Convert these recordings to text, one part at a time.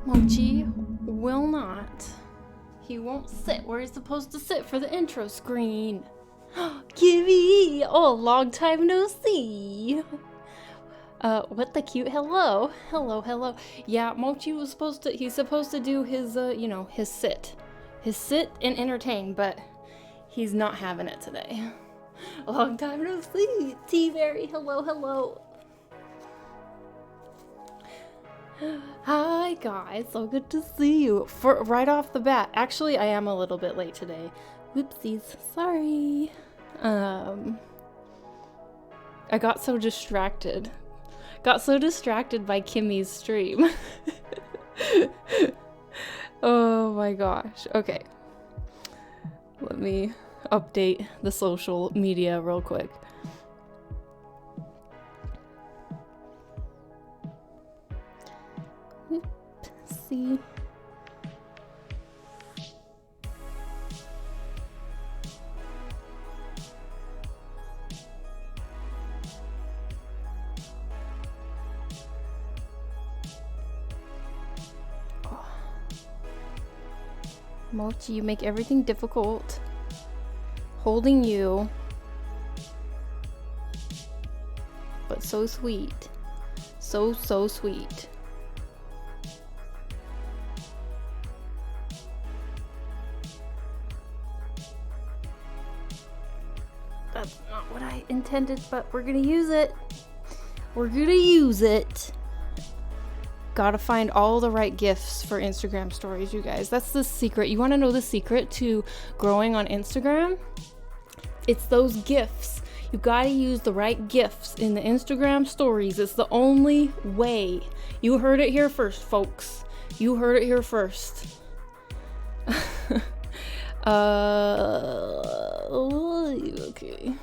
Mochi will not. He won't sit where he's supposed to sit for the intro screen. Kimmy! Oh, long time no see. What the cute hello. Hello. Yeah, Mochi was he's supposed to do his, his sit. His sit and entertain, but he's not having it today. Long time no see. T-Berry, hello. Hi guys, so good to see you. For right off the bat, actually I am a little bit late today. Whoopsies, sorry. I got so distracted. Got so distracted by Kimmy's stream. Oh my gosh. Okay. Let me update the social media real quick. See. Oh. Mochi, you make everything difficult. Holding you. But so sweet. So sweet. That's not what I intended, but we're gonna use it. Gotta find all the right GIFs for Instagram stories, you guys. That's the secret. You wanna know the secret to growing on Instagram? It's those GIFs. You gotta use the right GIFs in the Instagram stories. It's the only way. You heard it here first, folks. You heard it here first. Okay.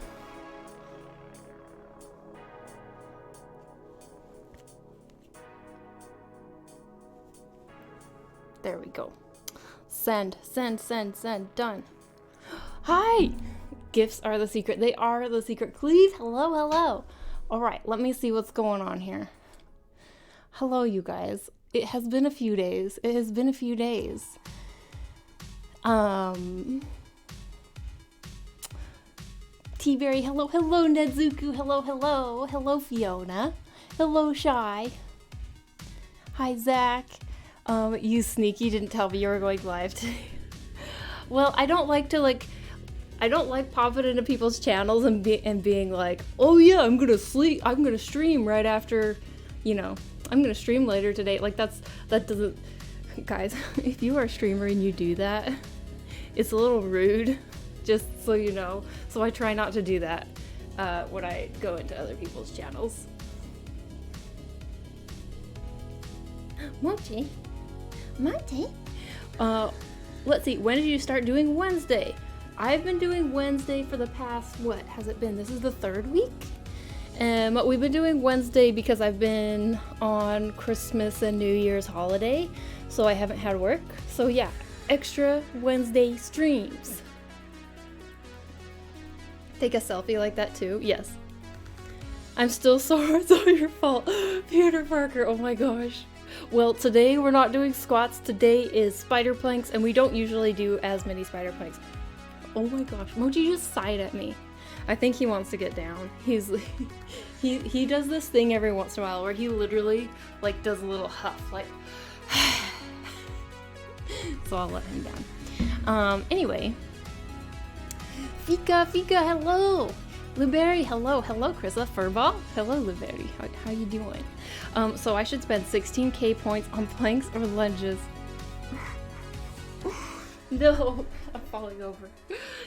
There we go. Send. Done. Hi! GIFs are the secret. They are the secret. Cleve, hello. All right, let me see what's going on here. Hello, you guys. It has been a few days. T-Berry, hello, Nedzuku, hello, Fiona, hello, Shy, hi, Zach, you sneaky didn't tell me you were going live today. Well, I don't like popping into people's channels and being like, oh yeah, I'm gonna stream right after, I'm gonna stream later today, like that doesn't, guys, if you are a streamer and you do that, it's a little rude, just so you know. So I try not to do that when I go into other people's channels. Mochi? Let's see, when did you start doing Wednesday? I've been doing Wednesday for the past, what has it been? This is the third week? We've been doing Wednesday because I've been on Christmas and New Year's holiday, so I haven't had work. So yeah, extra Wednesday streams. Take a selfie like that too? Yes. I'm still sore, it's all your fault. Peter Parker, oh my gosh. Well, today we're not doing squats. Today is spider planks, and we don't usually do as many spider planks. Oh my gosh, Mochi just sighed at me. I think he wants to get down. He does this thing every once in a while where he literally like does a little huff, like so I'll let him down. Anyway. Fika, hello. Blueberry, hello, Krissa. Furball, hello, Blueberry. How you doing? So I should spend 16k points on planks or lunges. No, I'm falling over.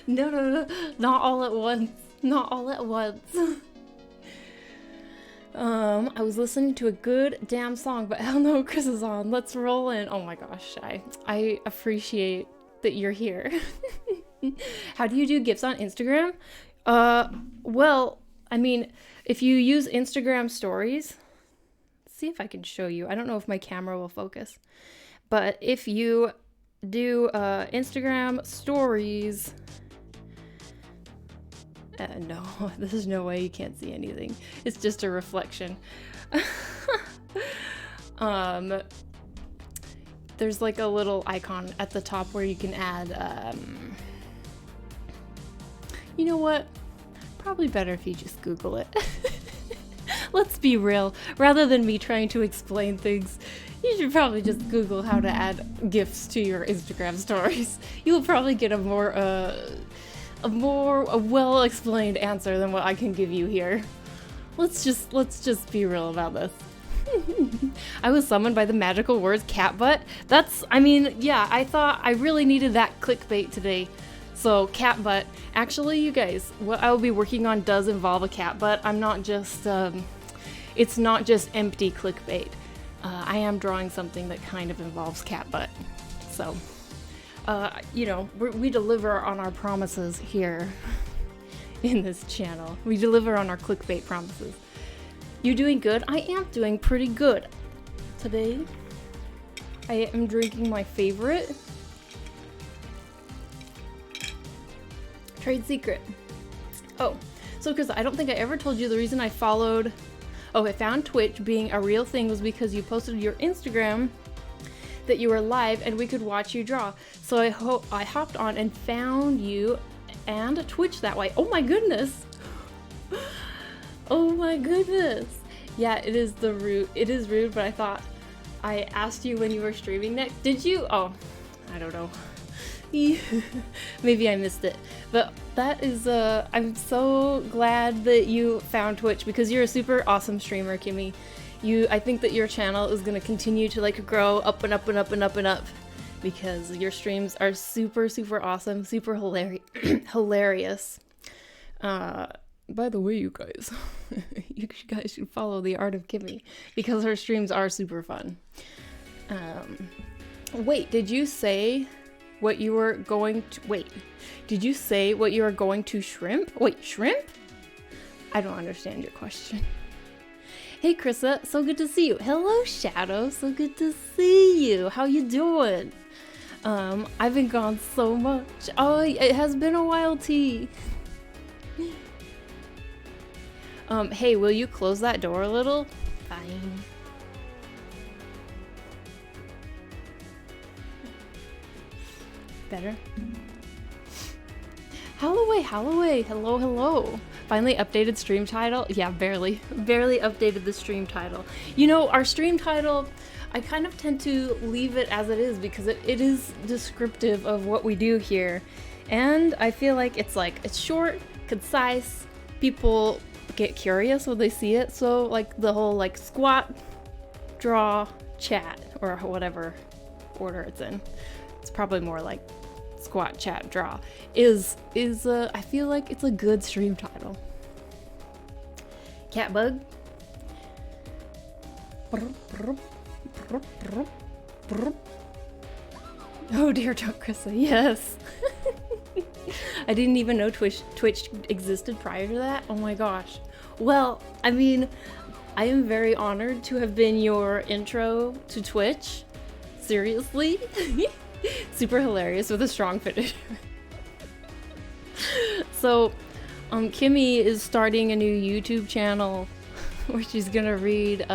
No, not all at once. I was listening to a good damn song, but hell no, Chris is on. Let's roll in. Oh my gosh, I appreciate that you're here. How do you do GIFs on Instagram? Well, I mean, if you use Instagram stories, see if I can show you. I don't know if my camera will focus, but if you do Instagram stories, no, there's no way you can't see anything. It's just there's like a little icon at the top where you can add, you know what? Probably better if you just Google it. Let's be real. Rather than me trying to explain things, you should probably just Google how to add GIFs to your Instagram stories. You'll probably get a more well-explained answer than what I can give you here. Let's just be real about this. I was summoned by the magical words catbutt. Yeah, I thought I really needed that clickbait today. So catbutt. Actually, you guys, what I will be working on does involve a catbutt. I'm not just, it's not just empty clickbait. I am drawing something that kind of involves catbutt. So, you know, we deliver on our promises here in this channel. We deliver on our clickbait promises. You doing good? I am doing pretty good. Today, I am drinking my favorite trade secret. Oh, so because I don't think I ever told you the reason I found Twitch being a real thing was because you posted your Instagram that you were live and we could watch you draw. So I hopped on and found you and Twitch that way. Oh my goodness. Oh my goodness. Yeah, it is rude, but I thought I asked you when you were streaming next. Did you? Oh, I don't know. Maybe I missed it. But that is, I'm so glad that you found Twitch because you're a super awesome streamer, Kimmy. I think that your channel is going to continue to like grow up and up and up and up and up because your streams are super, super awesome, super hilarious. By the way, you guys, you guys should follow The Art of Kimmy because her streams are super fun. Wait, did you say what you were going to... Wait, did you say what you were going to shrimp? Wait, shrimp? I don't understand your question. Hey, Krissa, so good to see you. Hello, Shadow, so good to see you. How you doing? I've been gone so much. Oh, it has been a while, T. Hey, will you close that door a little? Fine. Better? Holloway, hello. Finally updated stream title? Yeah, barely updated the stream title. You know, our stream title, I kind of tend to leave it as it is because it is descriptive of what we do here. And I feel like it's short, concise, people get curious when they see it. So like the whole like squat, draw, chat, or whatever order it's in. It's probably more like squat, chat, draw is I feel like it's a good stream title. Catbug. Oh dear, Chuck Krissa, yes. I didn't even know Twitch existed prior to that. Oh my gosh. Well, I mean, I am very honored to have been your intro to Twitch. Seriously. Super hilarious with a strong finish. So, Kimmy is starting a new YouTube channel where she's gonna read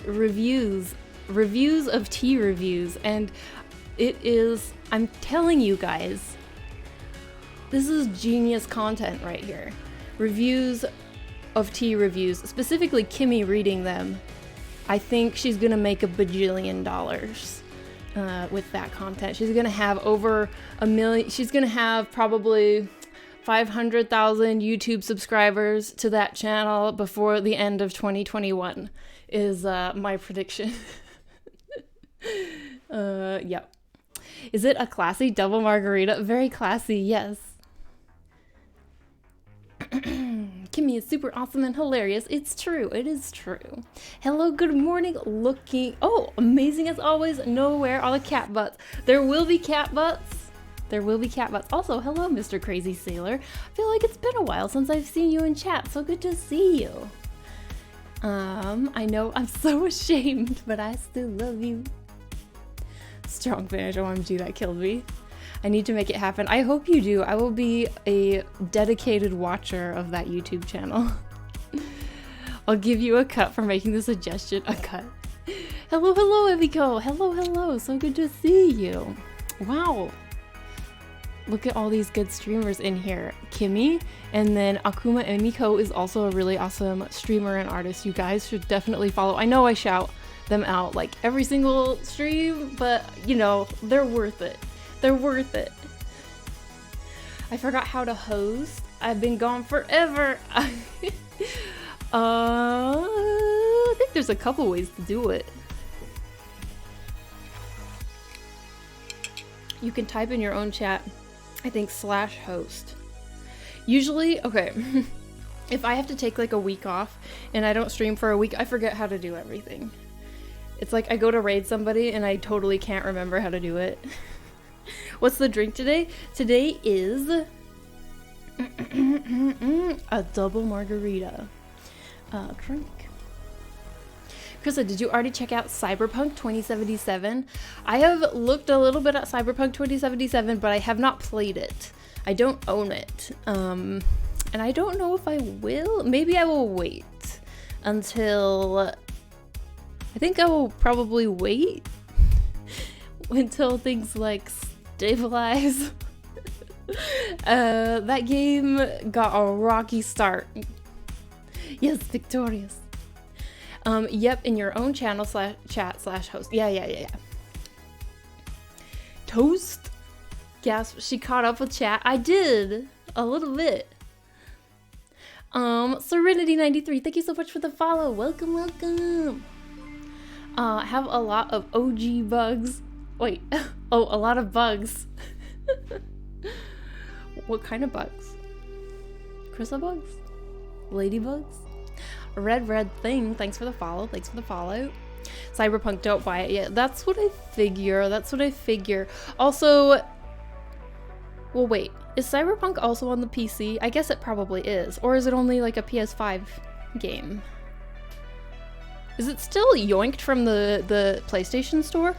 reviews of tea reviews, and it is, I'm telling you guys, this is genius content right here. Reviews of tea reviews, specifically Kimmy reading them. I think she's gonna make $1 bajillion with that content. She's gonna have over 1 million. She's gonna have probably 500,000 YouTube subscribers to that channel before the end of 2021 is my prediction. Yep. Is it a classy double margarita? Very classy, yes. Kimmy is super awesome and hilarious. It's true. It is true. Hello, good morning. Oh, amazing as always. Nowhere are the Catbutts. There will be Catbutts. There will be Catbutts. Also, hello, Mr. Crazy Sailor. I feel like it's been a while since I've seen you in chat. So good to see you. I know I'm so ashamed, but I still love you. Strong finish. OMG, that killed me. I need to make it happen. I hope you do. I will be a dedicated watcher of that YouTube channel. I'll give you a cut for making the suggestion. A cut. Hello, hello, Eviko. Hello, hello. So good to see you. Wow. Look at all these good streamers in here. Kimmy, and then Akuma Emiko is also a really awesome streamer and artist. You guys should definitely follow. I know I shout them out like every single stream, but you know, they're worth it. They're worth it. I forgot how to host. I've been gone forever. I think there's a couple ways to do it. You can type in your own chat. I think /host. Usually, okay, if I have to take like a week off and I don't stream for a week, I forget how to do everything. It's like I go to raid somebody and I totally can't remember how to do it. What's the drink today? Today is a double margarita drink. Krista, did you already check out Cyberpunk 2077? I have looked a little bit at Cyberpunk 2077, but I have not played it. I don't own it. And I don't know if I will. Maybe I will wait until... I think I will probably wait until things like stabilize. That game got a rocky start. Yes, victorious. Yep, in your own channel /chat/host. Yeah. Toast? Gasp, she caught up with chat. I did. A little bit. Serenity93, thank you so much for the follow. Welcome, welcome. Have a lot of OG bugs. Wait. Oh, a lot of bugs. What kind of bugs? Crystal bugs? Ladybugs? Red thing, thanks for the follow, thanks for the follow. Cyberpunk, don't buy it yet. That's what I figure, Also, well wait, is Cyberpunk also on the PC? I guess it probably is. Or is it only like a PS5 game? Is it still yoinked from the PlayStation Store?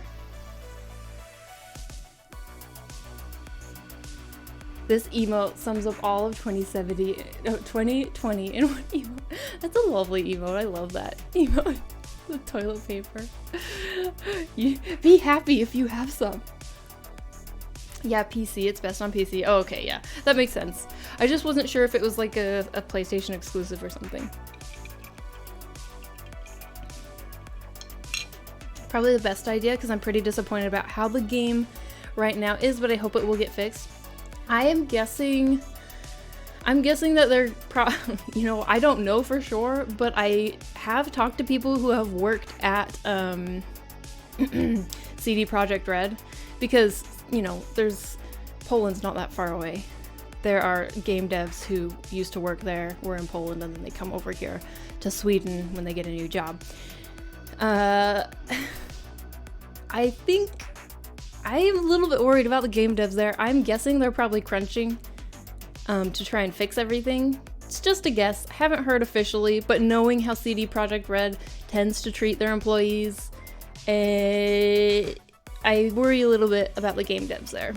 This emote sums up all of 2020 in one emote. That's a lovely emote. I love that emote. The toilet paper. Be happy if you have some. Yeah, PC. It's best on PC. Oh, okay, yeah. That makes sense. I just wasn't sure if it was like a PlayStation exclusive or something. Probably the best idea because I'm pretty disappointed about how the game right now is, but I hope it will get fixed. I'm guessing that they're you know, I don't know for sure, but I have talked to people who have worked at CD Projekt Red because, you know, Poland's not that far away. There are game devs who used to work there, were in Poland, and then they come over here to Sweden when they get a new job. I think I am a little bit worried about the game devs there. I'm guessing they're probably crunching to try and fix everything. It's just a guess. I haven't heard officially, but knowing how CD Projekt Red tends to treat their employees, I worry a little bit about the game devs there.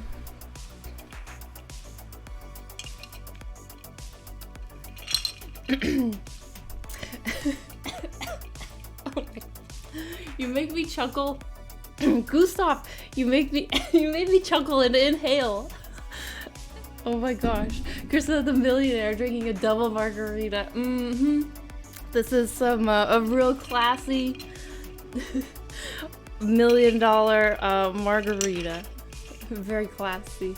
Oh my. You make me chuckle. Gustav, you made me chuckle and inhale. Oh my gosh. Krista the Millionaire drinking a double margarita. This is some a real classy $1 million margarita. Very classy.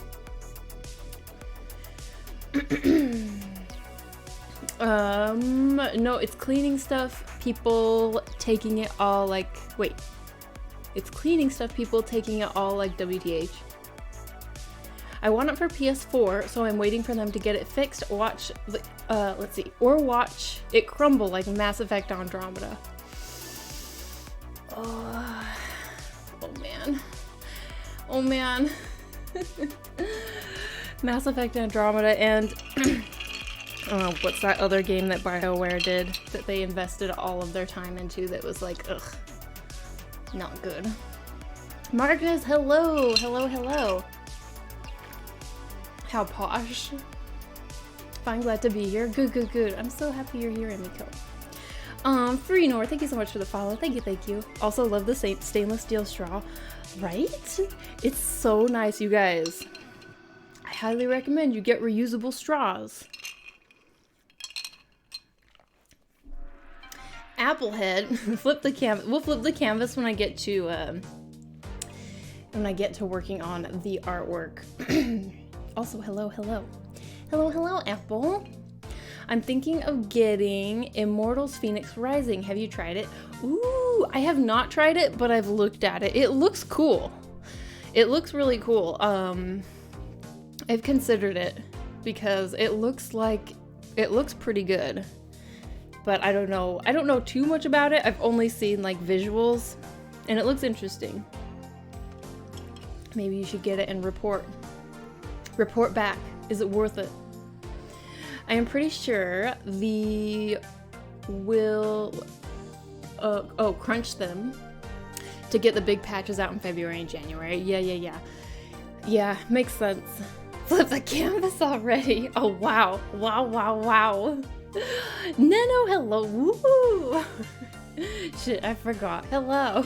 No, it's cleaning stuff, people taking it all like, wait. It's cleaning stuff, people taking it all like WTH. I want it for PS4, so I'm waiting for them to get it fixed. Watch it crumble like Mass Effect Andromeda. Oh man. Mass Effect Andromeda and what's that other game that BioWare did that they invested all of their time into that was like, ugh. Not good. Marcus, hello. How posh. Fine, glad to be here. Good. I'm so happy you're here, Emiko. Free North, thank you so much for the follow. Thank you, thank you. Also love the stainless steel straw. Right? It's so nice, you guys. I highly recommend you get reusable straws. Applehead, flip the canvas. We'll flip the canvas when I get to working on the artwork. Also, hello, Apple. I'm thinking of getting Immortals Phoenix Rising. Have you tried it? Ooh, I have not tried it, but I've looked at it. It looks cool. It looks really cool. I've considered it because it looks pretty good. But I don't know too much about it. I've only seen like visuals and it looks interesting. Maybe you should get it and report back. Is it worth it? I am pretty sure crunch them to get the big patches out in February and January. Yeah, makes sense. Flip the canvas already. Oh, wow. Nano, hello. Woo! Shit, I forgot. Hello.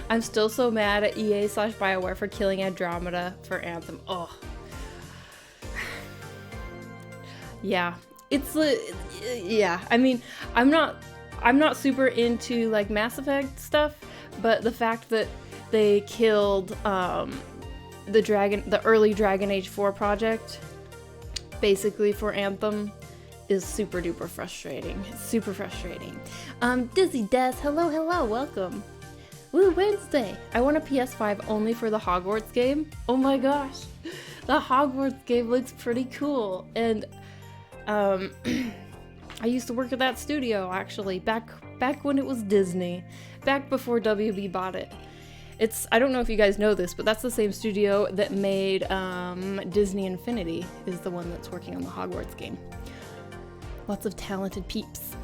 I'm still so mad at EA/BioWare for killing Andromeda for Anthem. Oh. Yeah. Yeah. I mean, I'm not super into like Mass Effect stuff, but the fact that they killed the early Dragon Age 4 project basically for Anthem is super duper frustrating. It's super frustrating. Dizzy Des, hello, welcome. Woo, Wednesday. I want a PS5 only for the Hogwarts game. Oh my gosh. The Hogwarts game looks pretty cool. And I used to work at that studio actually, back when it was Disney, back before WB bought it. I don't know if you guys know this, but that's the same studio that made Disney Infinity is the one that's working on the Hogwarts game. Lots of talented peeps.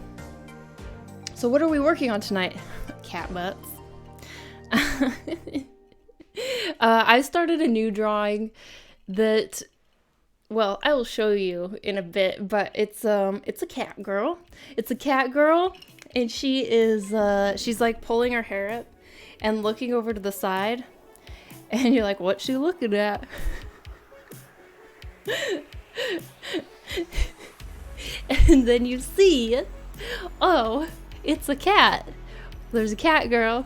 So what are we working on tonight? Catbutts. I started a new drawing that, well, I will show you in a bit, but it's a cat girl. It's a cat girl, and she's like pulling her hair up and looking over to the side, and you're like, what's she looking at? And then you see, oh, it's a cat. There's a cat girl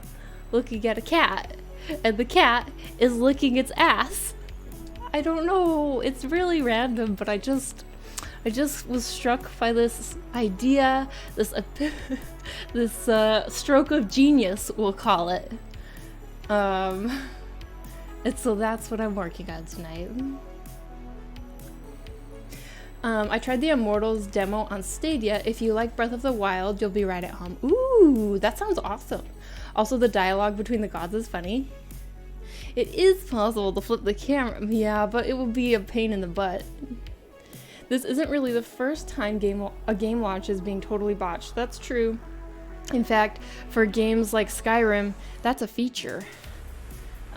looking at a cat, and the cat is licking its ass. I don't know, it's really random, but I just was struck by this idea, this stroke of genius, we'll call it. And so that's what I'm working on tonight. I tried the Immortals demo on Stadia. If you like Breath of the Wild, you'll be right at home. Ooh, that sounds awesome. Also, the dialogue between the gods is funny. It is possible to flip the camera, yeah, but it will be a pain in the butt. This isn't really the first time a game launch is being totally botched. That's true. In fact, for games like Skyrim, that's a feature.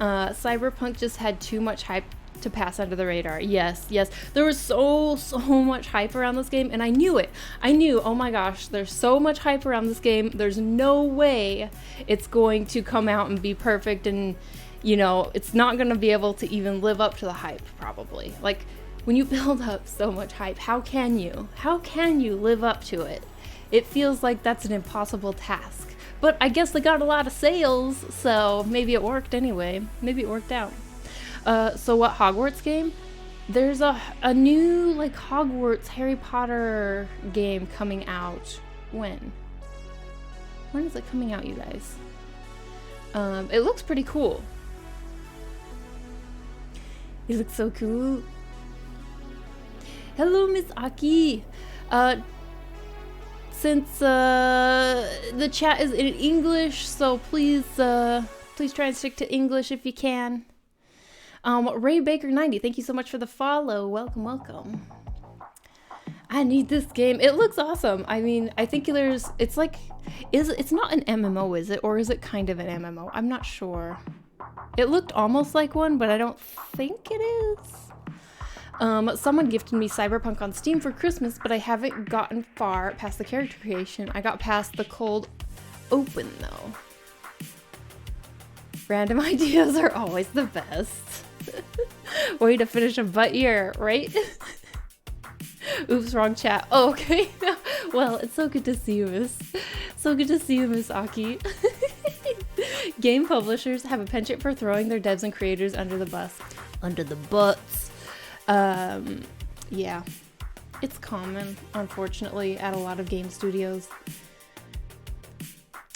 Cyberpunk just had too much hype to pass under the radar. Yes. There was so much hype around this game, and I knew it. I knew, oh my gosh, there's so much hype around this game. There's no way it's going to come out and be perfect, and, you know, it's not going to be able to even live up to the hype, probably. Like, when you build up so much hype, how can you? How can you live up to it? It feels like that's an impossible task. But I guess they got a lot of sales, so maybe it worked anyway. Maybe it worked out. So what Hogwarts game? There's a new like Hogwarts Harry Potter game coming out. When is it coming out, you guys? It looks pretty cool. It looks so cool. Hello, Miss Aki. Since the chat is in English, so please try and stick to English if you can. Ray Baker 90, thank you so much for the follow. Welcome. I need this game. It looks awesome. I mean, I think it's not an MMO, is it? Or is it kind of an MMO? I'm not sure. It looked almost like one, but I don't think it is. Someone gifted me Cyberpunk on Steam for Christmas, but I haven't gotten far past the character creation. I got past the cold open though. Random ideas are always the best. Way to finish a butt year, right? Oops, wrong chat. Oh, okay. Well, it's so good to see you, Miss. So good to see you, Miss Aki. Game publishers have a penchant for throwing their devs and creators under the bus. Under the butts. Yeah. It's common, unfortunately, at a lot of game studios.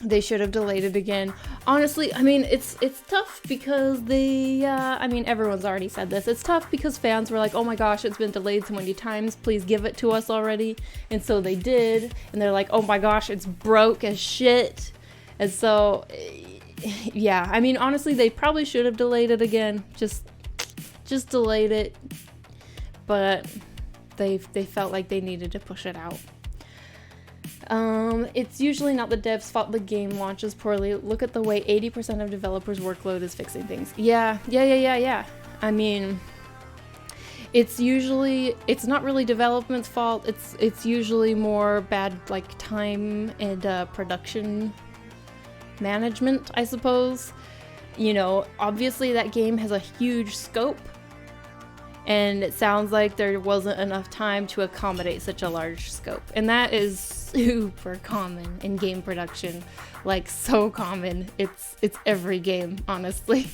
They should have delayed it again. Honestly, I mean, it's tough because they, I mean, everyone's already said this. It's tough because fans were like, oh my gosh, it's been delayed so many times. Please give it to us already. And so they did. And they're like, oh my gosh, it's broke as shit. And so, yeah, I mean, honestly, they probably should have delayed it again. Just delayed it. But they felt like they needed to push it out. It's usually not the dev's fault the game launches poorly. Look at the way 80% of developers' workload is fixing things. Yeah. I mean, it's not really development's fault. It's usually more bad, like, time and production management, I suppose. You know, obviously that game has a huge scope, and it sounds like there wasn't enough time to accommodate such a large scope. And that is super common in game production. Like, so common. It's every game, honestly.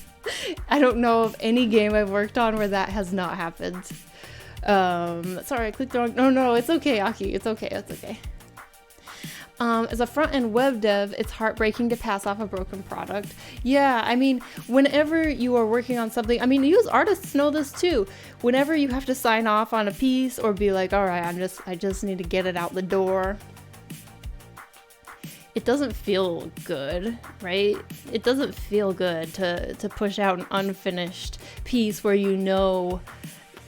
I don't know of any game I've worked on where that has not happened. Sorry, I clicked wrong. No, it's okay, Aki. It's okay. As a front-end web dev, it's heartbreaking to pass off a broken product. Yeah, I mean, whenever you are working on something, I mean, you as artists know this too. Whenever you have to sign off on a piece or be like, all right, I just need to get it out the door. It doesn't feel good, right? It doesn't feel good to push out an unfinished piece where you know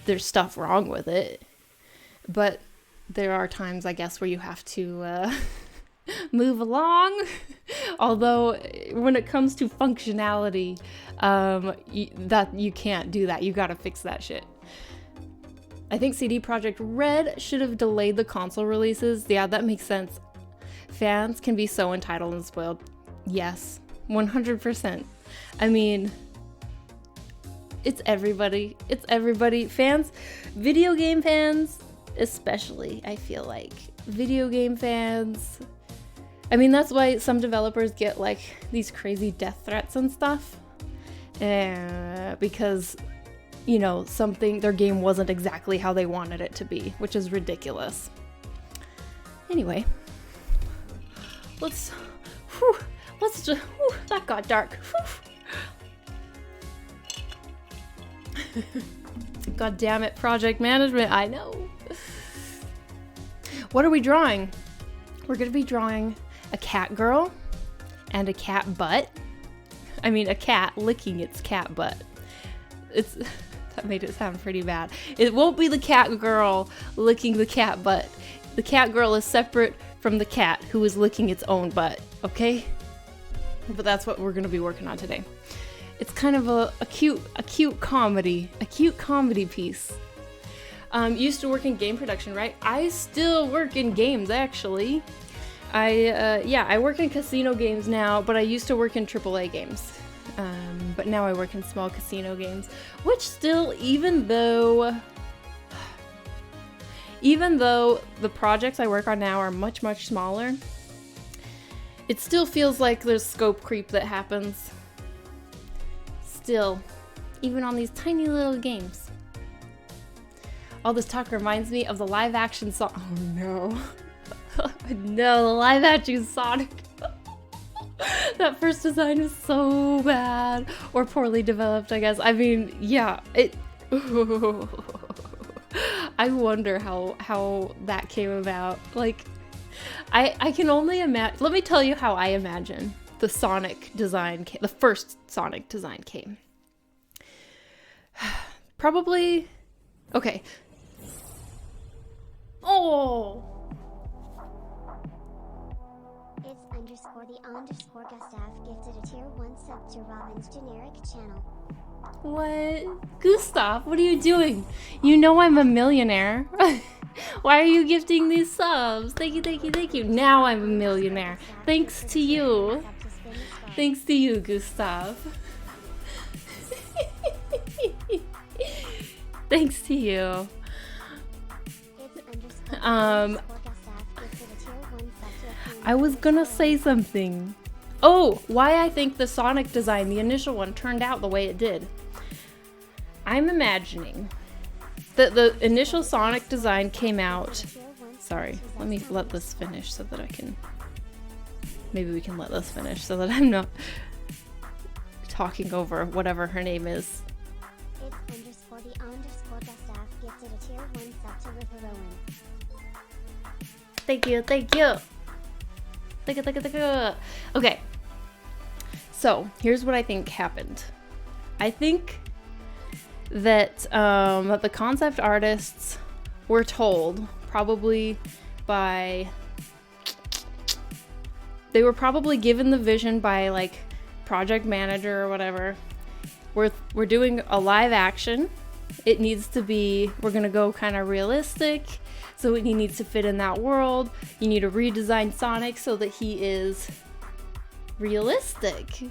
there's stuff wrong with it. But there are times, I guess, where you have to move along. Although when it comes to functionality, you can't do that. You gotta fix that shit. I think CD Projekt Red should have delayed the console releases. Yeah, that makes sense. Fans can be so entitled and spoiled. Yes, 100%. I mean, it's everybody. Fans, video game fans especially, I feel like. Video game fans, I mean, that's why some developers get like these crazy death threats and stuff. Because, you know, their game wasn't exactly how they wanted it to be, which is ridiculous. Anyway, that got dark. God damn it, project management, I know. What are we drawing? We're gonna be drawing a cat girl and a cat butt. I mean, a cat licking its cat butt. That made it sound pretty bad. It won't be the cat girl licking the cat butt. The cat girl is separate from the cat who is licking its own butt, okay? But that's what we're gonna be working on today. It's kind of a cute comedy piece. Used to work in game production, right? I still work in games, actually. I work in casino games now, but I used to work in AAA games. But now I work in small casino games, which still, even though the projects I work on now are much, much smaller, it still feels like there's scope creep that happens. Still, even on these tiny little games. All this talk reminds me of the live action song. Oh no. No, the live action Sonic. That first design was so bad. Or poorly developed, I guess. I mean, yeah, I wonder how that came about. Like, I can only imagine. Let me tell you how I imagine the Sonic design, the first Sonic design came. Probably, okay. Oh. It's _the_Gustav gifted a tier 1 sub to Robin's generic channel. What? Gustav, what are you doing? You know I'm a millionaire. Why are you gifting these subs? Thank you, thank you, thank you. Now I'm a millionaire. Thanks to you. Thanks to you, Gustav. Thanks to you. I was gonna say something. Oh, why I think the Sonic design, the initial one, turned out the way it did. I'm imagining that the initial Sonic design came out. Sorry, let me let this finish so that I can. Maybe we can let this finish so that I'm not talking over whatever her name is. Thank you, thank you. Thank you, thank you, thank you. Okay. So, here's what I think happened. I think that the concept artists were told, probably by... They were probably given the vision by, like, project manager or whatever. We're doing a live action. It needs to be... We're gonna go kind of realistic. So he needs to fit in that world. You need to redesign Sonic so that he is realistic.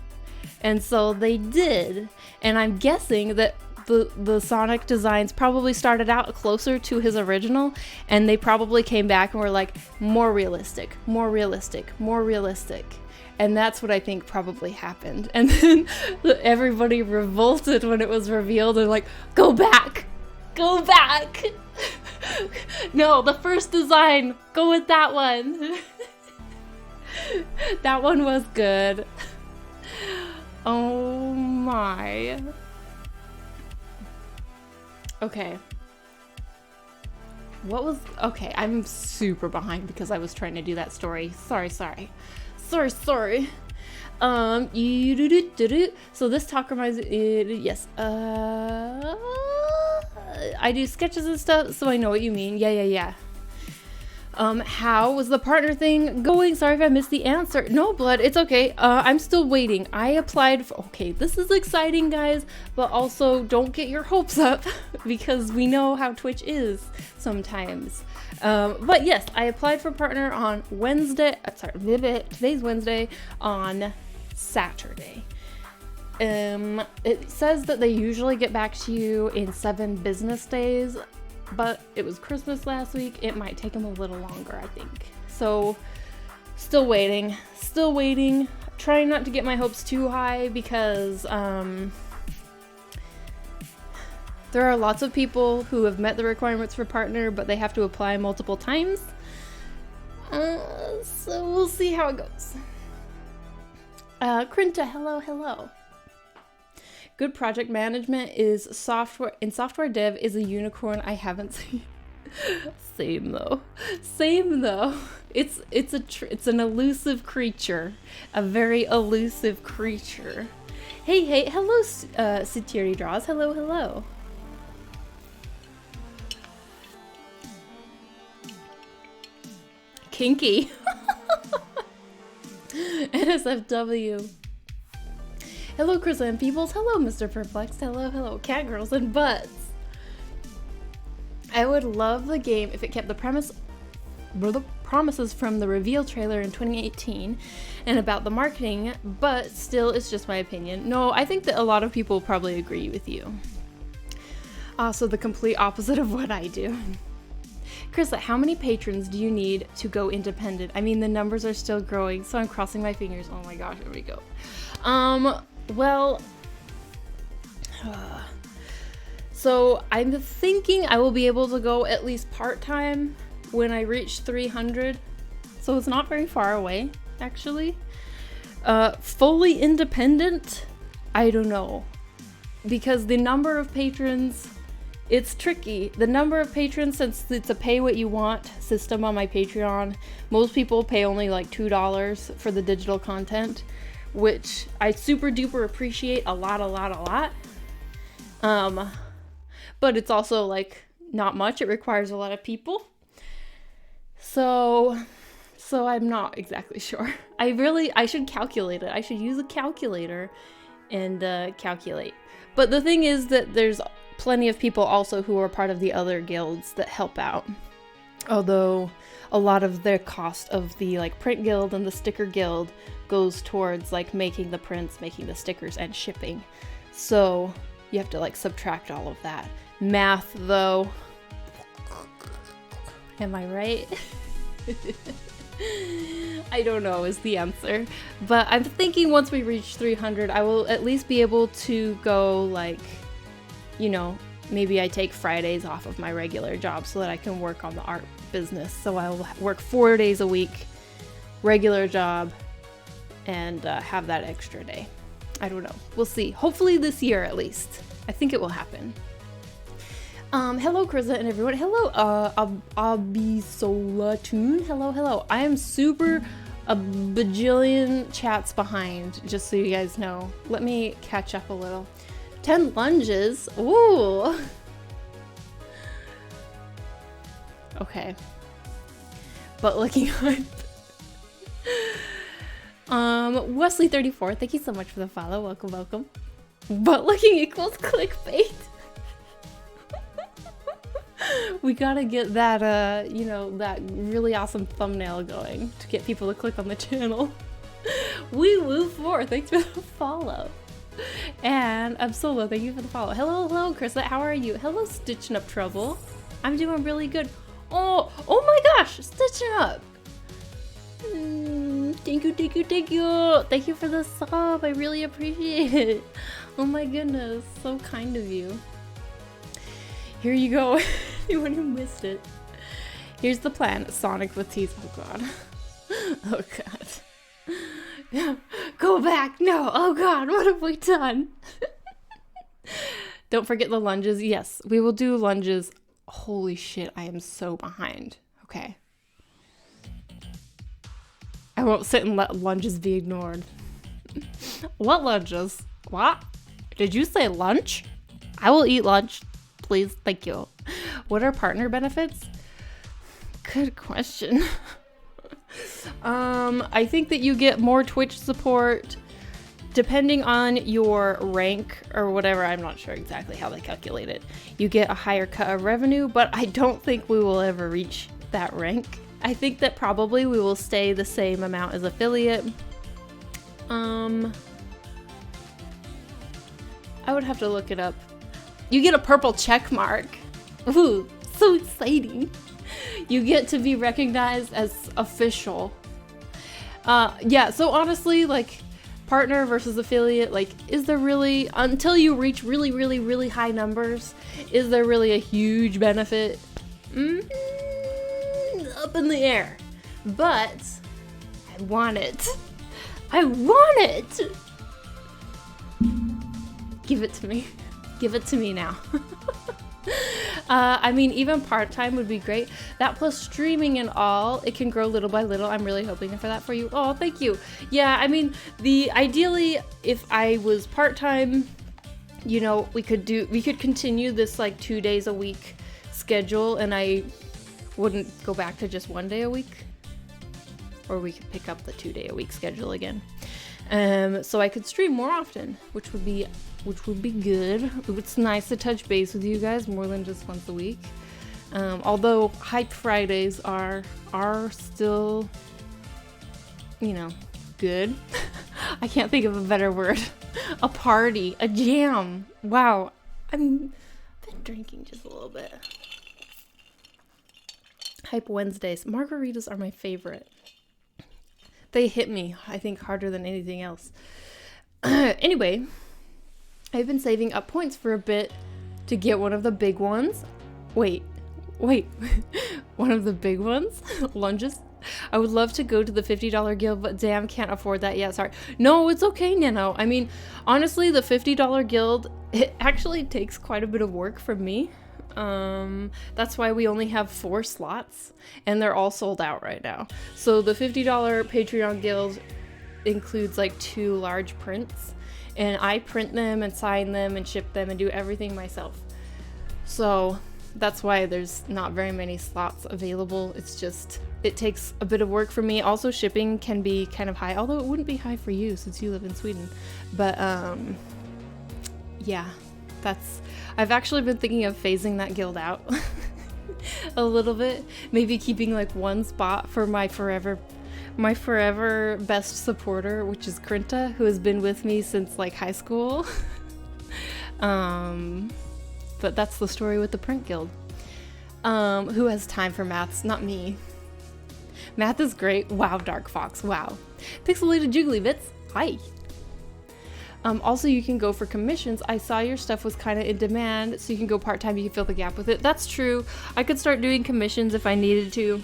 And so they did. And I'm guessing that the Sonic designs probably started out closer to his original, and they probably came back and were like, more realistic, more realistic, more realistic. And that's what I think probably happened. And then everybody revolted when it was revealed and like, go back, go back. No, the first design, go with that one. That one was good. Oh my. Okay. What was... Okay, I'm super behind because I was trying to do that story. Sorry. So this talk reminds... Yes. I do sketches and stuff, so I know what you mean. Yeah. How was the partner thing going? Sorry if I missed the answer. No, Blood, it's okay. I'm still waiting. I applied for... Okay, this is exciting, guys, but also don't get your hopes up because we know how Twitch is sometimes. But yes, I applied for partner on Wednesday. Today's Wednesday. On Saturday. It says that they usually get back to you in 7 business days. But it was Christmas last week. It might take them a little longer, I think. So, still waiting. Trying not to get my hopes too high because there are lots of people who have met the requirements for partner, but they have to apply multiple times. So we'll see how it goes. Krinta, hello. Good project management is software dev is a unicorn I haven't seen. Same though. It's an elusive creature, a very elusive creature. Hey, hello, Satiri Draws. Hello. Kinky. NSFW. Hello, Chris and Peebles. Hello, Mr. Perplexed. Hello, cat girls and butts. I would love the game if it kept the promises from the reveal trailer in 2018 and about the marketing, but still, it's just my opinion. No, I think that a lot of people probably agree with you. Also, the complete opposite of what I do. Chris, how many patrons do you need to go independent? I mean, the numbers are still growing, so I'm crossing my fingers. Oh my gosh, here we go. So I'm thinking I will be able to go at least part-time when I reach 300. So it's not very far away, actually. Fully independent, I don't know. Because the number of patrons, it's tricky. The number of patrons, since it's a pay what you want system on my Patreon, most people pay only like $2 for the digital content, which I super duper appreciate a lot. But it's also like not much. It requires a lot of people. So I'm not exactly sure. I should calculate it. I should use a calculator and calculate. But the thing is that there's plenty of people also who are part of the other guilds that help out. Although a lot of their cost of the like print guild and the sticker guild goes towards like making the prints, making the stickers, and shipping. So you have to like subtract all of that. Math though. Am I right? I don't know is the answer. But I'm thinking once we reach 300, I will at least be able to go like, you know, maybe I take Fridays off of my regular job so that I can work on the art business. So I'll work 4 days a week, regular job, and have that extra day. I don't know. We'll see. Hopefully this year at least. I think it will happen. Hello Krista and everyone. Hello, Abisolatoon. Hello. I am super a bajillion chats behind, just so you guys know. Let me catch up a little. 10 lunges. Ooh. Okay. But looking on. Wesley 34, thank you so much for the follow. Welcome. But looking equals clickbait. We gotta get that, you know, that really awesome thumbnail going to get people to click on the channel. Wee woo 4, thanks for the follow. And I'm Solo, thank you for the follow. Hello, Krista, how are you? Hello, Stitching Up Trouble. I'm doing really good. Oh my gosh, Stitching Up. Thank you. Thank you for the sub, I really appreciate it. Oh my goodness, so kind of you. Here you go, anyone who missed it. Here's the plan, Sonic with teeth, oh god. Go back, no, oh god, what have we done? Don't forget the lunges, yes, we will do lunges. Holy shit, I am so behind, okay. I won't sit and let lunges be ignored. What lunges? What? Did you say lunch? I will eat lunch. Please, thank you. What are partner benefits? Good question. I think that you get more Twitch support depending on your rank or whatever. I'm not sure exactly how they calculate it. You get a higher cut of revenue, but I don't think we will ever reach that rank. I think that probably we will stay the same amount as affiliate. I would have to look it up. You get a purple check mark. Ooh, so exciting. You get to be recognized as official. Yeah, so honestly, like, partner versus affiliate, like, is there really, until you reach really high numbers, is there really a huge benefit? Up in the air. But I want it. I want it! Give it to me. Give it to me now. I mean, even part-time would be great. That plus streaming and all, it can grow little by little. I'm really hoping for that for you. Oh, thank you. Yeah, I mean, ideally, if I was part-time, you know, we could continue this like 2 days a week schedule, and I wouldn't go back to just 1 day a week. Or we could pick up the 2 day a week schedule again. So I could stream more often, which would be good. It's nice to touch base with you guys more than just once a week. Although Hype Fridays are still, you know, good. I can't think of a better word. A party, a jam. Wow, I've been drinking just a little bit. Hype Wednesdays. Margaritas are my favorite. They hit me, I think, harder than anything else. Anyway, I've been saving up points for a bit to get one of the big ones. Wait. One of the big ones? Lunges? I would love to go to the $50 guild, but damn, can't afford that yet. Sorry. No, it's okay, Nano. I mean, honestly, the $50 guild, it actually takes quite a bit of work from me. That's why we only have 4 slots, and they're all sold out right now. So the $50 Patreon guild includes like 2 large prints, and I print them and sign them and ship them and do everything myself. So that's why there's not very many slots available. It's just, it takes a bit of work for me. Also, shipping can be kind of high, although it wouldn't be high for you since you live in Sweden. But yeah, I've actually been thinking of phasing that guild out a little bit. Maybe keeping like one spot for my forever best supporter, which is Krinta, who has been with me since like high school. But that's the story with the print guild. Who has time for maths? Not me. Math is great. Wow, Dark Fox. Wow. Pixelated Jiggly Bits. Hi. Also, you can go for commissions. I saw your stuff was kind of in demand, so you can go part-time. You can fill the gap with it. That's true. I could start doing commissions if I needed to.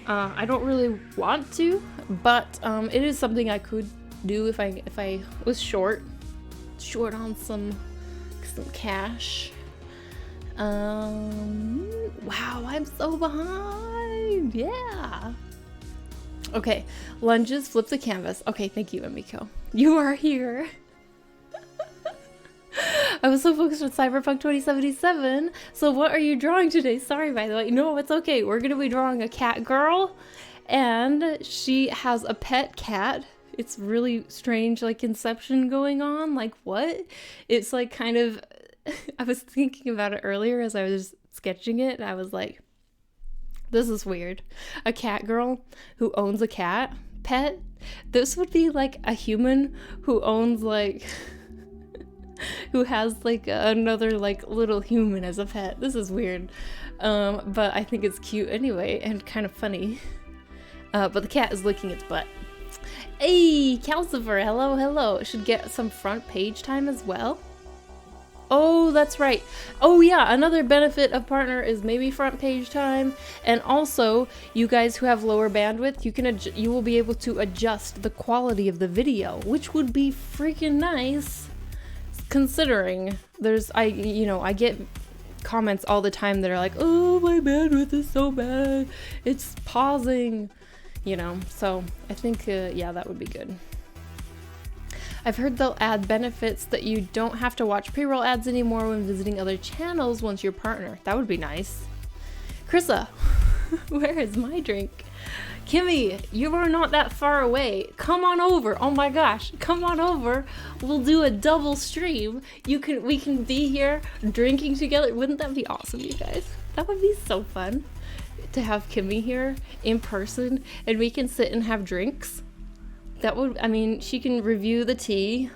I don't really want to, but it is something I could do if I was short on some cash. Wow, I'm so behind. Yeah. Okay, lunges, flip the canvas. Okay, thank you, Emiko. You are here. I was so focused on Cyberpunk 2077. So what are you drawing today? Sorry, by the way. No, it's okay. We're gonna be drawing a cat girl, and she has a pet cat. It's really strange, like, inception going on. Like, what? It's like kind of... I was thinking about it earlier as I was sketching it, and I was like, this is weird. A cat girl who owns a cat pet. This would be like a human who owns like who has like another like little human as a pet. This is weird. But I think it's cute anyway and kind of funny. But the cat is licking its butt. Hey, Calcifer, hello, hello. It should get some front page time as well. Oh, that's right. Oh yeah, another benefit of Partner is maybe front page time, and also you guys who have lower bandwidth, you will be able to adjust the quality of the video, which would be freaking nice. Considering I get comments all the time that are like, "Oh, my bandwidth is so bad, it's pausing," So I think yeah, that would be good. I've heard they'll add benefits that you don't have to watch pre-roll ads anymore when visiting other channels once you're partner. That would be nice. Krissa, where is my drink? Kimmy, you are not that far away. Come on over. Oh my gosh, come on over. We'll do a double stream. We can be here drinking together. Wouldn't that be awesome, you guys? That would be so fun to have Kimmy here in person, and we can sit and have drinks. That would, she can review the tea.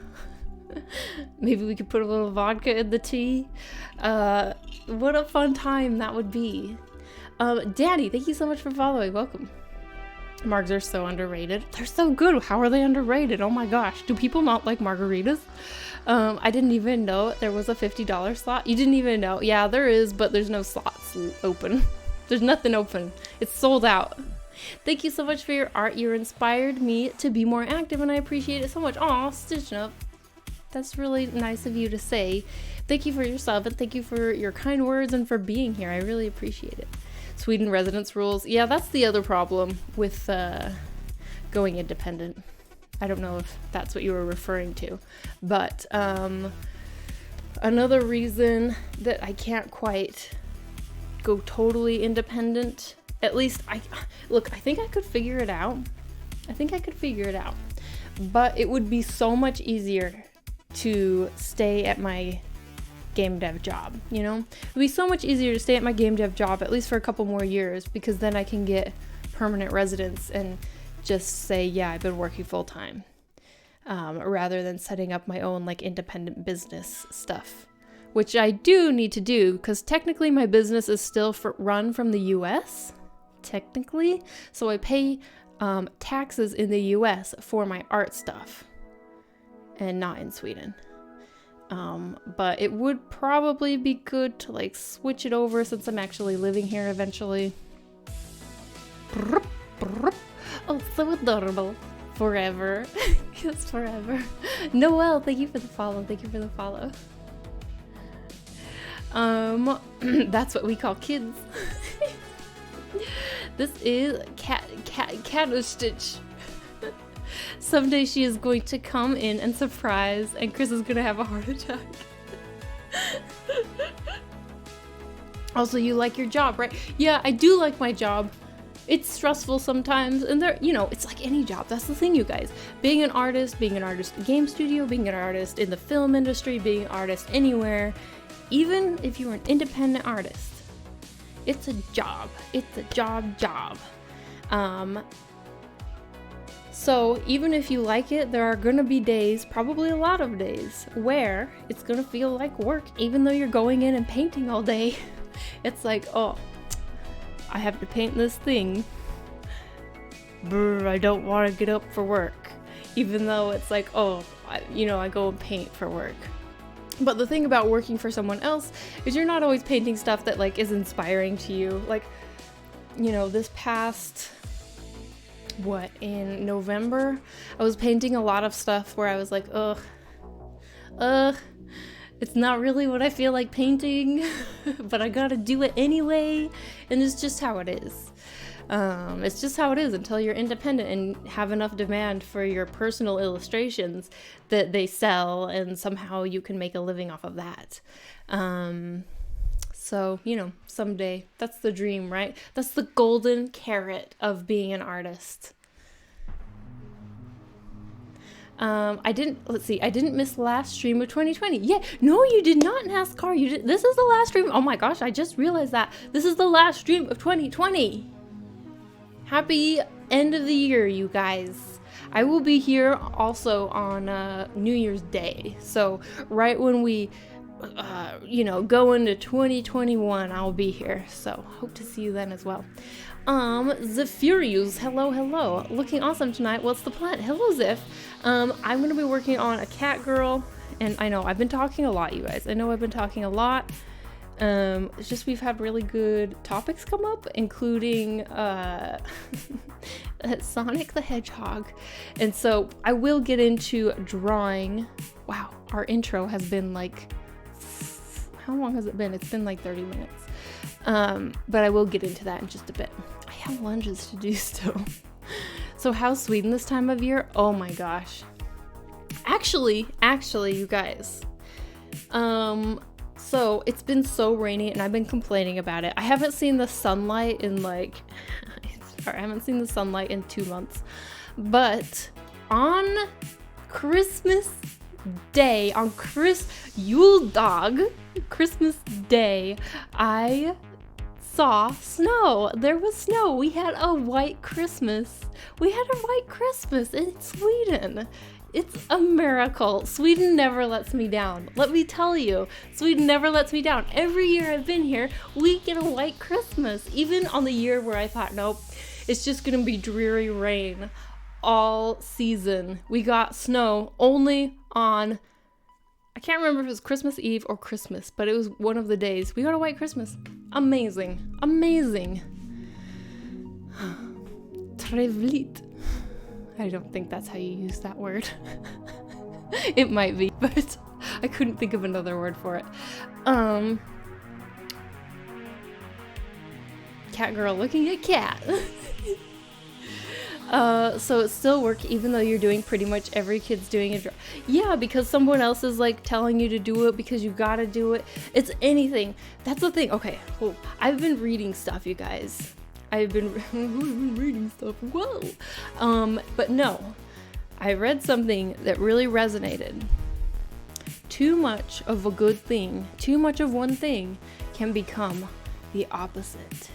Maybe we could put a little vodka in the tea. What a fun time that would be. Danny, thank you so much for following. Welcome. Margs are so underrated. They're so good. How are they underrated? Oh my gosh. Do people not like margaritas? I didn't even know there was a $50 slot. You didn't even know? Yeah, there is, but there's no slots open. There's nothing open. It's sold out. Thank you so much for your art. You inspired me to be more active, and I appreciate it so much. Aw, Stitching Up. That's really nice of you to say. Thank you for your sub, and thank you for your kind words and for being here. I really appreciate it. Sweden residence rules. Yeah, that's the other problem with going independent. I don't know if that's what you were referring to, but another reason that I can't quite go totally independent, at least I think I could figure it out. But it would be so much easier to stay at my game dev job, It'd be so much easier to stay at my game dev job, at least for a couple more years, because then I can get permanent residence and just say, yeah, I've been working full time, rather than setting up my own like independent business stuff, which I do need to do because technically my business is still run from the US. Technically, so I pay taxes in the US for my art stuff and not in Sweden. But it would probably be good to like switch it over since I'm actually living here eventually. Oh, so adorable. Forever. Yes, forever. Noelle, thank you for the follow. That's what we call kids. This is Cat Stitch. Someday she is going to come in and surprise, and Chris is gonna have a heart attack. Also, you like your job, right? Yeah, I do like my job. It's stressful sometimes, and it's like any job. That's the thing, you guys. Being an artist in a game studio, being an artist in the film industry, being an artist anywhere, even if you're an independent artist, it's a job. It's a job. So even if you like it, there are gonna be days, probably a lot of days, where it's gonna feel like work, even though you're going in and painting all day. It's like, oh, I have to paint this thing. Brr, I don't want to get up for work. Even though it's like, oh, I go and paint for work. But the thing about working for someone else is you're not always painting stuff that like is inspiring to you. Like, this past, in November, I was painting a lot of stuff where I was like, ugh, it's not really what I feel like painting, but I gotta do it anyway, and it's just how it is. It's just how it is until you're independent and have enough demand for your personal illustrations that they sell, and somehow you can make a living off of that. So, someday, that's the dream, right? That's the golden carrot of being an artist. I didn't miss the last stream of 2020. Yeah, no, you did not, NASCAR. This is the last stream. Oh my gosh, I just realized that. This is the last stream of 2020. Happy end of the year, you guys. I will be here also on New Year's Day. So right when we, go into 2021, I'll be here. So hope to see you then as well. Zephirius, hello. Looking awesome tonight. What's the plan? Hello, Ziff. I'm going to be working on a cat girl, and I know I've been talking a lot, you guys. I know I've been talking a lot. It's just we've had really good topics come up, including Sonic the Hedgehog. And so I will get into drawing. Wow, our intro has been like, how long has it been? It's been like 30 minutes. But I will get into that in just a bit. I have lunges to do still. So how's Sweden this time of year? Oh my gosh. Actually, you guys. So it's been so rainy and I've been complaining about it. I haven't seen the sunlight in I haven't seen the sunlight in 2 months. But on Christmas Day, on Juledag, Christmas Day, I saw snow. There was snow. We had a white Christmas. In Sweden. It's a miracle. Sweden never lets me down. Let me tell you, Sweden never lets me down. Every year I've been here, we get a white Christmas. Even on the year where I thought, nope, it's just gonna be dreary rain all season. We got snow only on, I can't remember if it was Christmas Eve or Christmas, but it was one of the days. We got a white Christmas. Amazing. Trevligt. I don't think that's how you use that word. It might be, but I couldn't think of another word for it. Cat girl looking at cat. So it still works even though you're doing pretty much every kid's doing a draw. Yeah, because someone else is like telling you to do it because you gotta do it. It's anything. That's the thing. Okay, cool. I've been reading stuff, you guys. I've been reading stuff. Whoa. But no, I read something that really resonated. Too much of a good thing, too much of one thing can become the opposite.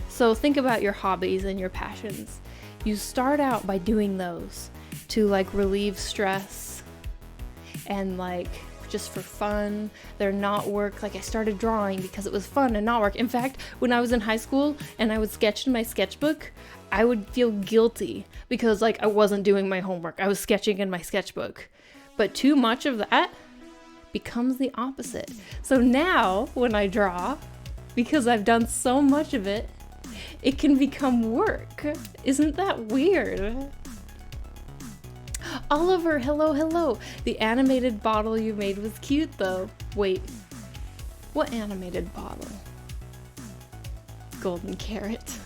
So think about your hobbies and your passions. You start out by doing those to relieve stress and just for fun. They're not work. I started drawing because it was fun and not work. In fact, when I was in high school and I would sketch in my sketchbook, I would feel guilty because I wasn't doing my homework. I was sketching in my sketchbook. But too much of that becomes the opposite. So now when I draw, because I've done so much of it, it can become work. Isn't that weird? Oliver, hello. The animated bottle you made was cute though. Wait, what animated bottle? Golden carrot.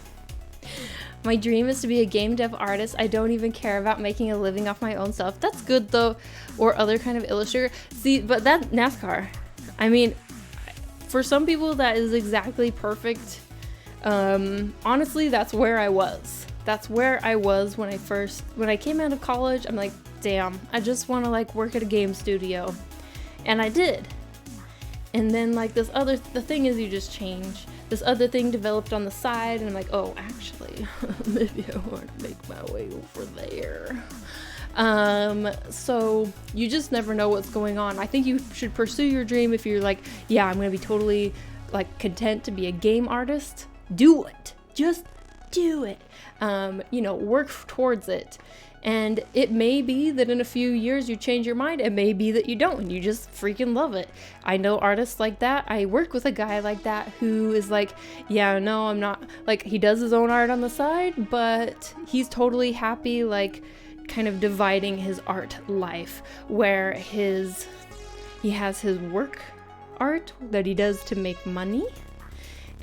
My dream is to be a game dev artist. I don't even care about making a living off my own stuff. That's good though. Or other kind of illustrator. See, but that NASCAR, I mean, for some people that is exactly perfect. Honestly, that's where I was. That's where I was when I came out of college. I'm like, damn, I just want to like work at a game studio. And I did. And then like the thing is you just change. This other thing developed on the side and I'm like, oh, actually, maybe I want to make my way over there. So you just never know what's going on. I think you should pursue your dream. If you're like, yeah, I'm going to be totally like content to be a game artist, do it. Just do it. Work towards it. And it may be that in a few years you change your mind. It may be that you don't and you just freaking love it. I know artists like that. I work with a guy like that who is like, yeah, no, I'm not, like, he does his own art on the side, but he's totally happy, like, kind of dividing his art life, where he has his work art that he does to make money,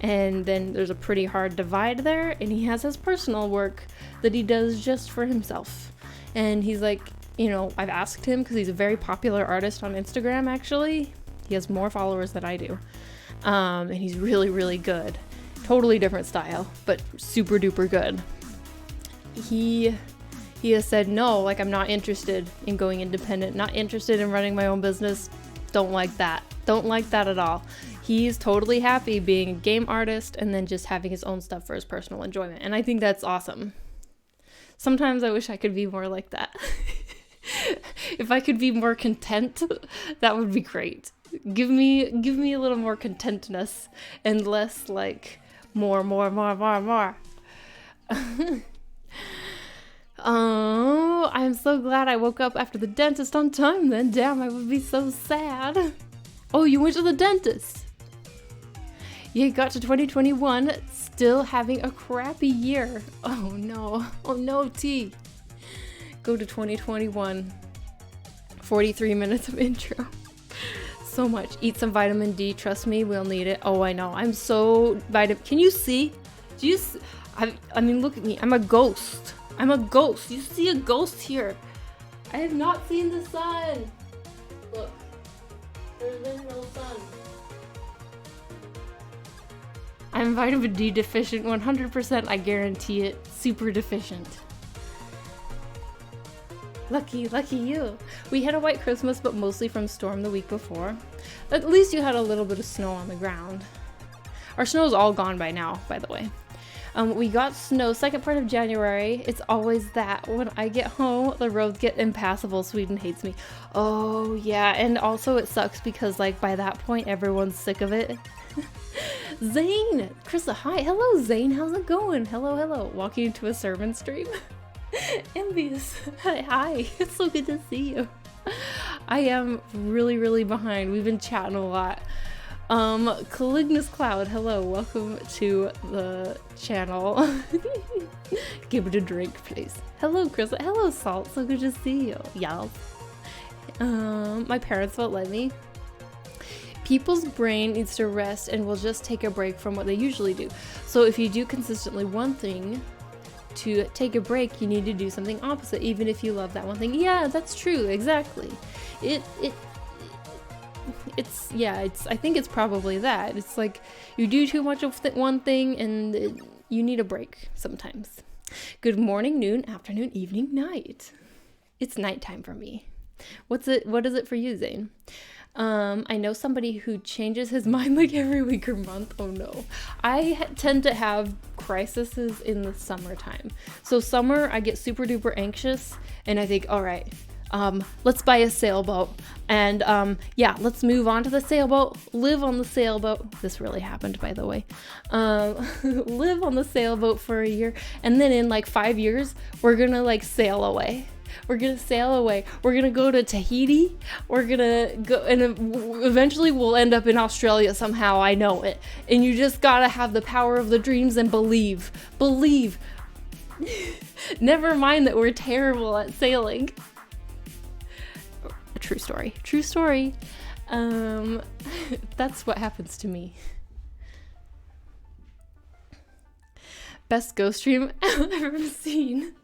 and then there's a pretty hard divide there, and he has his personal work that he does just for himself. And he's like, I've asked him, because he's a very popular artist on Instagram, actually. He has more followers than I do. And he's really, really good. Totally different style, but super duper good. He has said, no, like, I'm not interested in going independent, not interested in running my own business. Don't like that. Don't like that at all. He's totally happy being a game artist and then just having his own stuff for his personal enjoyment. And I think that's awesome. Sometimes I wish I could be more like that. If I could be more content, that would be great. Give me a little more contentness and less like more. Oh, I'm so glad I woke up after the dentist on time then. Damn, I would be so sad. Oh, you went to the dentist. You got to 2021 still having a crappy year. Oh no, T. Go to 2021. 43 minutes of intro. So much. Eat some vitamin D. Trust me, we'll need it. Oh, I know. I'm so Can you see? Do you see? I mean, look at me. I'm a ghost. I'm a ghost. You see a ghost here. I have not seen the sun. Look. There's been no sun. I'm vitamin D deficient 100%, I guarantee it. Super deficient. Lucky you. We had a white Christmas, but mostly from storm the week before. At least you had a little bit of snow on the ground. Our snow's all gone by now, by the way. We got snow second part of January. It's always that. When I get home, the roads get impassable. Sweden hates me. Oh, yeah. And also it sucks because, like, by that point, everyone's sick of it. Zane! Krista, hi. Hello, Zane. How's it going? Hello. Walking into a sermon stream. Envious. Hi. It's so good to see you. I am really, really behind. We've been chatting a lot. Calignus Cloud, hello, welcome to the channel. Give it a drink, please. Hello, Chris. Hello, Salt. So good to see you, y'all. My parents won't let me. People's brain needs to rest and will just take a break from what they usually do. So if you do consistently one thing, to take a break, you need to do something opposite, even if you love that one thing. Yeah, that's true. Exactly. I think it's probably that. It's like you do too much of one thing and you need a break sometimes. Good morning, noon, afternoon, evening, night. It's nighttime for me. What is it for you, Zane? I know somebody who changes his mind like every week or month. Oh no. I tend to have crises in the summertime. So summer, I get super duper anxious and I think, all right, let's buy a sailboat and let's move on to the sailboat, live on the sailboat. This really happened, by the way. Live on the sailboat for a year, and then in like 5 years, we're gonna like sail away. We're gonna sail away. We're gonna go to Tahiti. We're gonna go, and eventually we'll end up in Australia somehow. I know it. And you just gotta have the power of the dreams and believe. Believe. Never mind that we're terrible at sailing. True story. True story. That's what happens to me. Best ghost stream I've ever seen.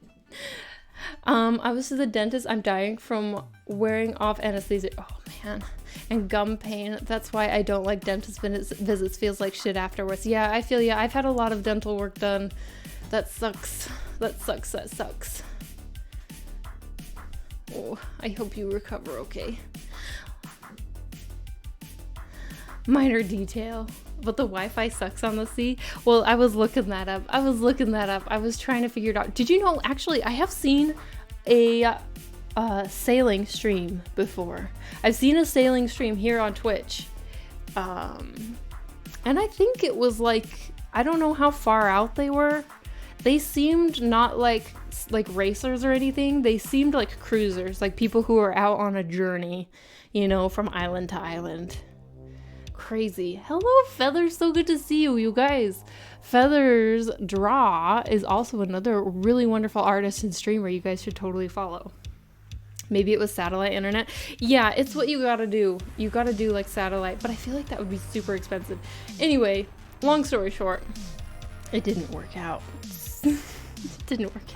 I was to the dentist. I'm dying from wearing off anesthesia. Oh man. man. And gum pain. That's why I don't like dentist visits. Feels like shit afterwards. Yeah, I feel ya. I've had a lot of dental work done. That sucks. That sucks. Oh, I hope you recover okay. Minor detail, but the Wi-Fi sucks on the sea. Well, I was looking that up. I was trying to figure it out. Did you know, actually, I have seen a sailing stream before. I've seen a sailing stream here on Twitch. And I think it was like, I don't know how far out they were. They seemed not like racers or anything. They seemed like cruisers, like people who are out on a journey, you know, from island to island. Crazy. Hello, Feathers. So good to see you, you guys. Feathers Draw is also another really wonderful artist and streamer you guys should totally follow. Maybe it was satellite internet. Yeah, it's what you gotta do. You gotta do like satellite, but I feel like that would be super expensive. Anyway, long story short, it didn't work out. It didn't work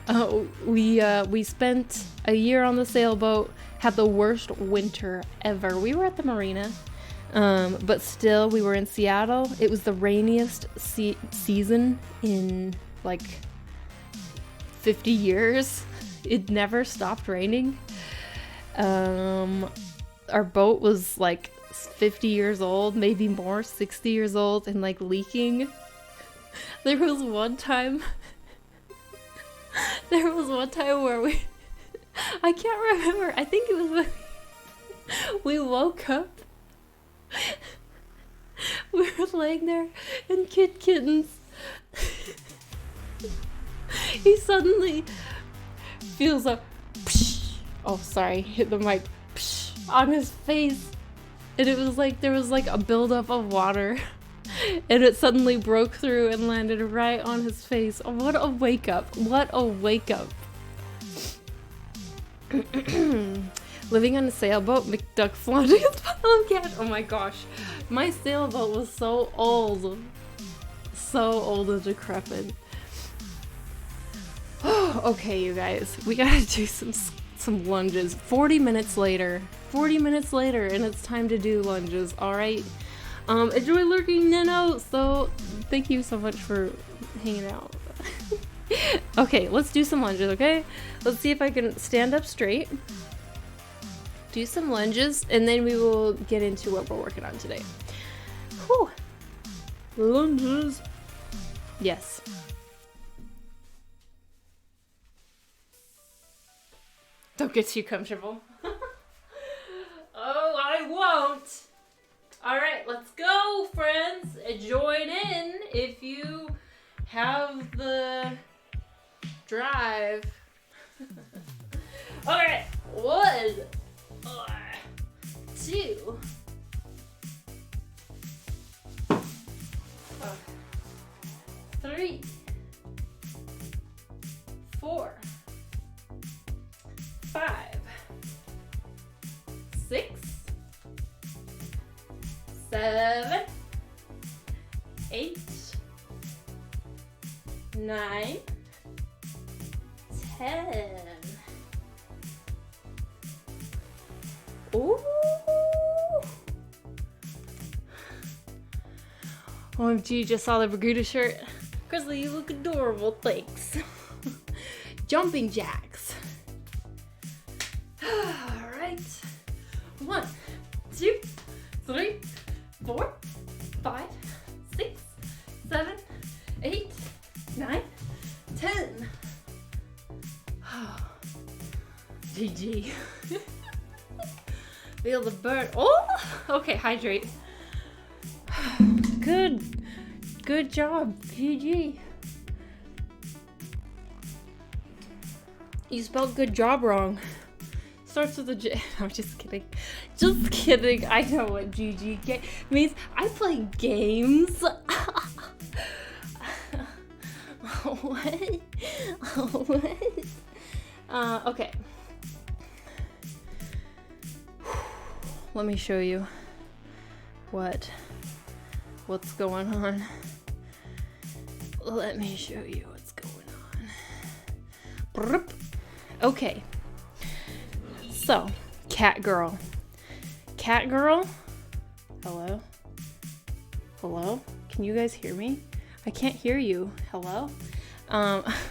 out. We spent a year on the sailboat, had the worst winter ever. We were at the marina, but still we were in Seattle. It was the rainiest season in like 50 years. It never stopped raining. Our boat was like 50 years old, maybe more, 60 years old, and like leaking. There was one time where I can't remember, I think it was when we woke up. We were laying there and Kittens, he suddenly feels a oh sorry, hit the mic on his face, and it was like there was like a buildup of water. And it suddenly broke through and landed right on his face. Oh, what a wake up. What a wake up. Living on a sailboat, McDuck flaunting his pile of cash. Oh my gosh. My sailboat was so old. So old and decrepit. Okay, you guys. We gotta do some lunges. 40 minutes later, and it's time to do lunges, alright? Enjoy lurking, Nino, so thank you so much for hanging out. Okay, let's do some lunges, okay? Let's see if I can stand up straight, do some lunges, and then we will get into what we're working on today. Whew. Lunges. Yes. Don't get too comfortable. Oh, I won't. All right, let's go, friends. Join in if you have the drive. All right, 1, 2, 3, 4, 5, 6, 7, 8, 9, 10. Ooh. OMG, just saw the Bermuda shirt. Grizzly, you look adorable, thanks. Jumping jacks. Alright. 1, 2, 3, 4, 5, 6, 7, 8, 9, 10. GG. Feel the burn. Oh! Okay, hydrate. Good job, GG. You spelled good job wrong. Starts with a J. I'm just kidding. Just kidding. I know what GG means. I play games. What? What? Okay. Let me show you what's going on. Let me show you what's going on. Okay. So, cat girl. Cat girl? Hello? Hello? Can you guys hear me? I can't hear you. Hello?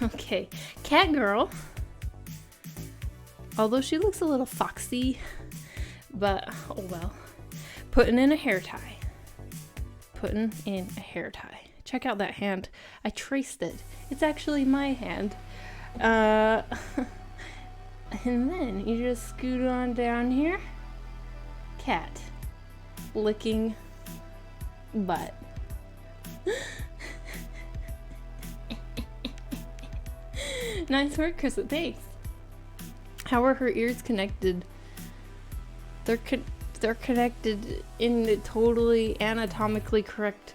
Okay. Cat girl. Although she looks a little foxy, but oh well. Putting in a hair tie. Putting in a hair tie. Check out that hand. I traced it. It's actually my hand. And then you just scoot on down here. Cat. Licking butt. Nice work, Chris. Thanks. How are her ears connected? They're connected in the totally anatomically correct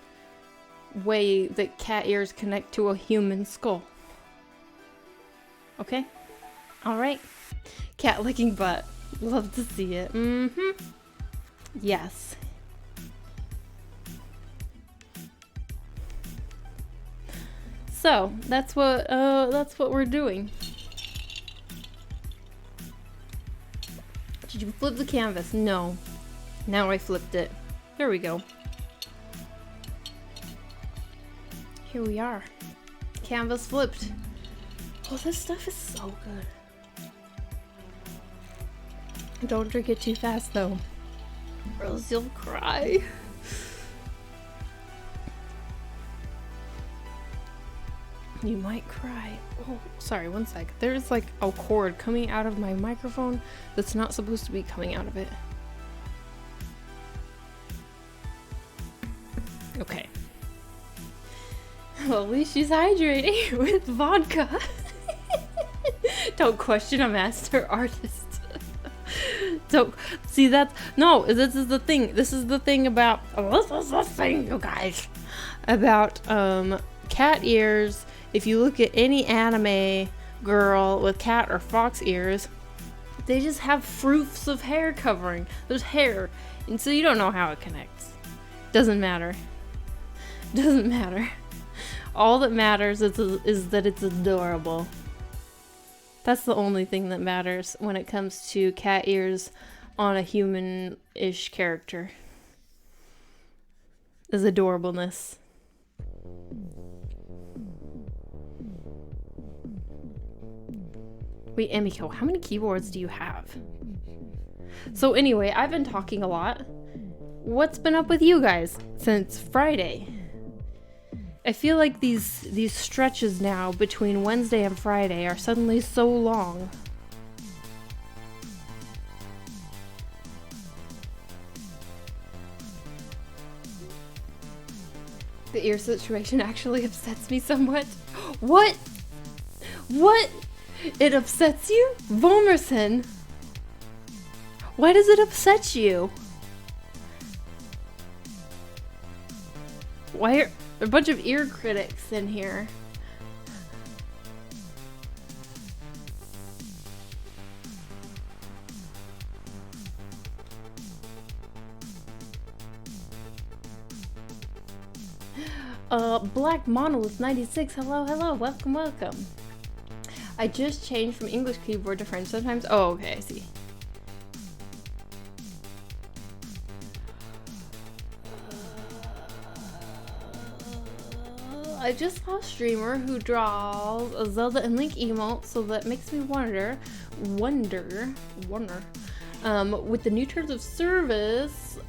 way that cat ears connect to a human skull. Okay? Alright. Cat licking butt. Love to see it. Mm-hmm. Yes. So, that's what we're doing. Did you flip the canvas? No. Now I flipped it. There we go. Here we are. Canvas flipped. Oh, this stuff is so good. Don't drink it too fast though, or else you'll cry. You might cry. Oh, sorry, one sec. There's like a cord coming out of my microphone that's not supposed to be coming out of it. Okay. Well, at least she's hydrating with vodka. Don't question a master artist. Don't see that. No, this is the thing. This is the thing about. Oh, this is the thing, you guys. About cat ears. If you look at any anime girl with cat or fox ears, they just have fruits of hair covering. There's hair, and so you don't know how it connects. Doesn't matter. Doesn't matter. All that matters is that it's adorable. That's the only thing that matters when it comes to cat ears on a human-ish character. Is adorableness. Wait, Emiko, how many keyboards do you have? So anyway, I've been talking a lot. What's been up with you guys since Friday? I feel like these stretches now between Wednesday and Friday are suddenly so long. The ear situation actually upsets me somewhat. What? What? It upsets you? Vomerson. Why does it upset you? Why are there a bunch of ear critics in here? Black Monolith 96. Hello, hello, welcome, welcome. I just changed from English keyboard to French sometimes. Oh, okay, I see. I just saw a streamer who draws a Zelda and Link emote, so that makes me wonder, with the new terms of service,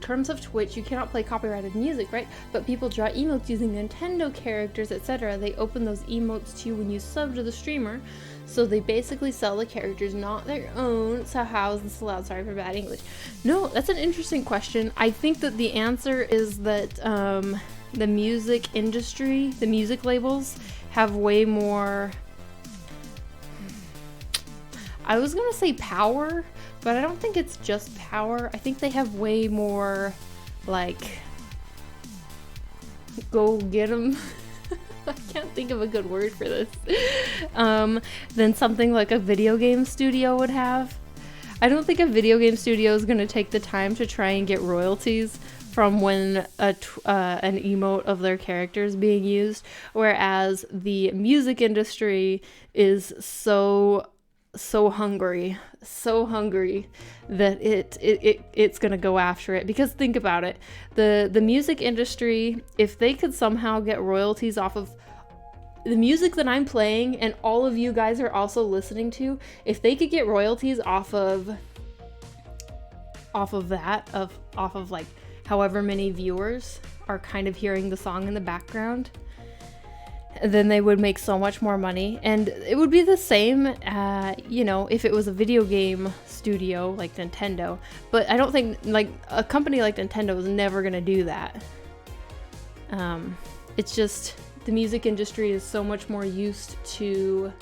terms of Twitch, you cannot play copyrighted music, right? But people draw emotes using Nintendo characters, etc. They open those emotes to you when you sub to the streamer, so they basically sell the characters, not their own. So how is this allowed? Sorry for bad English. No, that's an interesting question. I think that the answer is that the music industry, the music labels, have way more, I was gonna say power, but I don't think it's just power. I think they have way more, like, go get 'em. I can't think of a good word for this. Than something like a video game studio would have. I don't think a video game studio is gonna take the time to try and get royalties from when an emote of their character is being used, whereas the music industry is so so hungry that it's gonna go after it. Because think about it, the music industry, if they could somehow get royalties off of the music that I'm playing and all of you guys are also listening to, if they could get royalties off of like however many viewers are kind of hearing the song in the background, then they would make so much more money. And it would be the same, if it was a video game studio like Nintendo. But I don't think, like, a company like Nintendo is never gonna do that. It's just, the music industry is so much more used to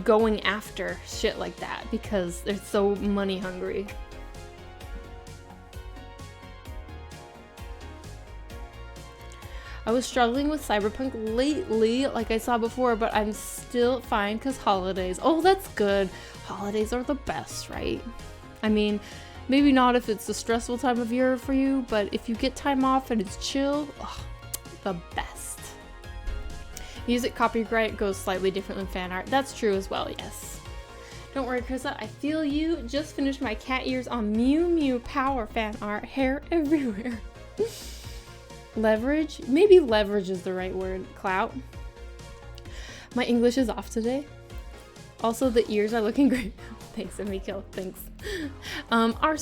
going after shit like that because they're so money hungry. I was struggling with Cyberpunk lately, like I saw before, but I'm still fine because holidays. Oh, that's good. Holidays are the best, right? I mean, maybe not if it's a stressful time of year for you, but if you get time off and it's chill, the best. Music copyright goes slightly different than fan art. That's true as well, yes. Don't worry, Krissa, I feel you. Just finished my cat ears on Mew Mew Power fan art. Hair everywhere. Leverage? Maybe leverage is the right word. Clout. My English is off today. Also, the ears are looking great. Thanks, Emiko. Thanks.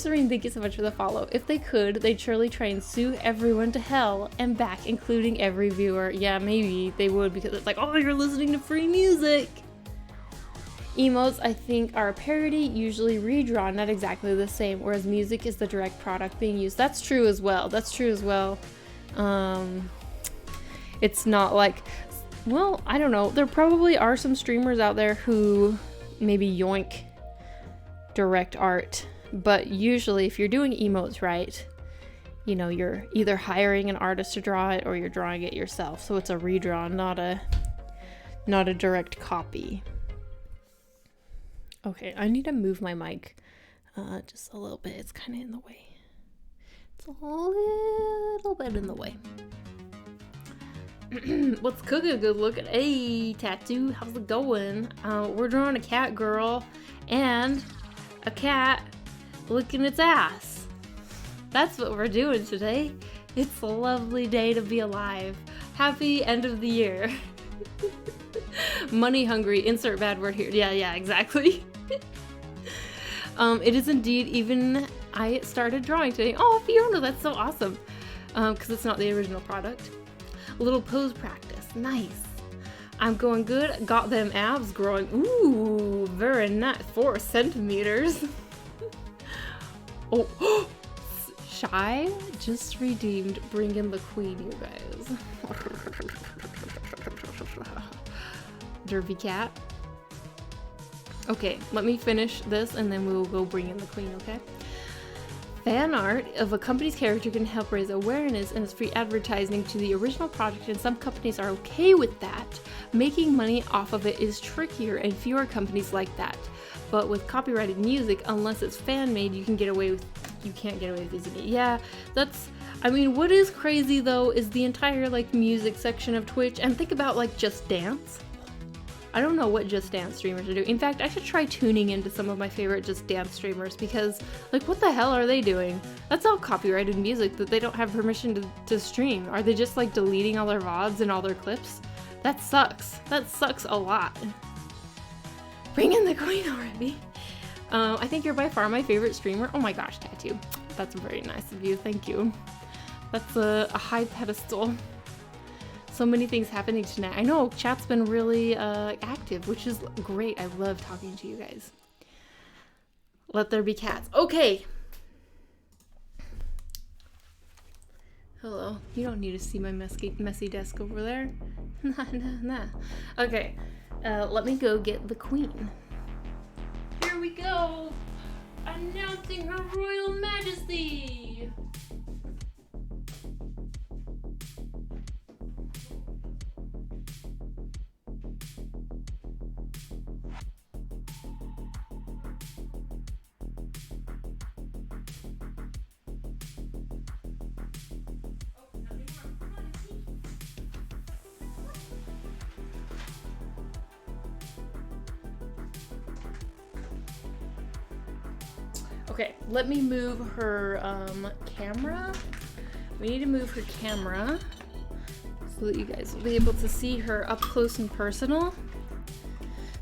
Serene, thank you so much for the follow. If they could, they'd surely try and sue everyone to hell and back, including every viewer. Yeah, maybe they would, because it's like, oh, you're listening to free music. Emotes, I think, are a parody, usually redrawn, not exactly the same, whereas music is the direct product being used. That's true as well. It's not like, well, I don't know. There probably are some streamers out there who maybe yoink direct art, but usually if you're doing emotes right, you're either hiring an artist to draw it or you're drawing it yourself. So it's a redraw, not a direct copy. Okay, I need to move my mic just a little bit. It's kind of in the way. It's a little bit in the way. What's cooking? Good looking. Hey, Tattoo, how's it going? We're drawing a cat girl and a cat licking its ass. That's what we're doing today. It's a lovely day to be alive. Happy end of the year. Money hungry. Insert bad word here. Yeah, exactly. It is indeed even. I started drawing today. Oh, Fiona, that's so awesome. Because it's not the original product. A little pose practice. Nice. I'm going good. Got them abs growing. Ooh, very nice. 4 centimeters. Oh, Shy just redeemed. Bring in the queen, you guys. Derby cat. Okay, let me finish this and then we will go bring in the queen, okay? Fan art of a company's character can help raise awareness and is free advertising to the original project, and some companies are okay with that. Making money off of it is trickier and fewer companies like that. But with copyrighted music, unless it's fan-made, you can't get away with using it. Yeah, what is crazy though is the entire music section of Twitch, and think about Just Dance. I don't know what Just Dance streamers are doing. In fact, I should try tuning into some of my favorite Just Dance streamers because, what the hell are they doing? That's all copyrighted music that they don't have permission to stream. Are they just, deleting all their VODs and all their clips? That sucks. That sucks a lot. Bring in the queen already. I think you're by far my favorite streamer. Oh my gosh, Tattoo. That's very nice of you. Thank you. That's a high pedestal. So many things happening tonight. I know, chat's been really active, which is great. I love talking to you guys. Let there be cats. Okay. Hello. You don't need to see my messy desk over there. Nah. Okay. Let me go get the queen. Here we go. Announcing Her Royal Majesty. Okay, let me move her camera. We need to move her camera so that you guys will be able to see her up close and personal.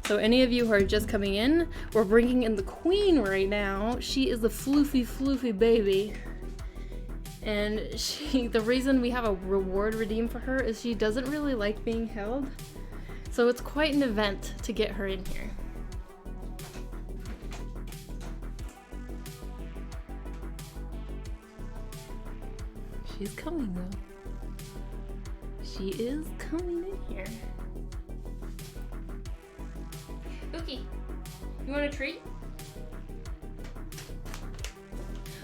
So any of you who are just coming in, we're bringing in the queen right now. She is a floofy baby. And the reason we have a reward redeemed for her is she doesn't really like being held. So it's quite an event to get her in here. She's coming though. She is coming in here. Ookie, you want a treat?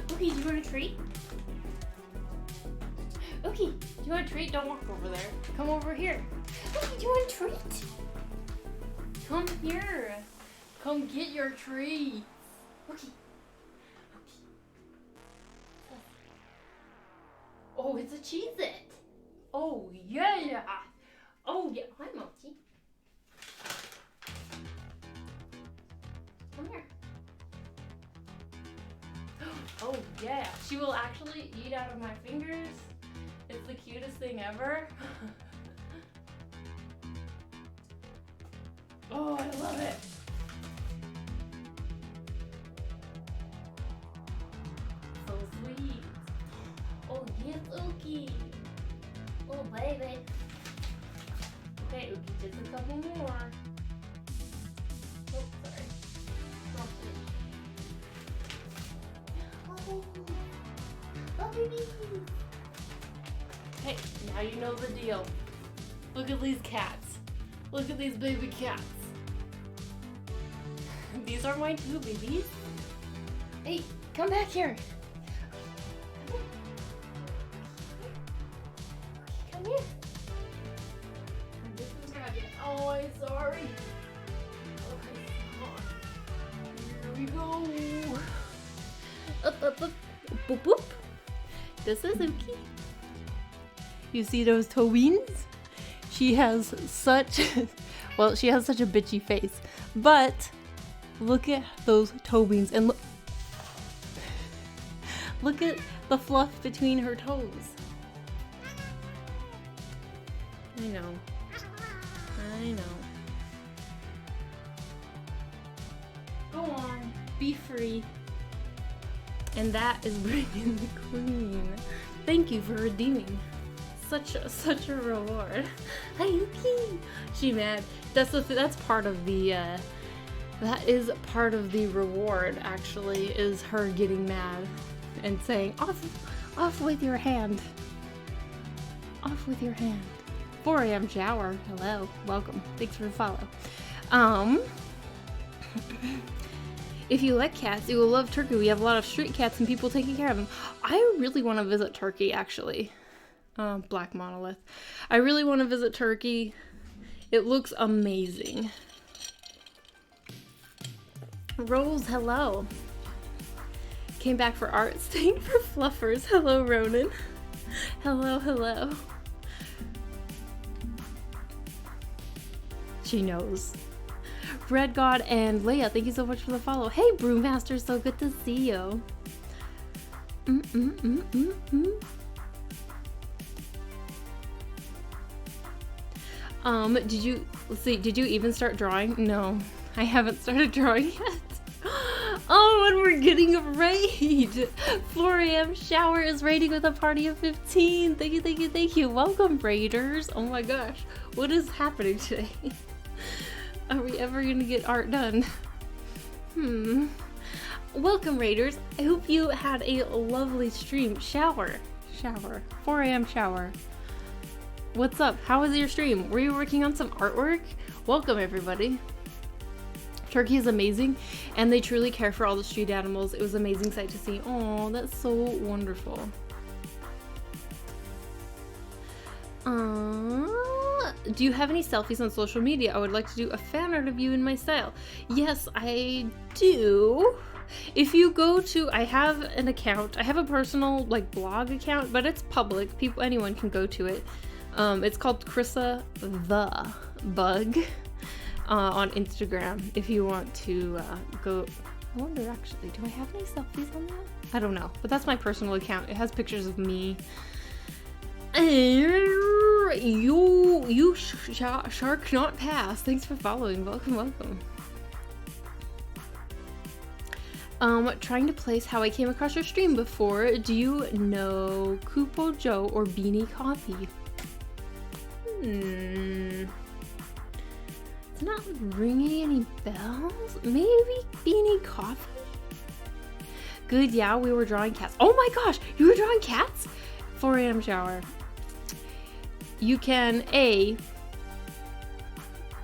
Ookie, do you want a treat? Ookie, do you want a treat? Don't walk over there. Come over here. Ookie, do you want a treat? Come here. Come get your treat. Ookie. Oh, it's a Cheez-It. Oh, yeah. Oh, yeah. Hi, Monty. Come here. Oh, yeah. She will actually eat out of my fingers. It's the cutest thing ever. Oh, I love it. So sweet. Oh, yes, Ookie. Oh, baby. Okay, Ookie, just a couple more. Oh, sorry. Oh, baby. Hey, now you know the deal. Look at these cats. Look at these baby cats. These are my two babies. Hey, come back here. Come here. This is Rabbit. Oh, I'm sorry. Okay, here we go. Up. Boop, boop. This is Ookie. You see those toe beans? She has such, well, she has such a bitchy face, but look at those toe beans and look at the fluff between her toes. I know. Go on, be free. And that is bringing the queen. Thank you for redeeming such a reward. Hi, Ookie. She mad. That's part of the that is part of the reward. Actually, is her getting mad and saying off with your hand. Off with your hand. 4 a.m. shower. Hello, welcome. Thanks for the follow. If you like cats, you will love Turkey. We have a lot of street cats and people taking care of them. I really want to visit Turkey, actually. Black Monolith. I really want to visit Turkey. It looks amazing. Rose, hello. Came back for art, staying for fluffers. Hello, Ronan. Hello. She knows. Red God and Leia, thank you so much for the follow. Hey, Brewmaster, so good to see you. Did you even start drawing? No, I haven't started drawing yet. Oh, and we're getting a raid. 4 a.m. shower is raiding with a party of 15. Thank you. Welcome, raiders. Oh my gosh, what is happening today? Are we ever gonna get art done? Welcome, raiders. I hope you had a lovely stream. Shower. 4 a.m. shower. What's up? How was your stream? Were you working on some artwork? Welcome, everybody. Turkey is amazing, and they truly care for all the street animals. It was an amazing sight to see. Oh, that's so wonderful. Do you have any selfies on social media? I would like to do a fan art of you in my style. Yes, I do. If you go to, I have an account. I have a personal blog account, but it's public. Anyone can go to it. It's called Krissa the Bug on Instagram. If you want to go I wonder actually, do I have any selfies on that? I don't know, but that's my personal account. It has pictures of me. You shark not pass. Thanks for following. Welcome. Trying to place how I came across your stream before. Do you know Kupo Joe or Beanie Coffee? It's not ringing any bells. Maybe Beanie Coffee? Good, yeah, we were drawing cats. Oh my gosh, you were drawing cats? 4 a.m. shower. You can A,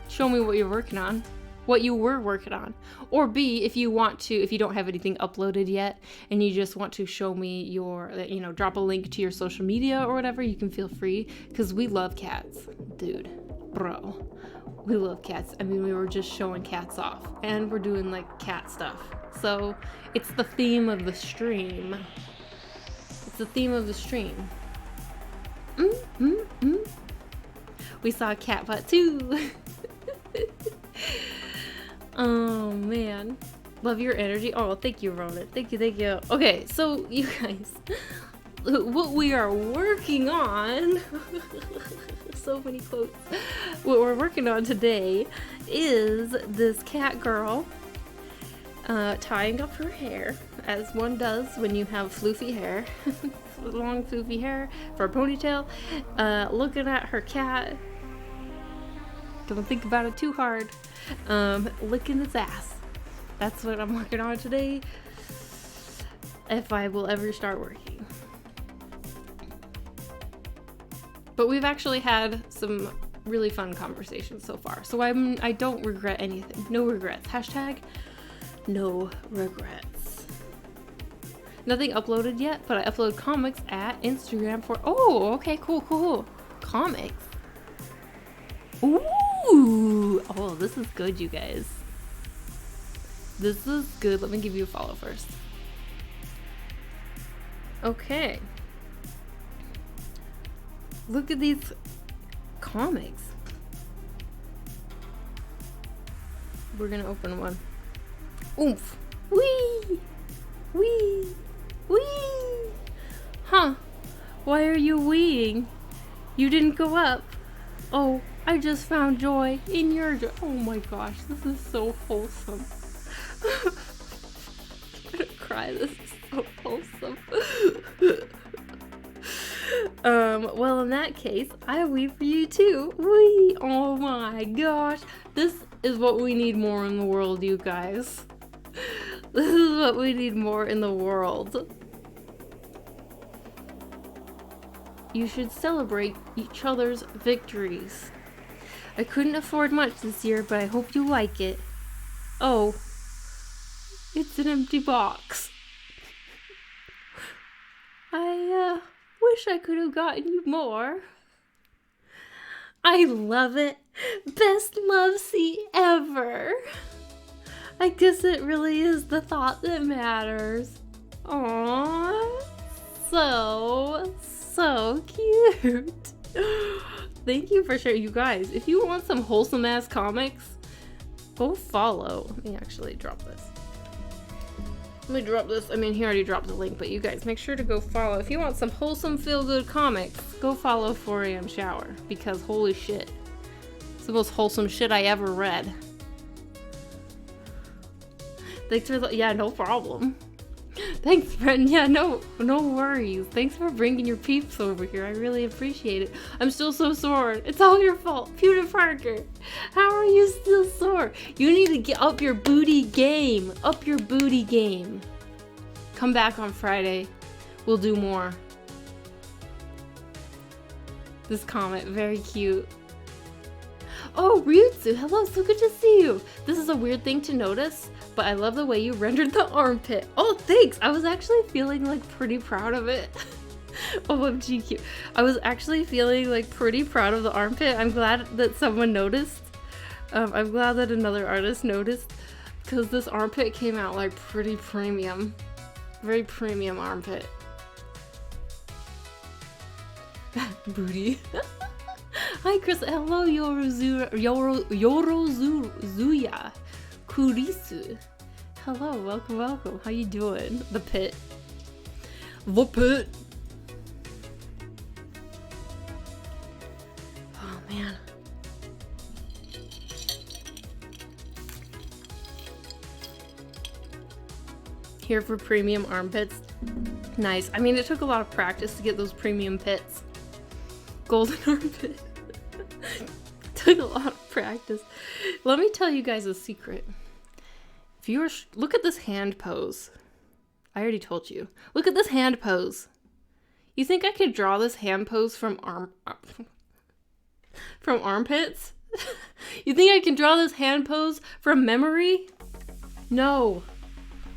show me what you're working on, what you were working on, or B, if you want to, if you don't have anything uploaded yet and you just want to show me your, drop a link to your social media or whatever, you can feel free, because we love cats, dude, bro, we love cats. I mean, we were just showing cats off and we're doing like cat stuff, so it's the theme of the stream. It's the theme of the stream. We saw a Catbutt too. Oh man, love your energy. Oh, thank you, Ronan. Thank you. Okay, so you guys, what we are working on, so many quotes. What we're working on today is this cat girl tying up her hair, as one does when you have floofy hair. Long floofy hair for a ponytail, looking at her cat, don't think about it too hard, licking its ass. That's what I'm working on today, if I will ever start working. But we've actually had some really fun conversations so far, so I don't regret anything. No regrets. Hashtag no regrets. Nothing uploaded yet, but I upload comics at Instagram for, oh, okay, cool. Comics. Ooh, oh, this is good, you guys. This is good. Let me give you a follow first. Okay. Look at these comics. We're gonna open one. Oomph. Wee! Wee! Wee! Huh. Why are you weeing? You didn't go up. Oh, I just found joy in your joy. Oh my gosh, this is so wholesome. I'm gonna cry, this is so wholesome. Well, in that case, I wee for you too. Wee! Oh my gosh. This is what we need more in the world, you guys. This is what we need more in the world. You should celebrate each other's victories. I couldn't afford much this year, but I hope you like it. Oh, it's an empty box. I wish I could have gotten you more. I love it. Best love seat ever. I guess it really is the thought that matters. Aww, so cute. Thank you for sharing. You guys, if you want some wholesome ass comics, go follow. Let me actually drop this. Let me drop this. I mean, he already dropped the link, but you guys make sure to go follow. If you want some wholesome feel-good comics, go follow 4 a.m. shower, because holy shit, it's the most wholesome shit I ever read. Thanks for the, yeah, no problem. Thanks, friend. Yeah, no worries. Thanks for bringing your peeps over here. I really appreciate it. I'm still so sore. It's all your fault. Pewter Parker. How are you still sore? You need to get up your booty game. Up your booty game. Come back on Friday. We'll do more. This comment, very cute. Oh, Ryutsu, hello, so good to see you. This is a weird thing to notice, but I love the way you rendered the armpit. Oh, thanks. I was actually feeling like pretty proud of it. OMG cute. I was actually feeling like pretty proud of the armpit. I'm glad that someone noticed. I'm glad that another artist noticed, because this armpit came out like pretty premium. Very premium armpit. Booty. Hi Chris, hello Yorozuya Kurisu. hello, welcome, welcome. How you doing? The pit. The pit. Oh man. Here for premium armpits. Nice. I mean, it took a lot of practice to get those premium pits. Golden armpit. Took a lot of practice. Let me tell you guys a secret. If you were look at this hand pose. I already told you. Look at this hand pose. You think I could draw this hand pose from armpits? You think I can draw this hand pose from memory? No.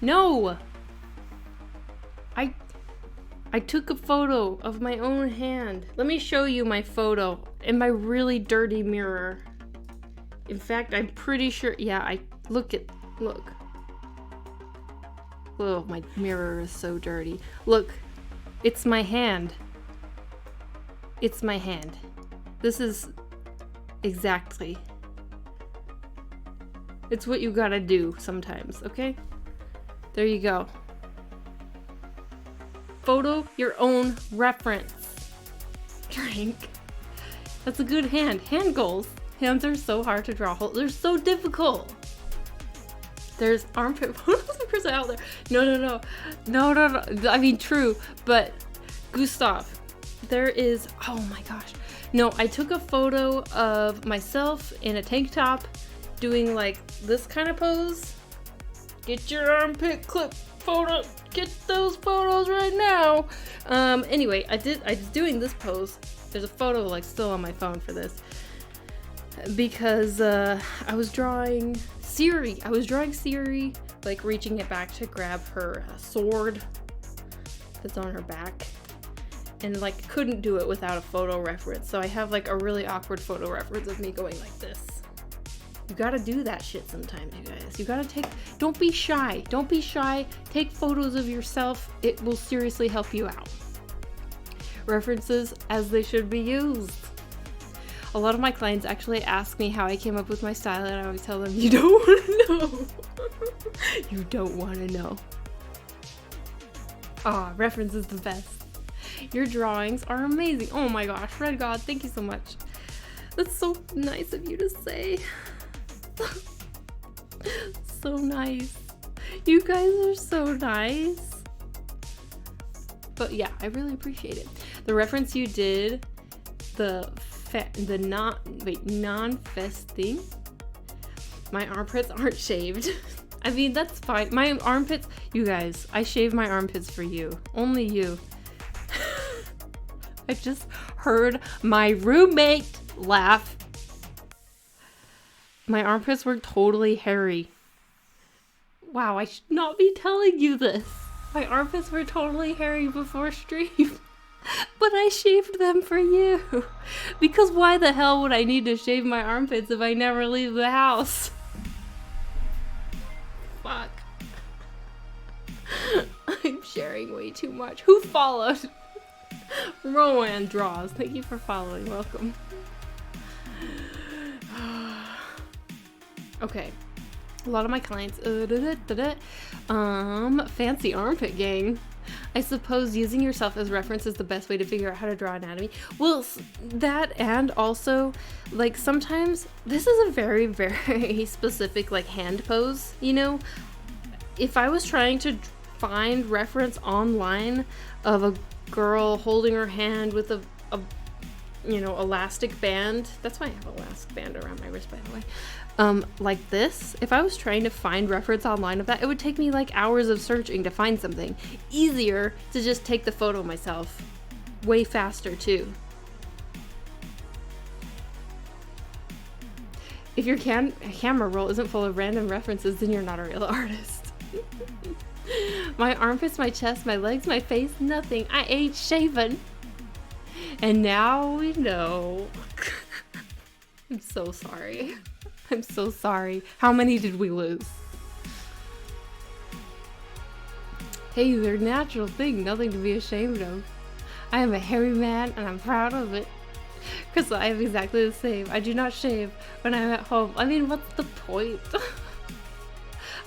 No. I took a photo of my own hand. Let me show you my photo in my really dirty mirror. In fact, I'm pretty sure, yeah, look. Oh, my mirror is so dirty. Look, it's my hand. It's my hand. This is exactly. It's what you gotta do sometimes, okay? There you go. Photo your own reference. Drink. That's a good hand. Hand goals. Hands are so hard to draw. They're so difficult. There's armpit photos out there. No. I mean, true, but Gustav, there is, oh my gosh. No, I took a photo of myself in a tank top doing like this kind of pose. Get your armpit clip photo. Get those photos right now. Anyway, I was doing this pose. There's a photo like still on my phone for this. Because I was drawing Siri. Like reaching it back to grab her sword that's on her back. And like couldn't do it without a photo reference. So I have like a really awkward photo reference of me going like this. You gotta do that shit sometimes, you guys. You gotta don't be shy. Don't be shy. Take photos of yourself. It will seriously help you out. References as they should be used. A lot of my clients actually ask me how I came up with my style, and I always tell them, you don't want to know. You don't want to know. Ah, reference is the best. Your drawings are amazing. Oh my gosh, Red God, thank you so much. That's so nice of you to say. So nice. You guys are so nice. But yeah, I really appreciate it. The reference you did, non-festing. My armpits aren't shaved. I mean, that's fine. My armpits, you guys, I shave my armpits for you. Only you. I just heard my roommate laugh. My armpits were totally hairy. Wow, I should not be telling you this. My armpits were totally hairy before stream. But I shaved them for you. Because why the hell would I need to shave my armpits if I never leave the house? Fuck. I'm sharing way too much. Who followed? Rowan Draws. Thank you for following. Welcome. Okay. A lot of my clients, fancy armpit gang. I suppose using yourself as reference is the best way to figure out how to draw anatomy. Well, that, and also, like, sometimes this is a very, very specific, like, hand pose, you know? If I was trying to find reference online of a girl holding her hand with a elastic band, that's why I have an elastic band around my wrist, by the way. Like this, if I was trying to find reference online of that, it would take me like hours of searching to find something. Easier to just take the photo myself. Way faster too. If your camera roll isn't full of random references, then you're not a real artist. My armpits, my chest, my legs, my face, nothing. I ain't shaven. And now we know. I'm so sorry. I'm so sorry. How many did we lose? Hey, they're a natural thing. Nothing to be ashamed of. I am a hairy man and I'm proud of it. Because I am exactly the same. I do not shave when I'm at home. I mean, what's the point?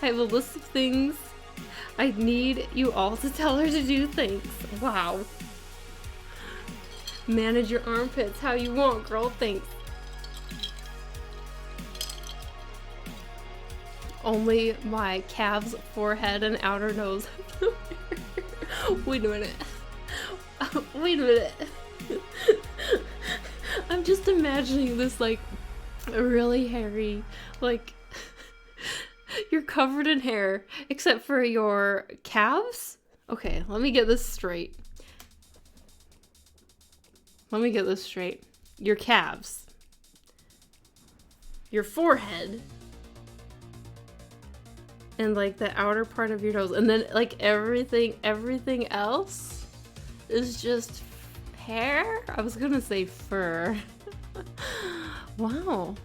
I have a list of things. I need you all to tell her to do things. Wow. Manage your armpits how you want, girl. Thanks. Only my calves, forehead, and outer nose. Wait a minute. Wait a minute. I'm just imagining this, like, really hairy, like, you're covered in hair, except for your calves? Okay, let me get this straight. Your calves. Your forehead. And, like, the outer part of your nose. And then, like, everything else is just hair? I was gonna say fur. Wow.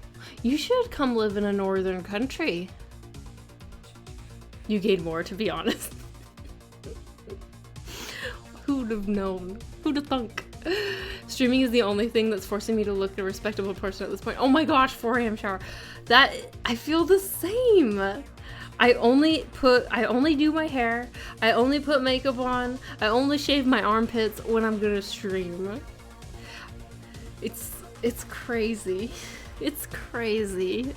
You should come live in a northern country. You gained more, to be honest. Who'd have known? Who'd have thunk? Streaming is the only thing that's forcing me to look a respectable person at this point. Oh my gosh, 4 a.m. shower. That, I feel the same. I only do my hair. I only put makeup on. I only shave my armpits when I'm gonna stream. It's crazy. It's crazy.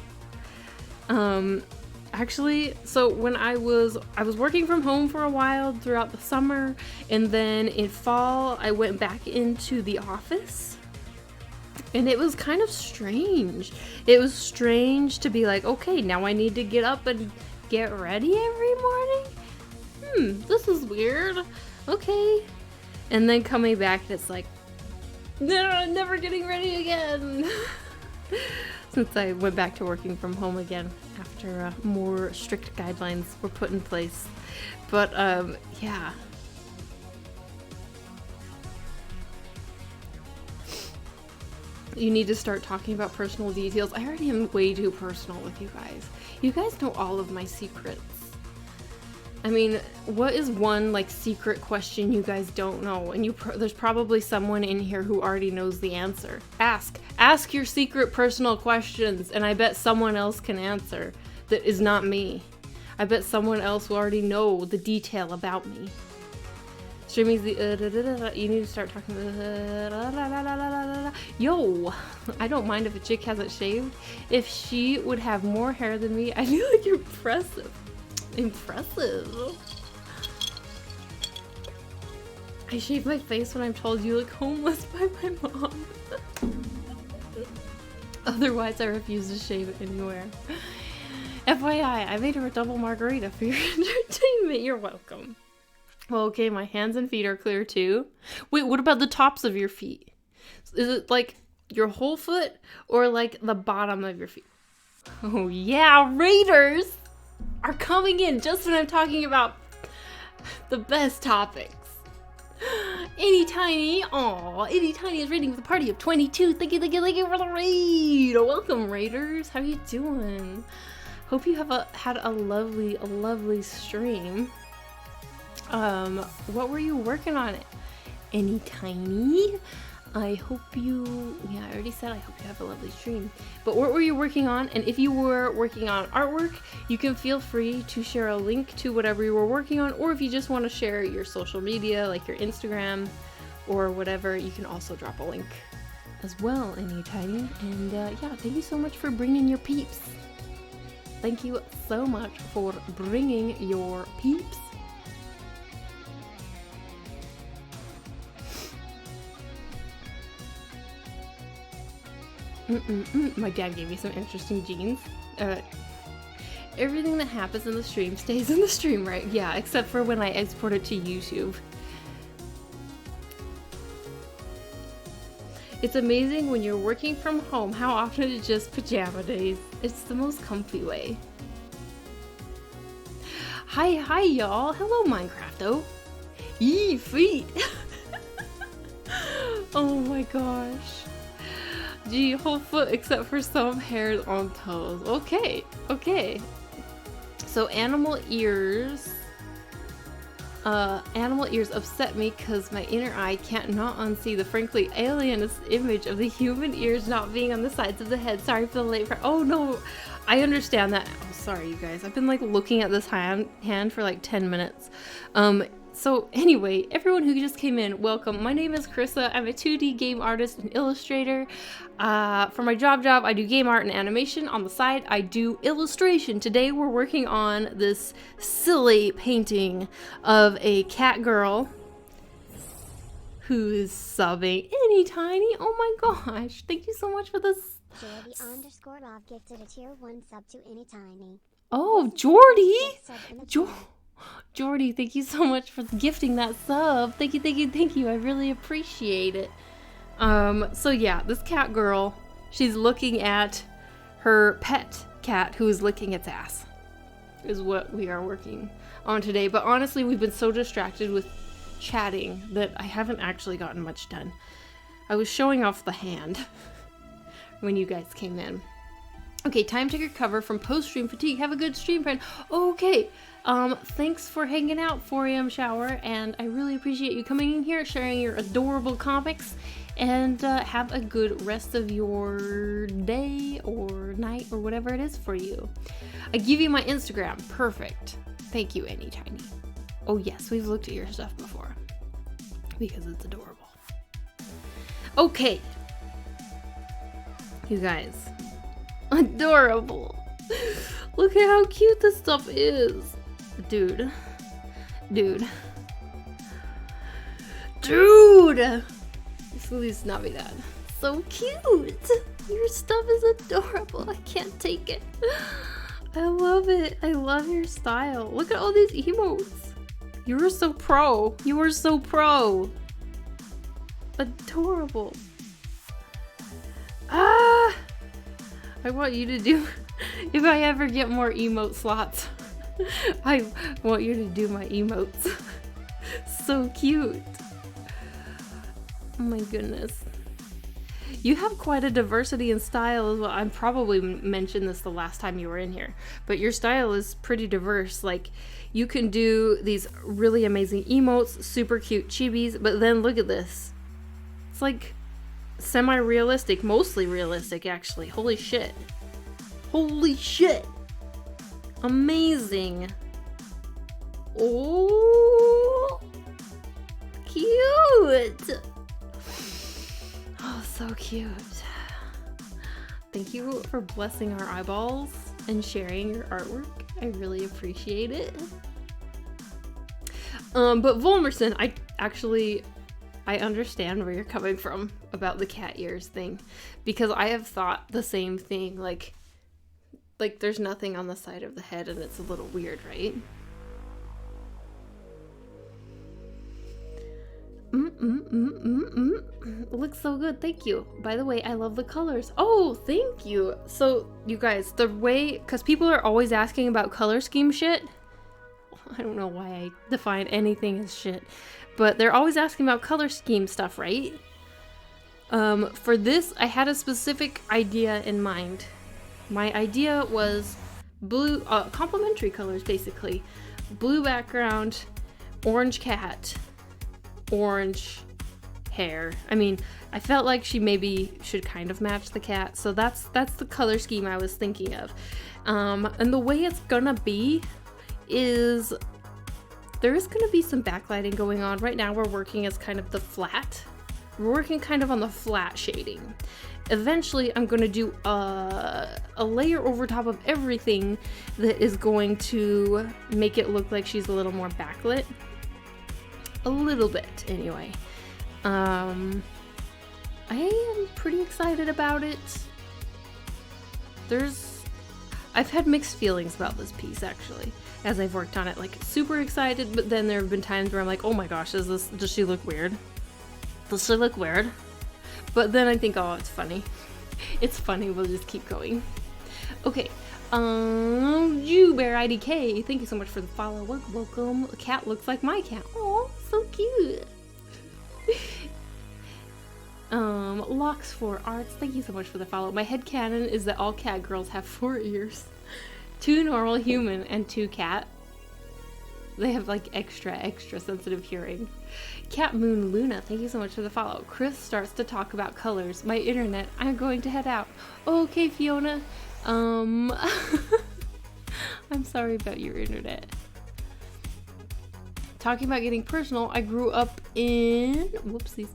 Actually, so when I was working from home for a while throughout the summer, and then in fall I went back into the office, and it was kind of strange. It was strange to be like, okay, now I need to get up and get ready every morning? This is weird. Okay. And then coming back, it's like, no, never getting ready again. Since I went back to working from home again after more strict guidelines were put in place. But yeah. You need to start talking about personal details. I already am way too personal with you guys. You guys know all of my secrets. I mean, what is one, like, secret question you guys don't know? And there's probably someone in here who already knows the answer. Ask your secret personal questions, and I bet someone else can answer that is not me. I bet someone else will already know the detail about me. Streaming's the you need to start talking yo, I don't mind if a chick hasn't shaved. If she would have more hair than me, I feel like you're impressive. I shave my face when I'm told you look homeless by my mom. Otherwise, I refuse to shave it anywhere. FYI, I made her a double margarita for your entertainment. You're welcome. Well, okay, my hands and feet are clear too. Wait, what about the tops of your feet? Is it like your whole foot or like the bottom of your feet? Oh yeah, Raiders are coming in just when I'm talking about the best topics. Itty Tiny, Itty Tiny is raiding with a party of 22. Thank you for the raid. Welcome, Raiders. How you doing? Hope you have had a lovely stream. What were you working on? Any Tiny? I hope you, yeah, I already said I hope you have a lovely stream. But what were you working on? And if you were working on artwork, you can feel free to share a link to whatever you were working on, or if you just want to share your social media, like your Instagram or whatever, you can also drop a link as well, Any Tiny. And yeah, thank you so much for bringing your peeps. Thank you so much for bringing your peeps. My dad gave me some interesting jeans. Everything that happens in the stream stays in the stream, right? Yeah, except for when I export it to YouTube. It's amazing when you're working from home how often it's just pajama days. It's the most comfy way. Hi y'all. Hello Minecrafto. Yee, feet. Oh my gosh. Gee, whole foot except for some hairs on toes. Okay. So animal ears Animal ears upset me because my inner eye can't not unsee the frankly alienist image of the human ears not being on the sides of the head. Sorry for the late oh no, I understand that. Oh, sorry you guys. I've been like looking at this hand for like 10 minutes. So anyway, everyone who just came in, welcome. My name is Carissa. I'm a 2D game artist and illustrator. For my job, I do game art and animation. On the side, I do illustration. Today, we're working on this silly painting of a cat girl who is sobbing. Any Tiny, oh my gosh. Thank you so much for this. Jordy_love gifted a tier 1 sub to Any Tiny. Oh, Jordy! Jordy, thank you so much for gifting that sub. Thank you. I really appreciate it. So yeah, this cat girl, she's looking at her pet cat who is licking its ass, is what we are working on today. But honestly, we've been so distracted with chatting that I haven't actually gotten much done. I was showing off the hand when you guys came in. Okay, time to recover from post-stream fatigue. Have a good stream, friend. Okay, thanks for hanging out, 4 a.m. shower, and I really appreciate you coming in here, sharing your adorable comics, and have a good rest of your day or night or whatever it is for you. I give you my Instagram. Perfect. Thank you, Any Tiny. Oh yes, we've looked at your stuff before because it's adorable. Okay, you guys. Adorable. Look at how cute this stuff is. Dude. Please not be that. So cute. Your stuff is adorable. I can't take it. I love it. I love your style. Look at all these emotes. You are so pro. Adorable. I want you to do, if I ever get more emote slots, I want you to do my emotes. So cute. Oh my goodness. You have quite a diversity in style as well. I probably mentioned this the last time you were in here, but your style is pretty diverse. Like, you can do these really amazing emotes, super cute chibis, but then look at this. It's like semi-realistic, mostly realistic actually. Holy shit. Amazing. Oh, cute. Oh, so cute. Thank you for blessing our eyeballs and sharing your artwork. I really appreciate it. But Volmerson, I understand where you're coming from about the cat ears thing, because I have thought the same thing. Like there's nothing on the side of the head and it's a little weird, right? It looks so good. Thank you. By the way, I love the colors. Oh, thank you. So you guys, the way, because people are always asking about color scheme shit. I don't know why I define anything as shit, but they're always asking about color scheme stuff, right? For this, I had a specific idea in mind. My idea was blue, complementary colors, basically. Blue background, orange cat, orange hair. I mean, I felt like she maybe should kind of match the cat, so that's the color scheme I was thinking of. And the way it's gonna be is there is gonna be some backlighting going on. Right now we're working as kind of the flat. We're working kind of on the flat shading. Eventually I'm gonna do a layer over top of everything that is going to make it look like she's a little more backlit. A little bit, anyway. I am pretty excited about it. I've had mixed feelings about this piece, actually, as I've worked on it. Like, super excited, but then there have been times where I'm like, oh my gosh, does she look weird? Does she look weird? But then I think, oh, it's funny. It's funny, we'll just keep going. Okay, Jewbear IDK, thank you so much for the follow. Welcome. A cat looks like my cat. Oh, so cute. Locks for Arts, thank you so much for the follow. My headcanon is that all cat girls have 4 ears. 2 normal human and 2 cat. They have like extra sensitive hearing. Cat Moon Luna, thank you so much for the follow. Chris starts to talk about colors. My internet, I'm going to head out. Okay, Fiona. I'm sorry about your internet. Talking about getting personal, I grew up in... Whoopsies.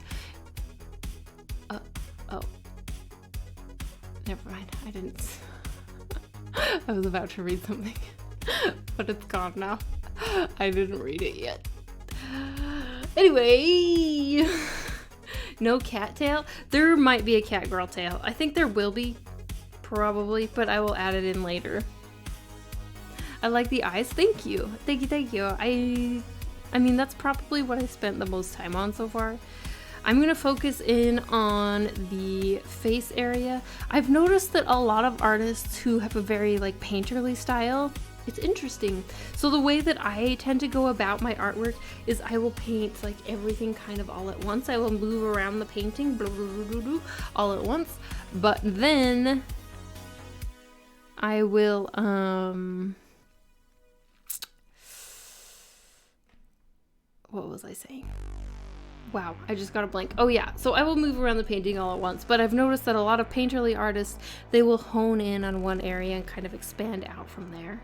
Oh. Never mind. I didn't... I was about to read something. But it's gone now. I didn't read it yet. Anyway. No cat tail? There might be a cat girl tail. I think there will be. Probably. But I will add it in later. I like the eyes. Thank you. Thank you. I mean, that's probably what I spent the most time on so far. I'm going to focus in on the face area. I've noticed that a lot of artists who have a very like painterly style, it's interesting. So the way that I tend to go about my artwork is I will paint like everything kind of all at once. I will move around the painting blah, blah, blah, blah, all at once. But then I will what was I saying? Wow, I just got a blank. Oh yeah, so I will move around the painting all at once, but I've noticed that a lot of painterly artists, they will hone in on one area and kind of expand out from there.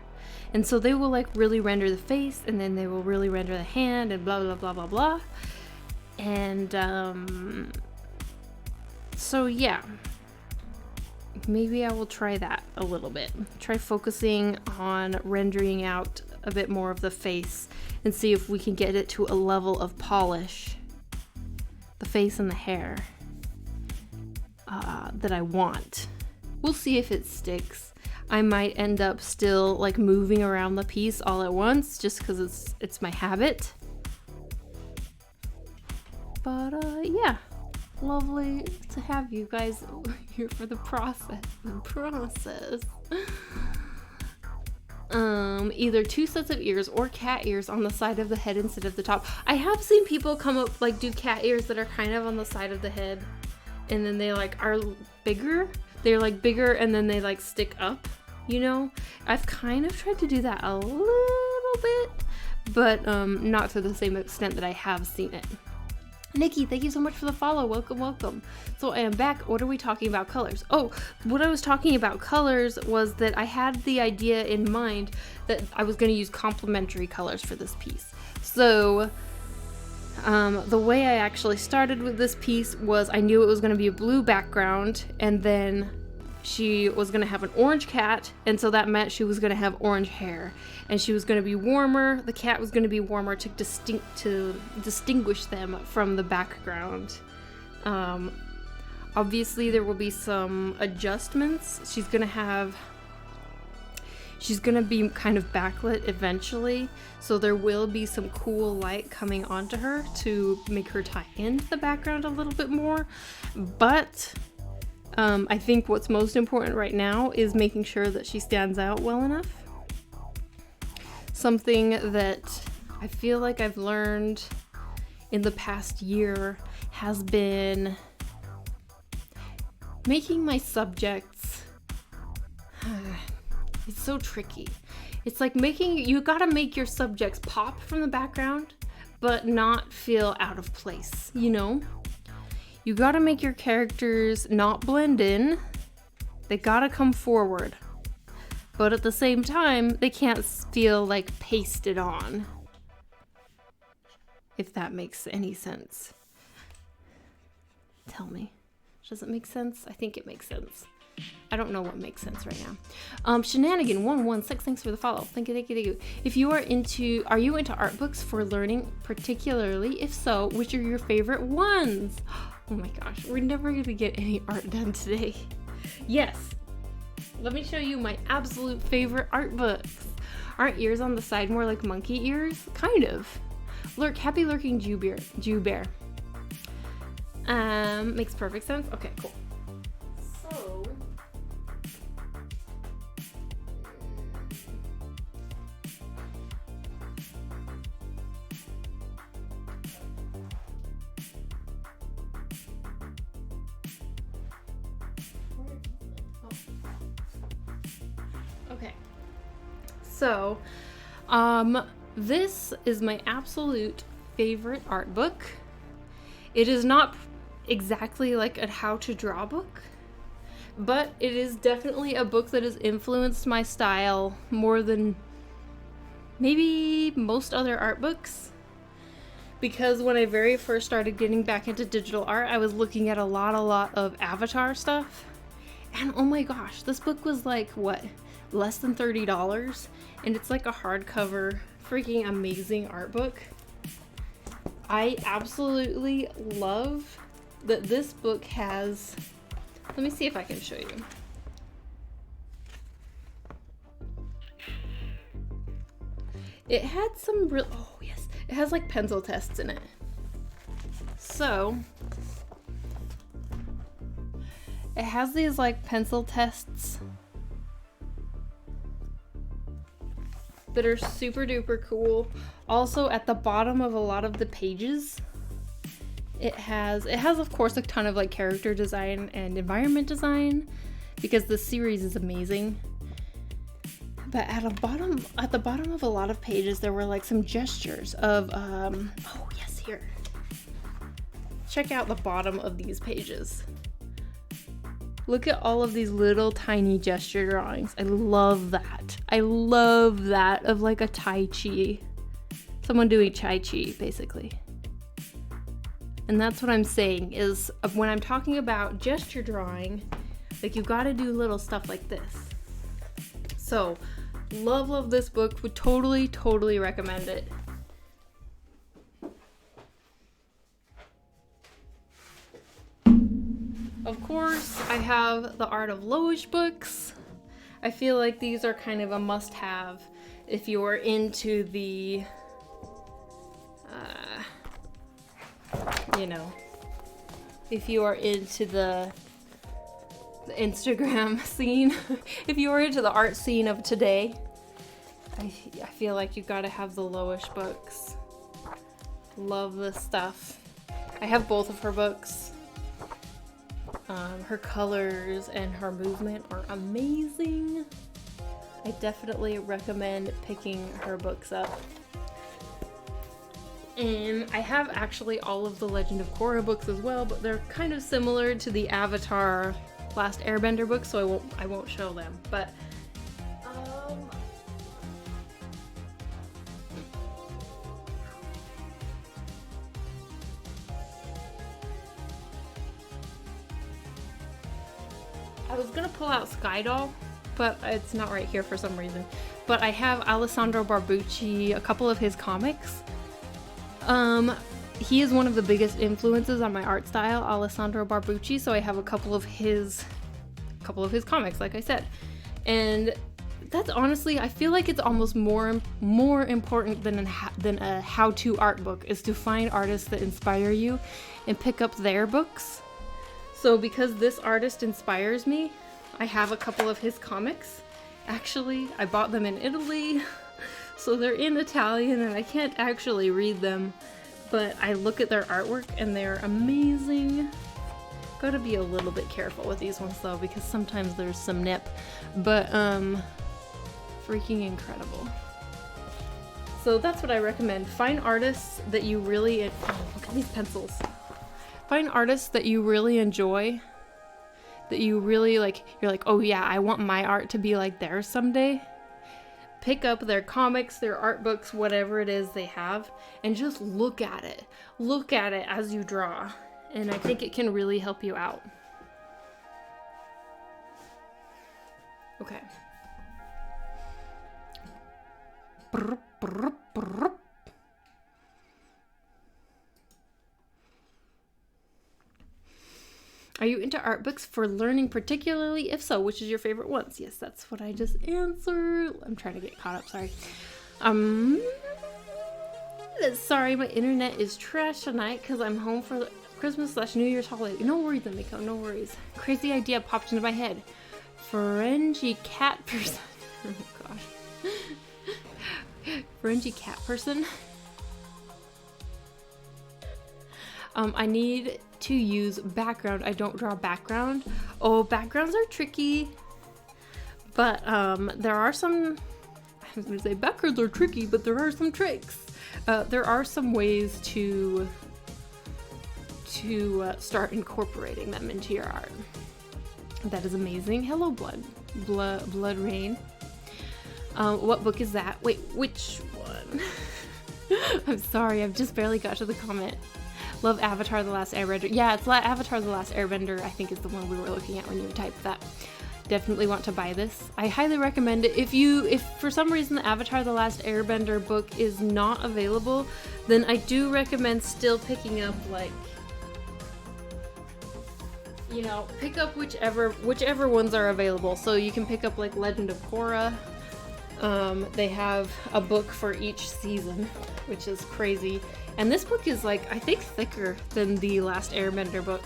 And so they will like really render the face, and then they will really render the hand, and blah, blah, blah, blah, blah. And so yeah, maybe I will try that a little bit. Try focusing on rendering out a bit more of the face and see if we can get it to a level of polish. The face and the hair that I want. We'll see if it sticks. I might end up still like moving around the piece all at once just because it's my habit. But yeah, lovely to have you guys here for the process. Either 2 sets of ears or cat ears on the side of the head instead of the top. I have seen people come up like do cat ears that are kind of on the side of the head, and then they like are bigger. They're like bigger and then they like stick up, you know? I've kind of tried to do that a little bit, but not to the same extent that I have seen it. Nikki, thank you so much for the follow. Welcome. So I am back. What are we talking about? Colors. Oh, what I was talking about colors was that I had the idea in mind that I was going to use complementary colors for this piece. So the way I actually started with this piece was I knew it was going to be a blue background, and then she was going to have an orange cat, and so that meant she was going to have orange hair, and she was going to be warmer. The cat was going to be warmer to distinguish them from the background. Obviously there will be some adjustments. She's going to be kind of backlit eventually, so there will be some cool light coming onto her to make her tie into the background a little bit more. But I think what's most important right now is making sure that she stands out well enough. Something that I feel like I've learned in the past year has been making my subjects, it's so tricky. It's like you gotta make your subjects pop from the background, but not feel out of place, you know? You gotta make your characters not blend in. They gotta come forward. But at the same time, they can't feel like pasted on. If that makes any sense. Tell me. Does it make sense? I think it makes sense. I don't know what makes sense right now. Shenanigan116, thanks for the follow. Thank you. If you are into art books for learning particularly? If so, which are your favorite ones? Oh my gosh, we're never gonna get any art done today. Yes, let me show you my absolute favorite art books. Aren't ears on the side more like monkey ears? Kind of. Happy lurking Jew bear. Makes perfect sense. Okay, cool. So okay. So This is my absolute favorite art book. It is not exactly like a how to draw book, but it is definitely a book that has influenced my style more than maybe most other art books. Because when I very first started getting back into digital art, I was looking at a lot of Avatar stuff. And oh my gosh, this book was like, what, less than $30? And it's like a hardcover, freaking amazing art book. I absolutely love that this book has, let me see if I can show you. It had some real, oh yes, it has like pencil tests in it. So, it has these like pencil tests that are super duper cool. Also at the bottom of a lot of the pages, it has of course a ton of like character design and environment design because the series is amazing. But at the bottom of a lot of pages there were like some gestures of oh yes, here. Check out the bottom of these pages. Look at all of these little tiny gesture drawings. I love that. I love that of like a Tai Chi. Someone doing Tai Chi, basically. And that's what I'm saying is when I'm talking about gesture drawing, like you gotta do little stuff like this. So, love this book. Would totally recommend it. Of course, I have the Art of Lowish books. I feel like these are kind of a must-have if you're into the, you know, if you are into the Instagram scene, if you are into the art scene of today, I feel like you gotta have the Lowish books. Love this stuff. I have both of her books. Her colors and her movement are amazing. I definitely recommend picking her books up. And I have actually all of the Legend of Korra books as well, but they're kind of similar to the Avatar Last Airbender books, so I won't show them. But I was gonna pull out Skydoll, but it's not right here for some reason. But I have Alessandro Barbucci, a couple of his comics. He is one of the biggest influences on my art style, Alessandro Barbucci, so I have a couple of his comics, like I said. And that's honestly, I feel like it's almost more important than a how-to art book is to find artists that inspire you and pick up their books. So because this artist inspires me, I have a couple of his comics. Actually, I bought them in Italy, so they're in Italian and I can't actually read them, but I look at their artwork and they're amazing. Gotta be a little bit careful with these ones though, because sometimes there's some nip, but freaking incredible. So that's what I recommend. Find artists that you really, oh, look at these pencils. Find artists that you really enjoy, that you really like, you're like, oh yeah, I want my art to be like theirs someday. Pick up their comics, their art books, whatever it is they have, and just look at it. Look at it as you draw, and I think it can really help you out. Okay. Brr, brr, brr. Are you into art books for learning particularly? If so, which is your favorite ones? Yes, that's what I just answered. I'm trying to get caught up, sorry. Sorry, my internet is trash tonight because I'm home for Christmas/New Year's holiday. No worries, Emiko, no worries. Crazy idea popped into my head. Ferengi cat person. Oh gosh. Ferengi cat person. I need to use background. I don't draw background. Oh, backgrounds are tricky. But there are some, was going to say backwards are tricky, but there are some tricks. There are some ways to start incorporating them into your art. That is amazing. Hello, Blood Rain. What book is that? Wait, which one? I'm sorry, I've just barely got to the comment. Love Avatar The Last Airbender. Yeah, it's Avatar The Last Airbender, I think is the one we were looking at when you typed that. Definitely want to buy this. I highly recommend it. If for some reason the Avatar The Last Airbender book is not available, then I do recommend still picking up, like, you know, pick up whichever ones are available. So you can pick up like Legend of Korra. They have a book for each season, which is crazy. And this book is, like, I think thicker than the Last Airbender book.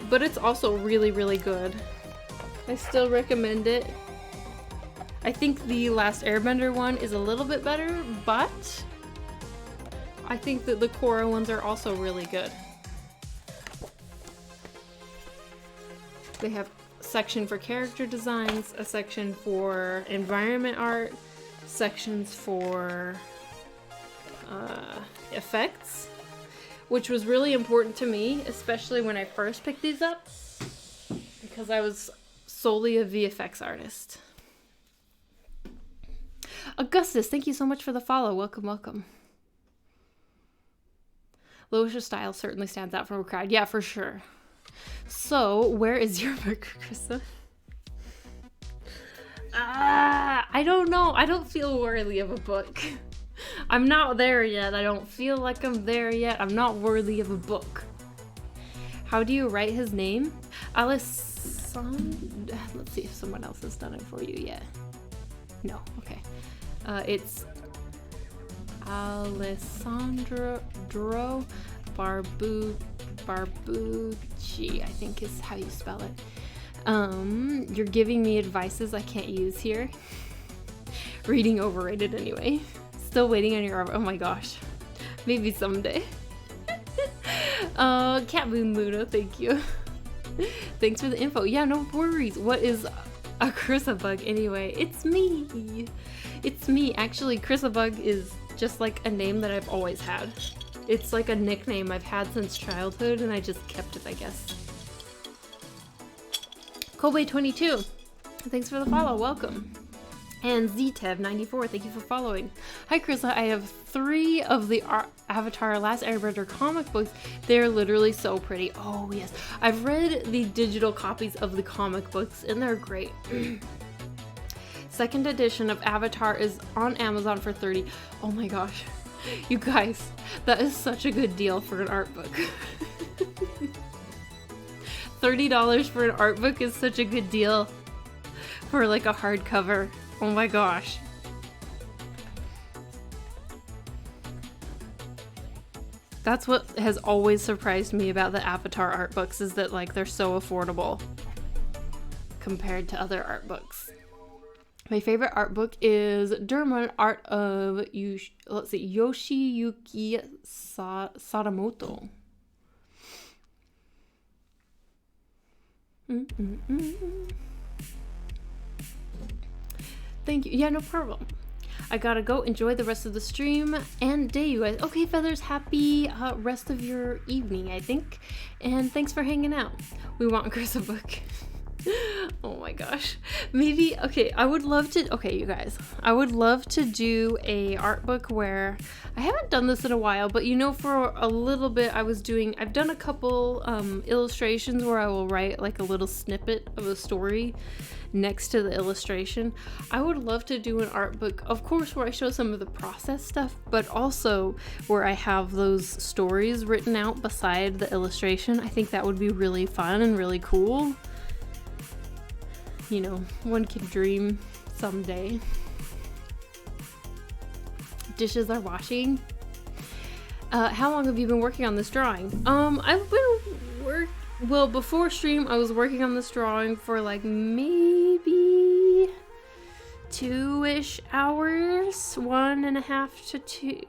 But it's also really, really good. I still recommend it. I think the Last Airbender one is a little bit better, but I think that the Korra ones are also really good. They have a section for character designs, a section for environment art, sections for effects, which was really important to me, especially when I first picked these up, because I was solely a VFX artist. Augustus, thank you so much for the follow. Welcome, welcome. Loisha's style certainly stands out from a crowd. Yeah, for sure. So, where is your book, Krista? I don't know. I don't feel worthy of a book. I'm not there yet. I don't feel like I'm there yet. I'm not worthy of a book. How do you write his name? Let's see if someone else has done it for you yet. No, okay. It's Alessandro Barbucci, I think is how you spell it. You're giving me advices I can't use here. Reading overrated anyway. Still waiting on your, oh my gosh. Maybe someday. Cat Boon Luna, thank you. Thanks for the info. Yeah, no worries. What is a Chrysabug anyway? It's me. It's me. Actually, Chrysabug is just like a name that I've always had. It's like a nickname I've had since childhood, and I just kept it, I guess. Kobe22, thanks for the follow. Welcome. And ZTev94, thank you for following. Hi, Krista. I have 3 of the Avatar Last Airbender comic books. They're literally so pretty. Oh, yes. I've read the digital copies of the comic books, and they're great. Second edition of Avatar is on Amazon for $30. Oh my gosh. You guys, that is such a good deal for an art book. $30 for an art book is such a good deal for like a hardcover. Oh my gosh. That's what has always surprised me about the Avatar art books, is that like they're so affordable compared to other art books. My favorite art book is Derma Art of Yoshiyuki Sadamoto. Thank you. Yeah, no problem. I gotta go. Enjoy the rest of the stream and day, you guys. Okay, Feathers, happy rest of your evening, I think. And thanks for hanging out. We want Chris a book. Oh my gosh. Maybe, okay, I would love to, okay, you guys. I would love to do a art book where, I haven't done this in a while, but you know, for a little bit I've done a couple illustrations where I will write like a little snippet of a story next to the illustration. I would love to do an art book, of course, where I show some of the process stuff, but also where I have those stories written out beside the illustration. I think that would be really fun and really cool. You know, one can dream someday. Dishes are washing. How long have you been working on this drawing? I've been well, before stream, I was working on this drawing for like maybe 2-ish hours, 1.5 to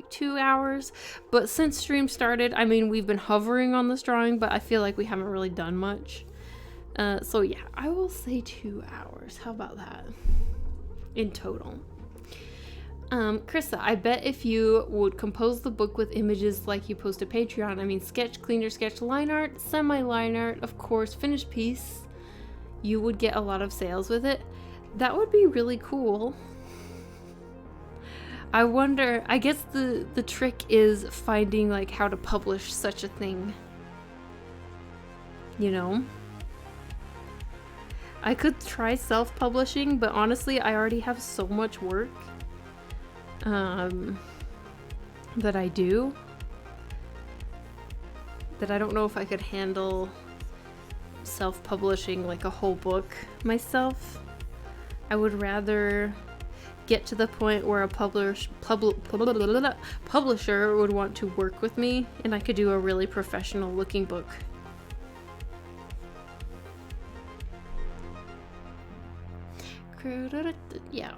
2 hours. But since stream started, I mean, we've been hovering on this drawing, but I feel like we haven't really done much. So yeah, I will say 2 hours. How about that? In total. Krista, I bet if you would compose the book with images like you post to Patreon, I mean sketch, cleaner, sketch, line art, semi-line art, of course, finished piece, you would get a lot of sales with it. That would be really cool. I wonder, I guess the trick is finding like how to publish such a thing. You know? I could try self-publishing, but honestly, I already have so much work that I do that I don't know if I could handle self-publishing like a whole book myself. I would rather get to the point where a publisher would want to work with me and I could do a really professional looking book. Yeah.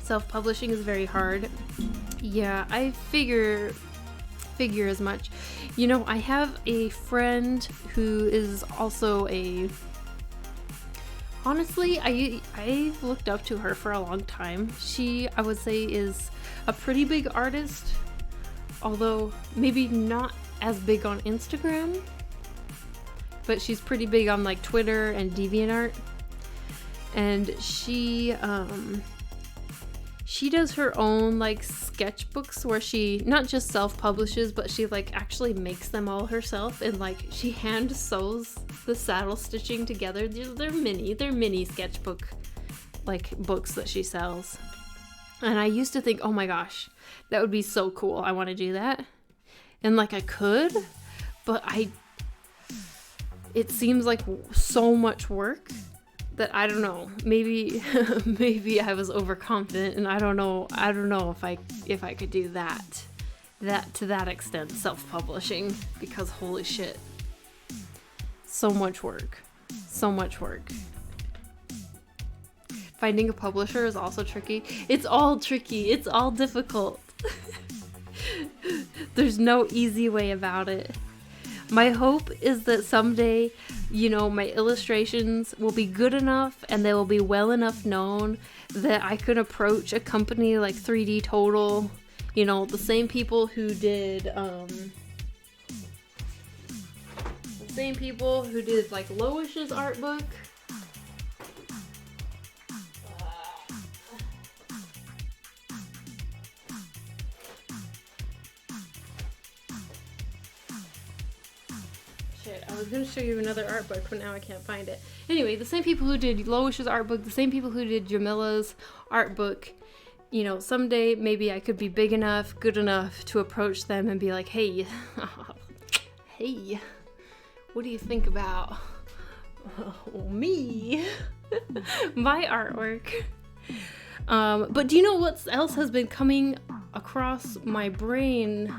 Self-publishing is very hard. Yeah, I figure as much. You know, I have a friend who is also honestly, I've looked up to her for a long time. She, I would say, is a pretty big artist, although maybe not as big on Instagram, but she's pretty big on like Twitter and DeviantArt. And she does her own like sketchbooks where she not just self-publishes, but she like actually makes them all herself, and like she hand sews the saddle stitching together. They're mini sketchbook like books that she sells. And I used to think, oh my gosh, that would be so cool. I want to do that. And like I could, but it seems like so much work that I don't know. Maybe I was overconfident, and I don't know if I could do that to that extent, self-publishing, because holy shit. So much work. Finding a publisher is also tricky. It's all tricky. It's all difficult. There's no easy way about it. My hope is that someday, you know, my illustrations will be good enough and they will be well enough known that I could approach a company like 3D Total, you know, the same people who did like Loish's art book. I was going to show you another art book, but now I can't find it. Anyway, the same people who did Loish's art book, the same people who did Jamila's art book, you know, someday maybe I could be big enough, good enough to approach them and be like, hey, what do you think about me? My artwork. But do you know what else has been coming across my brain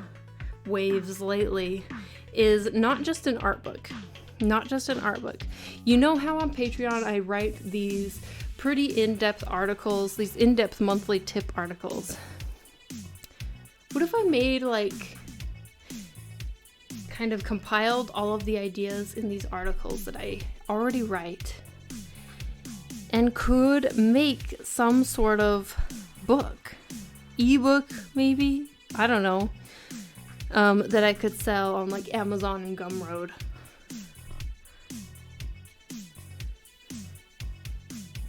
waves lately? Is not just an art book. You know how on Patreon I write these pretty in-depth articles, these in-depth monthly tip articles. What if I made like kind of compiled all of the ideas in these articles that I already write and could make some sort of book, ebook maybe, I don't know. That I could sell on like Amazon and GUMROAD.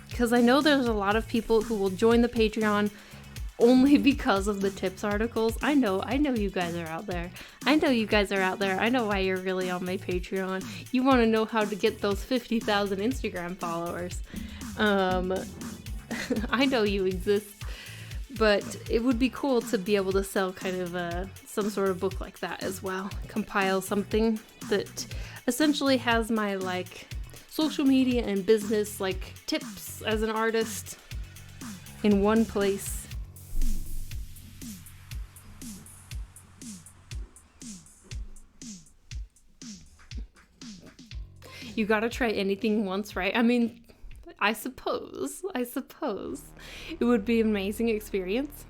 Because I know there's a lot of people who will join the Patreon only because of the tips articles. I know you guys are out there. I know why you're really on my Patreon. You want to know how to get those 50,000 Instagram followers. I know you exist. But it would be cool to be able to sell kind of some sort of book like that as well. Compile something that essentially has my like social media and business like tips as an artist in one place. You gotta try anything once, right? I mean, I suppose it would be an amazing experience.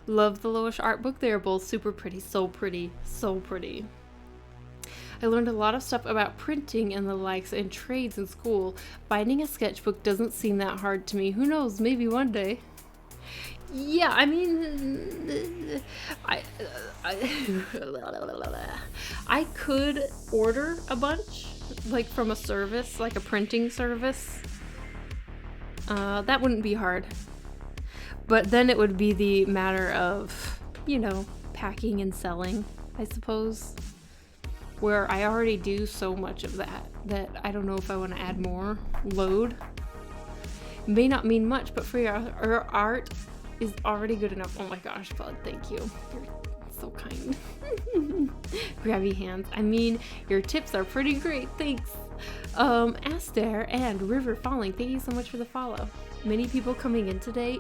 Love the Loish art book. They are both super pretty, so pretty. I learned a lot of stuff about printing and the likes and trades in school. Finding a sketchbook doesn't seem that hard to me. Who knows, maybe one day. Yeah, I mean, I could order a bunch, like from a service, like a printing service. That wouldn't be hard. But then it would be the matter of, you know, packing and selling, I suppose. Where I already do so much of that I don't know if I want to add more load. It may not mean much, but for your art is already good enough. Oh my gosh, Bud, thank you. You're so kind. Grabby hands. I mean, your tips are pretty great. Thanks. Astaire and River Falling, thank you so much for the follow. Many people coming in today.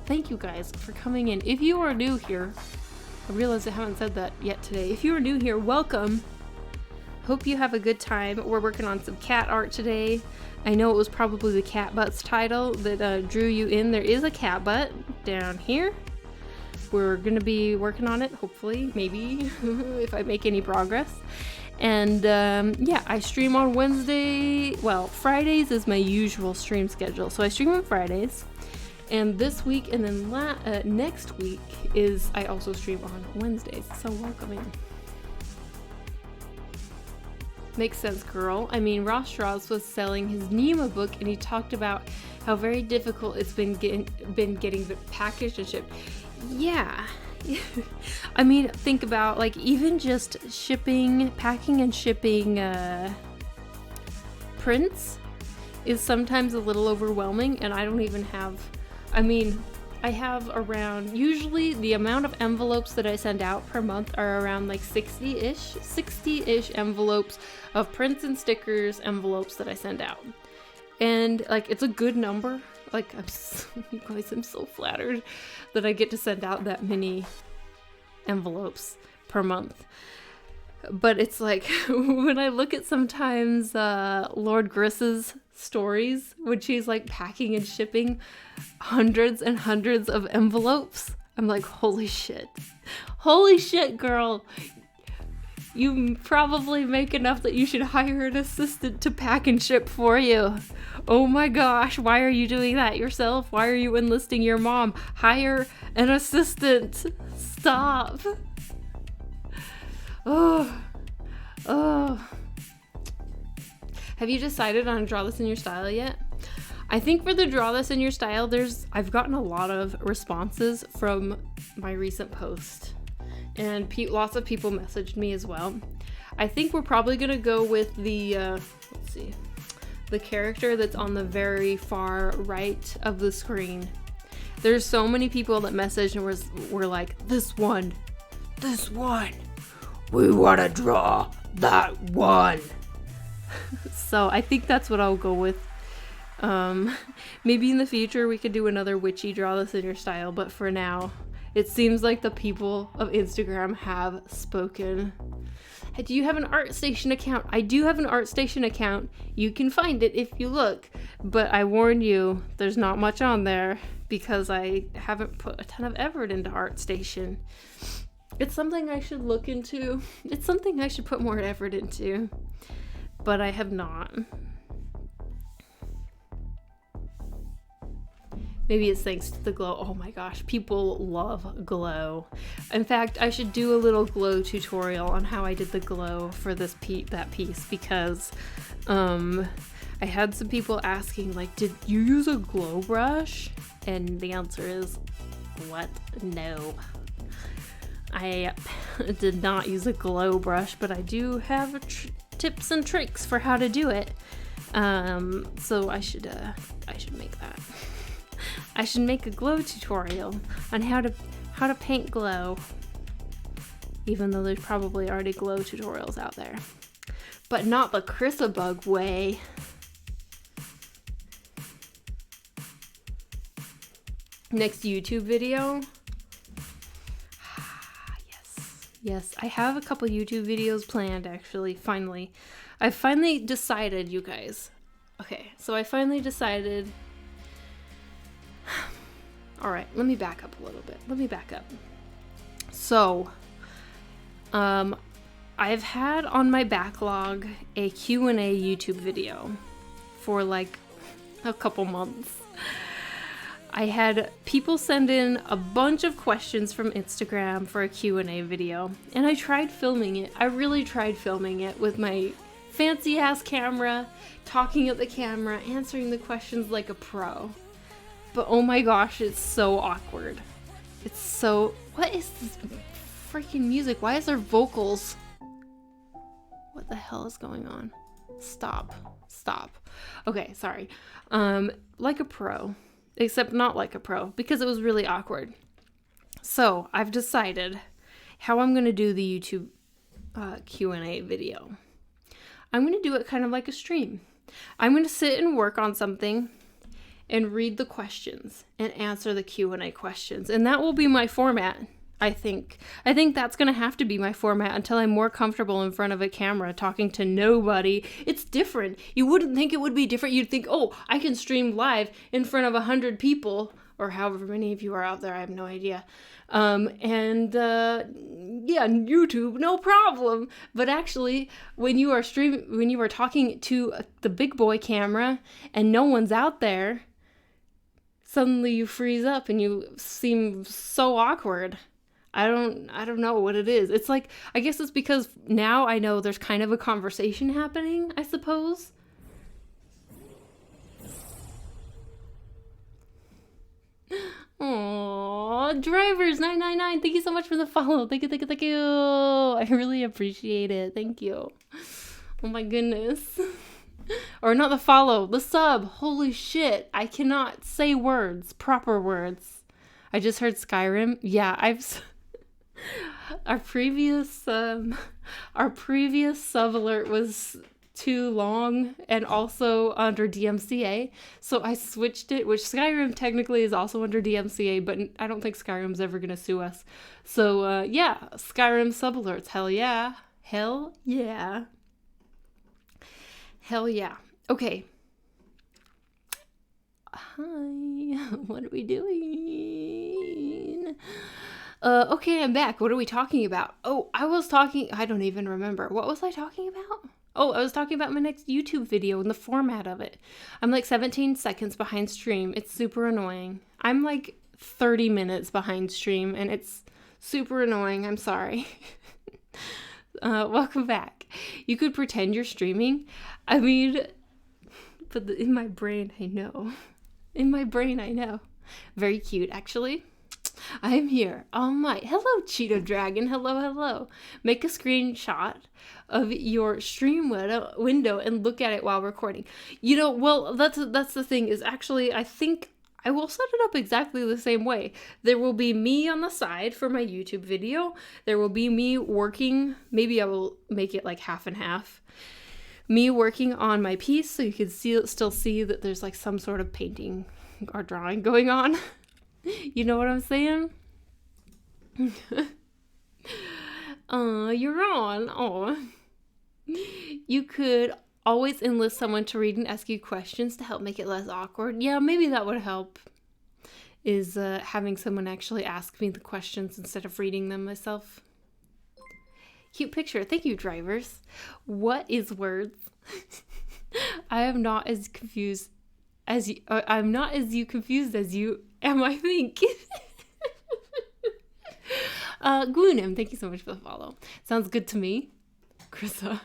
Thank you guys for coming in. If you are new here, I realize I haven't said that yet today. If you are new here, welcome. Hope you have a good time. We're working on some cat art today. I know it was probably the Catbutts title that drew you in. There is a catbutt down here. We're gonna be working on it, hopefully, maybe, if I make any progress. And yeah, I stream on Wednesday. Well, Fridays is my usual stream schedule. So I stream on Fridays. And this week and then next week is I also stream on Wednesdays. So welcome in. Makes sense, girl. I mean, Ross Strauss was selling his Nima book and he talked about how very difficult it's been getting the packaged and shipped. Yeah. I mean, think about like even just packing and shipping prints is sometimes a little overwhelming, and I don't even have, I mean, I have around, usually the amount of envelopes that I send out per month are around like 60-ish envelopes of prints and stickers envelopes that I send out. And like, it's a good number. Like, you guys, I'm so flattered that I get to send out that many envelopes per month. But it's like, when I look at sometimes Lord Griss's stories, when she's like packing and shipping hundreds and hundreds of envelopes, I'm like, holy shit. Holy shit, girl. You probably make enough that you should hire an assistant to pack and ship for you. Oh my gosh, why are you doing that yourself? Why are you enlisting your mom? Hire an assistant. Stop. Oh. Have you decided on Draw This in Your Style yet? I think for the Draw This in Your Style, I've gotten a lot of responses from my recent post. And lots of people messaged me as well. I think we're probably gonna go with the, let's see, the character that's on the very far right of the screen. There's so many people that messaged and were like, this one, we wanna draw that one. So I think that's what I'll go with. Maybe in the future we could do another witchy Draw This in Your Style, but for now, it seems like the people of Instagram have spoken. Do you have an ArtStation account? I do have an ArtStation account. You can find it if you look, but I warn you, there's not much on there because I haven't put a ton of effort into ArtStation. It's something I should look into. It's something I should put more effort into, but I have not. Maybe it's thanks to the glow. Oh my gosh, people love glow. In fact, I should do a little glow tutorial on how I did the glow for that piece because I had some people asking like, did you use a glow brush? And the answer is, what? No. I did not use a glow brush, but I do have tips and tricks for how to do it. So I should make that. I should make a glow tutorial on how to paint glow, even though there's probably already glow tutorials out there, but not the Chrisabug way. Next YouTube video. Yes, I have a couple YouTube videos planned actually, finally. I finally decided, you guys. Okay, so I finally decided. All right, let me back up a little bit. So, I've had on my backlog a Q&A YouTube video for like a couple months. I had people send in a bunch of questions from Instagram for a Q&A video, and I tried filming it. I really tried filming it with my fancy ass camera, talking at the camera, answering the questions like a pro. But oh my gosh, it's so awkward. It's so... What is this freaking music? Why is there vocals? What the hell is going on? Stop. Okay, sorry. Like a pro. Except not like a pro, because it was really awkward. So, I've decided how I'm going to do the YouTube Q&A video. I'm going to do it kind of like a stream. I'm going to sit and work on something and read the questions and answer the Q&A questions. And that will be my format, I think. I think that's going to have to be my format until I'm more comfortable in front of a camera talking to nobody. It's different. You wouldn't think it would be different. You'd think, oh, I can stream live in front of 100 people, or however many of you are out there. I have no idea. Yeah, YouTube, no problem. But actually, when you are talking to the big boy camera and no one's out there, suddenly you freeze up and you seem so awkward. I don't know what it is. It's like, I guess it's because now I know there's kind of a conversation happening, I suppose. Aww, drivers 999, thank you so much for the follow. Thank you. I really appreciate it. Thank you. Oh my goodness. Or not the follow, the sub. Holy shit. I cannot say words, proper words. I just heard Skyrim. Yeah, our previous sub alert was too long and also under DMCA, so I switched it, which Skyrim technically is also under DMCA, but I don't think Skyrim's ever gonna sue us. So yeah, Skyrim sub alerts. Hell yeah. Okay. Hi. What are we doing? Okay, I'm back. What are we talking about? Oh, I don't even remember. What was I talking about? Oh, I was talking about my next YouTube video and the format of it. I'm like 17 seconds behind stream. It's super annoying. I'm like 30 minutes behind stream and it's super annoying. I'm sorry. Welcome back. You could pretend you're streaming. I mean, but in my brain, I know. Very cute, actually. I'm here. All right. Hello, Cheeto Dragon. Hello. Make a screenshot of your stream window and look at it while recording. You know, well, that's the thing is actually, I think I will set it up exactly the same way. There will be me on the side for my YouTube video. There will be me working. Maybe I will make it like half and half. Me working on my piece so you can still see that there's like some sort of painting or drawing going on. You know what I'm saying? You're on. Oh. You could always enlist someone to read and ask you questions to help make it less awkward. Yeah, maybe that would help. Is having someone actually ask me the questions instead of reading them myself. Cute picture. Thank you, drivers. What is words? I am not as confused as you. I'm not as confused as you am, I think. Gwoonim, thank you so much for the follow. Sounds good to me. Krissa.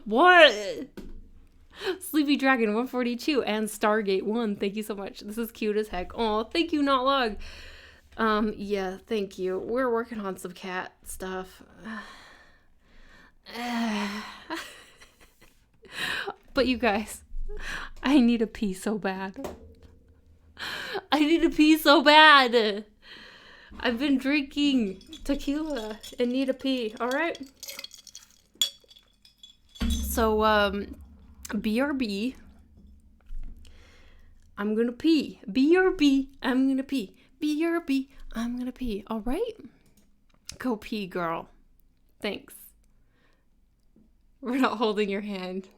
What? Sleepy Dragon 142 and Stargate 1, thank you so much. This is cute as heck. Oh, thank you, Not Log. Yeah, thank you. We're working on some cat stuff. But you guys, I need a pee so bad. I've been drinking tequila and need a pee, alright? So, BRB. I'm gonna pee. BRB. I'm gonna pee. BRB. I'm gonna pee, alright? Go pee, girl. Thanks. We're not holding your hand.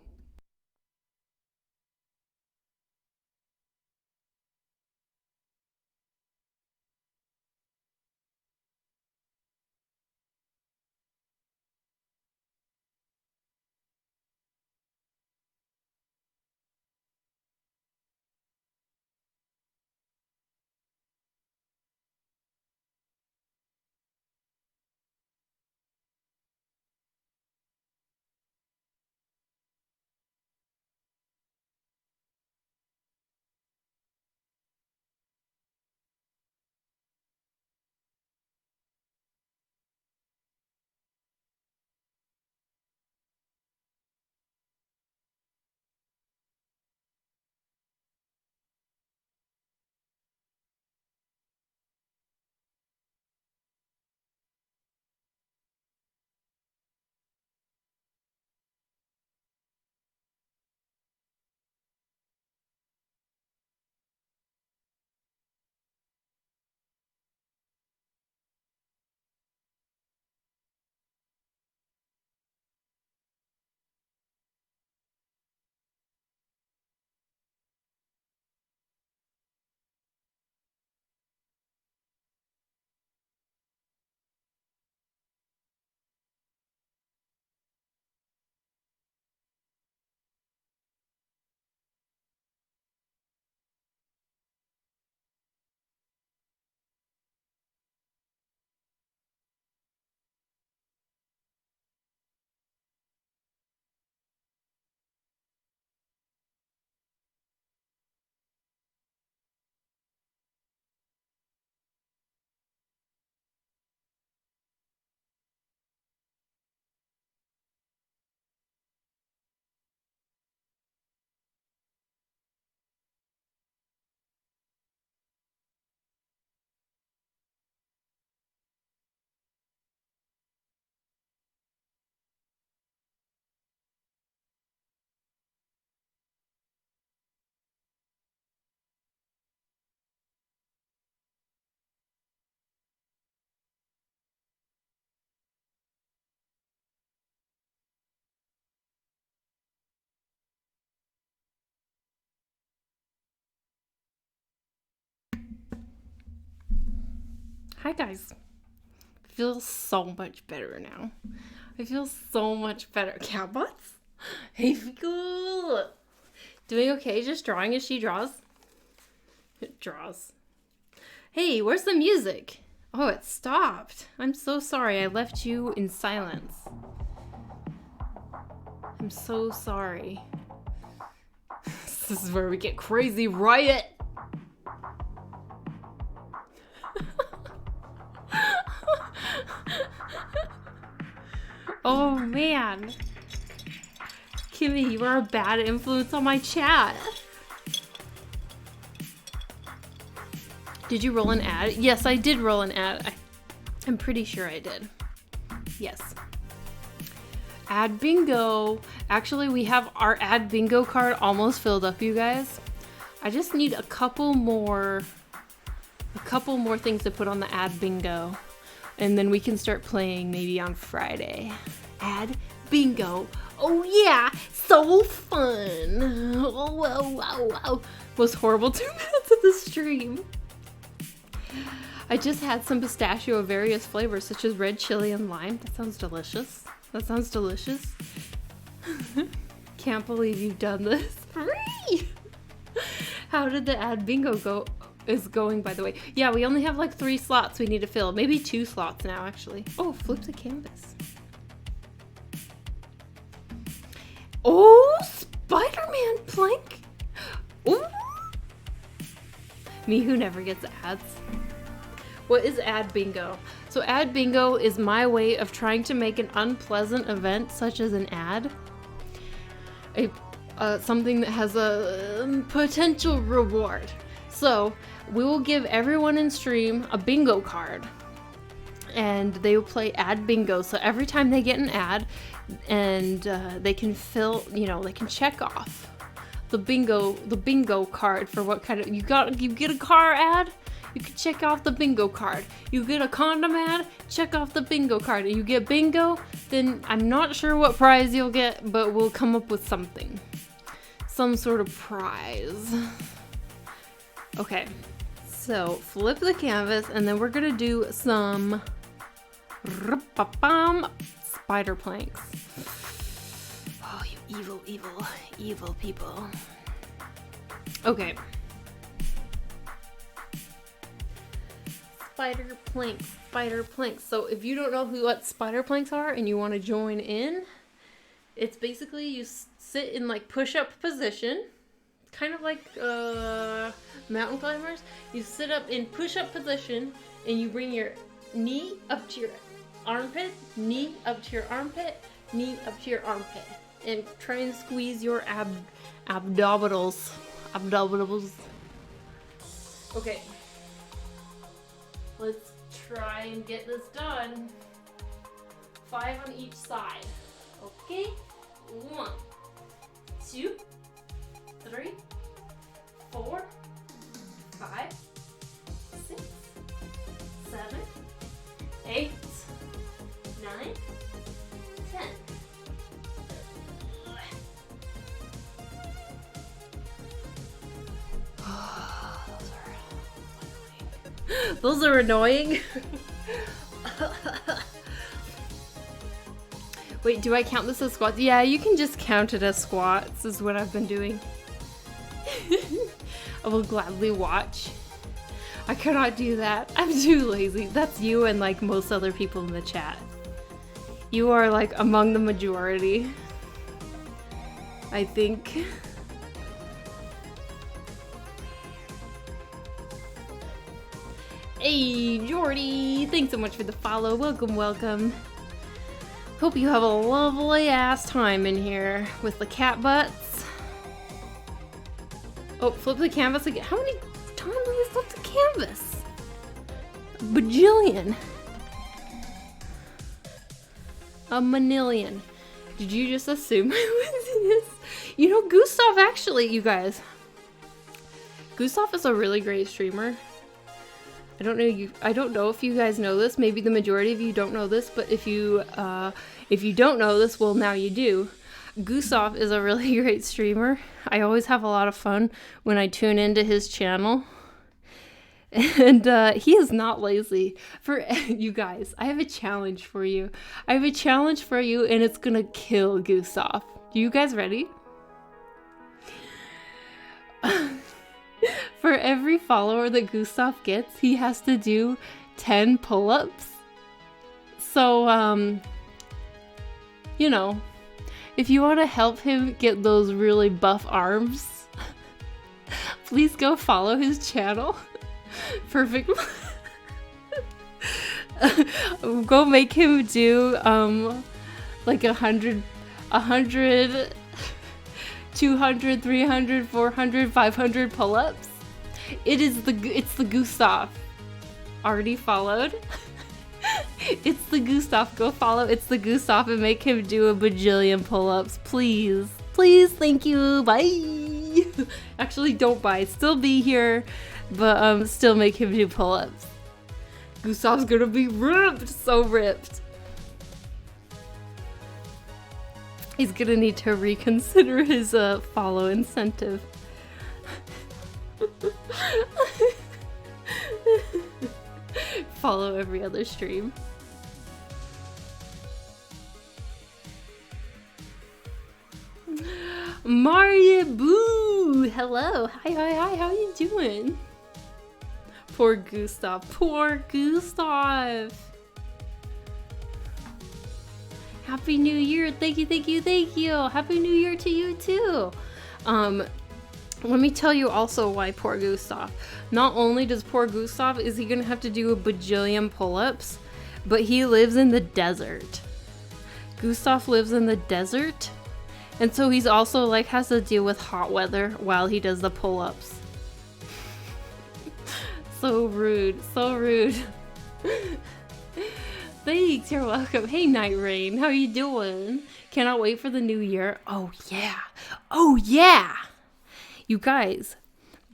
Hi guys. Feels so much better now. I feel so much better. Catbutts? Hey, cool. Doing okay? Just drawing as she draws? It draws. Hey, where's the music? Oh, it stopped. I'm so sorry. I left you in silence. I'm so sorry. This is where we get crazy, riot. Oh man. Kimmy, you are a bad influence on my chat. Did you roll an ad? Yes, I did roll an ad. I'm pretty sure I did. Yes. Ad bingo. Actually, we have our ad bingo card almost filled up, you guys. I just need a couple more things to put on the ad bingo. And then we can start playing maybe on Friday. Ad bingo. Oh yeah, so fun. Oh, wow. Was horrible 2 minutes of the stream. I just had some pistachio of various flavors, such as red chili and lime. That sounds delicious. Can't believe you've done this. Free! How did the ad bingo is going, by the way? Yeah, we only have like 3 slots we need to fill. Maybe 2 slots now, actually. Oh, flip the canvas. Oh, Spider-Man plank. Ooh. Me who never gets ads. What is ad bingo? So ad bingo is my way of trying to make an unpleasant event, such as an ad, something that has a potential reward. So we will give everyone in stream a bingo card, and they will play ad bingo. So every time they get an ad, and they can they can check off the bingo card for what kind of you get a car ad. You can check off the bingo card. You get a condom ad, check off the bingo card. And you get bingo, then I'm not sure what prize you'll get, but we'll come up with something. Some sort of prize. Okay, so flip the canvas, and then we're gonna do some spider planks. Oh, you evil people. Okay. Spider planks. So if you don't know what spider planks are and you want to join in, it's basically you sit in like push-up position, kind of like mountain climbers. You sit up in push-up position and you bring your knee up to your armpit, knee up to your armpit, knee up to your armpit, and try and squeeze your abdominals. Okay. Let's try and get this done. 5 on each side. Okay? 1, 2, 3, 4, 5, 6, 7, 8, 9, 10. Those are annoying. Wait, do I count this as squats? Yeah, you can just count it as squats, is what I've been doing. I will gladly watch. I cannot do that. I'm too lazy. That's you and like most other people in the chat. You are like among the majority, I think. Hey, Jordy! Thanks so much for the follow. Welcome. Hope you have a lovely ass time in here with the Catbutts. Oh, flip the canvas again. How many times have we flipped the canvas? Bajillion. A manillion. Did you just assume I was in this? You know, Gustav actually, you guys. Gustav is a really great streamer. I don't know if you guys know this. Maybe the majority of you don't know this, but if you don't know this, well, now you do. Gustav is a really great streamer. I always have a lot of fun when I tune into his channel. And he is not lazy. For you guys, I have a challenge for you. I have a challenge for you, and it's gonna kill Gustav. You guys ready? For every follower that Gustav gets, he has to do 10 pull-ups. So, you know, if you want to help him get those really buff arms, please go follow his channel. Perfect. Go make him do, like 100, 200, 300, 400, 500 pull-ups. It's the Gustav. Already followed. It's the Gustav. Go follow It's the Gustav and make him do a bajillion pull-ups. Please. Please, thank you. Bye. Actually, don't bye. Still be here, but still make him do pull-ups. Gustav's gonna be ripped. So ripped. He's gonna need to reconsider his follow incentive. Follow every other stream. Maria Boo! Hello! Hi, how you doing? Poor Gustav. Poor Gustav! Happy New Year! Thank you! Happy New Year to you too! Let me tell you also why poor Gustav. Not only does poor Gustav is he gonna have to do a bajillion pull-ups, but he lives in the desert. Gustav lives in the desert, and so he's also like has to deal with hot weather while he does the pull-ups. So rude, so rude. Thanks, you're welcome. Hey Night Rain, how you doing? Cannot wait for the new year. Oh yeah! You guys,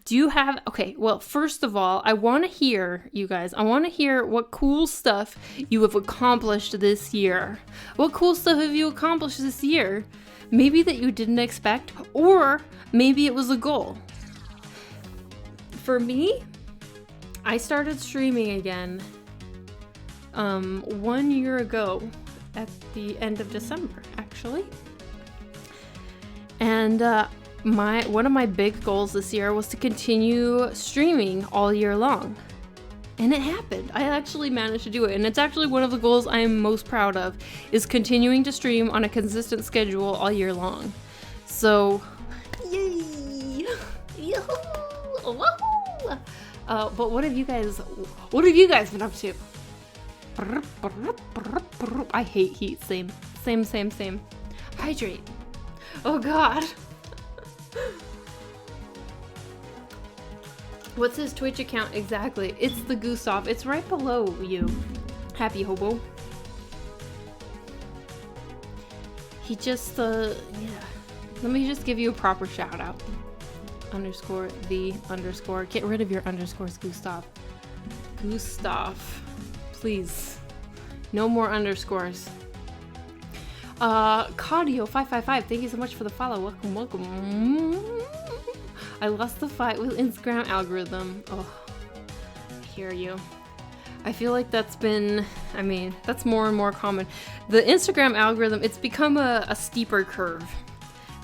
do you have, okay, well, first of all, I want to hear, you guys, I want to hear what cool stuff you have accomplished this year. What cool stuff have you accomplished this year? Maybe that you didn't expect, or maybe it was a goal. For me, I started streaming again 1 year ago at the end of December, actually. And one of my big goals this year was to continue streaming all year long. And it happened. I actually managed to do it. And it's actually one of the goals I am most proud of, is continuing to stream on a consistent schedule all year long. So, yay! Yoo-hoo! Woohoo! But what have you guys been up to? I hate heat. Same. Hydrate. Oh god. What's his Twitch account exactly? It's the Gustav. It's right below you. Happy Hobo. He just, yeah. Let me just give you a proper shout out. _the_. Get rid of your underscores, Gustav. Gustav. Please. No more underscores. Cardio555, thank you so much for the follow. Welcome. I lost the fight with Instagram algorithm. Oh, I hear you. I feel like that's more and more common. The Instagram algorithm, it's become a steeper curve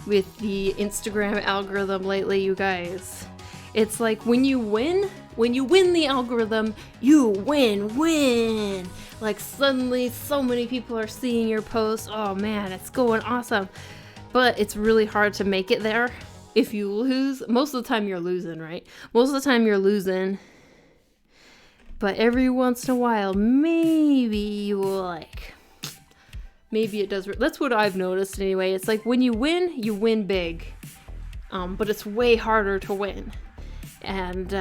with the Instagram algorithm lately, you guys. It's like when you win the algorithm, you win. Like suddenly so many people are seeing your posts. Oh man, it's going awesome. But it's really hard to make it there if you lose. Most of the time you're losing, right? Most of the time you're losing. But every once in a while, maybe you will like, maybe it does. That's what I've noticed anyway. It's like when you win big. But it's way harder to win. And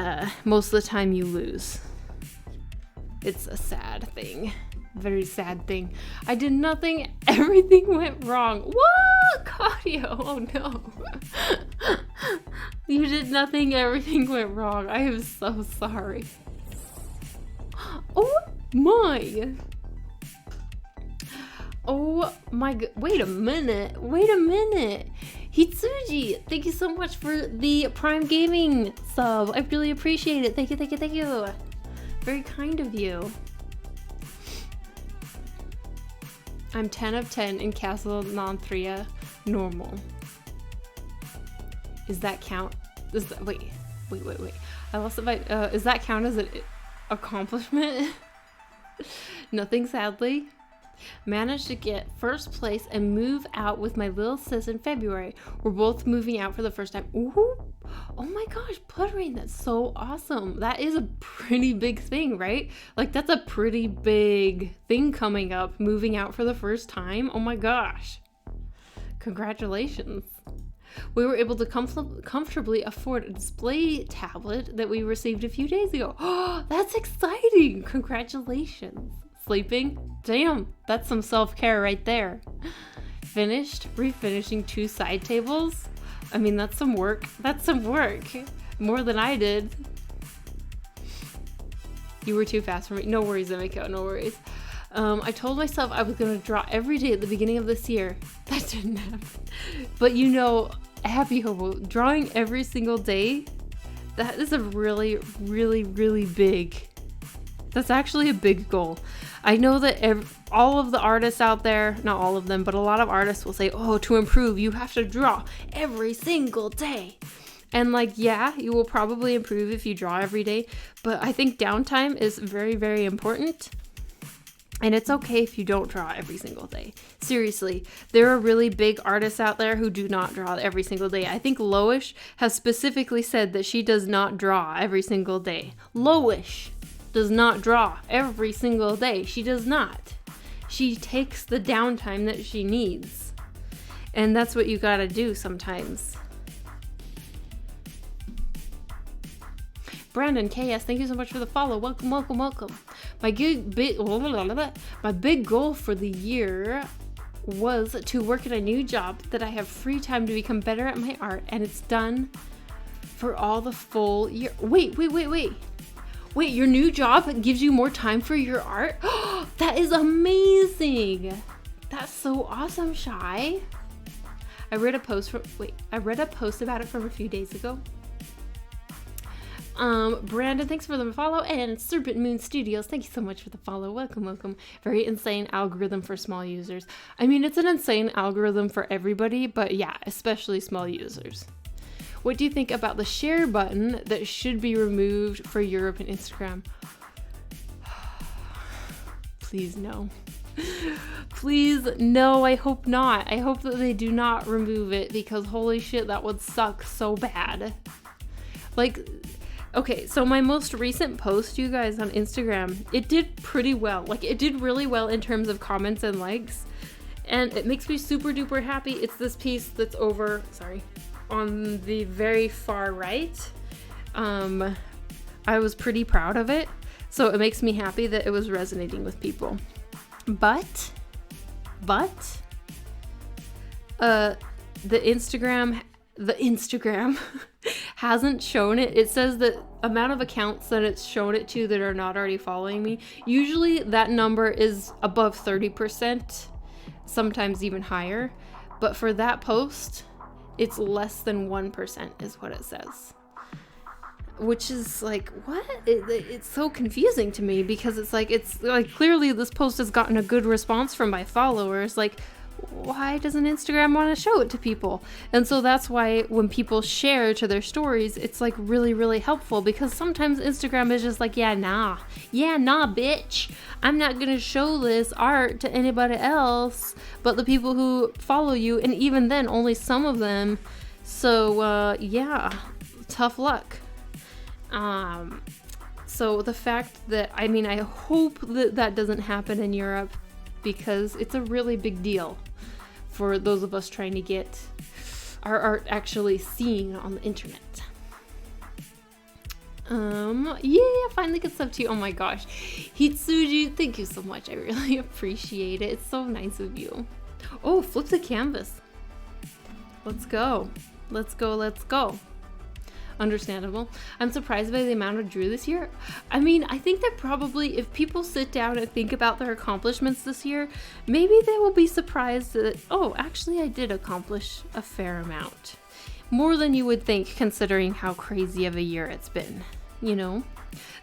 most of the time you lose. It's a sad thing. Very sad thing. I did nothing. Everything went wrong. What? Cardio. Oh no. You did nothing. Everything went wrong. I am so sorry. Oh my. Oh my god. Wait a minute. Hitsuji, thank you so much for the Prime Gaming sub. I really appreciate it. Thank you, thank you, thank you. Very kind of you. I'm 10 of 10 in Castle Non-3 normal. Is that count? Wait. I lost it by, does that count as an accomplishment? Nothing, sadly. Managed to get first place and move out with my little sis in February. We're both moving out for the first time. Ooh. Oh my gosh, Puttering, that's so awesome. That is a pretty big thing, right? Like, that's a pretty big thing coming up, moving out for the first time. Oh my gosh. Congratulations. We were able to comfortably afford a display tablet that we received a few days ago. Oh, that's exciting. Congratulations. Sleeping? Damn, that's some self-care right there. Finished refinishing 2 side tables. I mean, that's some work. That's some work. More than I did. You were too fast for me. No worries, Emiko, no worries. I told myself I was going to draw every day at the beginning of this year. That didn't happen. But you know, Happy Hobo, drawing every single day, that is a really, really, really big. That's actually a big goal. I know that all of the artists out there, not all of them, but a lot of artists will say, oh, to improve, you have to draw every single day. And like, yeah, you will probably improve if you draw every day, but I think downtime is very, very important. And it's okay if you don't draw every single day. Seriously, there are really big artists out there who do not draw every single day. I think Loish has specifically said that she does not draw every single day. Loish does not draw every single day. She does not. She takes the downtime that she needs. And that's what you gotta do sometimes. Brandon KS, thank you so much for the follow. Welcome, welcome, welcome. My big goal for the year was to work at a new job that I have free time to become better at my art, and it's done for all the full year. Wait, your new job gives you more time for your art? That is amazing. That's so awesome, Shy. I read a post about it from a few days ago. Brandon, thanks for the follow, and Serpent Moon Studios, thank you so much for the follow. Welcome, welcome. Very insane algorithm for small users. I mean, it's an insane algorithm for everybody, but yeah, especially small users. What do you think about the share button that should be removed for Europe and Instagram? Please no. Please no, I hope not. I hope that they do not remove it, because holy shit, that would suck so bad. Like, okay, so my most recent post, you guys, on Instagram, it did pretty well. Like, it did really well in terms of comments and likes, and it makes me super duper happy. It's this piece that's over, on the very far right. I was pretty proud of it, so it makes me happy that it was resonating with people. But the Instagram hasn't shown it. It says that amount of accounts that it's shown it to that are not already following me. Usually that number is above 30%, sometimes even higher. But for that post, it's less than 1% is what it says. Which is like, what? It's so confusing to me, because it's like clearly this post has gotten a good response from my followers. Like, why doesn't Instagram want to show it to people? And so that's why when people share to their stories, it's like really, really helpful, because sometimes Instagram is just like, yeah, nah, bitch. I'm not going to show this art to anybody else but the people who follow you. And even then, only some of them. So, yeah, tough luck. So the fact that, I mean, I hope that that doesn't happen in Europe, because it's a really big deal for those of us trying to get our art actually seen on the internet. Yeah, finally get sub to you. Oh my gosh. Hitsuji, thank you so much. I really appreciate it. It's so nice of you. Oh, flip the canvas. Let's go. Let's go. understandable. I'm surprised by the amount I drew this year. I mean, I think that probably if people sit down and think about their accomplishments this year, maybe they will be surprised that, oh, actually I did accomplish a fair amount. More than you would think, considering how crazy of a year it's been, you know?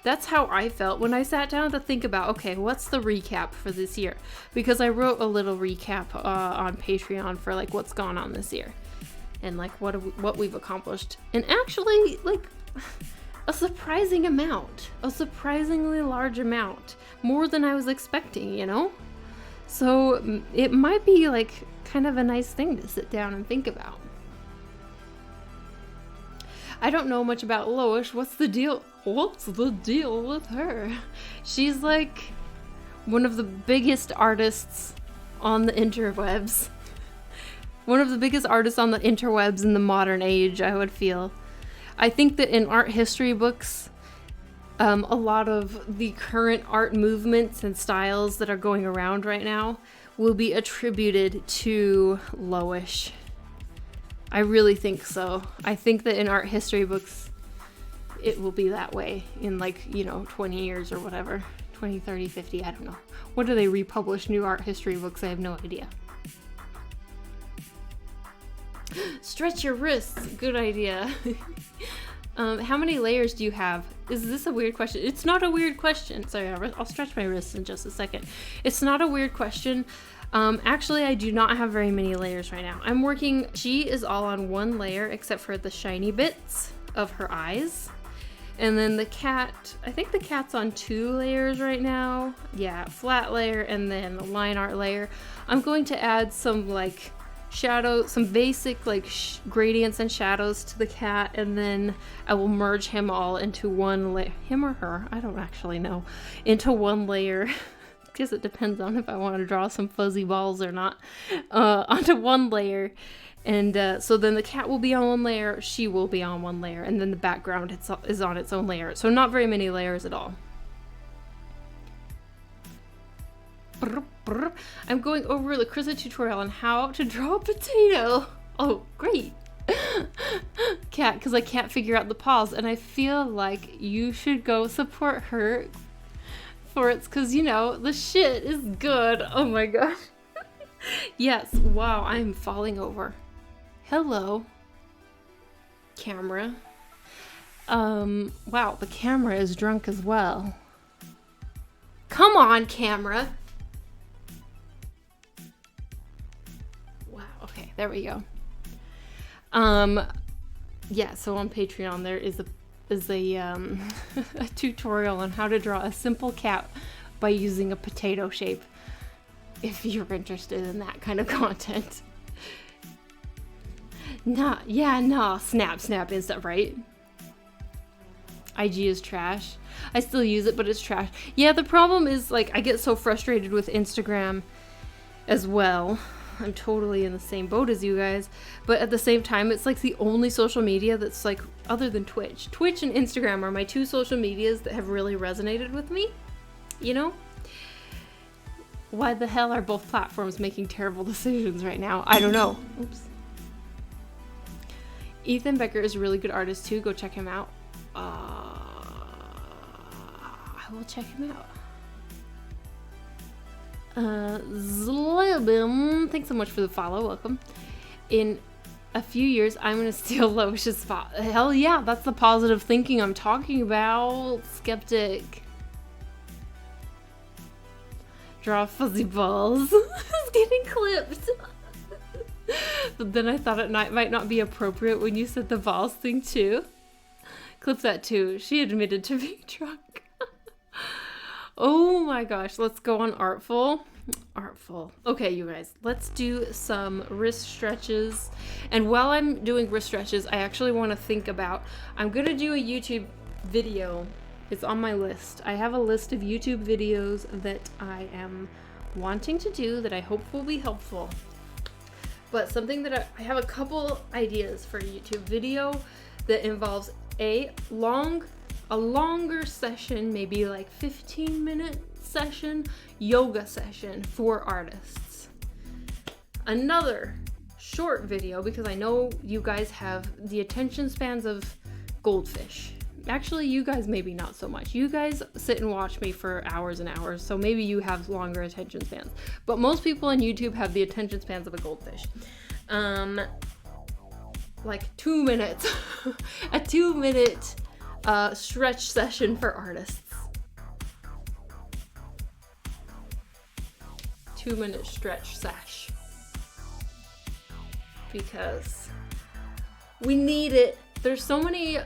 That's how I felt when I sat down to think about, okay, what's the recap for this year? Because I wrote a little recap on Patreon for like what's gone on this year and like what we've accomplished. And actually, like a surprising amount, a surprisingly large amount, more than I was expecting, you know? So it might be like kind of a nice thing to sit down and think about. I don't know much about Lois. What's the deal? What's the deal with her? She's like one of the biggest artists on the interwebs. One of the biggest artists on the interwebs in the modern age, I would feel. I think that in art history books, a lot of the current art movements and styles that are going around right now will be attributed to Lois. I really think so. I think that in art history books, it will be that way in like, 20 years or whatever. 20, 30, 50, I don't know. When do they republish new art history books? I have no idea. Stretch your wrists. Good idea. How many layers do you have? Is this a weird question? It's not a weird question. Sorry, I'll stretch my wrists in just a second. It's not a weird question. Actually, I do not have very many layers right now. She is all on one layer except for the shiny bits of her eyes. And then the cat, I think the cat's on 2 layers right now. Yeah, flat layer and then a line art layer. I'm going to add some like some basic like gradients and shadows to the cat, and then I will merge him all into one layer. Him or her, I don't actually know. Into one layer. Because it depends on if I want to draw some fuzzy balls or not, onto one layer. And so then the cat will be on one layer, she will be on one layer, and then the background is on its own layer. So not very many layers at all. I'm going over the Krista tutorial on how to draw a potato. Oh, great. Cat, because I can't figure out the paws, and I feel like you should go support her. It's because the shit is good. Oh my gosh. Yes. Wow, I'm falling over. Hello, camera. Wow, the camera is drunk as well. Come on, camera. Wow. Okay, there we go. Yeah. So on Patreon there is a tutorial on how to draw a simple cat by using a potato shape, if you're interested in that kind of content. Snap instant, right? IG is trash. I still use it, but it's trash. Yeah, the problem is like I get so frustrated with Instagram as well. I'm totally in the same boat as you guys, but at the same time, it's like the only social media that's like, other than Twitch. Twitch and Instagram are my 2 social medias that have really resonated with me, Why the hell are both platforms making terrible decisions right now? I don't know. Oops. Ethan Becker is a really good artist too. Go check him out. I will check him out. Zlibim, thanks so much for the follow. Welcome. In a few years, I'm gonna steal Loish's spot. Hell yeah, that's the positive thinking I'm talking about. Skeptic. Draw fuzzy balls. It's getting clipped. But then I thought it might not be appropriate when you said the balls thing too. Clip that too. She admitted to being drunk. Oh my gosh, let's go on Artful. Okay, you guys, let's do some wrist stretches. And while I'm doing wrist stretches, I actually want to think about, I'm going to do a YouTube video. It's on my list. I have a list of YouTube videos that I am wanting to do that I hope will be helpful. But something that I have a couple ideas for a YouTube video that involves a longer session, maybe like 15-minute session, yoga session for artists. Another short video, because I know you guys have the attention spans of goldfish. Actually, you guys maybe not so much. You guys sit and watch me for hours and hours, so maybe you have longer attention spans. But most people on YouTube have the attention spans of a goldfish. Like 2 minutes. A 2-minute stretch session for artists. 2-minute stretch sesh. Because we need it. There's so many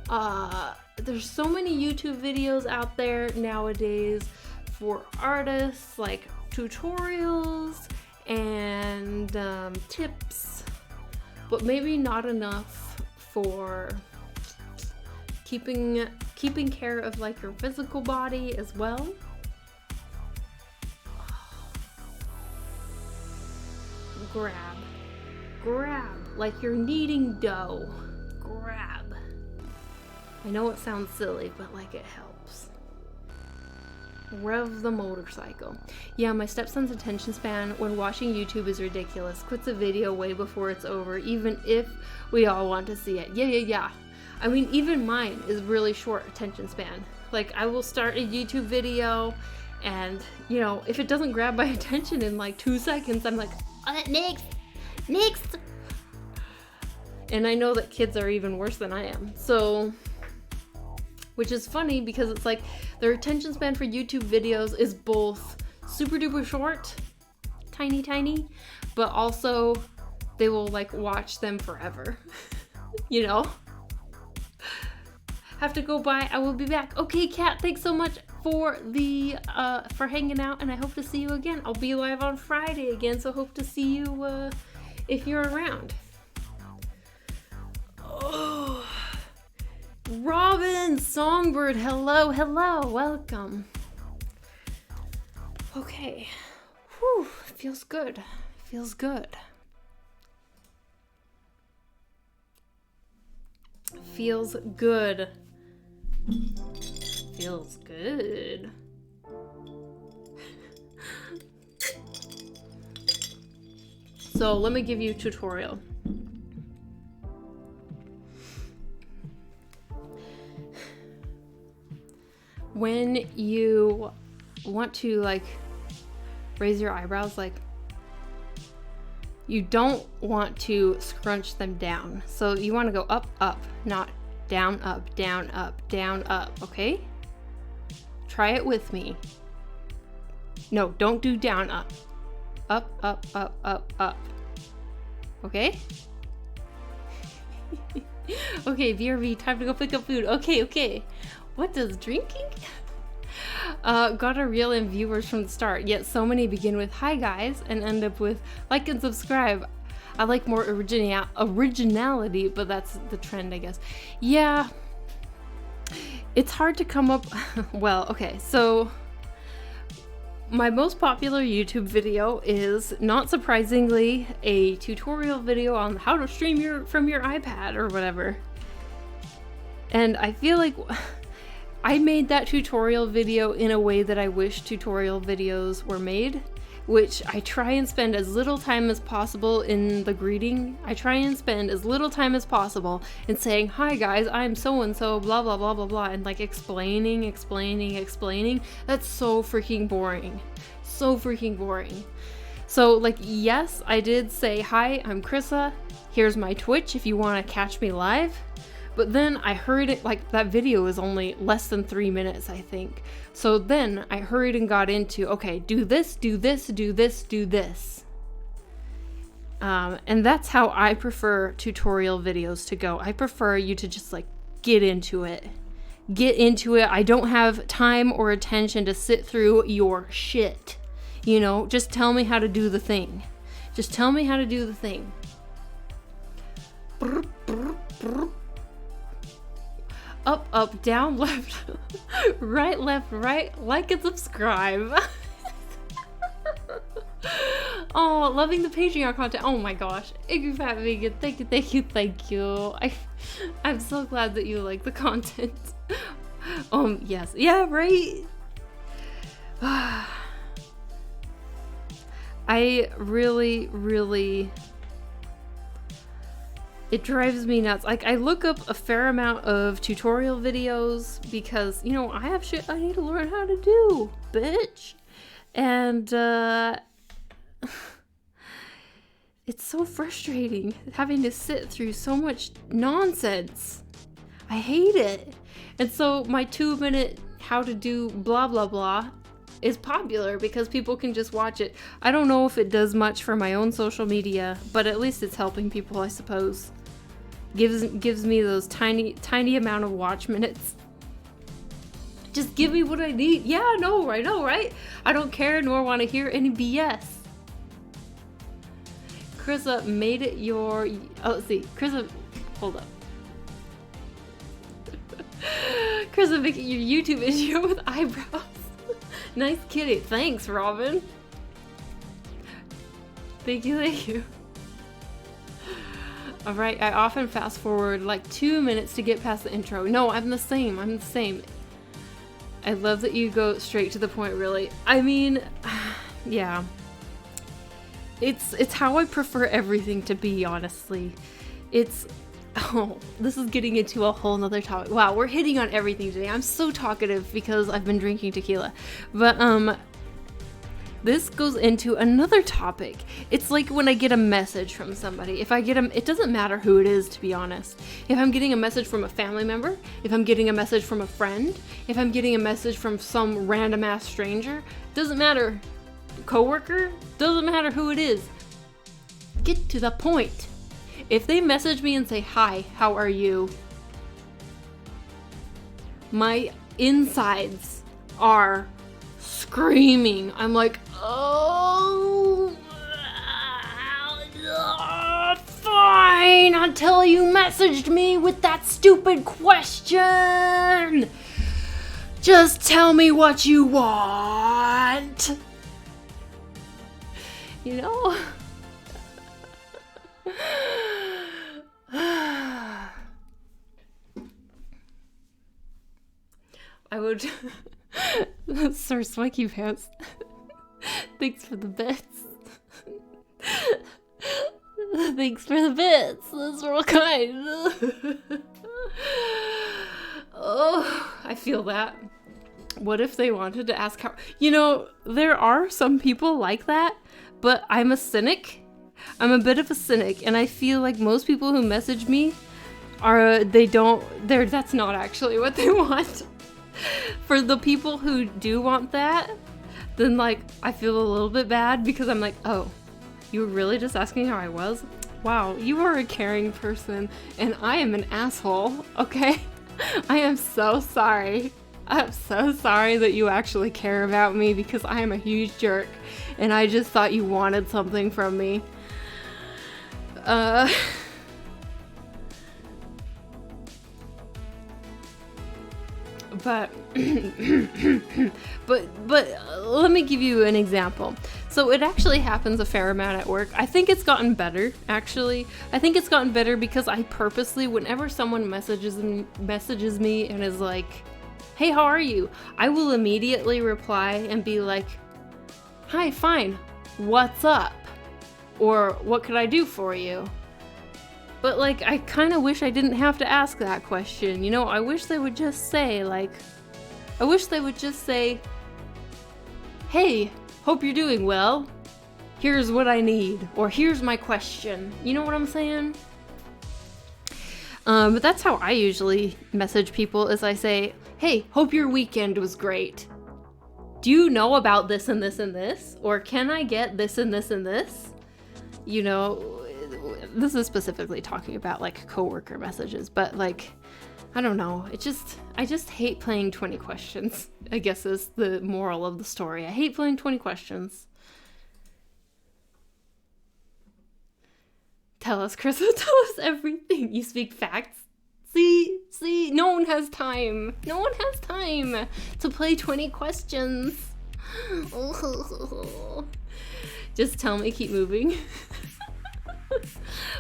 YouTube videos out there nowadays for artists, like tutorials and tips, but maybe not enough for keeping care of like your physical body as well. Grab like you're kneading dough. Grab. I know it sounds silly, but like it helps. Rev the motorcycle. Yeah, my stepson's attention span when watching YouTube is ridiculous. Quits a video way before it's over, even if we all want to see it. Yeah. I mean, even mine is really short attention span. Like, I will start a YouTube video, and, you know, if it doesn't grab my attention in like 2 seconds, I'm like, next. And I know that kids are even worse than I am. So, which is funny because it's like their attention span for YouTube videos is both super duper short, tiny, but also they will like watch them forever. You know? Have to go bye. I will be back. Okay, Kat, thanks so much for hanging out, and I hope to see you again. I'll be live on Friday again, so hope to see you if you're around. Oh, Robin, Songbird, hello, welcome. Okay, whew, feels good. Feels good. So let me give you a tutorial. When you want to like raise your eyebrows, like you don't want to scrunch them down. So you want to go up, not down, up, down, up, down, up, okay? Try it with me. No, don't do down, up. Up, up, up, up, up. Okay? Okay, BRB, time to go pick up food. Okay. What does drinking? Got a reel in viewers from the start, yet so many begin with hi guys and end up with like and subscribe. I like more originality, but that's the trend, I guess. Yeah, it's hard to come up. Well, okay, so my most popular YouTube video is, not surprisingly, a tutorial video on how to stream from your iPad or whatever. And I feel like I made that tutorial video in a way that I wish tutorial videos were made, which I try and spend as little time as possible in the greeting. I try and spend as little time as possible in saying, hi guys, I'm so-and-so, blah, blah, blah, blah, blah, and like explaining. That's so freaking boring. So like, yes, I did say, hi, I'm Krissa. Here's my Twitch if you want to catch me live. But then I hurried it, like that video is only less than 3 minutes, I think. So then I hurried and got into, okay, do this. And that's how I prefer tutorial videos to go. I prefer you to just like get into it. I don't have time or attention to sit through your shit. You know, just tell me how to do the thing. Up, down, left, right, like and subscribe. Oh, loving the Patreon content. Oh my gosh. Iggy Fat Vegan, thank you. I'm so glad that you like the content. Yes. Yeah, right? I really It drives me nuts. Like, I look up a fair amount of tutorial videos because, you know, I have shit I need to learn how to do, bitch. And, it's so frustrating having to sit through so much nonsense. I hate it. And so my 2-minute how to do blah, blah, blah is popular because people can just watch it. I don't know if it does much for my own social media, but at least it's helping people, I suppose. Gives me those tiny amount of watch minutes. Just give me what I need. Yeah, I know, right? I don't care nor want to hear any BS. Krissa made it your... Oh, let's see. Krissa... Hold up. Krissa making your YouTube video with eyebrows. Nice kitty. Thanks, Robin. Thank you. Alright, I often fast forward like 2 minutes to get past the intro. No, I'm the same. I love that you go straight to the point, really. I mean, yeah. It's how I prefer everything to be, honestly. Oh, this is getting into a whole nother topic. Wow, we're hitting on everything today. I'm so talkative because I've been drinking tequila. But, this goes into another topic. It's like when I get a message from somebody. It doesn't matter who it is, to be honest. If I'm getting a message from a family member, if I'm getting a message from a friend, if I'm getting a message from some random ass stranger, doesn't matter. Coworker, doesn't matter who it is. Get to the point. If they message me and say, "Hi, how are you?" My insides are screaming. I'm like, oh, fine, until you messaged me with that stupid question. Just tell me what you want. You know? I would... Sir Swanky Pants. Thanks for the bits. Thanks for the bits. That's real kind. Oh, I feel that. What if they wanted to ask how... You know, there are some people like that, but I'm a cynic. I'm a bit of a cynic, and I feel like most people who message me that's not actually what they want. For the people who do want that, then like I feel a little bit bad because I'm like, oh, you were really just asking how I was? Wow, you are a caring person and I am an asshole, okay? I am so sorry. I'm so sorry that you actually care about me because I am a huge jerk and I just thought you wanted something from me. But let me give you an example. So it actually happens a fair amount at work. I think it's gotten better, actually. I think it's gotten better because I purposely, whenever someone messages me and is like, "Hey, how are you?" I will immediately reply and be like, "Hi, fine. What's up?" Or "What could I do for you?" But, like, I kind of wish I didn't have to ask that question, you know? I wish they would just say, "Hey, hope you're doing well. Here's what I need," or "Here's my question." You know what I'm saying? But that's how I usually message people, is I say, "Hey, hope your weekend was great. Do you know about this and this and this? Or can I get this and this and this?" You know, this is specifically talking about like coworker messages, but like, I don't know. I just hate playing 20 questions, I guess is the moral of the story. I hate playing 20 questions. Tell us, Chris, tell us everything. You speak facts. See, no one has time. No one has time to play 20 questions. Just tell me, keep moving.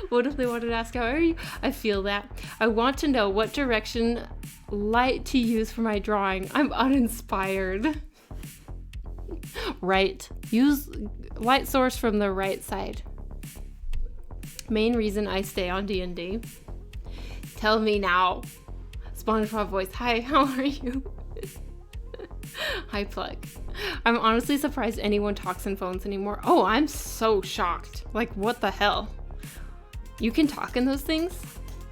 What if they wanted to ask, "How are you?" I feel that. I want to know what direction light to use for my drawing. I'm uninspired. Right. Use light source from the right side. Main reason I stay on D&D. Tell me now. SpongeBob voice. Hi, how are you? Hi, Plug. I'm honestly surprised anyone talks in phones anymore. Oh, I'm so shocked. Like, what the hell? You can talk in those things?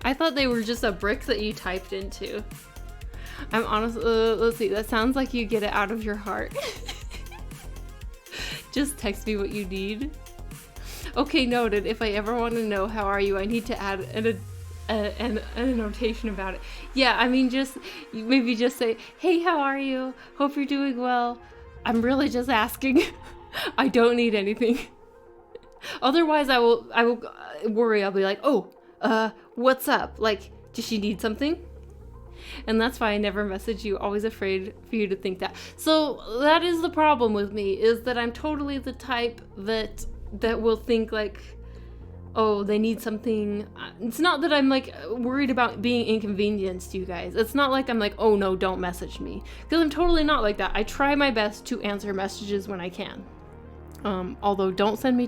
I thought they were just a brick that you typed into. I'm honestly, let's see, that sounds like you get it out of your heart. Just text me what you need. Okay, noted. If I ever want to know how are you, I need to add a notation about it. Yeah, I mean, maybe just say, hey, how are you? Hope you're doing well. I'm really just asking. I don't need anything. Otherwise, I will worry. I'll be like, oh, what's up? Like, does she need something? And that's why I never message you, always afraid for you to think that. So that is the problem with me, is that I'm totally the type that will think like, oh, they need something. It's not that I'm like worried about being inconvenienced to you guys. It's not like I'm like, oh no, don't message me. Because I'm totally not like that. I try my best to answer messages when I can. Although don't send me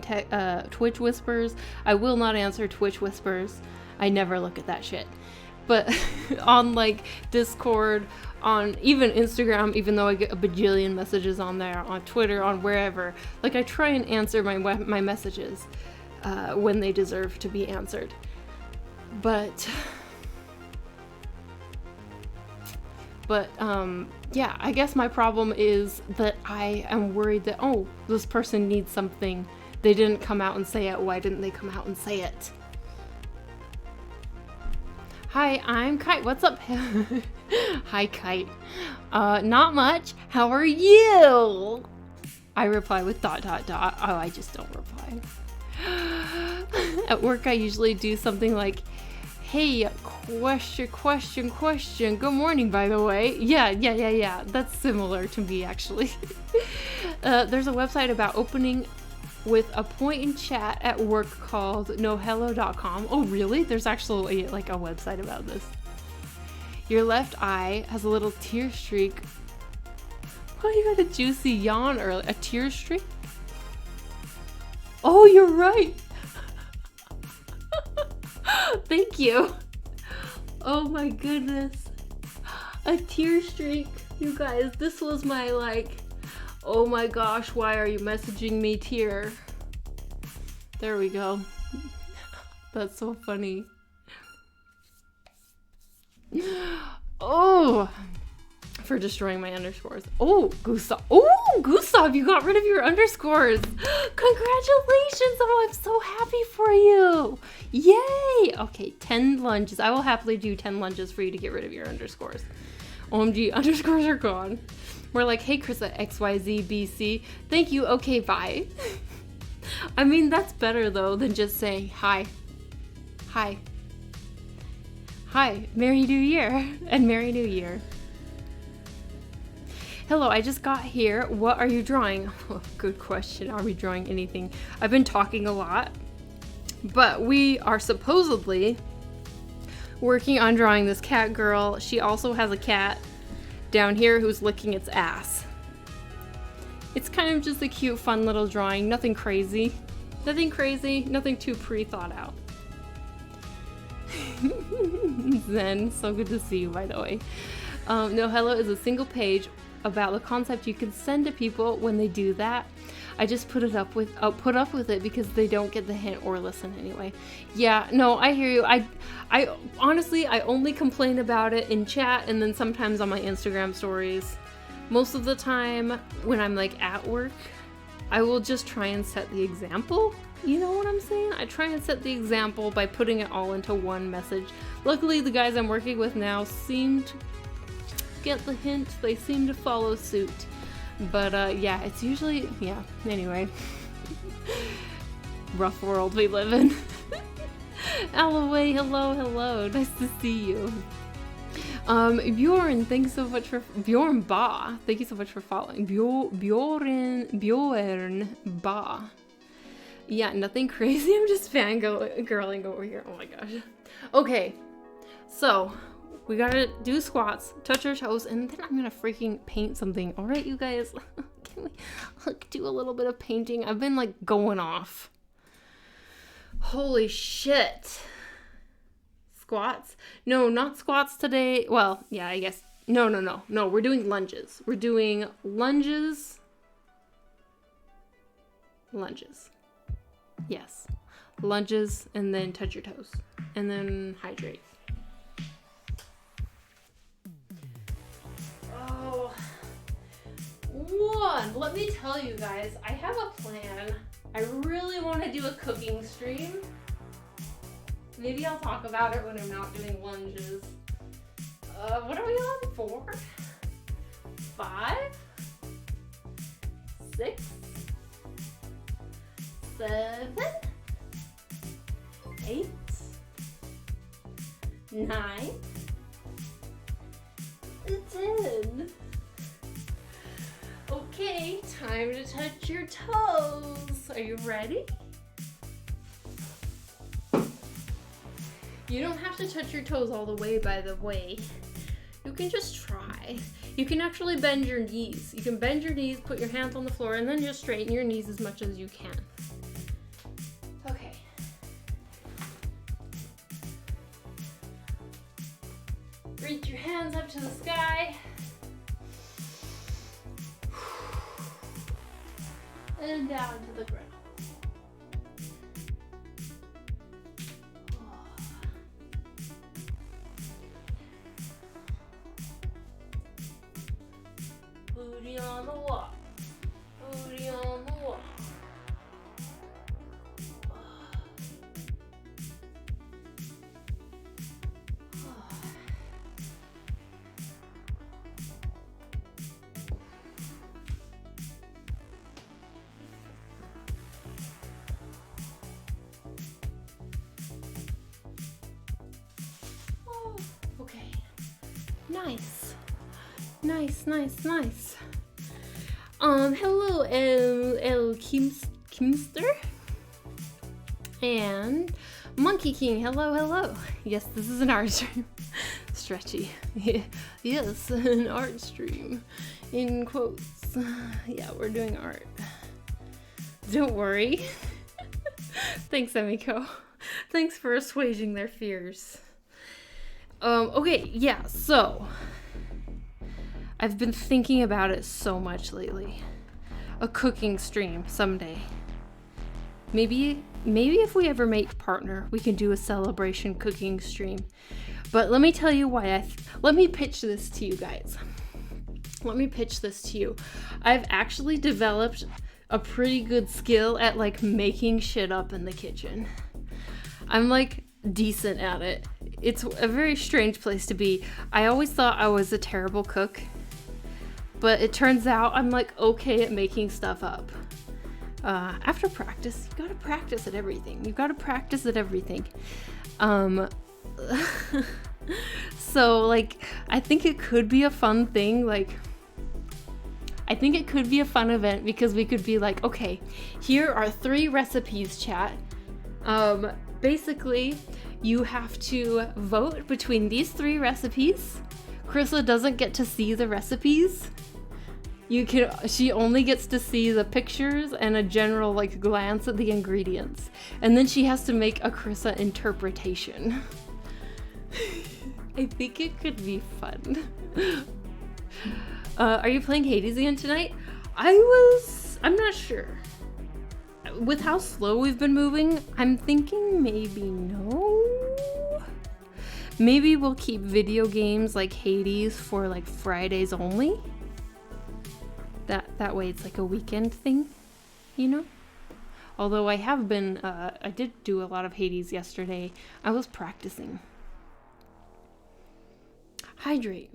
Twitch whispers. I will not answer Twitch whispers. I never look at that shit. But on like Discord, on even Instagram, even though I get a bajillion messages on there, on Twitter, on wherever, like I try and answer my messages when they deserve to be answered. But yeah, I guess my problem is that I am worried that, oh, this person needs something. They didn't come out and say it. Why didn't they come out and say it? Hi, I'm Kite. What's up? Hi, Kite. Not much. How are you? I reply with ... Oh, I just don't reply. At work, I usually do something like, hey, question. Good morning, by the way. Yeah. That's similar to me, actually. There's a website about opening with a point in chat at work called nohello.com. Oh, really? There's actually like a website about this. Your left eye has a little tear streak. Oh, you had a juicy yawn earlier. A tear streak? Oh, you're right. Thank you. Oh my goodness. A tear streak. You guys, this was my like, oh my gosh, why are you messaging me tear? There we go. That's so funny. Oh, for destroying my underscores. Oh, Gustav. Oh, Gustav, you got rid of your underscores. Congratulations. Oh, I'm so happy for you. Yay. Okay, 10 lunges. I will happily do 10 lunges for you to get rid of your underscores. OMG, underscores are gone. We're like, hey, Krista, XYZBC. Thank you. Okay, bye. I mean, that's better, though, than just saying hi. Hi. Hi. Merry New Year. And Merry New Year. Hello, I just got here. What are you drawing? Oh, good question. Are we drawing anything? I've been talking a lot, but we are supposedly working on drawing this cat girl. She also has a cat down here who's licking its ass. It's kind of just a cute, fun little drawing. Nothing crazy. Nothing crazy. Nothing too pre-thought out. Zen, so good to see you, by the way. No Hello is a single page about the concept you can send to people when they do that. I just put up with it because they don't get the hint or listen anyway. Yeah, no, I hear you. I honestly, I only complain about it in chat and then sometimes on my Instagram stories. Most of the time when I'm like at work, I will just try and set the example. You know what I'm saying? I try and set the example by putting it all into one message. Luckily, the guys I'm working with now seem to get the hint. They seem to follow suit. But yeah, it's usually, yeah, anyway. Rough world we live in. Alloway, hello. Nice to see you. Bjorn, thanks so much for Bjorn Ba. Thank you so much for following. Bjorn Ba. Yeah, nothing crazy. I'm just fangirling over here. Oh my gosh. Okay, so we gotta do squats, touch our toes, and then I'm gonna freaking paint something. All right, you guys, can we do a little bit of painting? I've been like going off. Holy shit. Squats? No, not squats today. Well, yeah, I guess. No, we're doing lunges. We're doing lunges. Lunges. Yes. Lunges, and then touch your toes. And then hydrate. Oh. Let me tell you guys, I have a plan. I really want to do a cooking stream. Maybe I'll talk about it when I'm not doing lunges. What are we on? 4? 5? 6? 7? 8? 9? 10? Okay, time to touch your toes. Are you ready? You don't have to touch your toes all the way, by the way. You can just try. You can actually bend your knees. You can bend your knees, put your hands on the floor, and then just straighten your knees as much as you can. Okay. Reach your hands up to the sky. And down to the ground. Booty on the wall. Booty on the wall. Okay. Nice. Nice. Hello, El Kimster. And Monkey King, hello. Yes, this is an art stream. Stretchy. Yes, an art stream. In quotes. Yeah, we're doing art. Don't worry. Thanks, Emiko. Thanks for assuaging their fears. Okay, yeah, so I've been thinking about it so much lately. A cooking stream someday. Maybe if we ever make partner, we can do a celebration cooking stream. But let me tell you why let me pitch this to you guys. Let me pitch this to you. I've actually developed a pretty good skill at like making shit up in the kitchen. I'm like decent at it. It's a very strange place to be. I always thought I was a terrible cook, but it turns out I'm like okay at making stuff up. After practice, you gotta practice at everything. So like, I think it could be a fun thing. Like, I think it could be a fun event because we could be like, okay, here are 3 recipes, chat. Basically, you have to vote between these 3 recipes. Krista doesn't get to see the recipes. She only gets to see the pictures and a general like glance at the ingredients. And then she has to make a Krista interpretation. I think it could be fun. Are you playing Hades again tonight? I'm not sure. With how slow we've been moving, I'm thinking maybe no. Maybe we'll keep video games like Hades for like Fridays only. That way it's like a weekend thing, you know? Although I have been, I did do a lot of Hades yesterday. I was practicing. Hydrate.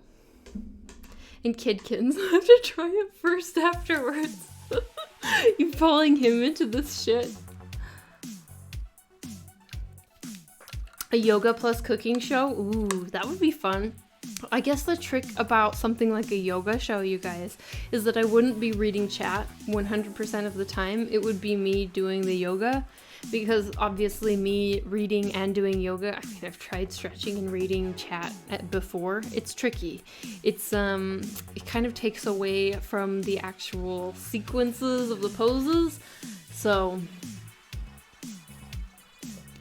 And Kidkins, I have to try it first afterwards. You pulling him into this shit. A yoga plus cooking show? Ooh, that would be fun. I guess the trick about something like a yoga show, you guys, is that I wouldn't be reading chat 100% of the time. It would be me doing the yoga, because obviously me reading and doing yoga, I mean, I've tried stretching and reading chat before. It's tricky. It's it kind of takes away from the actual sequences of the poses. So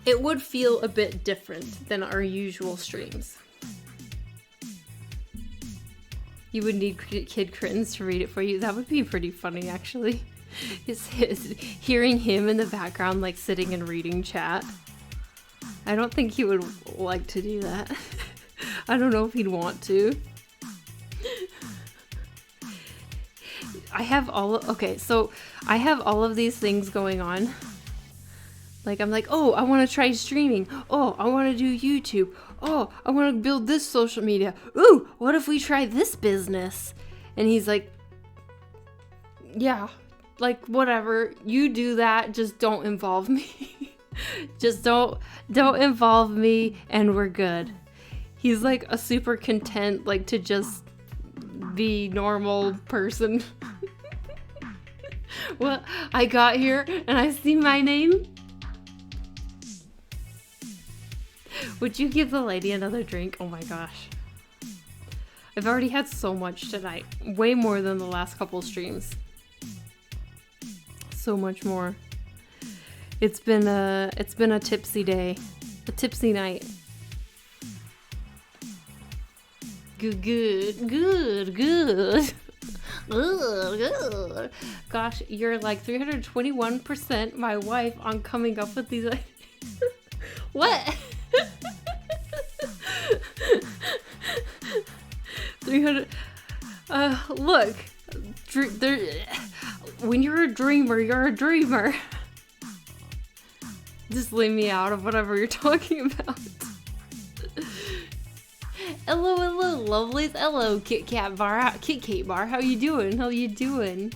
it would feel a bit different than our usual streams. You would need Kid Crittens to read it for you. That would be pretty funny, actually. Hearing him in the background, like sitting and reading chat. I don't think he would like to do that. I don't know if he'd want to. I have all of these things going on. Like, I'm like, oh, I want to try streaming. Oh, I want to do YouTube. Oh, I want to build this social media. Ooh, what if we try this business? And he's like, yeah, like, whatever. You do that. Just don't involve me. Just don't involve me and we're good. He's like a super content, like, to just be normal person. Well, I got here and I see my name. Would you give the lady another drink? Oh my gosh. I've already had so much tonight. Way more than the last couple streams. So much more. It's been a tipsy day. A tipsy night. Good. Good. Gosh, you're like 321% my wife on coming up with these ideas. What? 300. Look. When you're a dreamer, you're a dreamer. Just leave me out of whatever you're talking about. Hello, lovelies. Hello, Kit Kat Bar. Kit Kat Bar. How you doing? How you doing?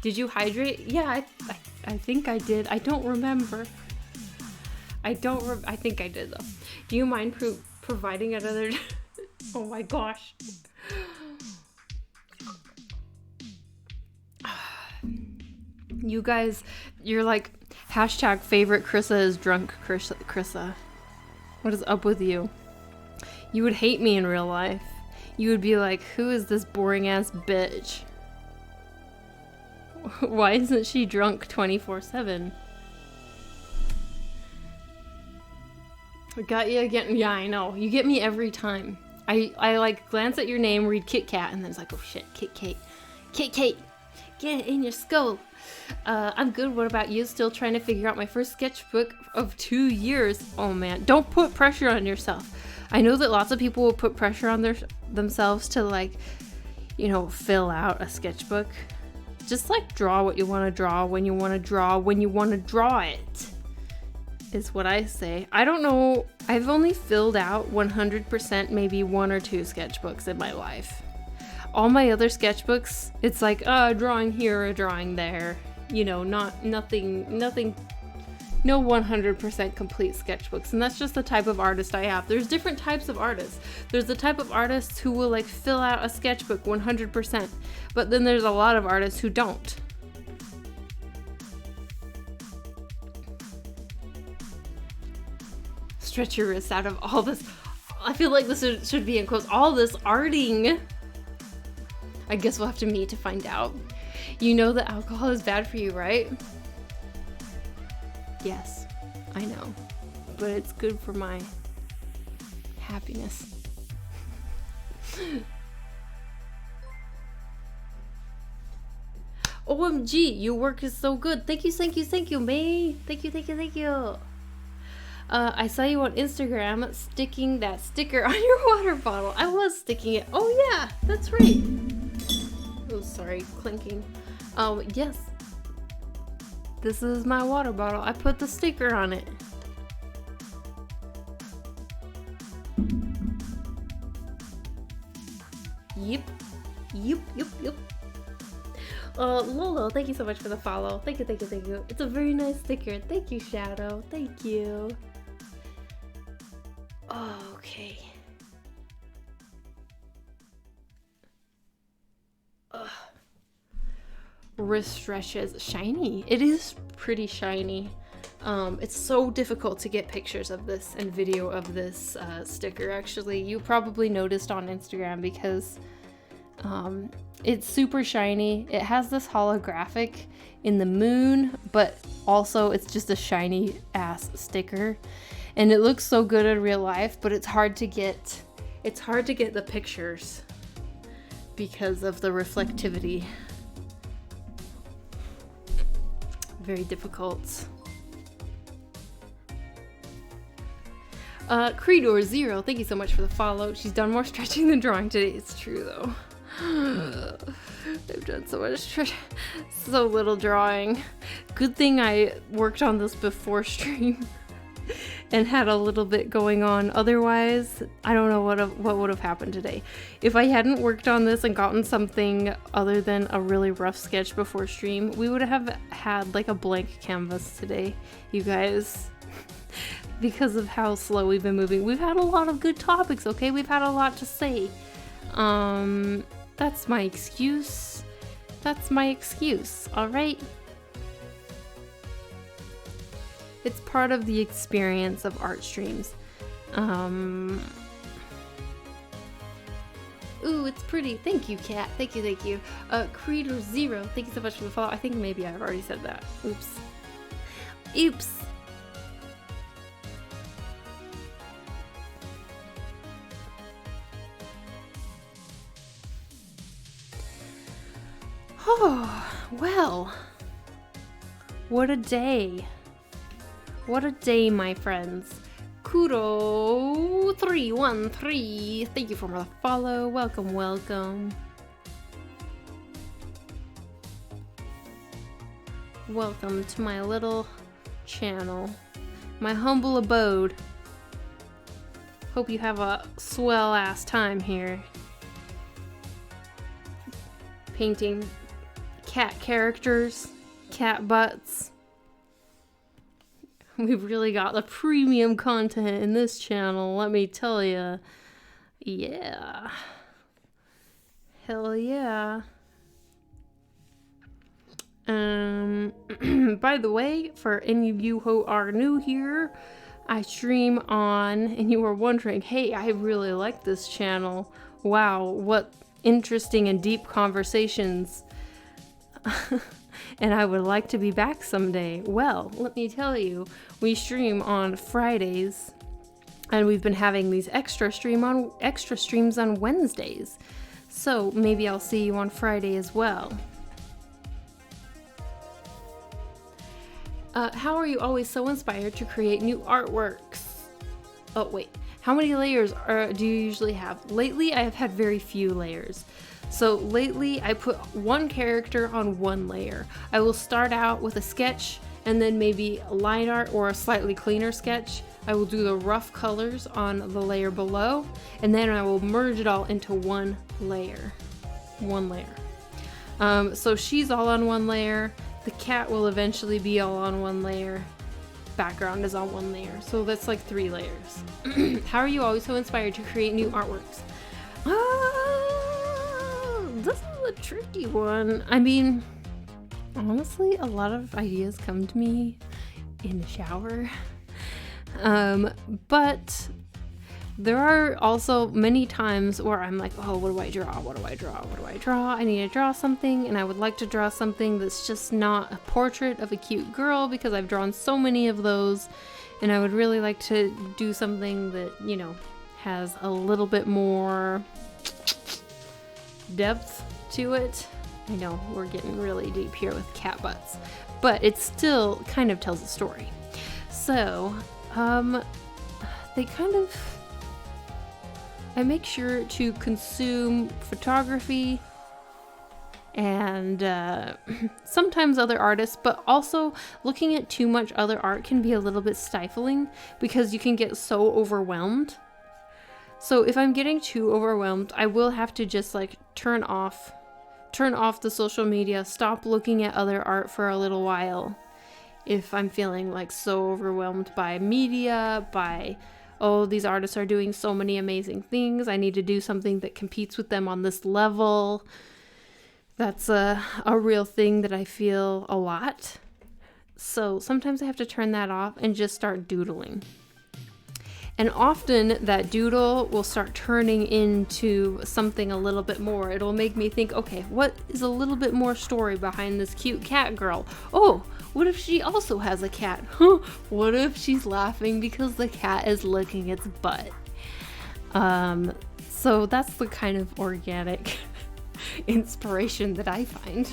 Did you hydrate? Yeah, I think I did. I don't remember. I think I did though. Do you mind providing another? Oh my gosh. You guys, you're like #favorite Krissa is drunk Krissa. What is up with you? You would hate me in real life. You would be like, who is this boring ass bitch? Why isn't she drunk 24/7? I got you again. Yeah, I know. You get me every time. I like glance at your name, read Kit Kat, and then it's like, oh shit, Kit Kat. Kit Kat, get it in your skull. I'm good. What about you? Still trying to figure out my first sketchbook of 2 years. Oh man, don't put pressure on yourself. I know that lots of people will put pressure on themselves to, like, you know, fill out a sketchbook. Just like draw what you want to draw when you want to draw when you want to draw it, is what I say. I don't know. I've only filled out 100% maybe 1 or 2 sketchbooks in my life. All my other sketchbooks, it's like a drawing here, a drawing there. You know, nothing, no 100% complete sketchbooks. And that's just the type of artist I have. There's different types of artists. There's the type of artists who will like fill out a sketchbook 100%. But then there's a lot of artists who don't. Stretch your wrists out of all this. I feel like this should be in quotes. All this arting. I guess we'll have to meet to find out. You know that alcohol is bad for you, right? Yes, I know. But it's good for my happiness. OMG, your work is so good. Thank you, May. Thank you. I saw you on Instagram sticking that sticker on your water bottle. I was sticking it. Oh yeah, that's right. Oh, sorry, clinking. Yes. This is my water bottle. I put the sticker on it. Yep. Lolo, thank you so much for the follow. Thank you. It's a very nice sticker. Thank you, Shadow. Thank you. Okay. Wrist stretches. Shiny. It is pretty shiny. It's so difficult to get pictures of this and video of this sticker, actually. You probably noticed on Instagram because It's super shiny. It has this holographic in the moon, but also it's just a shiny ass sticker. And it looks so good in real life, but it's hard to get the pictures because of the reflectivity. Very difficult. Creedor Zero, thank you so much for the follow. She's done more stretching than drawing today. It's true though. I've done so much so little drawing. Good thing I worked on this before stream and had a little bit going on. Otherwise, I don't know what would have happened today. If I hadn't worked on this and gotten something other than a really rough sketch before stream, we would have had like a blank canvas today, you guys. Because of how slow we've been moving. We've had a lot of good topics, okay? We've had a lot to say. That's my excuse. That's my excuse, alright? It's part of the experience of art streams. Ooh, it's pretty. Thank you, Kat. Thank you, thank you. Creator Zero, thank you so much for the follow. I think maybe I've already said that. Oops. Oops. Oh, well, what a day. What a day, my friends. Kudo313, thank you for the follow. Welcome, welcome. Welcome to my little channel, my humble abode. Hope you have a swell ass time here. Painting cat characters, Catbutts. We've really got the premium content in this channel, let me tell ya. Yeah. Hell yeah. By the way, for any of you who are new here, I stream on, and you were wondering, hey, I really like this channel. Wow, what interesting and deep conversations. And I would like to be back someday. Well, let me tell you, we stream on Fridays, and we've been having these extra streams on Wednesdays. So maybe I'll see you on Friday as well. How are you always so inspired to create new artworks? Oh wait, how many layers do you usually have? Lately, I have had very few layers. So lately, I put one character on one layer. I will start out with a sketch and then maybe a line art or a slightly cleaner sketch. I will do the rough colors on the layer below, and then I will merge it all into one layer. So she's all on one layer. The cat will eventually be all on one layer. Background is on one layer. So that's like 3 layers. How are you always so inspired to create new artworks? This is a tricky one. I mean, honestly, a lot of ideas come to me in the shower. But there are also many times where I'm like, oh, what do I draw? What do I draw? What do I draw? I need to draw something, and I would like to draw something that's just not a portrait of a cute girl because I've drawn so many of those, and I would really like to do something that, you know, has a little bit more depth to it. I know we're getting really deep here with Catbutts, but it still kind of tells a story. So, they kind of, I make sure to consume photography and sometimes other artists, but also looking at too much other art can be a little bit stifling because you can get so overwhelmed. So if I'm getting too overwhelmed, I will have to just like turn off the social media, stop looking at other art for a little while. If I'm feeling like so overwhelmed by media, by, oh, these artists are doing so many amazing things, I need to do something that competes with them on this level. That's a real thing that I feel a lot. So sometimes I have to turn that off and just start doodling. And often that doodle will start turning into something a little bit more. It'll make me think, okay, what is a little bit more story behind this cute cat girl? Oh, what if she also has a cat? Huh? What if she's laughing because the cat is licking its butt? So that's the kind of organic inspiration that I find.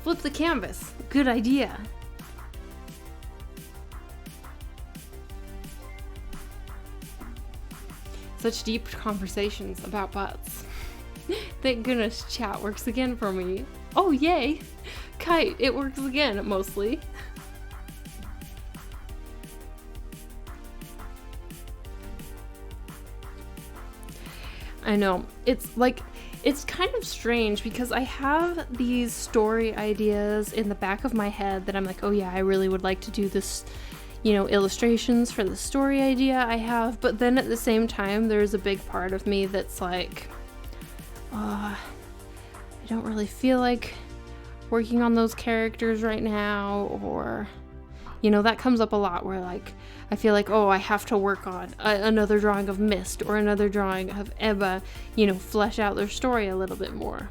Flip the canvas. Good idea. Such deep conversations about butts. Thank goodness chat works again for me. Oh yay! Kite, it works again, mostly. I know, it's kind of strange because I have these story ideas in the back of my head that I'm like, oh yeah, I really would like to do this, you know, illustrations for the story idea I have, but then at the same time there's a big part of me that's like, I don't really feel like working on those characters right now, or, you know, that comes up a lot where like I feel like, oh, I have to work on another drawing of Mist or another drawing of Ebba, you know, flesh out their story a little bit more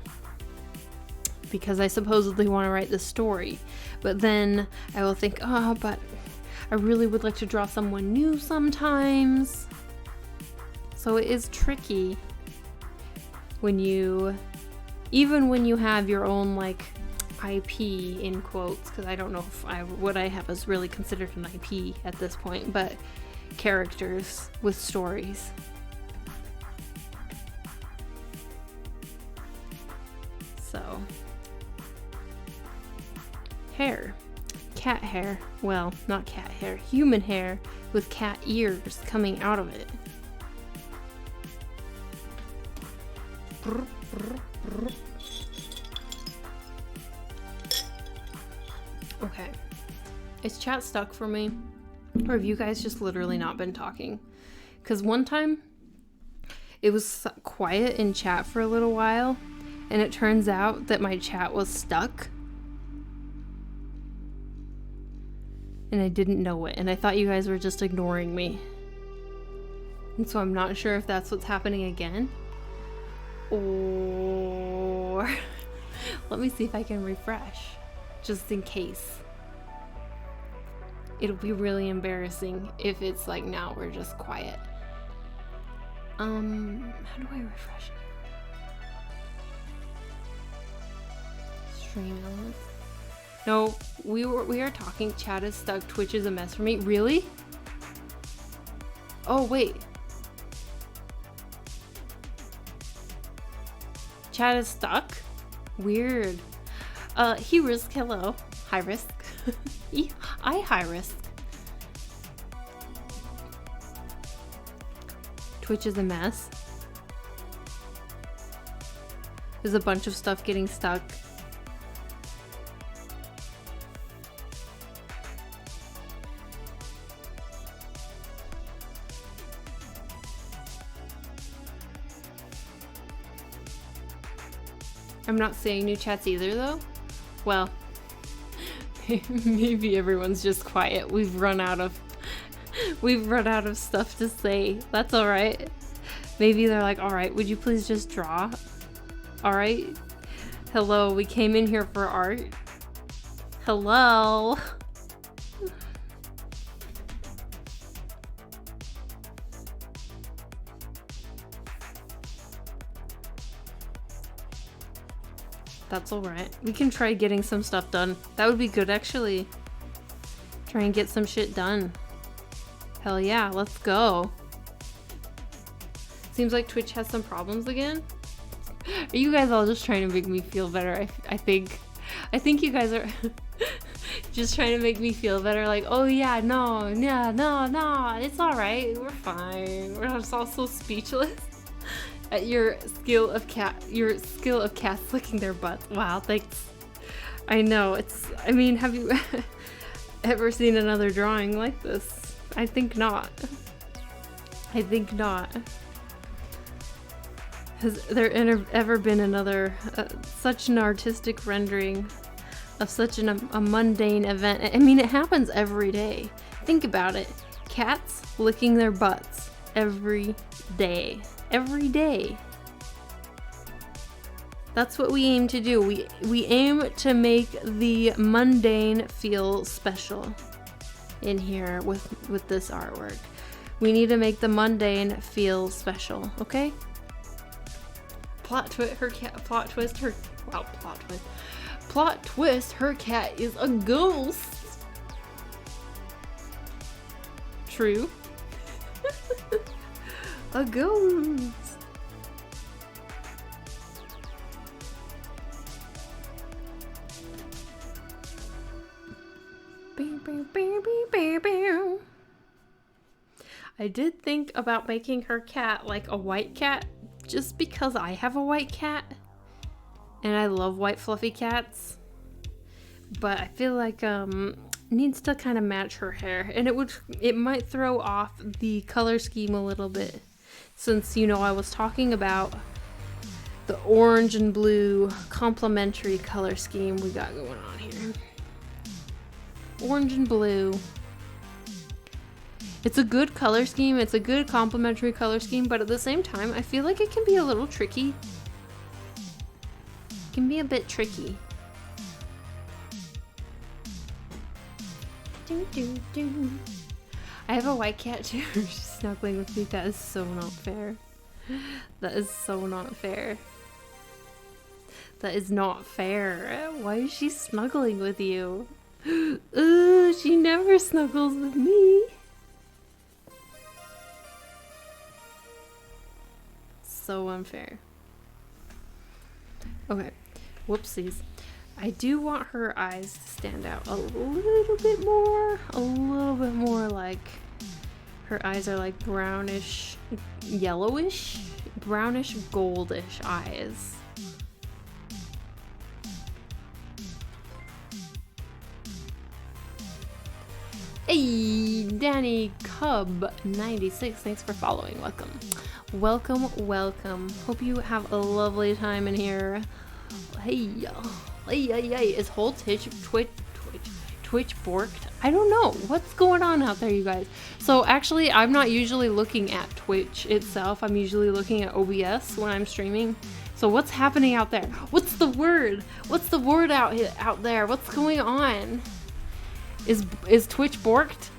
because I supposedly want to write the story, but then I will think, oh, but I really would like to draw someone new sometimes. So it is tricky even when you have your own like IP in quotes, because I don't know if what I have is really considered an IP at this point, but characters with stories. So hair. Cat hair. Well, not cat hair. Human hair with cat ears coming out of it. Okay. Is chat stuck for me? Or have you guys just literally not been talking? Because one time it was quiet in chat for a little while, and it turns out that my chat was stuck. And I didn't know it, and I thought you guys were just ignoring me. And so I'm not sure if that's what's happening again. Or let me see if I can refresh, just in case. It'll be really embarrassing if it's like now we're just quiet. How do I refresh it? Stream elements. No, we are talking. Chat is stuck. Twitch is a mess for me. Really? Oh wait. Chat is stuck? Weird. He risk, hello. High risk. I high risk. Twitch is a mess. There's a bunch of stuff getting stuck. I'm not seeing new chats either though. Well, maybe everyone's just quiet. We've run out of stuff to say. That's all right. Maybe they're like, all right, would you please just draw? All right. Hello, we came in here for art. Hello. That's alright. We can try getting some stuff done. That would be good, actually. Try and get some shit done. Hell yeah, let's go. Seems like Twitch has some problems again. Are you guys all just trying to make me feel better? I think you guys are just trying to make me feel better. Like, oh yeah, no, it's alright. We're fine. We're just all so speechless. At your skill of cats licking their butts. Wow, thanks. I know, I mean, have you ever seen another drawing like this? I think not. Has there ever been another such an artistic rendering of such a mundane event? I mean, it happens every day. Think about it. Cats licking their butts every day. Every day. That's what we aim to do. We aim to make the mundane feel special in here with this artwork. We need to make the mundane feel special, okay? Plot twist, her cat is a ghost. True. A ghost. I did think about making her cat like a white cat just because I have a white cat and I love white fluffy cats, but I feel like needs to kind of match her hair, and it might throw off the color scheme a little bit, since I was talking about the orange and blue complementary color scheme we got going on here. Orange and blue. It's a good color scheme, it's a good complementary color scheme, but at the same time, I feel like it can be a little tricky. It can be a bit tricky. I have a white cat too. She's snuggling with me. That is so not fair. That is so not fair. That is not fair. Why is she snuggling with you? She never snuggles with me. So unfair. Okay, whoopsies. I do want her eyes to stand out a little bit more, like her eyes are like brownish, yellowish, brownish, goldish eyes. Hey, Danny Cub 96, thanks for following. Welcome. Hope you have a lovely time in here. Hey, is whole Twitch borked? I don't know what's going on out there, you guys. So actually, I'm not usually looking at Twitch itself. I'm usually looking at OBS when I'm streaming. So what's happening out there? What's the word? What's the word out there? What's going on? Is Twitch borked?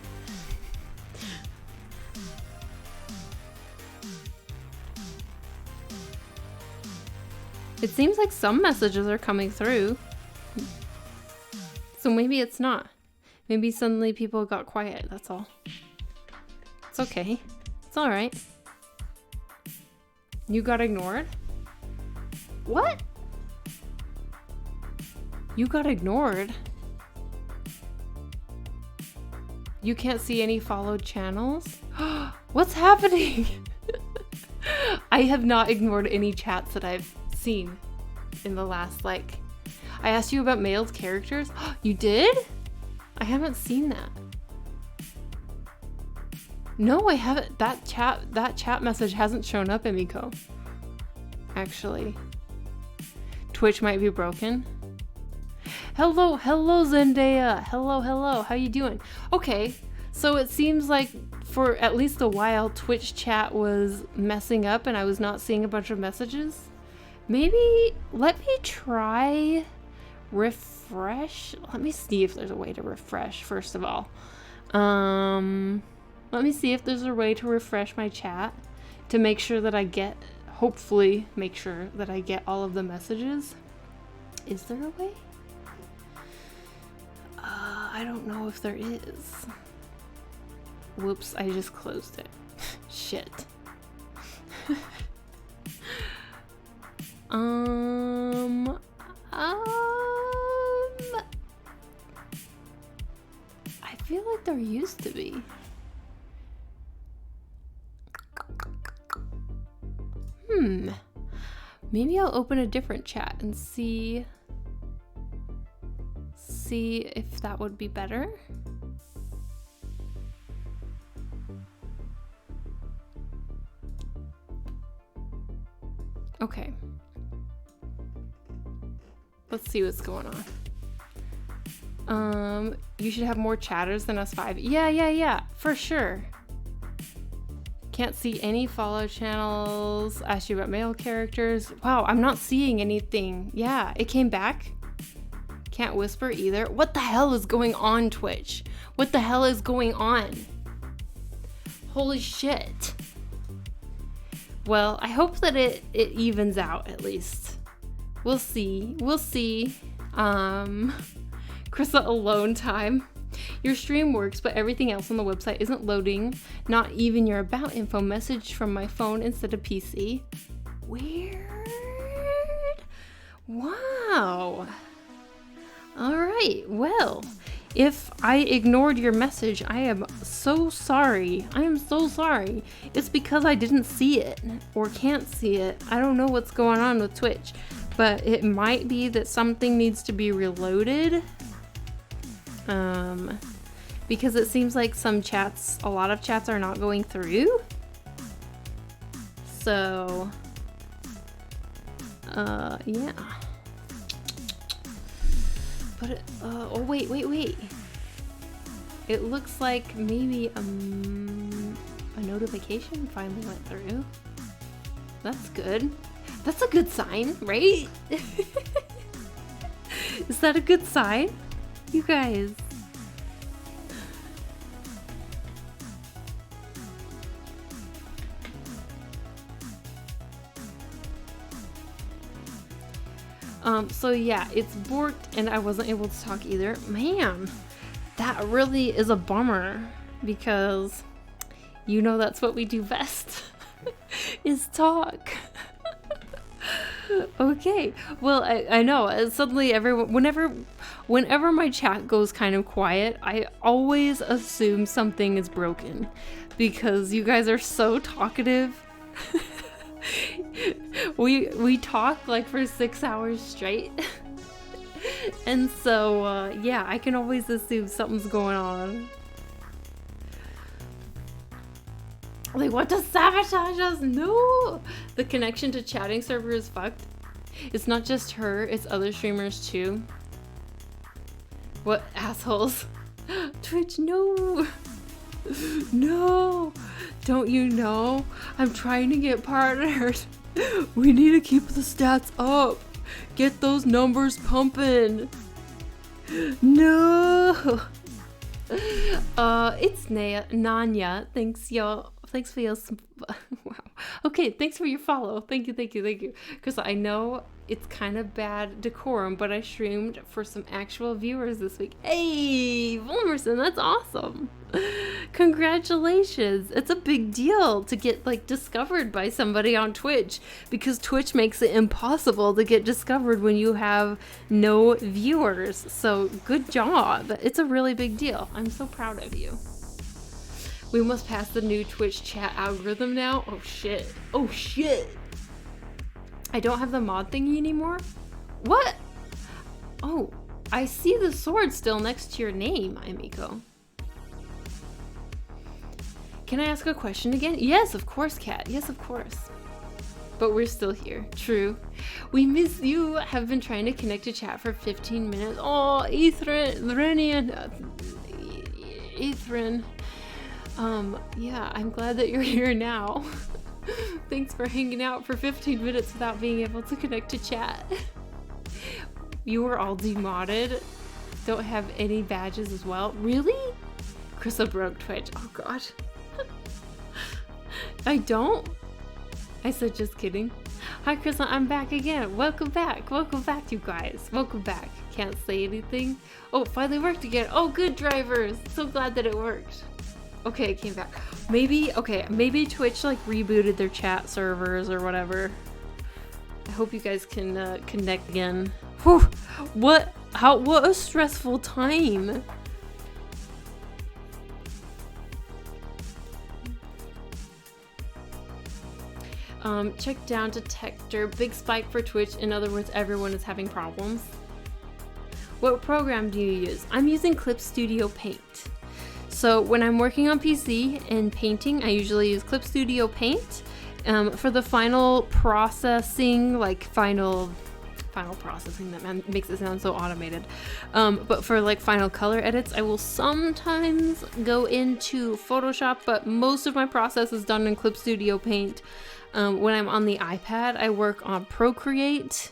It seems like some messages are coming through. So maybe it's not. Maybe suddenly people got quiet, that's all. It's okay. It's alright. You got ignored? What? You got ignored? You can't see any followed channels? What's happening? I have not ignored any chats that I've seen in the last, I asked you about mailed characters. You did? I haven't seen that. No, I haven't. That chat message hasn't shown up, Emiko. Actually. Twitch might be broken. Hello Zendaya. Hello. How you doing? Okay, so it seems like for at least a while Twitch chat was messing up and I was not seeing a bunch of messages. Maybe let me try refresh. Let me see if there's a way to refresh first of all. Let me see if there's a way to refresh my chat to make sure that hopefully make sure that I get all of the messages. Is there a way? I don't know if there is. Whoops, I just closed it. Shit. I feel like there used to be. Maybe I'll open a different chat and see if that would be better. Okay. Let's see what's going on. You should have more chatters than us 5. Yeah, for sure. Can't see any follow channels. Ask you about male characters. Wow, I'm not seeing anything. Yeah, it came back. Can't whisper either. What the hell is going on, Twitch? What the hell is going on? Holy shit. Well, I hope that it evens out at least. We'll see. Krista alone time. Your stream works, but everything else on the website isn't loading. Not even your about info message from my phone instead of PC. Weird. Wow. All right. Well, if I ignored your message, I am so sorry. I am so sorry. It's because I didn't see it or can't see it. I don't know what's going on with Twitch, but it might be that something needs to be reloaded. Because it seems like a lot of chats are not going through. So, yeah. But, oh, wait. It looks like maybe, a notification finally went through. That's good. That's a good sign, right? Is that a good sign? You guys. So yeah, it's borked and I wasn't able to talk either. Man, that really is a bummer because you know that's what we do best is talk. Okay, well, I know suddenly everyone, whenever my chat goes kind of quiet, I always assume something is broken because you guys are so talkative. we talk like for 6 hours straight. And so yeah, I can always assume something's going on. Like, what does sabotage us? No! The connection to chatting server is fucked. It's not just her, it's other streamers too. What assholes? Twitch, no! No! Don't you know? I'm trying to get partners. We need to keep the stats up. Get those numbers pumping. No! It's Nanya. Thanks, y'all. Thanks for your wow. Okay, thanks for your follow. Thank you. Because I know it's kind of bad decorum, but I streamed for some actual viewers this week. Hey, Volmerson, that's awesome. Congratulations. It's a big deal to get like discovered by somebody on Twitch because Twitch makes it impossible to get discovered when you have no viewers. So good job. It's a really big deal. I'm so proud of you. We must pass the new Twitch chat algorithm now. Oh shit. Oh shit. I don't have the mod thingy anymore? What? Oh, I see the sword still next to your name, Amiko. Can I ask a question again? Yes, of course, Kat. Yes, of course. But we're still here. True. We miss you. Have been trying to connect to chat for 15 minutes. Oh, Ethrin. Yeah, I'm glad that you're here now. Thanks for hanging out for 15 minutes without being able to connect to chat. You were all demodded. Don't have any badges as well. Really? Krista broke Twitch. Oh god. I don't? I said just kidding. Hi Krista, I'm back again. Welcome back. Welcome back, you guys. Welcome back. Can't say anything. Oh, it finally worked again. Oh, good drivers. So glad that it worked. Okay, it came back. Maybe Twitch like rebooted their chat servers or whatever. I hope you guys can connect again. Whew. What a stressful time. Check down detector. Big spike for Twitch. In other words, everyone is having problems. What program do you use? I'm using Clip Studio Paint. So when I'm working on PC and painting, I usually use Clip Studio Paint. For the final processing, like final final processing that makes it sound so automated. But for like final color edits, I will sometimes go into Photoshop, but most of my process is done in Clip Studio Paint. When I'm on the iPad, I work on Procreate.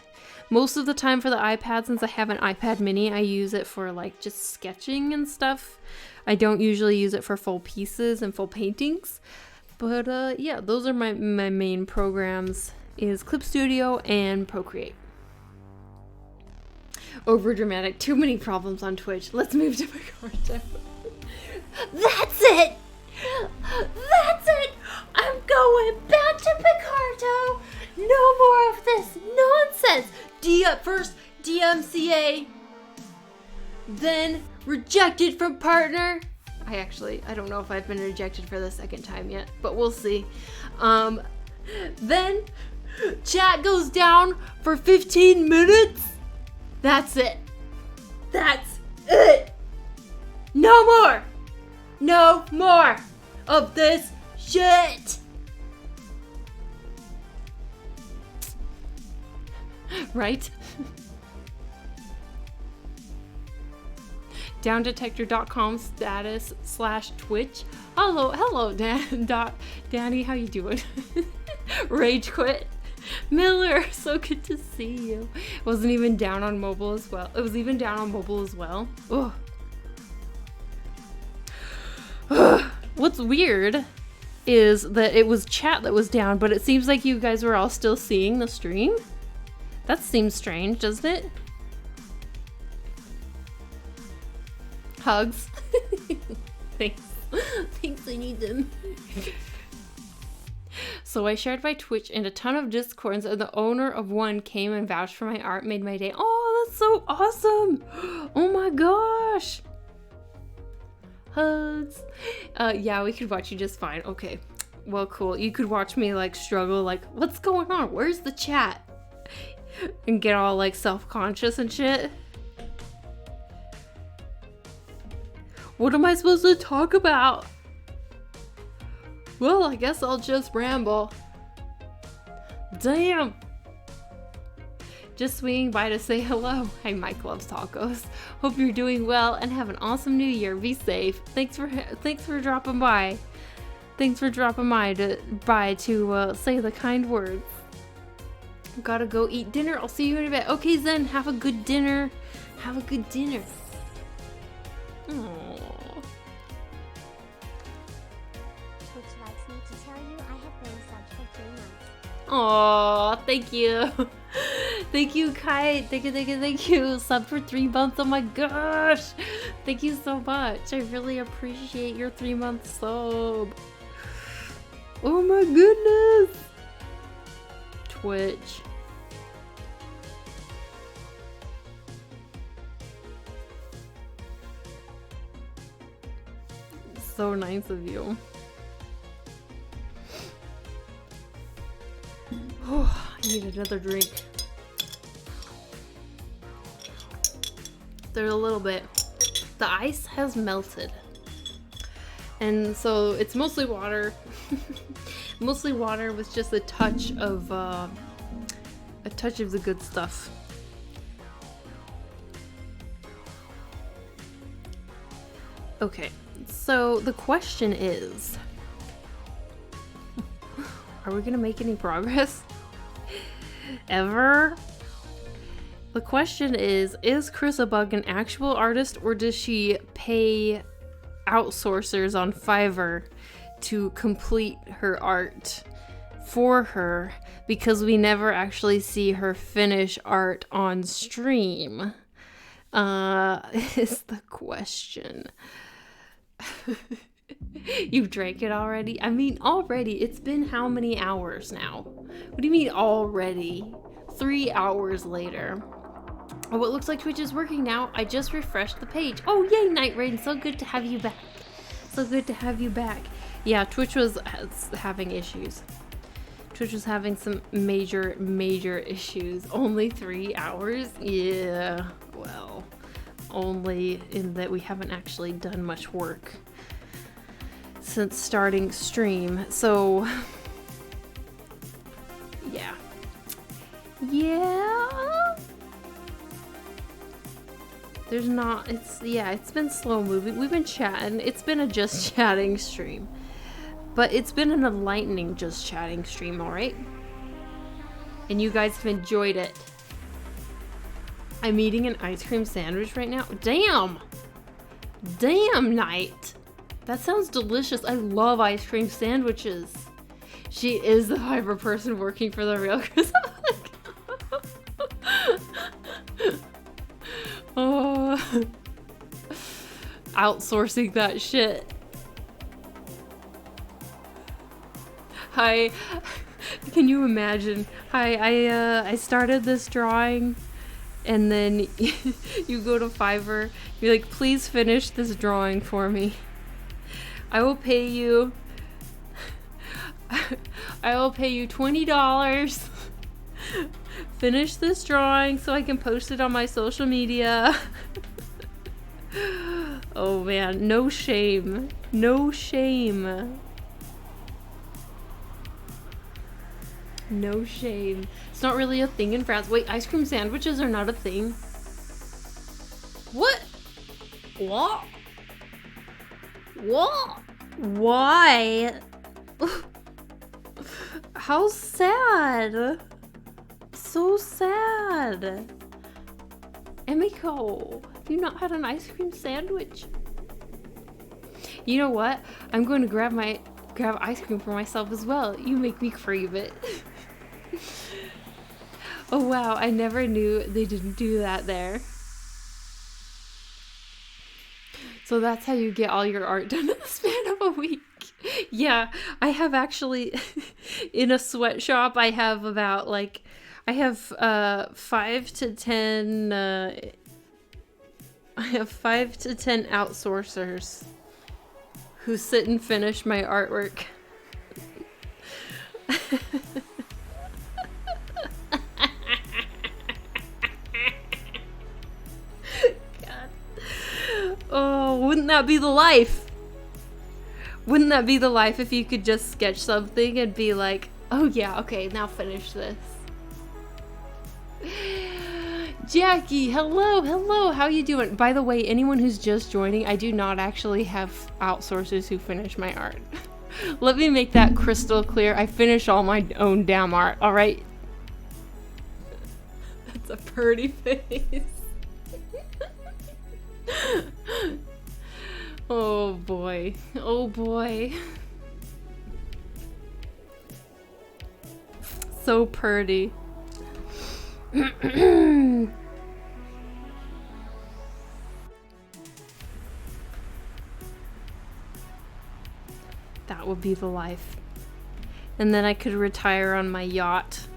Most of the time for the iPad, since I have an iPad mini, I use it for like just sketching and stuff. I don't usually use it for full pieces and full paintings. But yeah, those are my main programs, is Clip Studio and Procreate. Over dramatic, too many problems on Twitch. Let's move to Picarto. That's it! That's it! I'm going back to Picarto! No more of this nonsense! First DMCA, then rejected from partner. I don't know if I've been rejected for the second time yet, but we'll see. Then chat goes down for 15 minutes. That's it. That's it. No more. No more of this shit. Right? Downdetector.com status/Twitch. Hello, Danny, how you doing? Rage quit. Miller, so good to see you. It wasn't even down on mobile as well. It was even down on mobile as well. Ugh. What's weird is that it was chat that was down, but it seems like you guys were all still seeing the stream. That seems strange, doesn't it? Hugs. Thanks. Thanks, I need them. So I shared my Twitch in a ton of Discords, and the owner of one came and vouched for my art, made my day. Oh, that's so awesome. Oh my gosh. Hugs. Yeah, we could watch you just fine. Okay. Well, cool. You could watch me like struggle, like, what's going on? Where's the chat? And get all like self-conscious and shit. What am I supposed to talk about? Well, I guess I'll just ramble. Damn. Just swinging by to say hello. Hi, Mike loves tacos. Hope you're doing well and have an awesome new year. Be safe. Thanks for dropping by. Thanks for dropping by to say the kind words. Gotta go eat dinner. I'll see you in a bit. Okay, Zen. Have a good dinner. Have a good dinner. Aww. Which likes me to tell you I have been subbed for 3 months. Aw, thank you. Thank you, Kite. Thank you. Sub for 3 months. Oh my gosh. Thank you so much. I really appreciate your 3-month sub. Oh my goodness. Twitch. So nice of you. Oh, I need another drink. There's a little bit. The ice has melted. And so it's mostly water. Mostly water with just a touch of the good stuff. Okay, so the question is, are we gonna make any progress? Ever? The question is Chris a Bug an actual artist, or does she pay outsourcers on Fiverr to complete her art for her, because we never actually see her finish art on stream? Is the question. You've drank it already? I mean, already. It's been how many hours now? What do you mean already? 3 hours later. Oh, it looks like Twitch is working now. I just refreshed the page. Oh, yay, Night Rain. So good to have you back. So good to have you back. Yeah, Twitch was having issues. Twitch was having some major issues. Only 3 hours? Yeah, well, only in that we haven't actually done much work since starting stream. So, yeah. There's not, it's been slow moving. We've been chatting. It's been a just chatting stream. But it's been an enlightening just chatting stream, alright? And you guys have enjoyed it. I'm eating an ice cream sandwich right now. Damn! Damn, Night! That sounds delicious. I love ice cream sandwiches. She is the hyper person working for the real Chris. Oh, outsourcing that shit. Hi, can you imagine? Hi, I started this drawing, and then you go to Fiverr. You're like, please finish this drawing for me. I will pay you. I will pay you $20. Finish this drawing so I can post it on my social media. Oh man, no shame. No shame. No shame. It's not really a thing in France. Wait, ice cream sandwiches are not a thing? What? What? What? Why? How sad. So sad. Emiko, have you not had an ice cream sandwich? You know what? I'm going to grab ice cream for myself as well. You make me crave it. Oh wow, I never knew they didn't do that there. So that's how you get all your art done in the span of a week. Yeah, I have actually, in a sweatshop, I have about like, I have 5 to 10, I have 5 to 10 outsourcers who sit and finish my artwork. God. Oh, wouldn't that be the life? Wouldn't that be the life if you could just sketch something and be like, oh yeah, okay, now finish this. Jackie, hello, how you doing? By the way, anyone who's just joining, I do not actually have outsourcers who finish my art. Let me make that crystal clear. I finish all my own damn art, alright? That's a pretty face. Oh boy. Oh boy. So pretty. That would be the life. And then I could retire on my yacht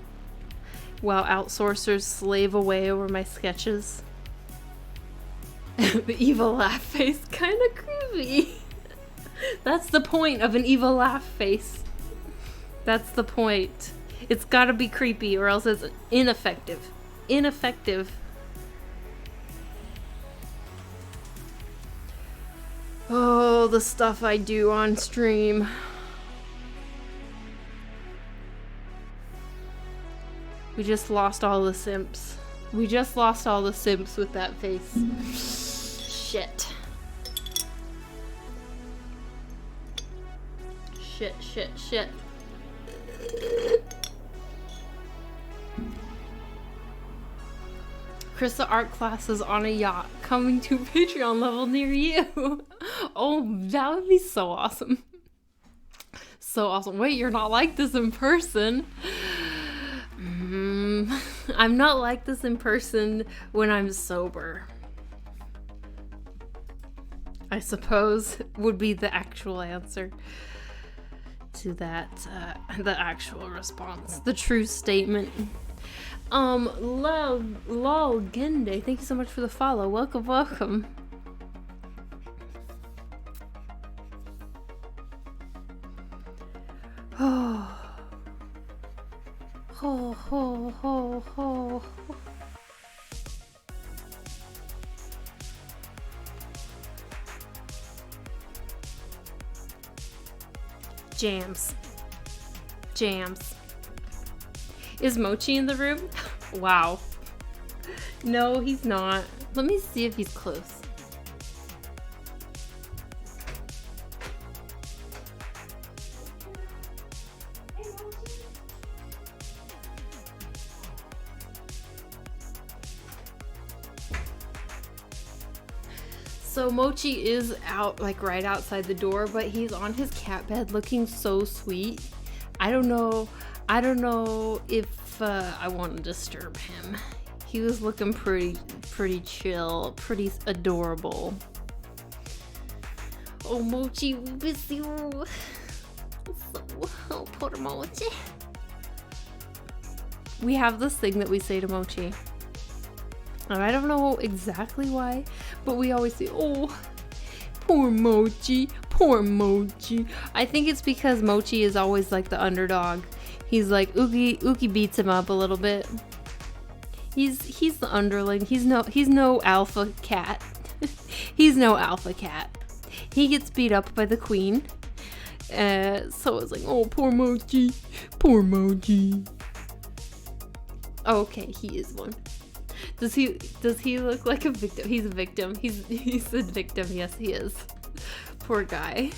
while outsourcers slave away over my sketches. The evil laugh face, kind of creepy. That's the point of an evil laugh face. That's the point. It's gotta be creepy or else it's ineffective. Ineffective. Oh, the stuff I do on stream. We just lost all the simps. We just lost all the simps with that face. Shit. Shit. Krista art classes on a yacht coming to Patreon level near you. Oh, that would be so awesome. So awesome. Wait, you're not like this in person. I'm not like this in person when I'm sober, I suppose would be the actual answer to that, the actual response, the true statement. Lol Gende, thank you so much for the follow. Welcome. Oh. Ho. Jams. Is Mochi in the room? Wow. No, he's not. Let me see if he's close. So Mochi is out, like right outside the door, but he's on his cat bed looking so sweet. I don't know if I want to disturb him. He was looking pretty chill, pretty adorable. Oh, Mochi, we miss you. Oh, poor Mochi. We have this thing that we say to Mochi. And I don't know exactly why, but we always say, oh, poor Mochi, poor Mochi. I think it's because Mochi is always like the underdog. He's like, Uki beats him up a little bit. He's the underling. He's no alpha cat. He's no alpha cat. He gets beat up by the queen. So it's like, oh, poor Mochi, poor Mochi. Oh, okay, he is one. Does he look like a victim? He's a victim. He's a victim. Yes, he is. Poor guy.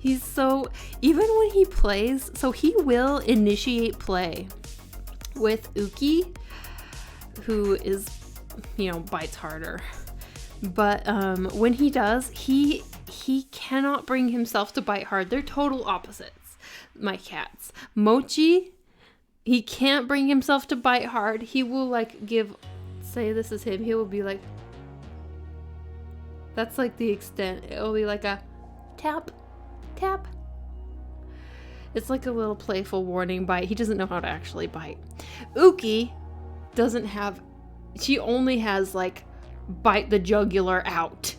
He's so, even when he plays, so he will initiate play with Uki, who is, bites harder. But when he does, he cannot bring himself to bite hard. They're total opposites, my cats. Mochi, he can't bring himself to bite hard. He will say this is him, he will be like, that's like the extent. It'll be like a tap, tap. It's like a little playful warning bite. He doesn't know how to actually bite. Uki she only has like bite the jugular out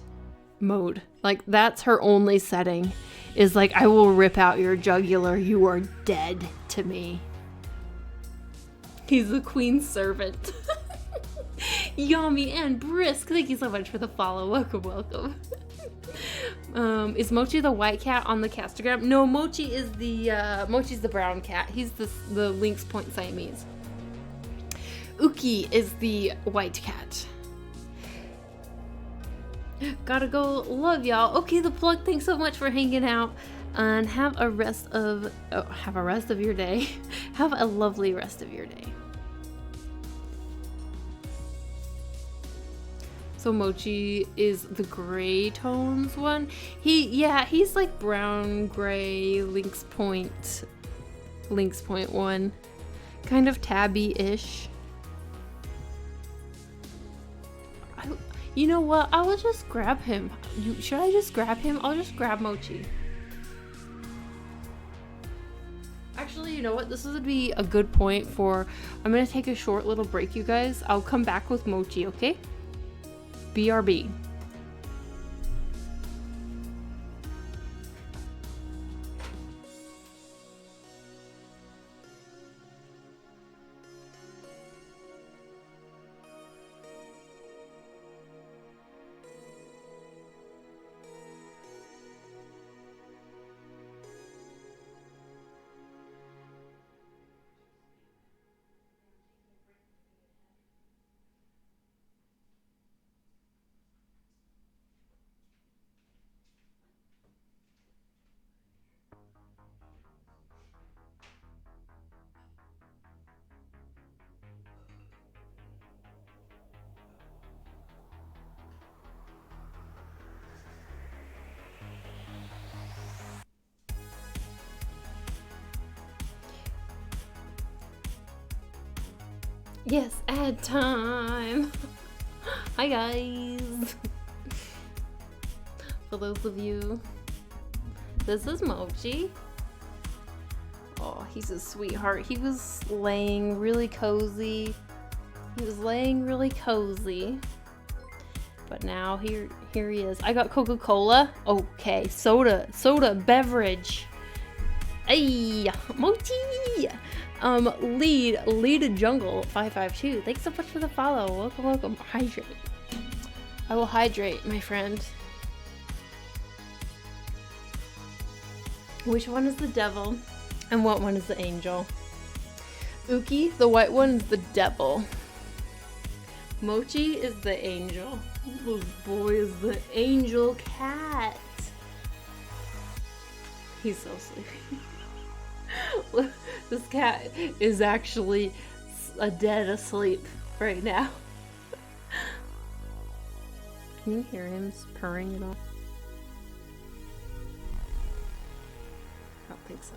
mode. Like that's her only setting, is like, I will rip out your jugular. You are dead to me. He's the queen's servant. Yummy and brisk. Thank you so much for the follow. Welcome. Is Mochi the white cat on the Castagram? No, Mochi is Mochi's the brown cat. He's the Lynx Point Siamese. Uki is the white cat. Gotta go. Love y'all. Okay, the plug. Thanks so much for hanging out. And have a rest of your day. Have a lovely rest of your day. So Mochi is the gray tones one. He's like brown, gray, Lynx Point one. Kind of tabby-ish. You know what? I will just grab him. Should I just grab him? I'll just grab Mochi. Actually, you know what? This would be a good point for... I'm going to take a short little break, you guys. I'll come back with Mochi, okay? BRB. Yes, ad time. Hi guys. For those of you, this is Mochi. Oh, he's a sweetheart. He was laying really cozy. But now here he is. I got Coca-Cola. Okay, soda beverage. Hey, Mochi. Lead Jungle 552. Thanks so much for the follow. Welcome. Hydrate. I will hydrate, my friend. Which one is the devil and what one is the angel? Uki, the white one, is the devil. Mochi is the angel. This boy is the angel cat. He's so sleepy. This cat is actually dead asleep right now. Can you hear him purring at all? I don't think so.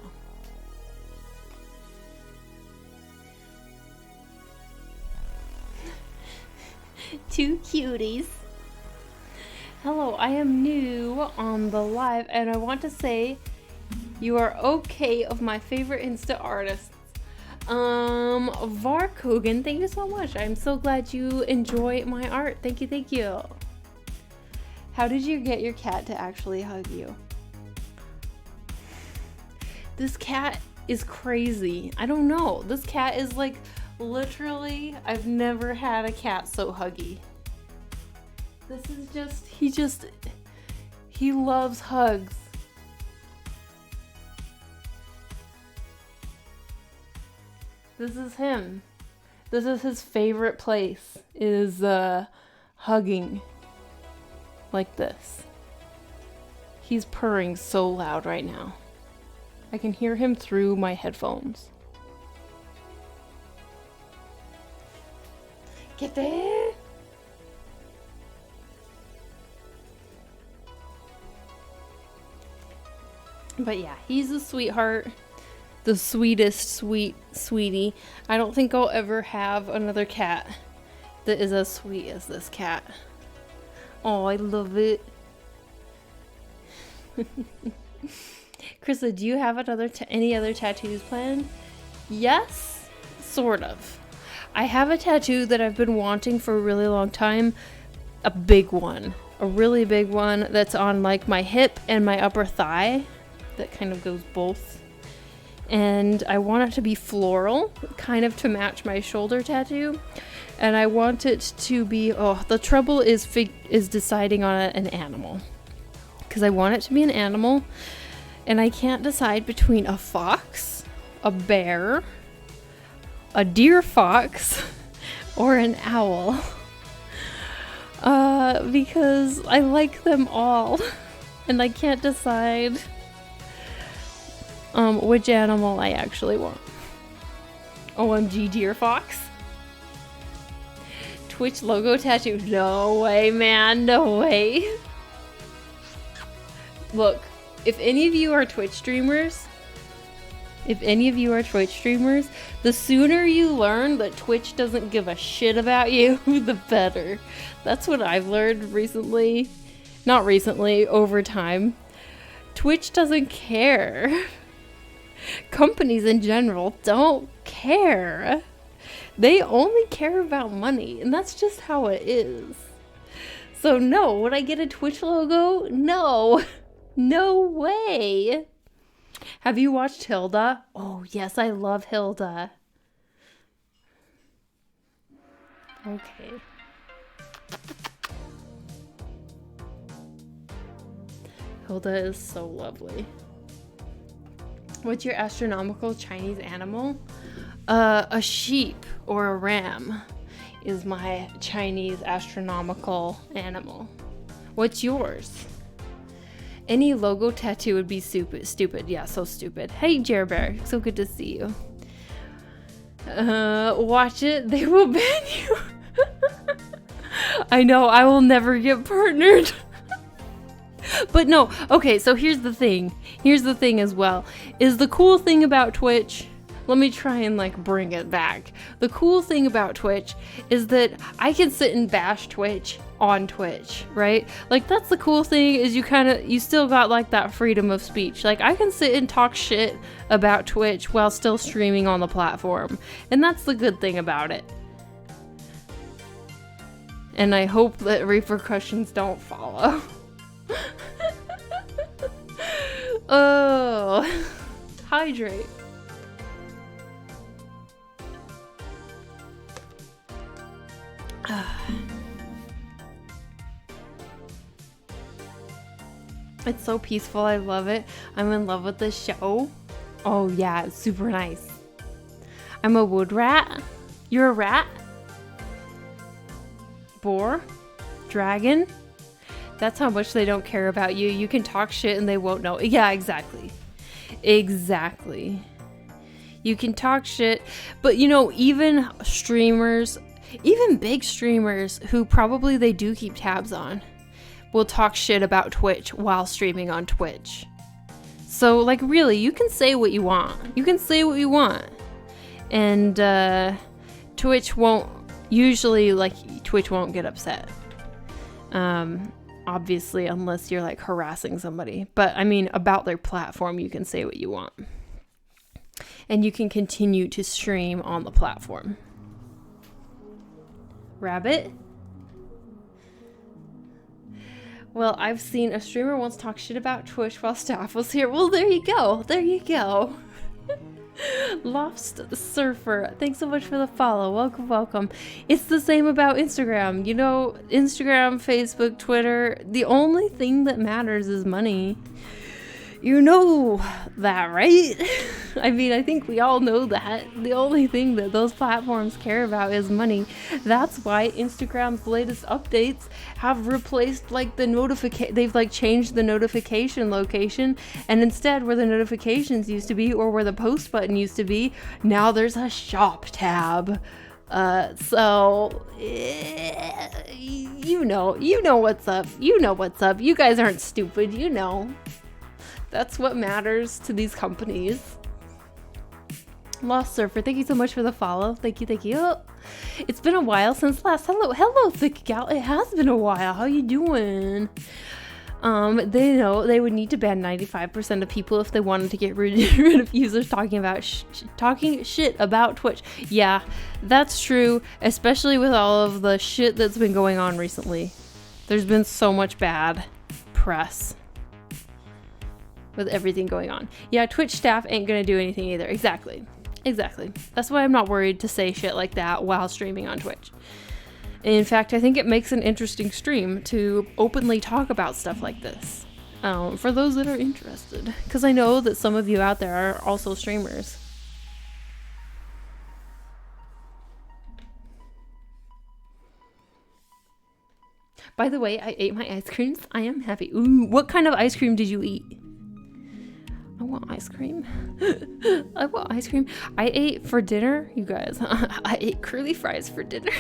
Two cuties. Hello, I am new on the live and I want to say you are okay of my favorite Insta artists. Varkogan, thank you so much. I'm so glad you enjoy my art. Thank you, thank you. How did you get your cat to actually hug you? This cat is crazy. I don't know. This cat is like literally, I've never had a cat so huggy. This is he loves hugs. This is him. This is his favorite place, is hugging like this. He's purring so loud right now. I can hear him through my headphones. Get there! But yeah, he's a sweetheart. The sweetest sweetie. I don't think I'll ever have another cat that is as sweet as this cat. Oh, I love it. Krista, do you have any other tattoos planned? Yes, sort of. I have a tattoo that I've been wanting for a really long time. A big one. A really big one that's on like my hip and my upper thigh. That kind of goes both. And I want it to be floral, kind of to match my shoulder tattoo. And I want it to be, the trouble is deciding on an animal. Because I want it to be an animal. And I can't decide between a fox, a bear, a deer fox, or an owl. Because I like them all. And I can't decide which animal I actually want. OMG deer fox. Twitch logo tattoo. No way, man. No way. Look, if any of you are Twitch streamers, the sooner you learn that Twitch doesn't give a shit about you, the better. That's what I've learned recently. Not recently, over time. Twitch doesn't care. Companies in general don't care. They only care about money, and that's just how it is. So no, would I get a Twitch logo? No. No way. Have you watched Hilda? Oh, yes, I love Hilda. Okay. Hilda is so lovely. What's your astronomical Chinese animal? A sheep or a ram is my Chinese astronomical animal. What's yours? Any logo tattoo would be stupid. Yeah, so stupid. Hey, Jer Bear. So good to see you. Watch it. They will ban you. I know. I will never get partnered. But no. Okay, so here's the thing. Here's the thing as well. Is the cool thing about Twitch... Let me try and like bring it back. The cool thing about Twitch is that I can sit and bash Twitch on Twitch, right? Like that's the cool thing is you still got like that freedom of speech. Like I can sit and talk shit about Twitch while still streaming on the platform. And that's the good thing about it. And I hope that repercussions don't follow. Oh, hydrate. It's so peaceful. I love it. I'm in love with this show. Oh yeah, it's super nice. I'm a wood rat. You're a rat? Spore? Dragon? That's how much they don't care about you. You can talk shit and they won't know. Yeah, exactly. Exactly. You can talk shit, but you know, even streamers, even big streamers who probably they do keep tabs on, will talk shit about Twitch while streaming on Twitch. So, like, really, you can say what you want. You can say what you want. And Twitch won't, usually, like, Twitch won't get upset. Obviously, unless you're, like, harassing somebody. But, I mean, about their platform, you can say what you want. And you can continue to stream on the platform. Rabbit? Well, I've seen a streamer once talk shit about Twitch while staff was here. Well, there you go. There you go. Lost Surfer, thanks so much for the follow. Welcome, welcome. It's the same about Instagram. You know, Instagram, Facebook, Twitter, the only thing that matters is money. You know that, right? I mean, I think we all know that. The only thing that those platforms care about is money. That's why Instagram's latest updates have replaced like the they've like changed the notification location, and instead where the notifications used to be or where the post button used to be, now there's a shop tab. So you know what's up. You know what's up. You guys aren't stupid, you know. That's what matters to these companies. Lost Surfer, thank you so much for the follow. Thank you, thank you. It's been a while since last. Hello, thick gal. It has been a while. How you doing? They know they would need to ban 95% of people if they wanted to get rid of users talking shit about Twitch. Yeah, that's true, especially with all of the shit that's been going on recently. There's been so much bad press with everything going on. Yeah, Twitch staff ain't gonna do anything either. Exactly. That's why I'm not worried to say shit like that while streaming on Twitch. In fact, I think it makes an interesting stream to openly talk about stuff like this. For those that are interested. Because I know that some of you out there are also streamers. By the way, I ate my ice creams. I am happy. Ooh, what kind of ice cream did you eat? I want ice cream. I want ice cream. I ate for dinner, you guys. I ate curly fries for dinner.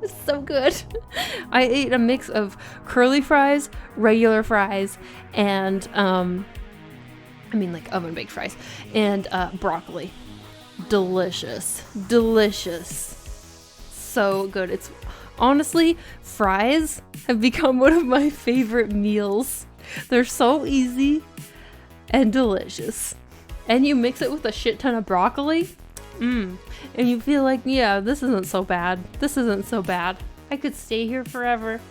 It's so good. I ate a mix of curly fries, regular fries, and I mean like oven baked fries, and broccoli. Delicious. So good. It's honestly, fries have become one of my favorite meals. They're so easy and delicious. And you mix it with a shit ton of broccoli. And you feel like, yeah, this isn't so bad. I could stay here forever.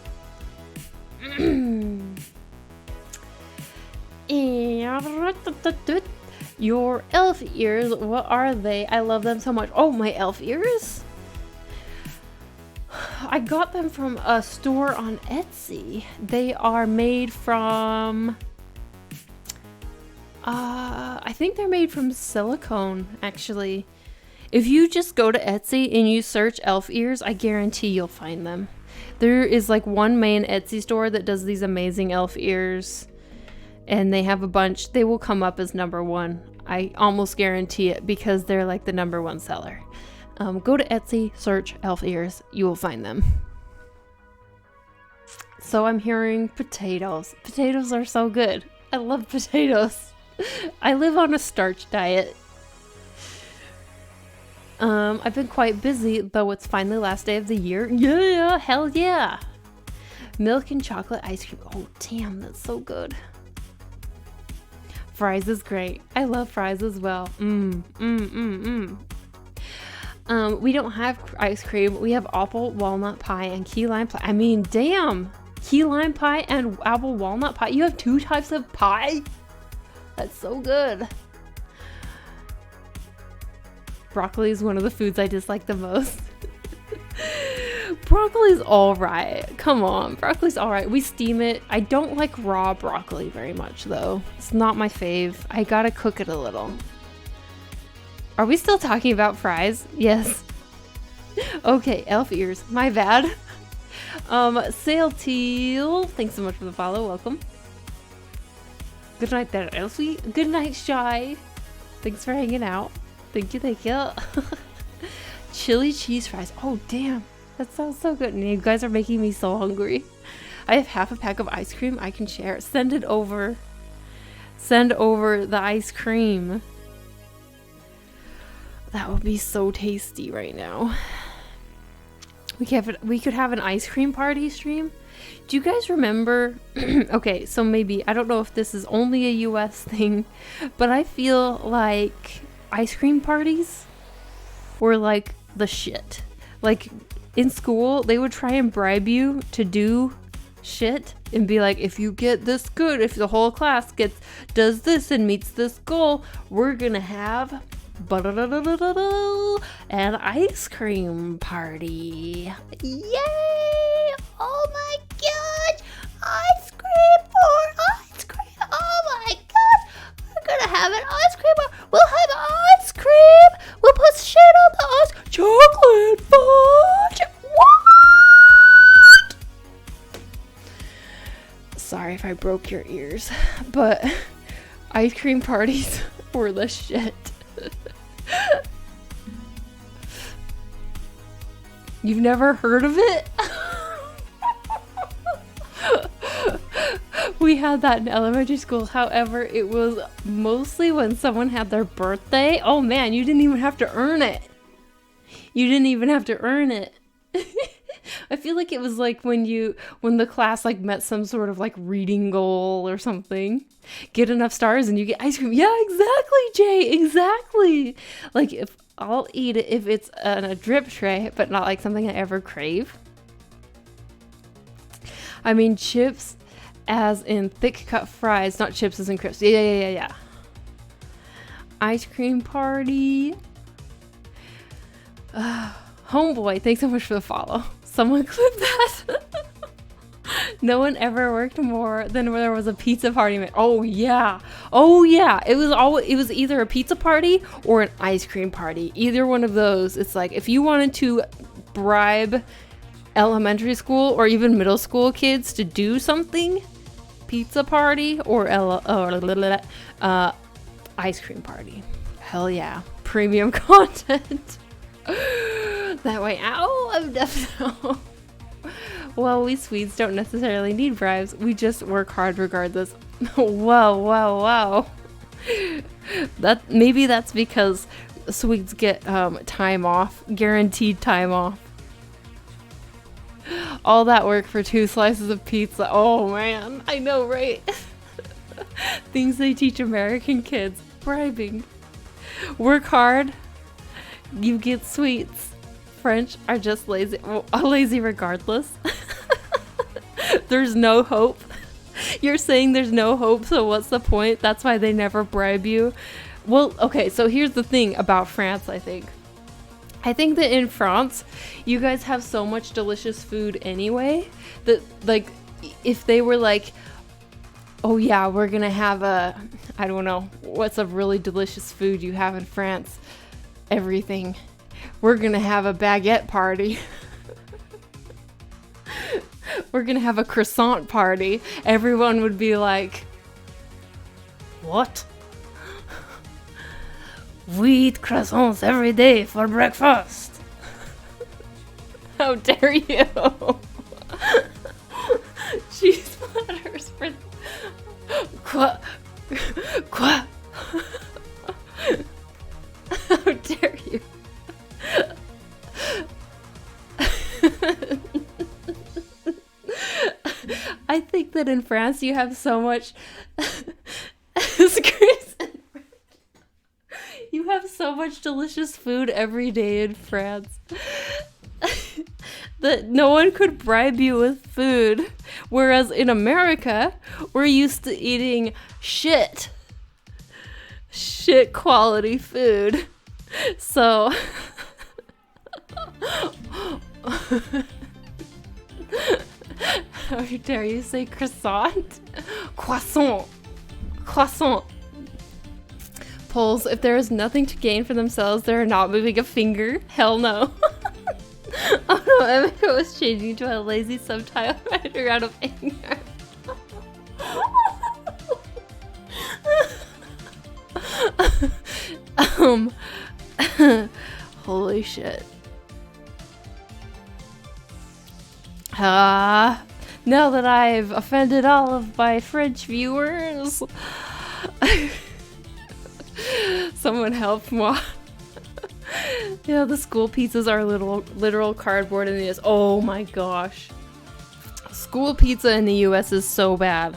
Your elf ears, what are they? I love them so much. Oh, my elf ears? I got them from a store on Etsy. They are made from I think they're made from silicone, actually. If you just go to Etsy and you search elf ears, I guarantee you'll find them. There is like one main Etsy store that does these amazing elf ears, and they have a bunch. They will come up as #1. I almost guarantee it because they're like the #1 seller. Go to Etsy, search elf ears, you will find them. So I'm hearing potatoes. Potatoes are so good. I love potatoes. I live on a starch diet. I've been quite busy, though it's finally last day of the year. Yeah, hell yeah. Milk and chocolate ice cream. Oh, damn, that's so good. Fries is great. I love fries as well. We don't have ice cream. We have apple walnut pie and key lime pie. I mean, damn. Key lime pie and apple walnut pie. You have 2 types of pie? That's so good. Broccoli is one of the foods I dislike the most. Broccoli's alright. Come on, broccoli's alright. We steam it. I don't like raw broccoli very much, though. It's not my fave. I gotta cook it a little. Are we still talking about fries? Yes. Okay, elf ears. My bad. Sail Teal, thanks so much for the follow. Welcome. Good night there, Elsie. Good night, Shy. Thanks for hanging out. Thank you, thank you. Chili cheese fries. Oh, damn. That sounds so good. And you guys are making me so hungry. I have half a pack of ice cream I can share. Send it over. Send over the ice cream. That would be so tasty right now. We could have an ice cream party stream. Do you guys remember? Okay, so maybe, I don't know if this is only a US thing, but I feel like ice cream parties were like the shit. Like in school, they would try and bribe you to do shit and be like, if you get this good, if the whole class does this and meets this goal, we're gonna have an ice cream party. Yay! Oh my gosh! Ice cream for ice cream! Oh my gosh! We're gonna have an ice cream. We'll have ice cream. We'll put shit on the ice. Chocolate fudge. What? Sorry if I broke your ears, but ice cream parties were the shit. You've never heard of it? We had that in elementary school. However, it was mostly when someone had their birthday. Oh man, you didn't even have to earn it. You didn't even have to earn it. I feel like it was like when the class like met some sort of like reading goal or something. Get enough stars and you get ice cream. Yeah, exactly, Jay. Exactly. Like if I'll eat it if it's on a drip tray, but not like something I ever crave. I mean chips as in thick cut fries, not chips as in crisps. Yeah. Ice cream party. Homeboy, thanks so much for the follow. Someone clip that. No one ever worked more than when there was a pizza party. Oh yeah. It was either a pizza party or an ice cream party. Either one of those. It's like if you wanted to bribe elementary school or even middle school kids to do something, pizza party or ice cream party. Hell yeah. Premium content. That way, ow, I'm definitely. Well, we Swedes don't necessarily need bribes. We just work hard regardless. Wow. Maybe that's because Swedes get time off, guaranteed time off. All that work for 2 slices of pizza. Oh man, I know, right? Things they teach American kids. Bribing. Work hard. You get sweets. French are just lazy. Well, lazy regardless. There's no hope. You're saying there's no hope, so what's the point? That's why they never bribe you. Well, okay, so here's the thing about France, I think. I think that in France, you guys have so much delicious food anyway, that, like, if they were like, oh yeah, we're gonna have I don't know, what's a really delicious food you have in France? Everything. We're gonna have a baguette party. We're gonna have a croissant party. Everyone would be like, what? We eat croissants every day for breakfast. How dare you? Cheese platters for... Quoi? How dare you? I think that in France you have so much you have so much delicious food every day in France that no one could bribe you with food, whereas in America we're used to eating shit quality food. So how dare you say croissant? Croissant. Polls, if there is nothing to gain for themselves, they're not moving a finger. Hell no. Oh no, Emiko was changing to a lazy subtitle writer out of anger. Holy shit. Now that I've offended all of my French viewers, someone help moi. Yeah, the school pizzas are literal cardboard in the US. Oh my gosh. School pizza in the US is so bad.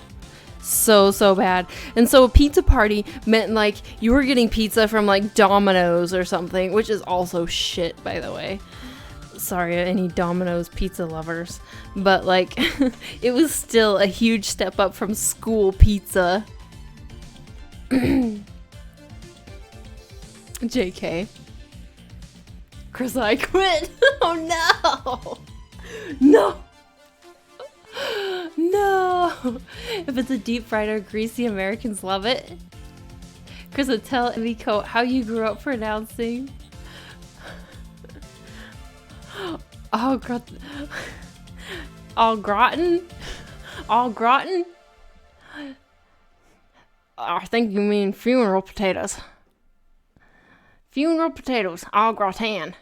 So bad. And so a pizza party meant like you were getting pizza from like Domino's or something, which is also shit, by the way. Sorry, any Domino's pizza lovers. But like, it was still a huge step up from school pizza. JK. Chris, I quit. Oh no! No! No! If it's a deep fried or greasy, Americans love it. Chris, tell Emiko how you grew up pronouncing. Au gratin. Au gratin? Au gratin? I think you mean funeral potatoes. Funeral potatoes, au gratin.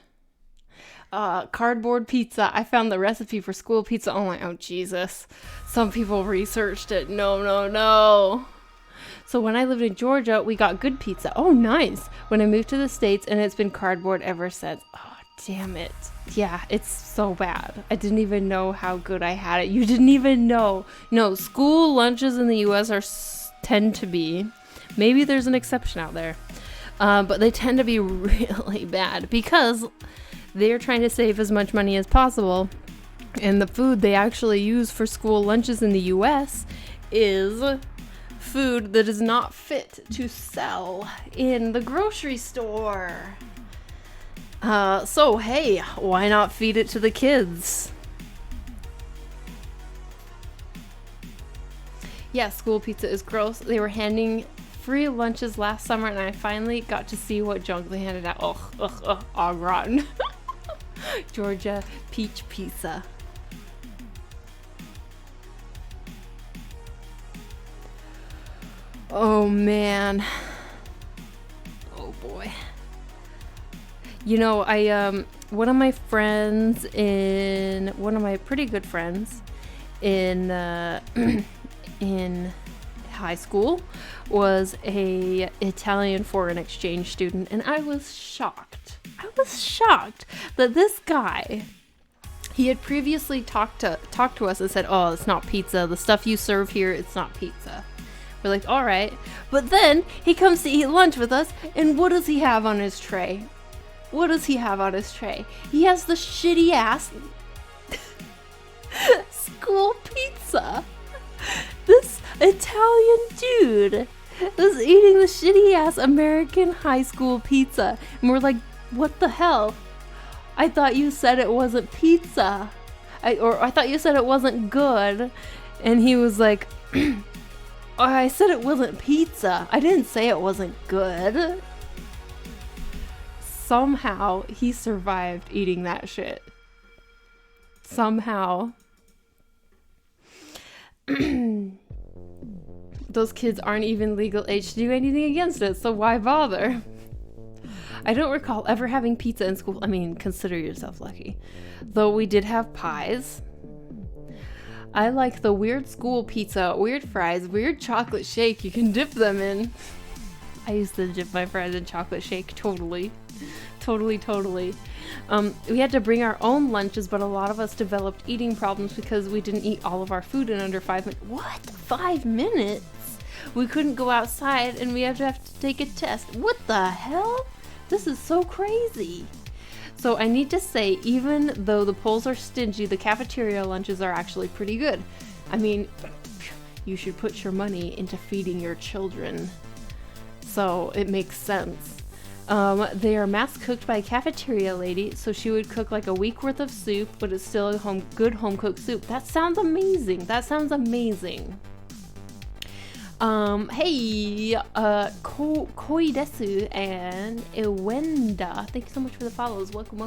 Cardboard pizza. I found the recipe for school pizza online. Oh, Jesus. Some people researched it. No. So when I lived in Georgia, we got good pizza. Oh, nice. When I moved to the States, and it's been cardboard ever since. Oh, damn it. Yeah, it's so bad. I didn't even know how good I had it. You didn't even know. No, school lunches in the US tend to be. Maybe there's an exception out there. But they tend to be really bad because they're trying to save as much money as possible. And the food they actually use for school lunches in the US is food that is not fit to sell in the grocery store. So hey, why not feed it to the kids? Yeah, school pizza is gross. They were handing free lunches last summer and I finally got to see what junk they handed out. Ugh, rotten. Georgia peach pizza. Oh man. Oh boy. You know, one of my pretty good friends in in high school was a Italian foreign exchange student, and I was shocked that this guy, he had previously talked to us and said, oh, it's not pizza, the stuff you serve here, it's not pizza. We're like, all right. But then he comes to eat lunch with us, and what does he have on his tray? He has the shitty ass school pizza. This Italian dude was eating the shitty ass American high school pizza. And we're like, what the hell? I thought you said it wasn't pizza. I thought you said it wasn't good. And he was like, oh, I said it wasn't pizza. I didn't say it wasn't good. Somehow he survived eating that shit. Somehow. Those kids aren't even legal age to do anything against it, so why bother? I don't recall ever having pizza in school. I mean, consider yourself lucky. Though we did have pies. I like the weird school pizza, weird fries, weird chocolate shake you can dip them in. I used to dip my fries in chocolate shake, totally. We had to bring our own lunches, but a lot of us developed eating problems because we didn't eat all of our food in under 5 minutes. What? 5 minutes? We couldn't go outside and we have to take a test. What the hell? This is so crazy. So I need to say, even though the Poles are stingy, the cafeteria lunches are actually pretty good. I mean, you should put your money into feeding your children. So it makes sense. They are mass cooked by a cafeteria lady, so she would cook like a week worth of soup, but it's still a good home cooked soup. That sounds amazing. Hey, Koi desu and Ewenda. Thank you so much for the follows. Welcome.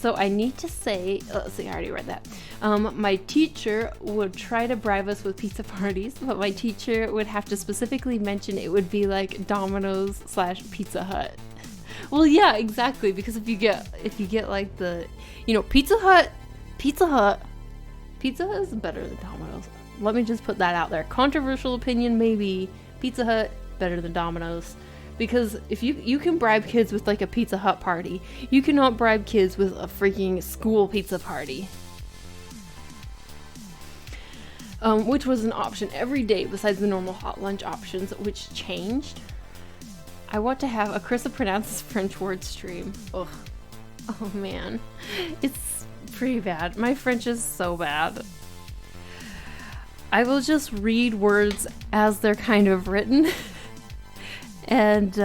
So I need to say, let's see, I already read that. My teacher would try to bribe us with pizza parties, but my teacher would have to specifically mention it would be like Domino's / Pizza Hut. Well, yeah, exactly. Because if you get like the, Pizza Hut is better than Domino's. Let me just put that out there. Controversial opinion, maybe. Pizza Hut better than Domino's. Because if you can bribe kids with like a Pizza Hut party, you cannot bribe kids with a freaking school pizza party. Which was an option every day besides the normal hot lunch options, which changed. I want to have a Carissa pronounces French word stream. Ugh. Oh man. It's pretty bad. My French is so bad. I will just read words as they're kind of written. And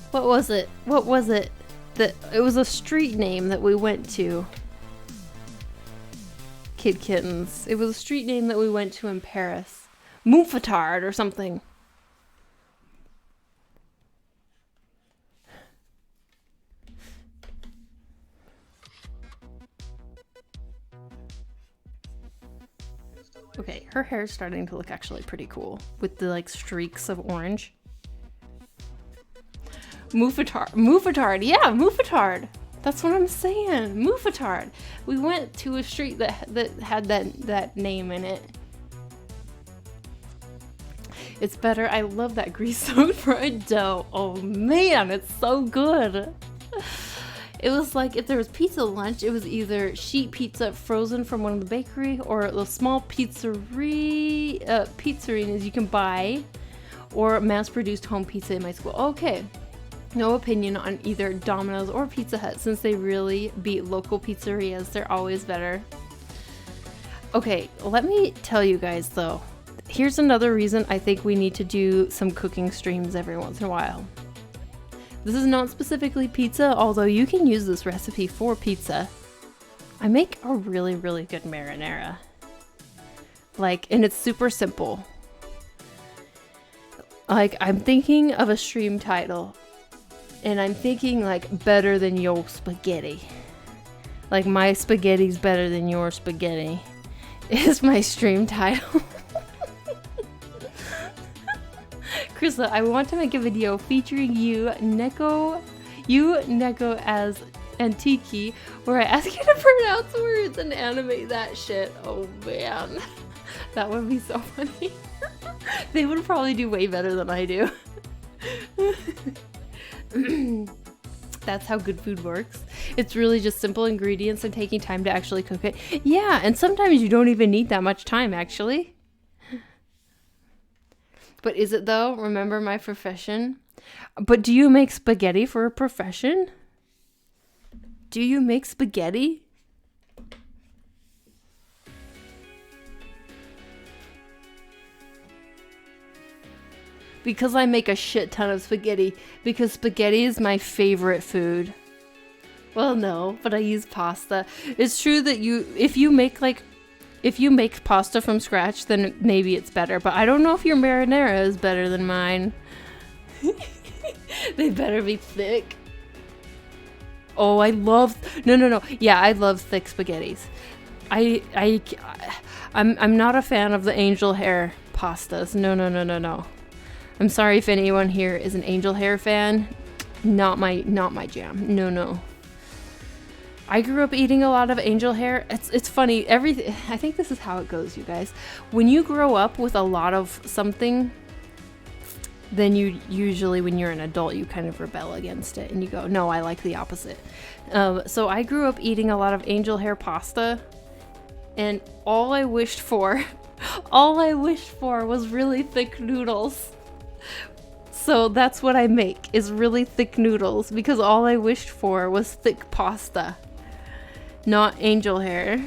what was it? It was a street name that we went to. Kid Kittens. It was a street name that we went to in Paris. Montfetard or something. Okay, her hair is starting to look actually pretty cool with the like streaks of orange. Moufetard, yeah, Moufetard. That's what I'm saying, Moufetard. We went to a street that had that name in it. It's better. I love that grease-soaked fried dough. Oh man, it's so good. It was like if there was pizza lunch, it was either sheet pizza frozen from one of the bakery or the small pizzerinas you can buy, or mass-produced home pizza in my school. Okay. No opinion on either Domino's or Pizza Hut since they really beat local pizzerias. They're always better. Okay, let me tell you guys though. Here's another reason I think we need to do some cooking streams every once in a while. This is not specifically pizza, although you can use this recipe for pizza. I make a really, really good marinara. And it's super simple. I'm thinking of a stream title. And I'm thinking better than your spaghetti. My spaghetti's better than your spaghetti. Is my stream title. Carissa, I want to make a video featuring you, Neko as Antiki, where I ask you to pronounce words and animate that shit. Oh man. That would be so funny. They would probably do way better than I do. That's how good food works. It's really just simple ingredients and taking time to actually cook it. Yeah, and sometimes you don't even need that much time, actually. But is it though? Remember my profession? But do you make spaghetti for a profession? Do you make spaghetti? Because I make a shit ton of spaghetti. Because spaghetti is my favorite food. Well, no, but I use pasta. It's true that if you make pasta from scratch, then maybe it's better. But I don't know if your marinara is better than mine. They better be thick. Oh, no. Yeah, I love thick spaghettis. I'm not a fan of the angel hair pastas. No. I'm sorry if anyone here is an angel hair fan. Not my jam. No. I grew up eating a lot of angel hair. It's funny. I think this is how it goes, you guys. When you grow up with a lot of something, then you usually, when you're an adult, you kind of rebel against it and you go, no, I like the opposite. So I grew up eating a lot of angel hair pasta, and all I wished for was really thick noodles. So that's what I make, is really thick noodles, because all I wished for was thick pasta, not angel hair.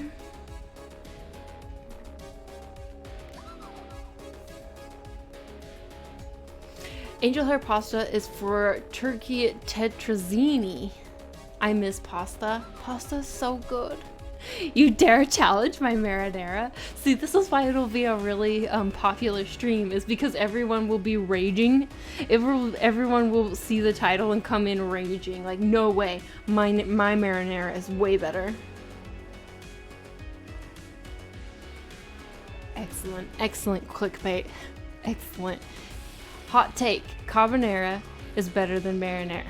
Angel hair pasta is for turkey tetrazzini. I miss pasta. Pasta is so good. You dare challenge my marinara? See, this is why it'll be a really popular stream, is because everyone will be raging. Everyone will see the title and come in raging. Like, no way, my marinara is way better. Excellent, excellent clickbait. Excellent. Hot take, carbonara is better than marinara.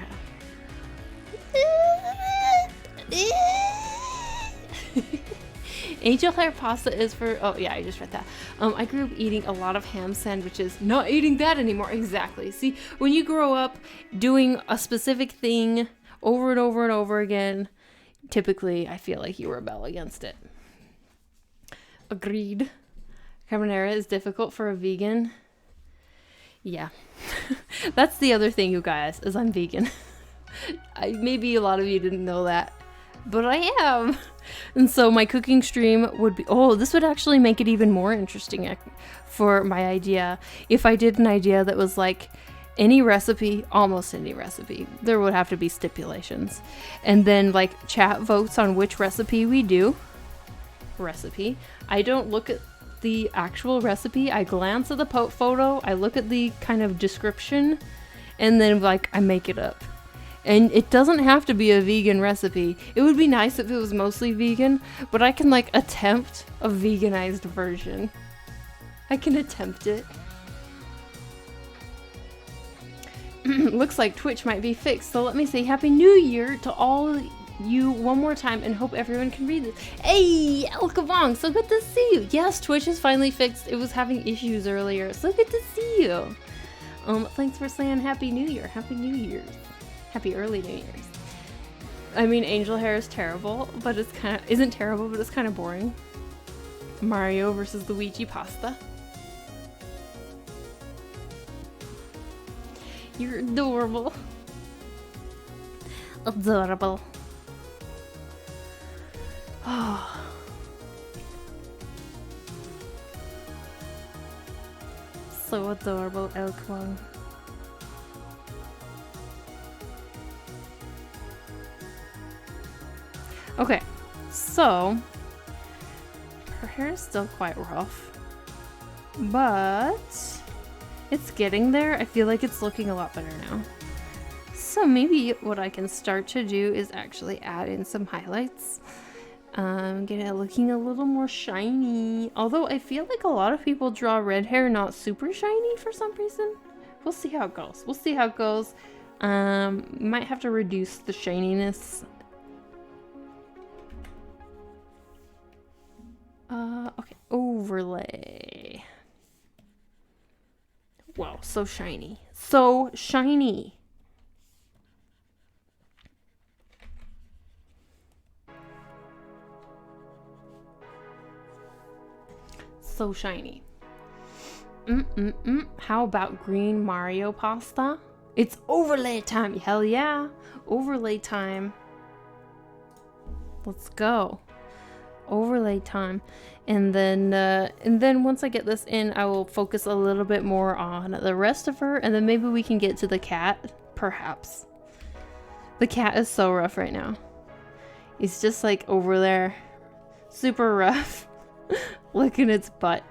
Angel hair pasta is for, oh yeah, I just read that. I grew up eating a lot of ham sandwiches, not eating that anymore. Exactly. See, when you grow up doing a specific thing over and over and over again, typically I feel like you rebel against it. Agreed. Carbonara is difficult for a vegan. Yeah. That's the other thing, you guys, is I'm vegan. Maybe a lot of you didn't know that, but I am. And so my cooking stream would be, oh, this would actually make it even more interesting for my idea. If I did an idea that was like any recipe, almost any recipe, there would have to be stipulations. And then like chat votes on which recipe we do. I don't look at the actual recipe. I glance at the photo, I look at the kind of description, and then like I make it up. And it doesn't have to be a vegan recipe. It would be nice if it was mostly vegan, but I can like attempt a veganized version. I can attempt it. Looks like Twitch might be fixed, so let me say Happy New Year to all you one more time and hope everyone can read this. Hey, El Kabong, so good to see you. Yes, Twitch is finally fixed. It was having issues earlier, so good to see you. Thanks for saying Happy New Year. Happy New Year's. Happy early New Year's. I mean, angel hair is terrible, but it's kind of, isn't terrible, but it's kind of boring. Mario versus Luigi pasta. You're adorable. Adorable. Oh. So adorable, El Kwang. Okay, so her hair is still quite rough, but it's getting there. I feel like it's looking a lot better now. So maybe what I can start to do is actually add in some highlights. Get it looking a little more shiny. Although I feel like a lot of people draw red hair not super shiny for some reason. We'll see how it goes. We'll see how it goes. Might have to reduce the shininess. Okay, overlay. Wow, so shiny. So shiny. So shiny. How about green Mario pasta? It's overlay time. Hell yeah. Overlay time. Let's go. Overlay time. And then once I get this in, I will focus a little bit more on the rest of her, and then maybe we can get to the cat, perhaps. The cat is so rough right now. He's just like over there, super rough, licking its butt.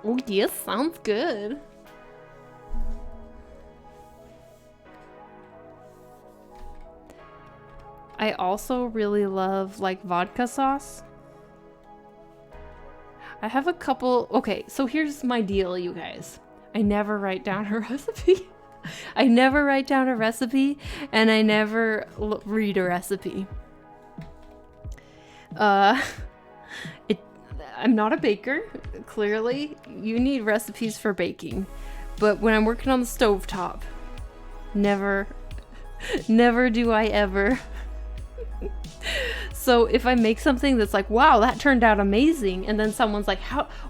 Oh yes, sounds good. I also really love like vodka sauce. I have a couple. Okay, so here's my deal, you guys. I never write down a recipe. I never write down a recipe, and I never read a recipe. I'm not a baker. Clearly, you need recipes for baking. But when I'm working on the stovetop, never do I ever. So if I make something that's like, wow, that turned out amazing, and then someone's like,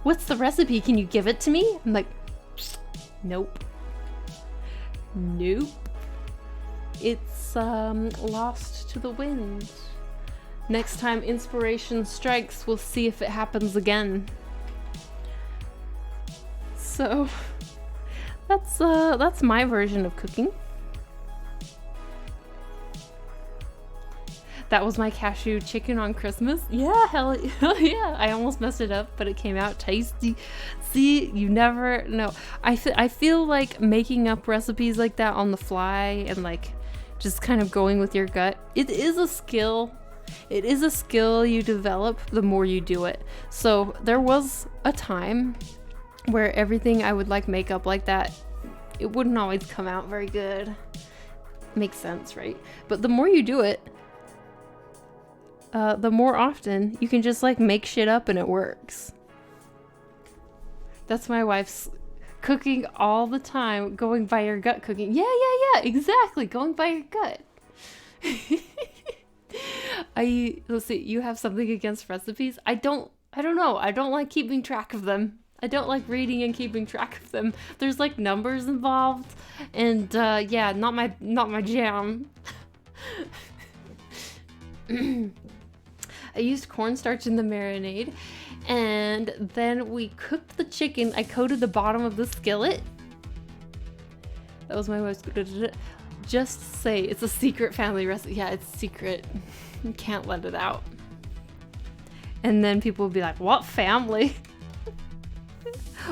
what's the recipe? Can you give it to me? I'm like, nope. Nope. It's lost to the wind. Next time inspiration strikes, we'll see if it happens again. So that's my version of cooking. That was my cashew chicken on Christmas. Yeah, hell yeah. I almost messed it up, but it came out tasty. See, you never know. I feel like making up recipes like that on the fly and like just kind of going with your gut. It is a skill. It is a skill you develop the more you do it. So there was a time where everything I would like make up like that, it wouldn't always come out very good. Makes sense, right? But the more you do it, the more often you can just like make shit up and it works. That's my wife's cooking all the time, going by your gut cooking. Yeah, exactly. Going by your gut. Let's see, you have something against recipes? I don't know. I don't like keeping track of them. I don't like reading and keeping track of them. There's like numbers involved and yeah, not my jam. I used cornstarch in the marinade, and then we cooked the chicken. I coated the bottom of the skillet. That was my wife's. Just say it's a secret family recipe. Yeah, it's secret. You can't let it out. And then people will be like, "What family?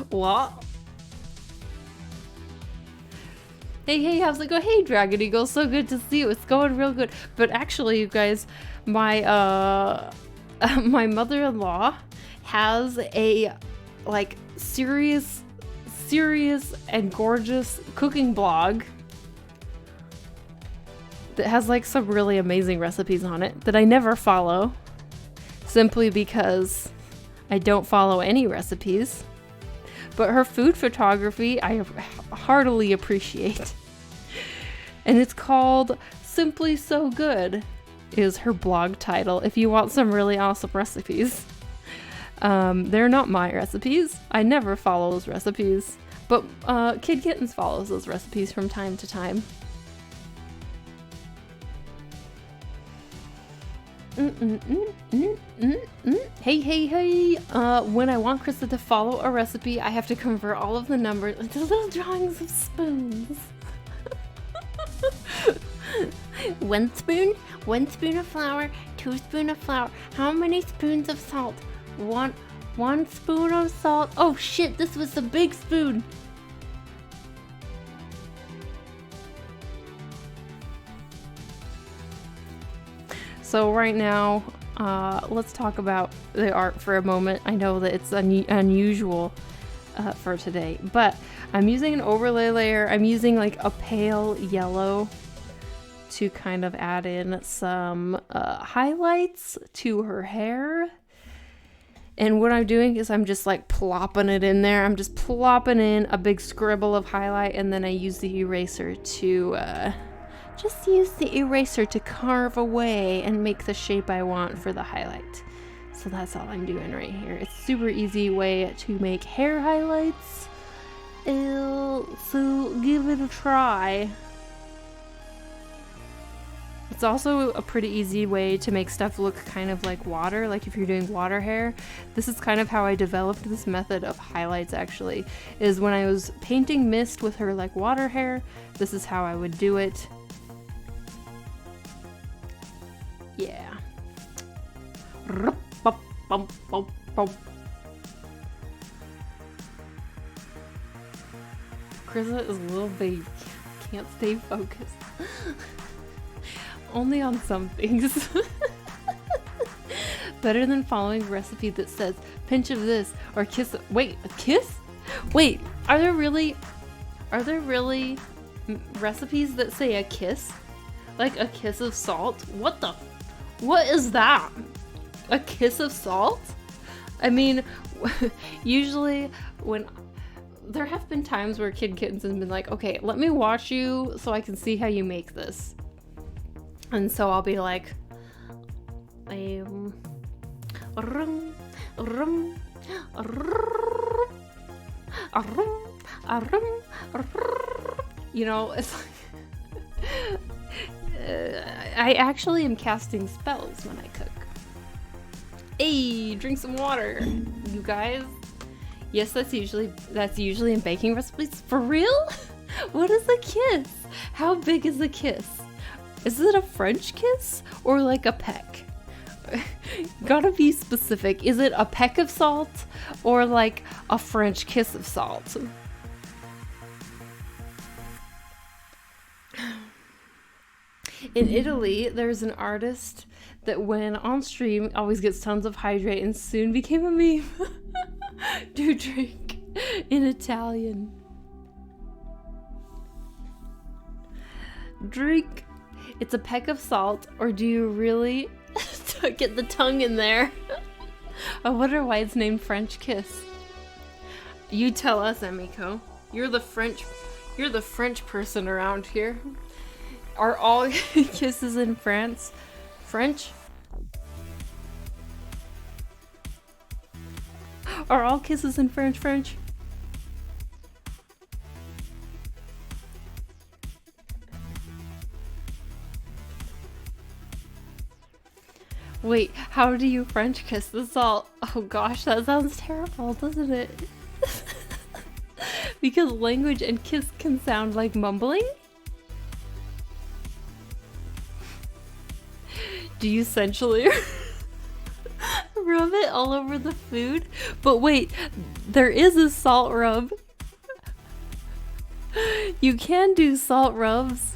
What?" Hey, how's it go? Hey, Dragon Eagle, so good to see you. It's going real good. But actually, you guys, my my mother-in-law has a like serious and gorgeous cooking blog that has like some really amazing recipes on it that I never follow, simply because I don't follow any recipes. But her food photography I heartily appreciate. And it's called Simply So Good is her blog title if you want some really awesome recipes. They're not my recipes. I never follow those recipes. But Kid Kittens follows those recipes from time to time. Hey. When I want Krista to follow a recipe, I have to convert all of the numbers into little drawings of spoons. One spoon of flour, 2 spoons of flour. How many spoons of salt? One spoon of salt. Oh shit, this was a big spoon. So right now, let's talk about the art for a moment. I know that it's unusual for today, but I'm using an overlay layer. I'm using like a pale yellow to kind of add in some highlights to her hair. And what I'm doing is I'm just like plopping it in there. I'm just plopping in a big scribble of highlight, and then I use the eraser to carve away and make the shape I want for the highlight. So that's all I'm doing right here. It's a super easy way to make hair highlights. So give it a try. It's also a pretty easy way to make stuff look kind of like water, like if you're doing water hair. This is kind of how I developed this method of highlights, actually, is when I was painting mist with her like water hair, this is how I would do it. Yeah. Krista is a little baby. Can't stay focused. Only on some things. Better than following a recipe that says pinch of this or kiss. Wait, a kiss? Wait, are there really recipes that say a kiss? Like a kiss of salt? What is that? A kiss of salt? I mean, usually when there have been times where Kid Kittens has been like, okay, let me watch you so I can see how you make this. And so I'll be like, you know, it's like, I actually am casting spells when I cook. Hey, drink some water, you guys. Yes, that's usually in baking recipes. For real? What is a kiss? How big is a kiss? Is it a French kiss or like a peck? Gotta be specific. Is it a peck of salt or like a French kiss of salt? In Italy, there's an artist that when on stream always gets tons of hydrate and soon became a meme. Do drink in Italian. Drink. It's a peck of salt, or do you really get the tongue in there? I wonder why it's named French kiss. You tell us, Emiko. You're the French person around here. Are all kisses in France French? Are all kisses in French? Wait, how do you French kiss the salt? Oh gosh, that sounds terrible, doesn't it? Because language and kiss can sound like mumbling? Do you essentially rub it all over the food? But wait, there is a salt rub. You can do salt rubs,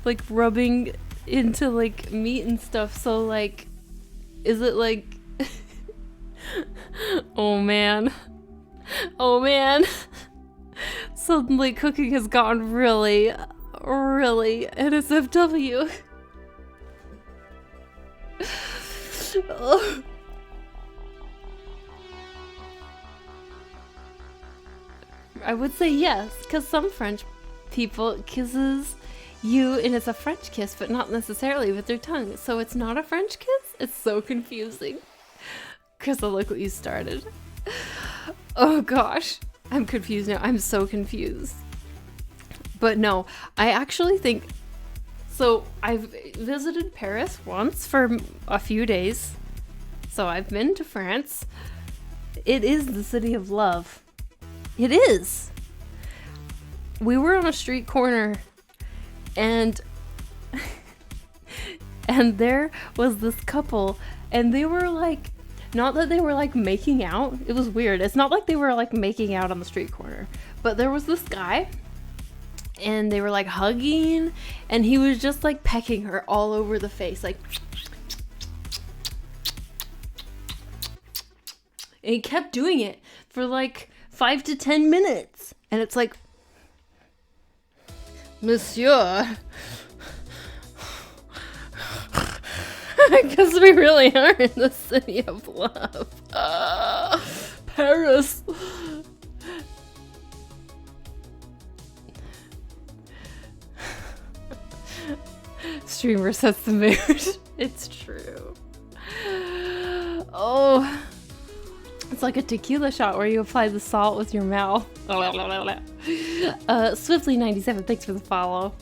like rubbing into like meat and stuff. So like, is it like, oh man, suddenly cooking has gone really NSFW. Oh. I would say yes, because some French people kisses you and it's a French kiss, but not necessarily with their tongue. So it's not a French kiss? It's so confusing. Crystal, look what you started. Oh gosh, I'm confused now. I'm so confused. But no, I actually think... So I've visited Paris once for a few days. So I've been to France. It is the city of love. It is. We were on a street corner and there was this couple and they were like, not that they were like making out. It was weird. It's not like they were like making out on the street corner, but there was this guy and they were like hugging and he was just like pecking her all over the face, like, and he kept doing it for like 5 to 10 minutes. And it's like, Monsieur, I guess we really are in the city of love. Paris. Streamer sets the mood. It's true. Oh, it's like a tequila shot where you apply the salt with your mouth. Swiftly97, thanks for the follow.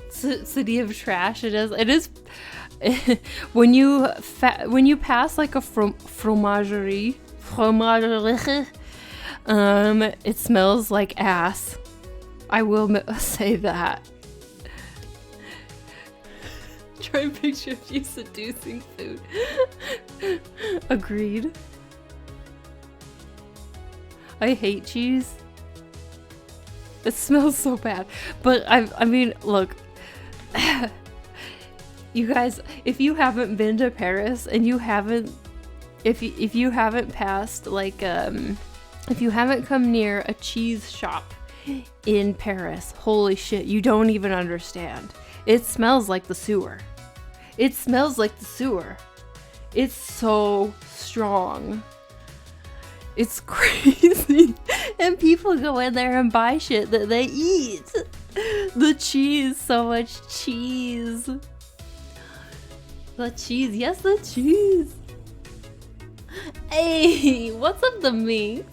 City of trash. It is. When you pass like a fromagerie, it smells like ass. I will say that. Try and picture you seducing food. Agreed. I hate cheese. It smells so bad. But I mean, look. You guys, if you haven't been to Paris and you haven't, if you haven't passed like if you haven't come near a cheese shop in Paris, holy shit, you don't even understand. It smells like the sewer. It smells like the sewer. It's so strong. It's crazy. And people go in there and buy shit that they eat. The cheese, so much cheese. The cheese, yes, the cheese. Hey, what's up, the me?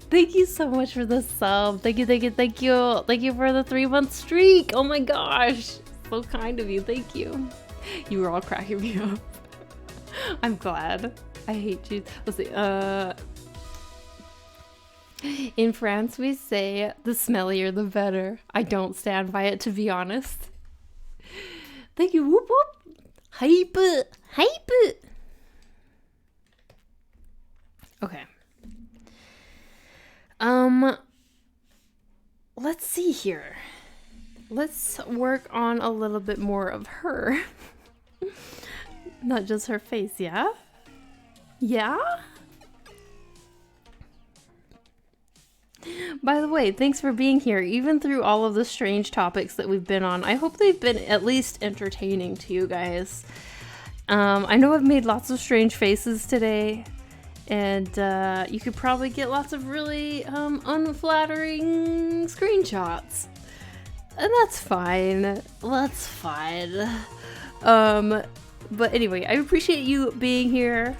Thank you so much for the sub. Thank you for the 3-month streak. Oh my gosh, so kind of you. Thank you. You were all cracking me up. I'm glad. I hate cheese. Let's see. In France, we say the smellier the better. I don't stand by it, to be honest. Thank you. Whoop whoop. Hype. Hype. Okay. Let's see here. Let's work on a little bit more of her. Not just her face, yeah? Yeah? By the way, thanks for being here, even through all of the strange topics that we've been on. I hope they've been at least entertaining to you guys. I know I've made lots of strange faces today, and you could probably get lots of really unflattering screenshots. And that's fine. That's fine. But anyway, I appreciate you being here.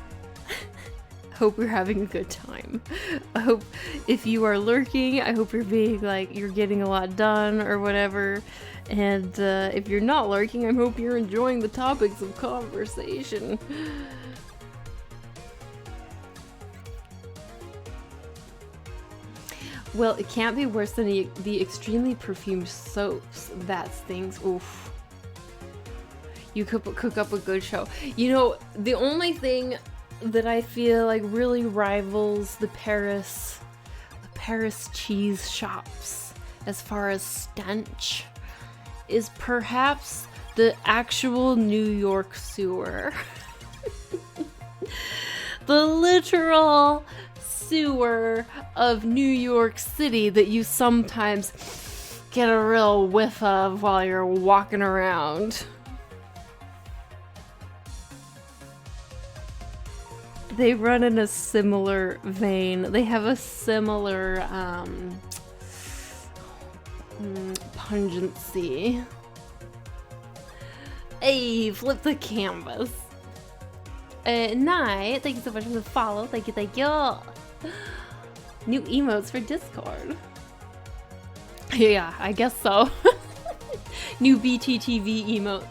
Hope you're having a good time. I hope if you are lurking, I hope you're being like, you're getting a lot done or whatever. And if you're not lurking, I hope you're enjoying the topics of conversation. Well, it can't be worse than the extremely perfumed soaps. That stings. Oof. You could cook up a good show. You know, the only thing that I feel like really rivals the Paris cheese shops as far as stench is perhaps the actual New York sewer. The literal sewer of New York City that you sometimes get a real whiff of while you're walking around. They run in a similar vein. They have a similar pungency. Hey, flip the canvas. Night, thank you so much for the follow. Thank you, thank you. New emotes for Discord. Yeah, I guess so. New BTTV emotes.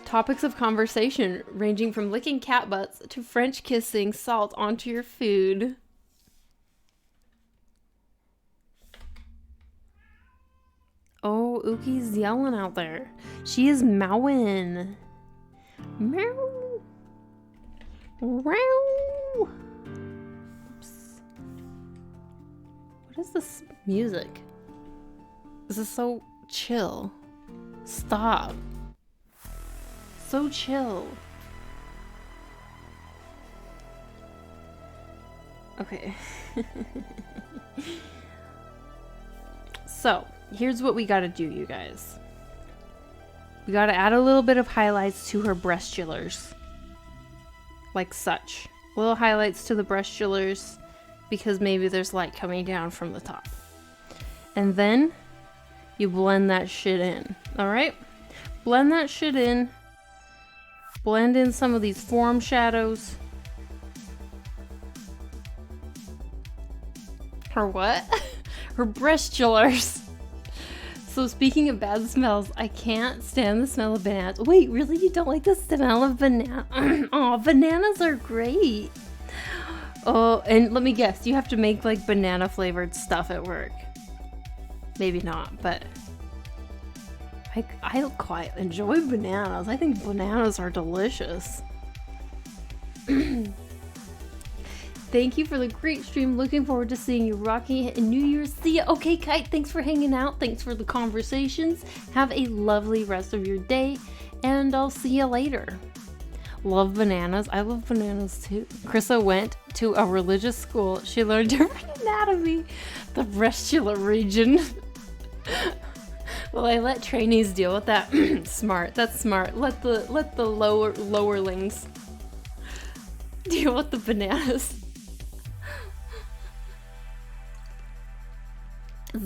Topics of conversation ranging from licking cat butts to French kissing salt onto your food. Oh, Uki's yelling out there. She is mowing. Meow. Meow. Oops. What is this music? This is so chill. Stop. So chill. Okay. So, here's what we gotta do, you guys. We gotta add a little bit of highlights to her breastulars. Like such. Little highlights to the breastulars because maybe there's light coming down from the top. And then you blend that shit in. Alright? Blend that shit in. Blend in some of these form shadows. Her what? Her breastulars. So speaking of bad smells, I can't stand the smell of bananas. Wait, really? You don't like the smell of banana? Oh, bananas are great. Oh, and let me guess, you have to make like banana flavored stuff at work. Maybe not, but I quite enjoy bananas. I think bananas are delicious. Thank you for the great stream. Looking forward to seeing you rocking it in New Year's. See ya. Okay, Kite, thanks for hanging out. Thanks for the conversations. Have a lovely rest of your day, and I'll see you later. Love bananas. I love bananas too. Krissa went to a religious school. She learned different anatomy. The breastular region. Well, I let trainees deal with that. Smart. That's smart. Let the lowerlings deal with the bananas.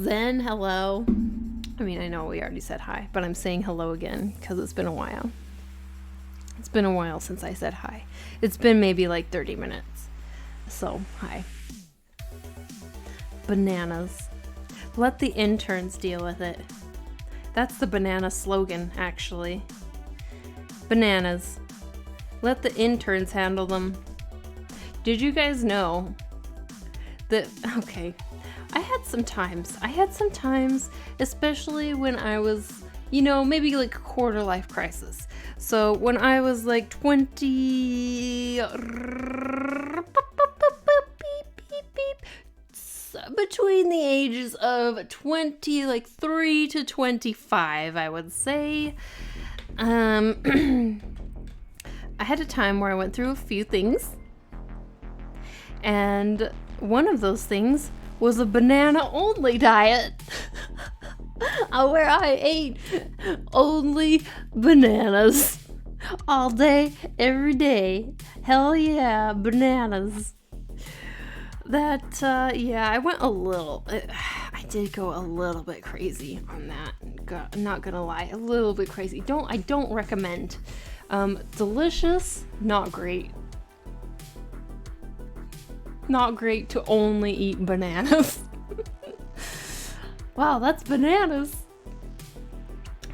Zen, hello. I mean, I know we already said hi, but I'm saying hello again because it's been a while. It's been a while since I said hi. It's been maybe like 30 minutes. So, hi. Bananas. Let the interns deal with it. That's the banana slogan, actually. Bananas. Let the interns handle them. Did you guys know that, okay, I had some times, especially when I was, you know, maybe like quarter life crisis. So when I was like 20, between the ages of 23 to 25, I would say. I had a time where I went through a few things, and one of those things was a banana only diet. Where I ate only bananas all day, every day. Hell yeah, bananas. That, I went I did go a little bit crazy on that. I'm not gonna lie, a little bit crazy. I don't recommend. Delicious, not great. Not great to only eat bananas. Wow, that's bananas.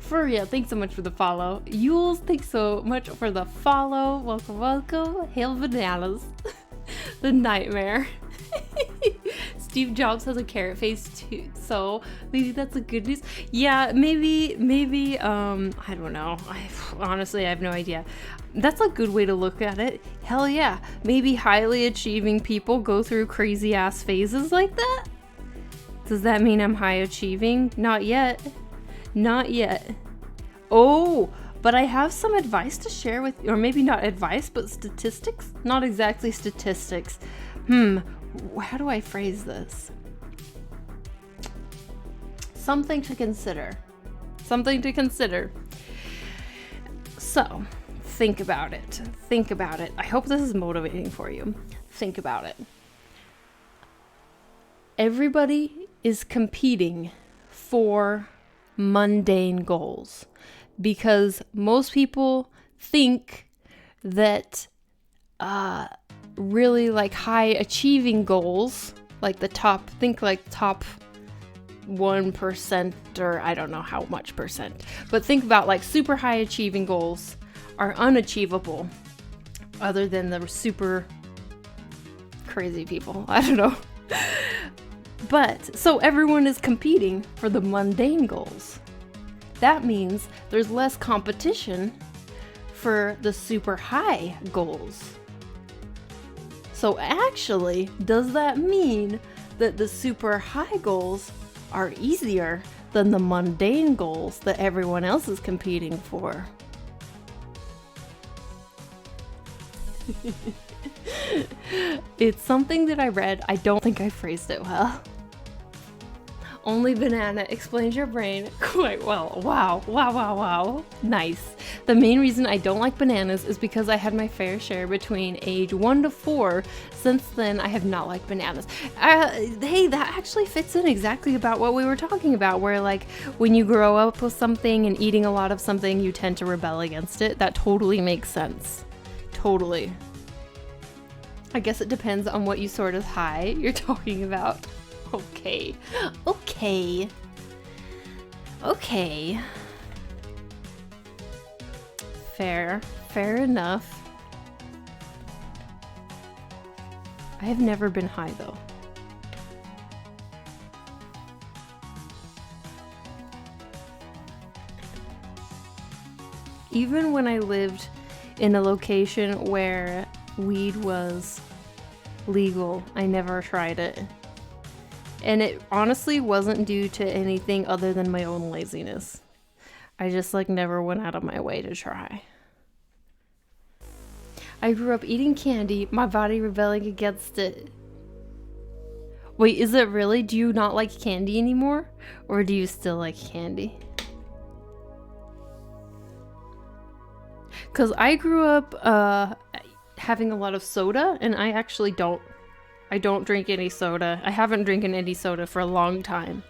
Furia, thanks so much for the follow. Yules, thanks so much for the follow. Welcome, welcome. Hail bananas. The nightmare. Steve Jobs has a carrot face too, so maybe that's a good news. Yeah, maybe, I don't know. Honestly, I have no idea. That's a good way to look at it. Hell yeah. Maybe highly achieving people go through crazy ass phases like that? Does that mean I'm high achieving? Not yet. Not yet. Oh, but I have some advice to share with, or maybe not advice, but statistics? Not exactly statistics. How do I phrase this? Something to consider. So, think about it. I hope this is motivating for you. Think about it. Everybody is competing for mundane goals because most people think that really like high achieving goals, like the top 1%, or I don't know how much percent, but think about like super high achieving goals are unachievable other than the super crazy people. I don't know. But so everyone is competing for the mundane goals. That means there's less competition for the super high goals. So actually, does that mean that the super high goals are easier than the mundane goals that everyone else is competing for? It's something that I read. I don't think I phrased it well. Only banana explains your brain quite well. Wow. Nice. The main reason I don't like bananas is because I had my fair share between age 1 to 4. Since then, I have not liked bananas. Hey, that actually fits in exactly about what we were talking about, where like when you grow up with something and eating a lot of something, you tend to rebel against it. That totally makes sense. Totally. I guess it depends on what you sort of high you're talking about. Okay. Fair enough. I have never been high though. Even when I lived in a location where weed was legal, I never tried it. And it honestly wasn't due to anything other than my own laziness. I just like never went out of my way to try. I grew up eating candy, my body rebelling against it. Wait, is it really? Do you not like candy anymore? Or do you still like candy? Because I grew up having a lot of soda, and I actually don't drink any soda. I haven't drinking any soda for a long time.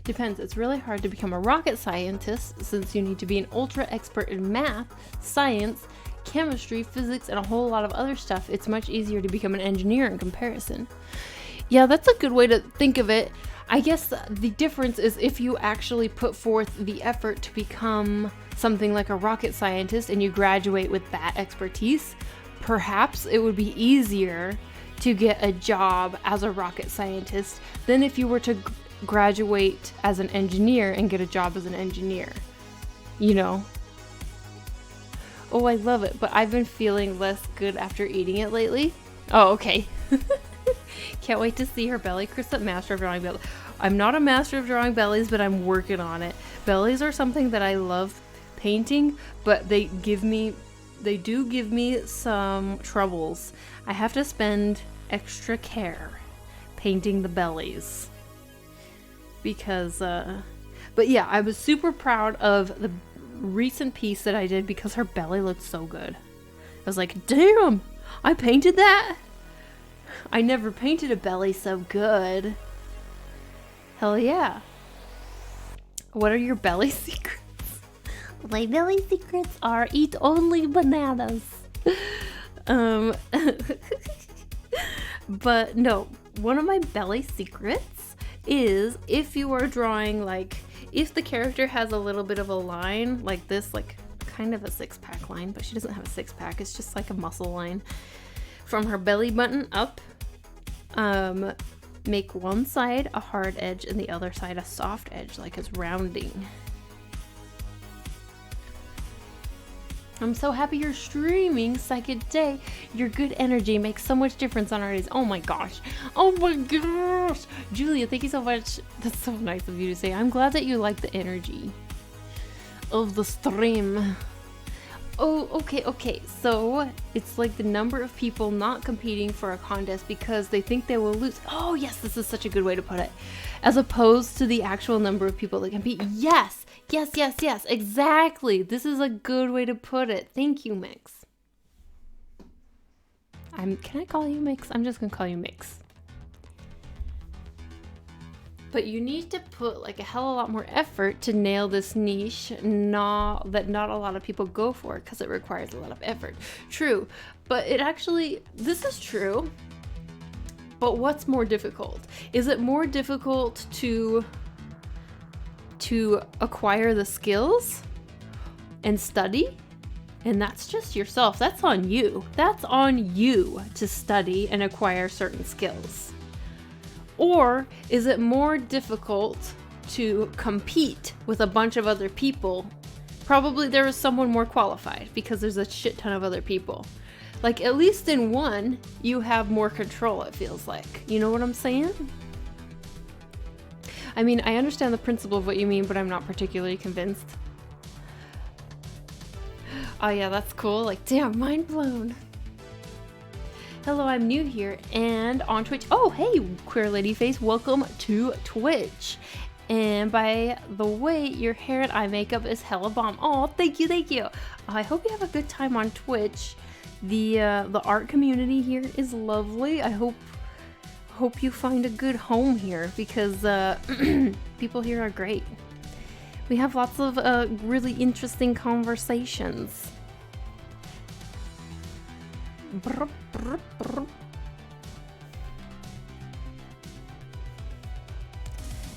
Depends. It's really hard to become a rocket scientist since you need to be an ultra expert in math, science, chemistry, physics, and a whole lot of other stuff. It's much easier to become an engineer in comparison. Yeah, that's a good way to think of it. I guess the difference is if you actually put forth the effort to become something like a rocket scientist and you graduate with that expertise, perhaps it would be easier to get a job as a rocket scientist than if you were to graduate as an engineer and get a job as an engineer. You know? Oh, I love it, but I've been feeling less good after eating it lately. Oh, okay. Can't wait to see her belly. Krista, master of drawing belly. I'm not a master of drawing bellies, but I'm working on it. Bellies are something that I love painting, but they do give me some troubles. I have to spend extra care painting the bellies. Because, but yeah, I was super proud of the recent piece that I did because her belly looked so good. I was like, damn, I painted that? I never painted a belly so good. Hell yeah. What are your belly secrets? My belly secrets are eat only bananas. But no, one of my belly secrets is if you are drawing, like, if the character has a little bit of a line like this, like kind of a six-pack line, but she doesn't have a six-pack, it's just like a muscle line from her belly button up. Make one side a hard edge and the other side a soft edge, like it's rounding. I'm so happy you're streaming second day. Your good energy makes so much difference on our days. Oh my gosh. Oh my gosh. Julia, thank you so much. That's so nice of you to say. I'm glad that you like the energy of the stream. Oh, okay. So it's like the number of people not competing for a contest because they think they will lose. Oh yes, this is such a good way to put it. As opposed to the actual number of people that compete. Yes, exactly. This is a good way to put it. Thank you, Mix. Can I call you Mix? I'm just gonna call you Mix. But you need to put like a hell of a lot more effort to nail this niche that not a lot of people go for because it requires a lot of effort. True, but this is true. But what's more difficult? Is it more difficult to acquire the skills and study? And that's just yourself. That's on you. That's on you to study and acquire certain skills. Or is it more difficult to compete with a bunch of other people? Probably there is someone more qualified because there's a shit ton of other people. Like, at least in one, you have more control, it feels like. You know what I'm saying? I mean, I understand the principle of what you mean, but I'm not particularly convinced. Oh yeah, that's cool. Like, damn, mind blown. Hello, I'm new here and on Twitch. Oh, hey, Queer Lady Face, welcome to Twitch. And by the way, your hair and eye makeup is hella bomb. Oh, thank you. I hope you have a good time on Twitch. The art community here is lovely. I hope you find a good home here because people here are great. We have lots of really interesting conversations.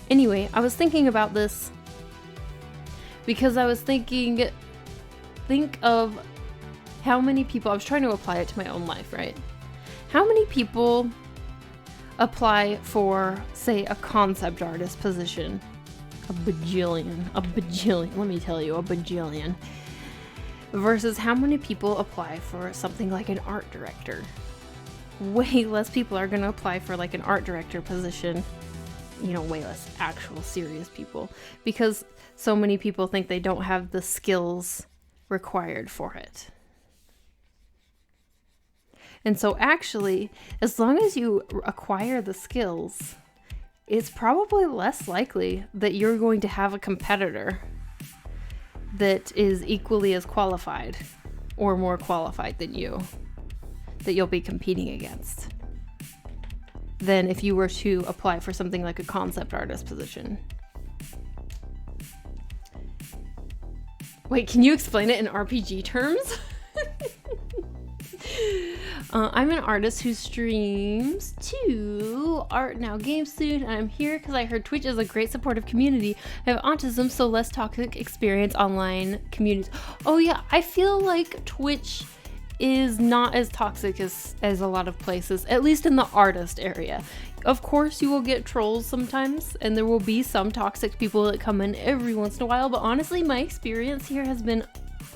Anyway, I was thinking about this because I was think of how many people, I was trying to apply it to my own life, right? How many people apply for, say, a concept artist position? A bajillion, let me tell you, a bajillion. Versus how many people apply for something like an art director. Way less people are going to apply for like an art director position. You know, way less actual serious people. Because so many people think they don't have the skills required for it. And so actually, as long as you acquire the skills, it's probably less likely that you're going to have a competitor that is equally as qualified or more qualified than you that you'll be competing against than if you were to apply for something like a concept artist position. Wait, can you explain it in RPG terms? I'm an artist who streams to Art Now Game Soon, and I'm here because I heard Twitch is a great supportive community. I have autism, so less toxic experience online communities. Oh yeah, I feel like Twitch is not as toxic as a lot of places, at least in the artist area. Of course, you will get trolls sometimes, and there will be some toxic people that come in every once in a while, but honestly, my experience here has been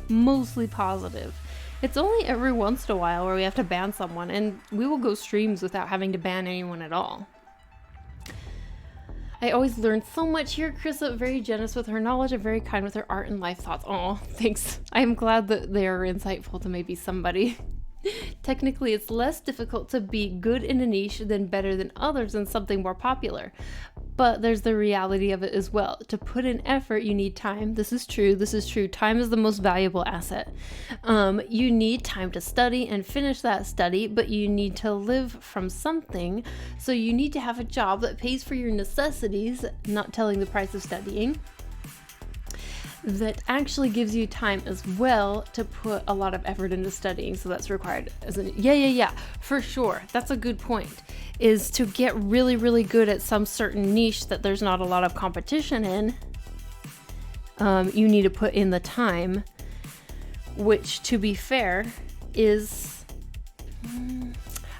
mostly positive. It's only every once in a while where we have to ban someone, and we will go streams without having to ban anyone at all. I always learn so much here. Krissa, very generous with her knowledge and very kind with her art and life thoughts. Oh, thanks. I am glad that they are insightful to maybe somebody. Technically, it's less difficult to be good in a niche than better than others in something more popular. But there's the reality of it as well. To put in effort, you need time. This is true. This is true. Time is the most valuable asset. You need time to study and finish that study, but you need to live from something. So you need to have a job that pays for your necessities, not telling the price of studying, that actually gives you time as well to put a lot of effort into studying. So that's required. Yeah, for sure. That's a good point, is to get really, really good at some certain niche that there's not a lot of competition in. You need to put in the time, which, to be fair, is...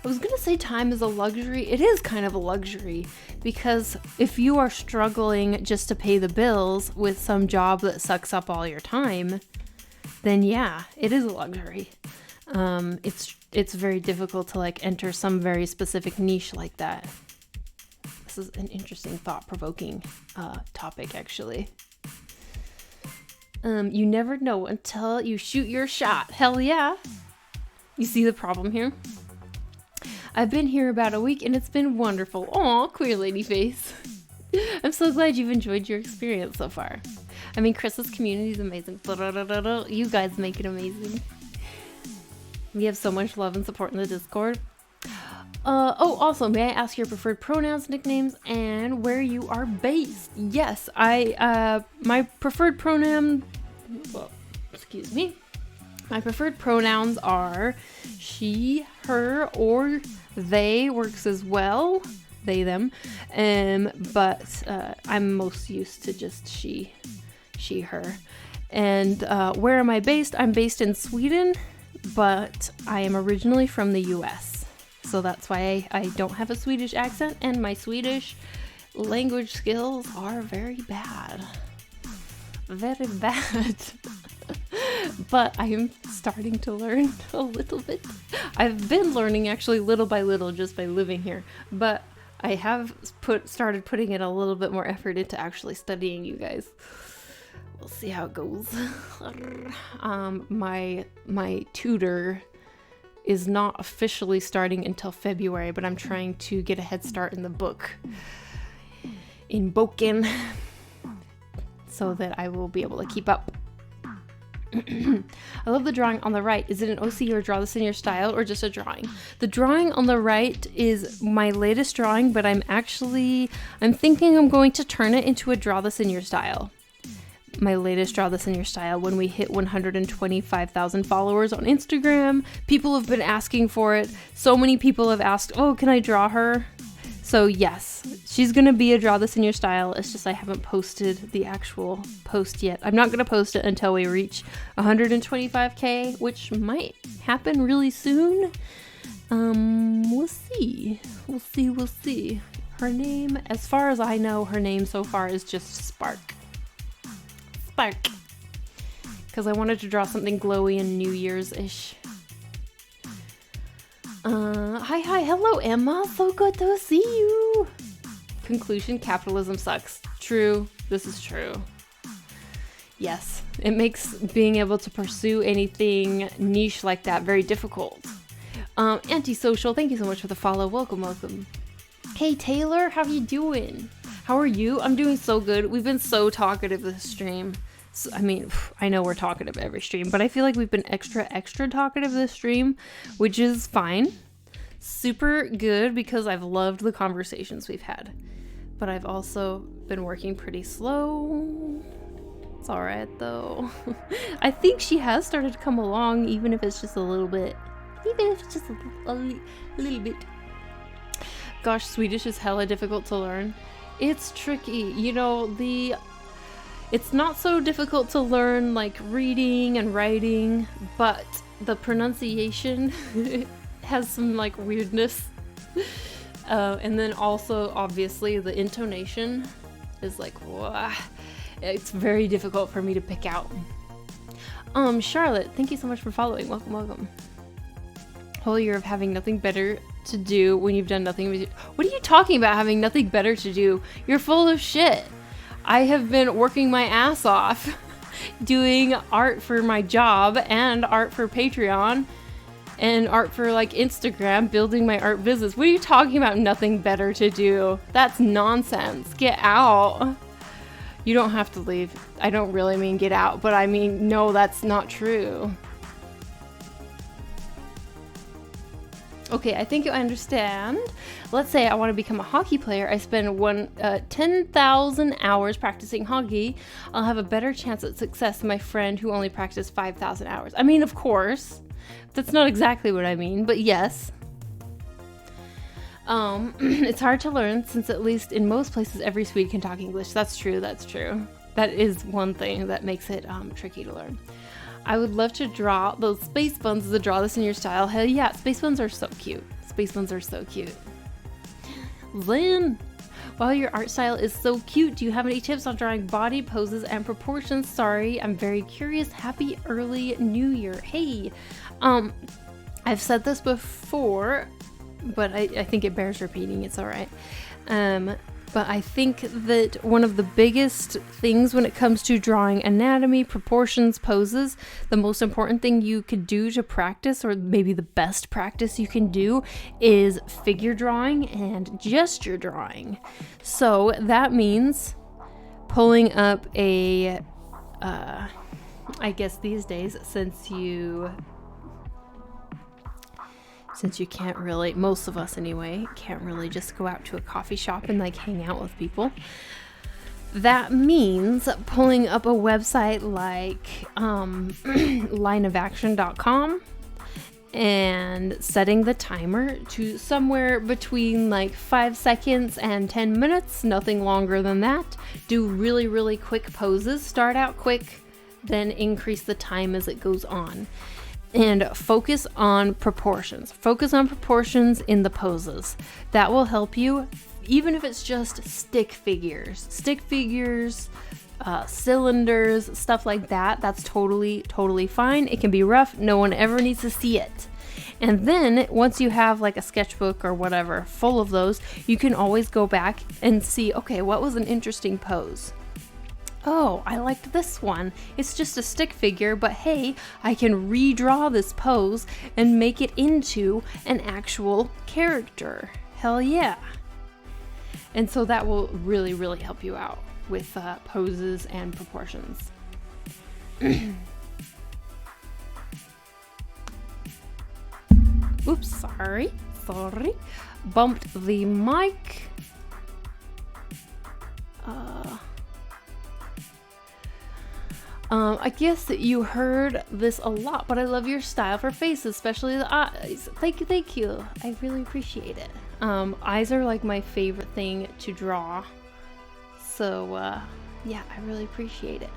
I was going to say time is a luxury. It is kind of a luxury, because if you are struggling just to pay the bills with some job that sucks up all your time, then yeah, it is a luxury. It's very difficult to like enter some very specific niche like that. This is an interesting, thought-provoking topic, actually. You never know until you shoot your shot. Hell yeah. You see the problem here? I've been here about a week and it's been wonderful. Aw, queer lady face. I'm so glad you've enjoyed your experience so far. I mean, Chris's community is amazing. You guys make it amazing. We have so much love and support in the Discord. Also, may I ask your preferred pronouns, nicknames, and where you are based? Yes, my preferred pronoun, my preferred pronouns are she, her, or they works as well. They, them. But I'm most used to just she, her. And where am I based? I'm based in Sweden, but I am originally from the US. So that's why I don't have a Swedish accent, and my Swedish language skills are very bad. Very bad. But I am starting to learn a little bit. I've been learning actually little by little just by living here, but I have started putting in a little bit more effort into actually studying, you guys. We'll see how it goes. My tutor is not officially starting until February, but I'm trying to get a head start in the book in Boken so that I will be able to keep up. I love the drawing on the right. Is it an OC or draw this in your style, or just a drawing? The drawing on the right is my latest drawing, but I'm thinking I'm going to turn it into a draw this in your style. My latest draw this in your style when we hit 125,000 followers on Instagram. People have been asking for it. So many people have asked, oh, can I draw her? So yes, she's going to be a draw this in your style. It's just I haven't posted the actual post yet. I'm not going to post it until we reach 125k, which might happen really soon. We'll see. We'll see. Her name, as far as I know, her name so far is just Spark. Because I wanted to draw something glowy and New Year's-ish. Hi, hello Emma, so good to see you. Conclusion, capitalism sucks. True, this is true. Yes, it makes being able to pursue anything niche like that very difficult. Antisocial, thank you so much for the follow. Welcome. Hey Taylor, how you doing? How are you? I'm doing so good. We've been so talkative this stream. So, I mean, I know we're talkative every stream, but I feel like we've been extra talkative this stream, which is fine. Super good, because I've loved the conversations we've had. But I've also been working pretty slow. That's all right though. I think she has started to come along, even if it's just a little bit. Even if it's just a little bit. Gosh, Swedish is hella difficult to learn. It's tricky. You know, it's not so difficult to learn like reading and writing, but the pronunciation has some like weirdness. And then also, obviously, the intonation is like, whoa. It's very difficult for me to pick out. Charlotte, thank you so much for following. Welcome, welcome. Whole year of having nothing better to do when you've done nothing. What are you talking about, having nothing better to do? You're full of shit. I have been working my ass off doing art for my job and art for Patreon and art for like Instagram, building my art business. What are you talking about, nothing better to do? That's nonsense. Get out. You don't have to leave. I don't really mean get out, but I mean, no, that's not true. Okay, I think you understand. Let's say I want to become a hockey player. I spend 10,000 hours practicing hockey. I'll have a better chance at success than my friend who only practiced 5,000 hours. I mean, of course. That's not exactly what I mean, but yes. It's hard to learn since at least in most places every Swede can talk English. That's true, that's true. That is one thing that makes it tricky to learn. I would love to draw those space buns to draw this in your style. Hell yeah, space buns are so cute. Space buns are so cute. Lynn, while your art style is so cute, do you have any tips on drawing body poses and proportions? Sorry, I'm very curious. Happy early new year. Hey, I've said this before, but I think it bears repeating. It's all right. But I think that one of the biggest things when it comes to drawing anatomy, proportions, poses, the most important thing you could do to practice, or maybe the best practice you can do, is figure drawing and gesture drawing. So that means pulling up a, I guess these days, since you can't really, most of us anyway, can't really just go out to a coffee shop and like hang out with people. That means pulling up a website like lineofaction.com and setting the timer to somewhere between like 5 seconds and 10 minutes, nothing longer than that. Do really, really quick poses. Start out quick, then increase the time as it goes on. And focus on proportions. Focus on proportions in the poses. That will help you, even if it's just stick figures, cylinders, stuff like that. That's totally fine. It can be rough. No one ever needs to see it. And then once you have like a sketchbook or whatever full of those, you can always go back and see, okay, what was an interesting pose? Oh, I liked this one. It's just a stick figure, but hey, I can redraw this pose and make it into an actual character. Hell yeah. And so that will really, really help you out with poses and proportions. Oops, sorry. Bumped the mic. I guess that you heard this a lot, but I love your style for faces, especially the eyes. Thank you. I really appreciate it. Eyes are like my favorite thing to draw. So, yeah, I really appreciate it.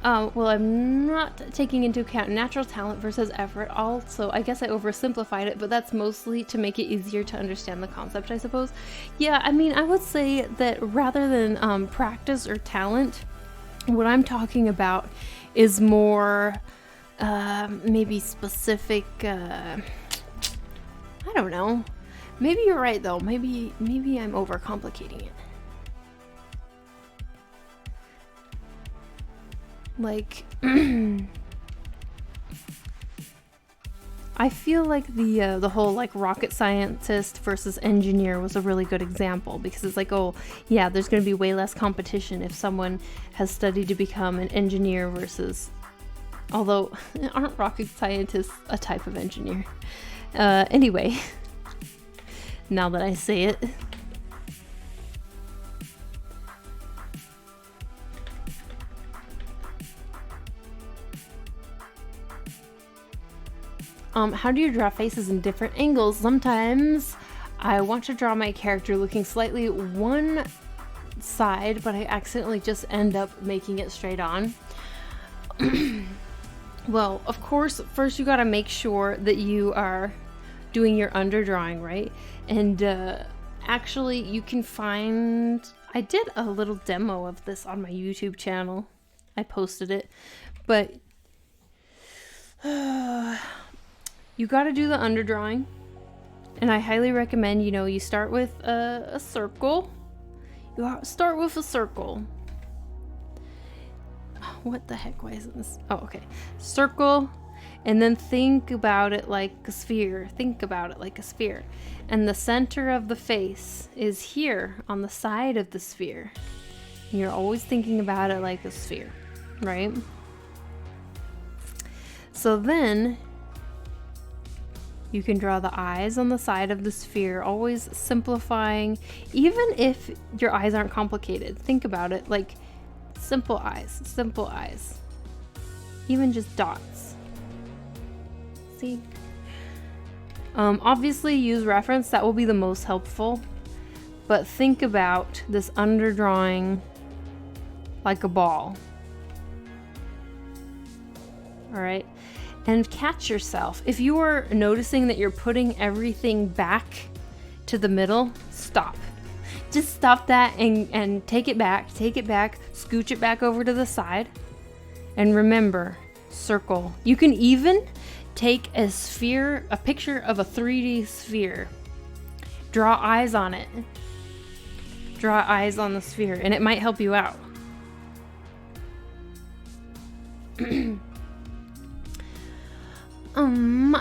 Well, I'm not taking into account natural talent versus effort. Also, I guess I oversimplified it, but that's mostly to make it easier to understand the concept, I suppose. Yeah, I mean, I would say that rather than practice or talent, what I'm talking about is more maybe specific, I don't know. Maybe you're right though. Maybe I'm overcomplicating it. Like, I feel like the whole like rocket scientist versus engineer was a really good example, because it's like, oh yeah, there's going to be way less competition if someone has studied to become an engineer versus, although aren't rocket scientists a type of engineer? Anyway, now that I say it. How do you draw faces in different angles? Sometimes I want to draw my character looking slightly one side, but I accidentally just end up making it straight on. Well, of course, first you gotta make sure that you are doing your underdrawing, right? And actually, you can find... I did a little demo of this on my YouTube channel. I posted it. But you gotta do the underdrawing. And I highly recommend, you start with a circle. You start with a circle. What the heck? Why isn't this? Oh, okay. Circle, and then think about it like a sphere. Think about it like a sphere. And the center of the face is here on the side of the sphere. You're always thinking about it like a sphere, right? So then you can draw the eyes on the side of the sphere, always simplifying, even if your eyes aren't complicated. Think about it like simple eyes, even just dots. See? Obviously use reference, that will be the most helpful, but think about this underdrawing like a ball. All right, and catch yourself. If you are noticing that you're putting everything back to the middle, stop. Just stop that and take it back, scooch it back over to the side. And remember, circle. You can even take a sphere, a picture of a 3D sphere. Draw eyes on it. Draw eyes on the sphere, and it might help you out.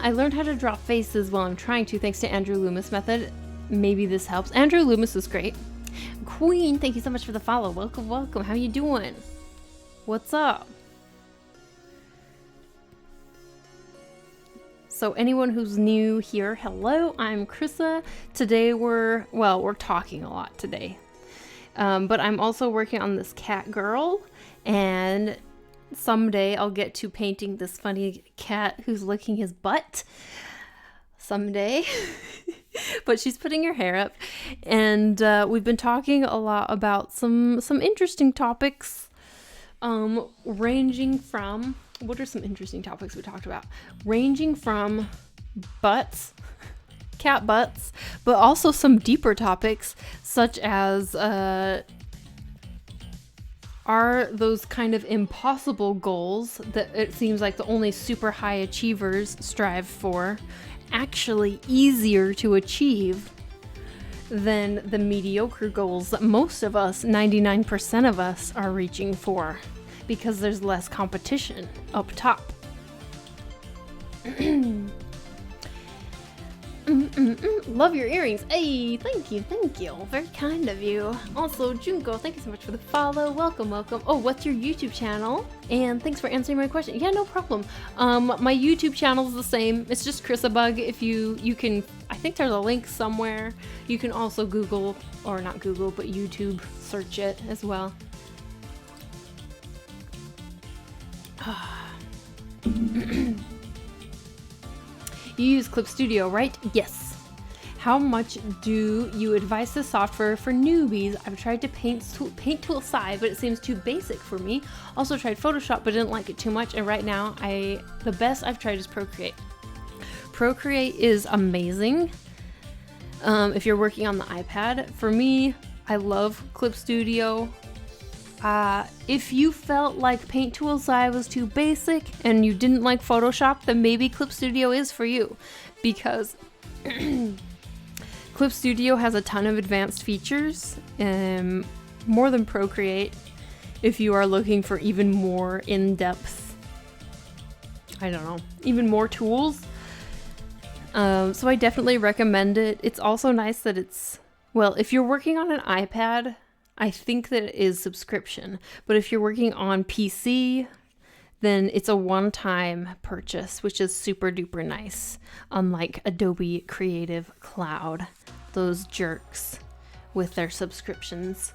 I learned how to draw faces while I'm trying to, thanks to Andrew Loomis method. Maybe this helps. Andrew Loomis is great. Queen, thank you so much for the follow. Welcome, welcome. How you doing? What's up? So anyone who's new here, hello, I'm Krissa. Today we're talking a lot today. But I'm also working on this cat girl, and someday I'll get to painting this funny cat who's licking his butt. Someday. But she's putting her hair up, and we've been talking a lot about some interesting topics, ranging from... What are some interesting topics we talked about? Ranging from butts, cat butts, but also some deeper topics, such as are those kind of impossible goals that it seems like the only super high achievers strive for actually easier to achieve than the mediocre goals that most of us, 99% of us, are reaching for, because there's less competition up top. Love your earrings. Hey, thank you. Very kind of you. Also, Junko, thank you so much for the follow. Welcome. Oh, what's your YouTube channel? And thanks for answering my question. Yeah, no problem. My YouTube channel is the same. It's just Chrisabug. If you can, I think there's a link somewhere. You can also Google, or not Google, but YouTube search it as well. You use Clip Studio, right? Yes. How much do you advise the software for newbies? I've tried to paint tool side, but it seems too basic for me. Also tried Photoshop, but didn't like it too much. And right now, the best I've tried is Procreate. Procreate is amazing. If you're working on the iPad. For me, I love Clip Studio. If you felt like Paint Tool Side was too basic and you didn't like Photoshop, then maybe Clip Studio is for you, because Clip Studio has a ton of advanced features, more than Procreate, if you are looking for even more in-depth, even more tools. So I definitely recommend it. It's also nice that if you're working on an iPad, I think that it is subscription, but if you're working on PC, then it's a one-time purchase, which is super duper nice, unlike Adobe Creative Cloud, those jerks with their subscriptions.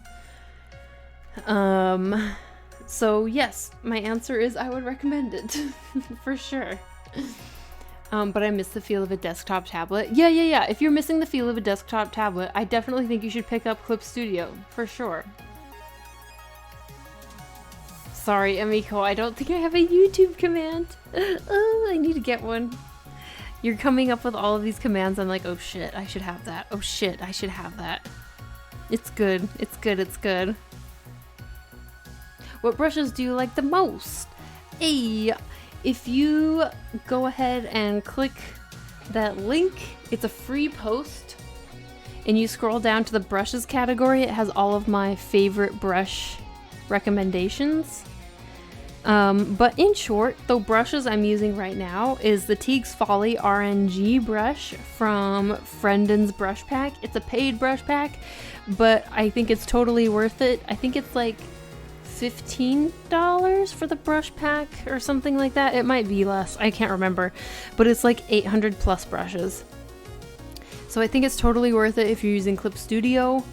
So yes, my answer is I would recommend it for sure. But I miss the feel of a desktop tablet. Yeah. If you're missing the feel of a desktop tablet, I definitely think you should pick up Clip Studio, for sure. Sorry, Emiko, I don't think I have a YouTube command. Oh, I need to get one. You're coming up with all of these commands. I'm like, oh shit, I should have that. Oh shit, I should have that. It's good. It's good. It's good. What brushes do you like the most? Hey, if you go ahead and click that link, it's a free post, and you scroll down to the brushes category, it has all of my favorite brush recommendations. But in short, the brushes I'm using right now is the Teague's Folly RNG brush from Frienden's Brush Pack. It's a paid brush pack, but I think it's totally worth it. I think it's like $15 for the brush pack or something like that. It might be less, I can't remember, but it's like 800 plus brushes. So I think it's totally worth it if you're using Clip Studio.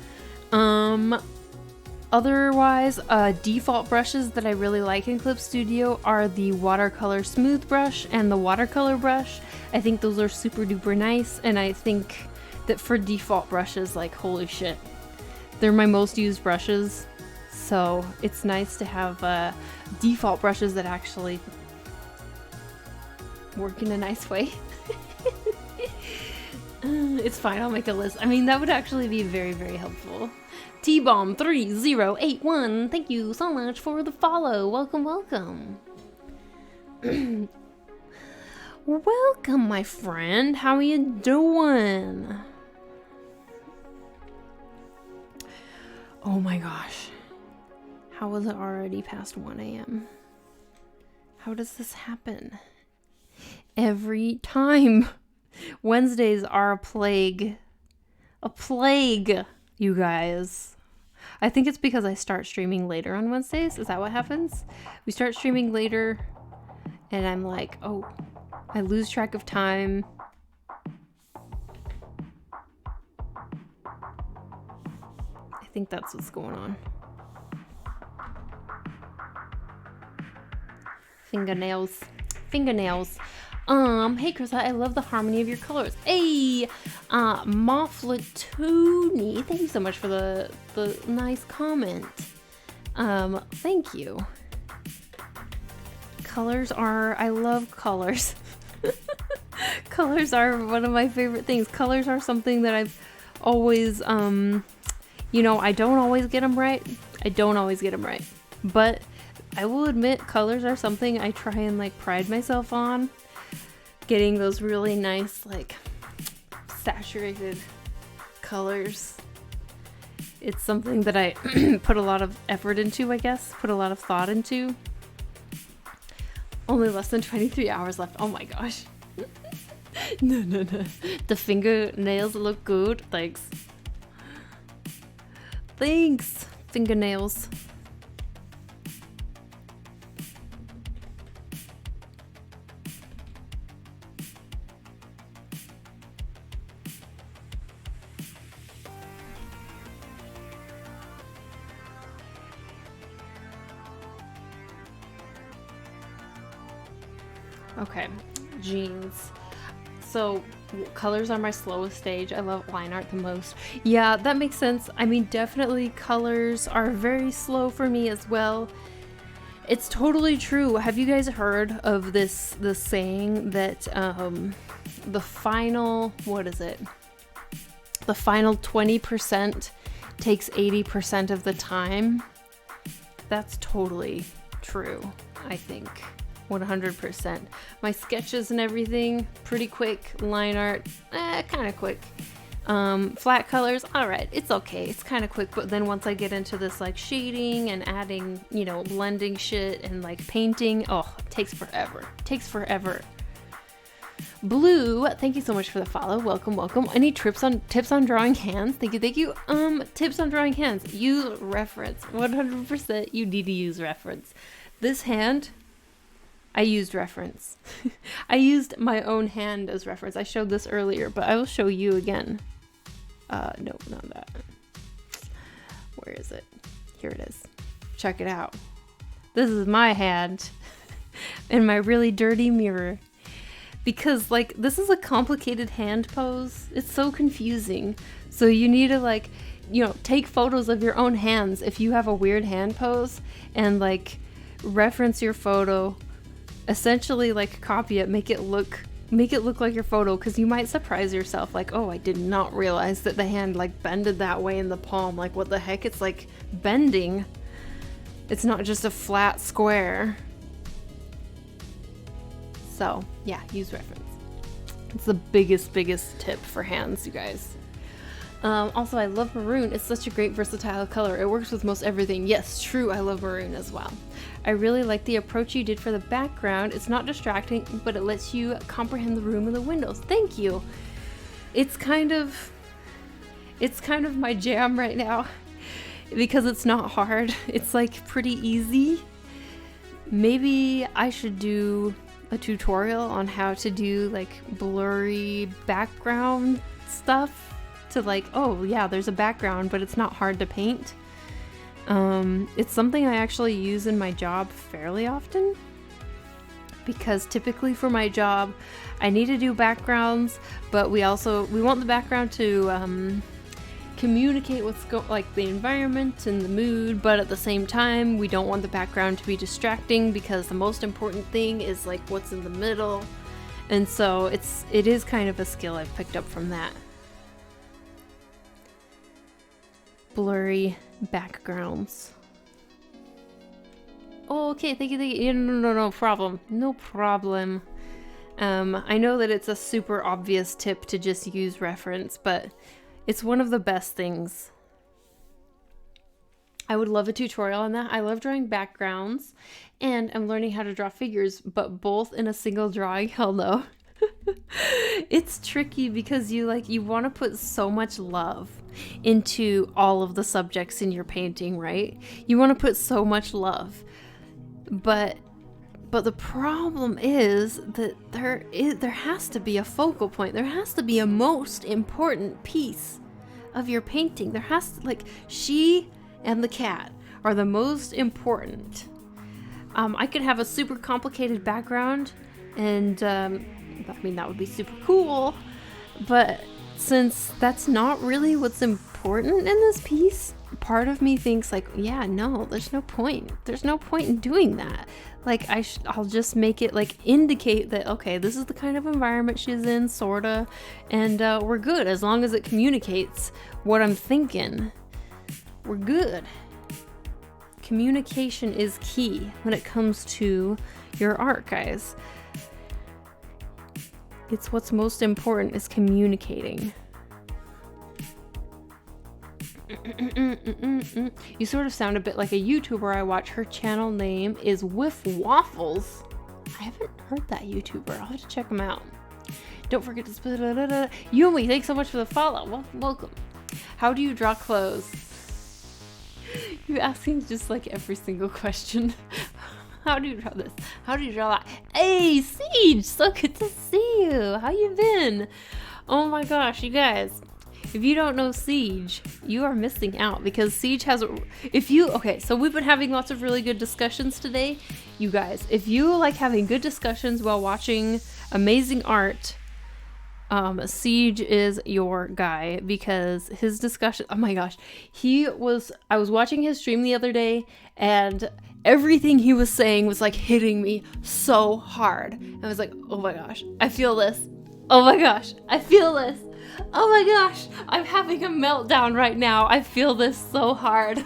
Otherwise, default brushes that I really like in Clip Studio are the Watercolor Smooth Brush and the Watercolor Brush. I think those are super duper nice, and I think that for default brushes, like, holy shit, they're my most used brushes. So it's nice to have default brushes that actually work in a nice way. It's fine, I'll make a list. I mean, that would actually be very, very helpful. T-Bomb3081, thank you so much for the follow. Welcome, welcome. Welcome, my friend. How are you doing? Oh my gosh. How was it already past 1 a.m.? How does this happen? Every time. Wednesdays are a plague. A plague, you guys. I think it's because I start streaming later on Wednesdays. Is that what happens? We start streaming later, and I'm like, oh, I lose track of time. I think that's what's going on. Fingernails. Hey Chris, I love the harmony of your colors. Hey, Mofflatoony, thank you so much for the nice comment. Thank you. I love colors. Colors are one of my favorite things. Colors are something that I've always, I don't always get them right. But I will admit, colors are something I try and pride myself on. Getting those really nice, saturated colors. It's something that I put a lot of effort into, I guess. Put a lot of thought into. Only less than 23 hours left. Oh my gosh. No. The fingernails look good. Thanks. Fingernails. Okay, jeans. So colors are my slowest stage. I love line art the most. Yeah, that makes sense. I mean, definitely colors are very slow for me as well. It's totally true. Have you guys heard of the saying that the final 20% takes 80% of the time? That's totally true, I think. 100%. My sketches and everything, pretty quick. Line art, kind of quick. Flat colors, alright, it's okay. It's kind of quick, but then once I get into this shading and adding, blending shit and painting, it takes forever. Blue, thank you so much for the follow. Welcome. Any tips on drawing hands? Thank you. Tips on drawing hands. Use reference. 100% you need to use reference. This hand, I used reference. I used my own hand as reference. I showed this earlier, but I will show you again. No, not that. Where is it? Here it is. Check it out. This is my hand in my really dirty mirror. because like this is a complicated hand pose. It's so confusing. So you need to like, you know, take photos of your own hands if you have a weird hand pose and like reference your photo, essentially like copy it, make it look like your photo, because you might surprise yourself like, oh, I did not realize that the hand like bended that way in the palm. Like what the heck, it's like bending. It's not just a flat square. So yeah, use reference. It's the biggest tip for hands, you guys. Also, I love maroon. It's such a great versatile color. It works with most everything. Yes, true, I love maroon as well. I really like the approach you did for the background. It's not distracting, but it lets you comprehend the room and the windows. Thank you. It's kind of my jam right now because it's not hard. It's like pretty easy. Maybe I should do a tutorial on how to do like blurry background stuff. To like, oh yeah, there's a background, but it's not hard to paint. It's something I actually use in my job fairly often, because typically for my job I need to do backgrounds, but we want the background to communicate what's like the environment and the mood, but at the same time we don't want the background to be distracting, because the most important thing is like what's in the middle. And so it is kind of a skill I've picked up from that. Blurry backgrounds. Oh, okay, thank you. No problem. No problem. I know that it's a super obvious tip to just use reference, but it's one of the best things. I would love a tutorial on that. I love drawing backgrounds, and I'm learning how to draw figures, but both in a single drawing, hell no. It's tricky because you want to put so much love into all of the subjects in your painting, right? You want to put so much love, but the problem is that there has to be a focal point. There has to be a most important piece of your painting. There has to, like, she and the cat are the most important. I could have a super complicated background, and I mean, that would be super cool, but since that's not really what's important in this piece, part of me thinks like, yeah, no, there's no point in doing that. Like I'll just make it like indicate that, okay, this is the kind of environment she's in, sorta, and we're good as long as it communicates what I'm thinking. We're good. Communication is key when it comes to your art, guys. It's what's most important, is communicating. You sort of sound a bit like a YouTuber I watch. Her channel name is Whiff Waffles. I haven't heard that YouTuber. I'll have to check them out. Don't forget to split. Yumi, thanks so much for the follow. Welcome. How do you draw clothes? You're asking just like every single question. How do you draw this? How do you draw that? Hey, Siege! So good to see you! How you been? Oh my gosh, you guys. If you don't know Siege, you are missing out, because Siege has... Okay, so we've been having lots of really good discussions today. You guys, if you like having good discussions while watching amazing art, Siege is your guy, because his discussion... Oh my gosh. I was watching his stream the other day, and everything he was saying was like hitting me so hard. I was like, oh my gosh, I feel this. Oh my gosh, I feel this. Oh my gosh, I'm having a meltdown right now. I feel this so hard.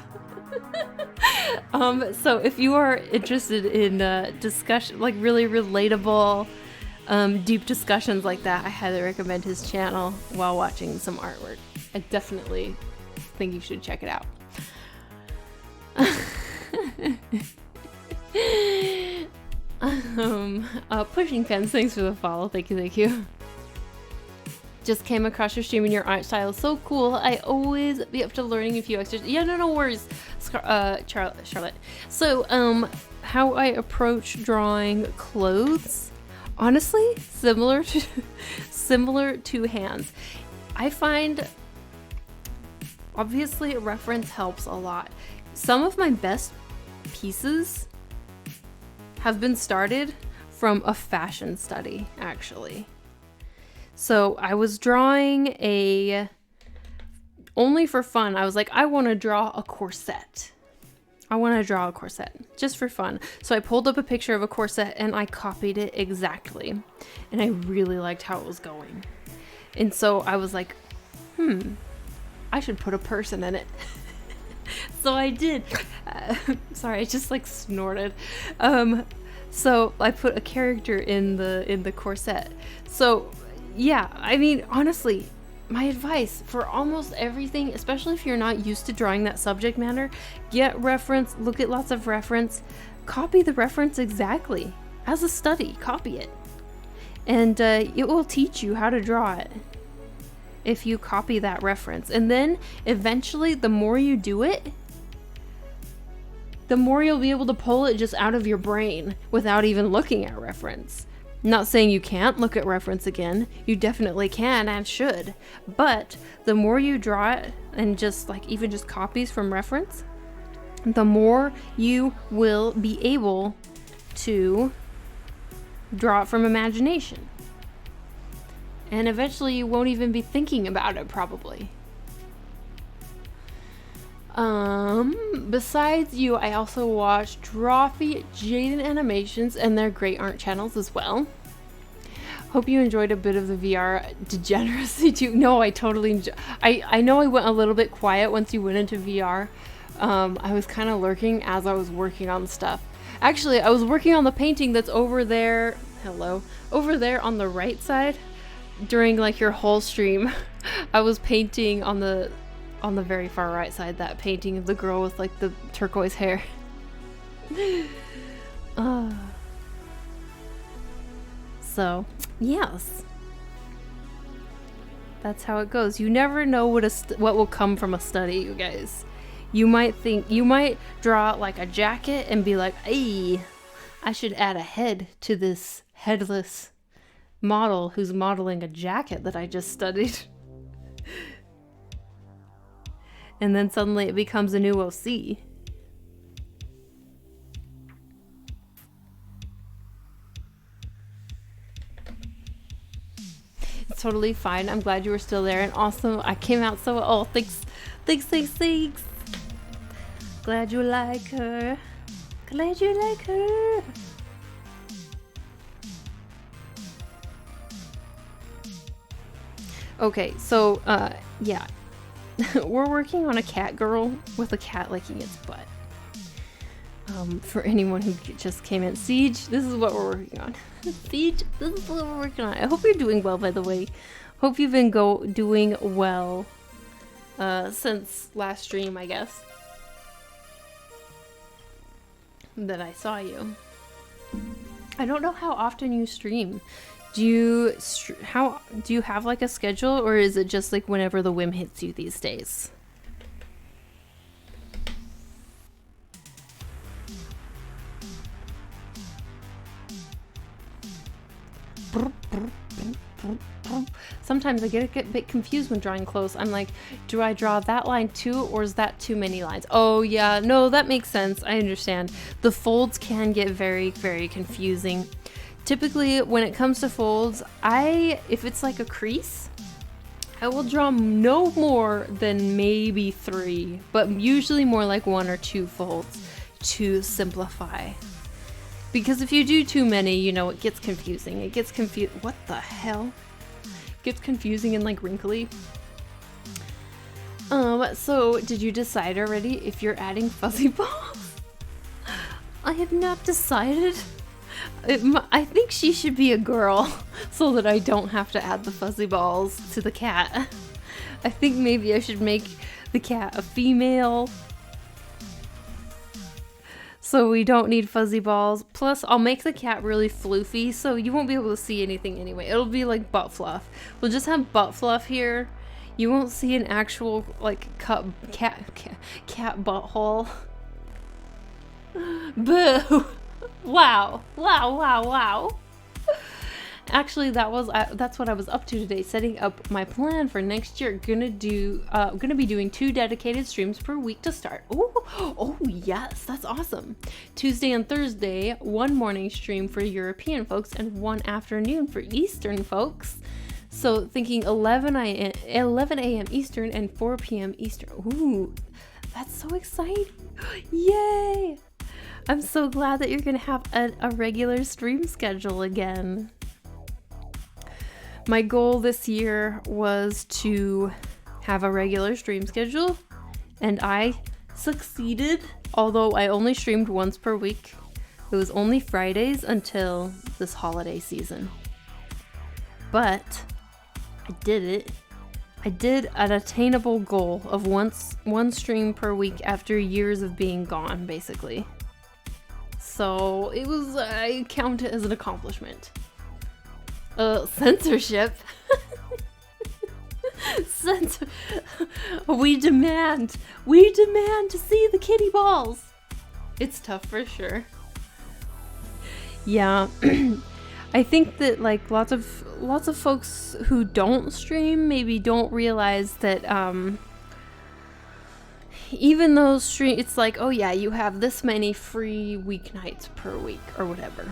So if you are interested in discussion, like really relatable, deep discussions like that, I highly recommend his channel while watching some artwork. I definitely think you should check it out. Pushing Pens, thanks for the follow. Thank you. Just came across your stream and your art style is so cool. I always be up to learning a few extras. Yeah, no worries, Charlotte. So, how I approach drawing clothes, honestly, similar to hands. I find, obviously, a reference helps a lot. Some of my best pieces have been started from a fashion study, actually. So I was drawing only for fun. I was like, I want to draw a corset. Just for fun. So I pulled up a picture of a corset and I copied it exactly. And I really liked how it was going. And so I was like, I should put a person in it. So I did. Sorry, I just like snorted. So I put a character in the corset. So yeah, I mean, honestly, my advice for almost everything, especially if you're not used to drawing that subject matter, get reference, look at lots of reference, copy the reference exactly. As a study, copy it. And it will teach you how to draw it if you copy that reference. And then eventually, the more you do it, the more you'll be able to pull it just out of your brain without even looking at reference. Not saying you can't look at reference again. You definitely can and should. But the more you draw it and just like even just copies from reference, the more you will be able to draw it from imagination. And eventually you won't even be thinking about it, probably. Besides you, I also watch Drawfee, Jaden Animations, and their great art channels as well. Hope you enjoyed a bit of the VR degeneracy too. No, I totally enjoy. I know I went a little bit quiet once you went into VR. I was kind of lurking as I was working on stuff. Actually, I was working on the painting that's over there. Hello. Over there on the right side. During like your whole stream, I was painting on the very far right side, that painting of the girl with like the turquoise hair. So, yes. That's how it goes. You never know what will come from a study, you guys. You might draw like a jacket and be like, "Hey, I should add a head to this headless model who's modeling a jacket that I just studied." And then suddenly it becomes a new OC. It's totally fine. I'm glad you were still there. And also, I came out so... Oh, thanks. Glad you like her. Okay, so, yeah. We're working on a cat girl with a cat licking its butt. For anyone who just came in, Siege, this is what we're working on. Siege, this is what we're working on. I hope you're doing well, by the way. Hope you've been doing well since last stream, I guess, that I saw you. I don't know how often you stream. Do you have like a schedule, or is it just like whenever the whim hits you these days? Sometimes I get a bit confused when drawing close. I'm like, do I draw that line too, or is that too many lines? Oh yeah, no, that makes sense. I understand. The folds can get very, very confusing. Typically, when it comes to folds, if it's like a crease, I will draw no more than maybe 3, but usually more like 1 or 2 folds to simplify. Because if you do too many, you know, it gets confusing. What the hell? It gets confusing and like wrinkly. So did you decide already if you're adding fuzzy balls? I have not decided. I think she should be a girl so that I don't have to add the fuzzy balls to the cat. I think maybe I should make the cat a female so we don't need fuzzy balls. Plus, I'll make the cat really floofy so you won't be able to see anything anyway. It'll be like butt fluff. We'll just have butt fluff here. You won't see an actual like cat butthole. Boo! Wow. Actually, that's what I was up to today, setting up my plan for next year. Gonna be doing 2 dedicated streams per week to start. Oh yes, that's awesome. Tuesday and Thursday, 1 morning stream for European folks and 1 afternoon for Eastern folks. So thinking 11 a.m. Eastern and 4 p.m. Eastern. Ooh, that's so exciting. Yay! I'm so glad that you're gonna have a regular stream schedule again. My goal this year was to have a regular stream schedule, and I succeeded, although I only streamed once per week. It was only Fridays until this holiday season. But I did it. I did an attainable goal of one stream per week after years of being gone, basically. So I count it as an accomplishment. Censorship. We demand to see the kitty balls. It's tough for sure. Yeah. I think that like lots of folks who don't stream maybe don't realize that even though it's like, oh yeah, you have this many free weeknights per week or whatever.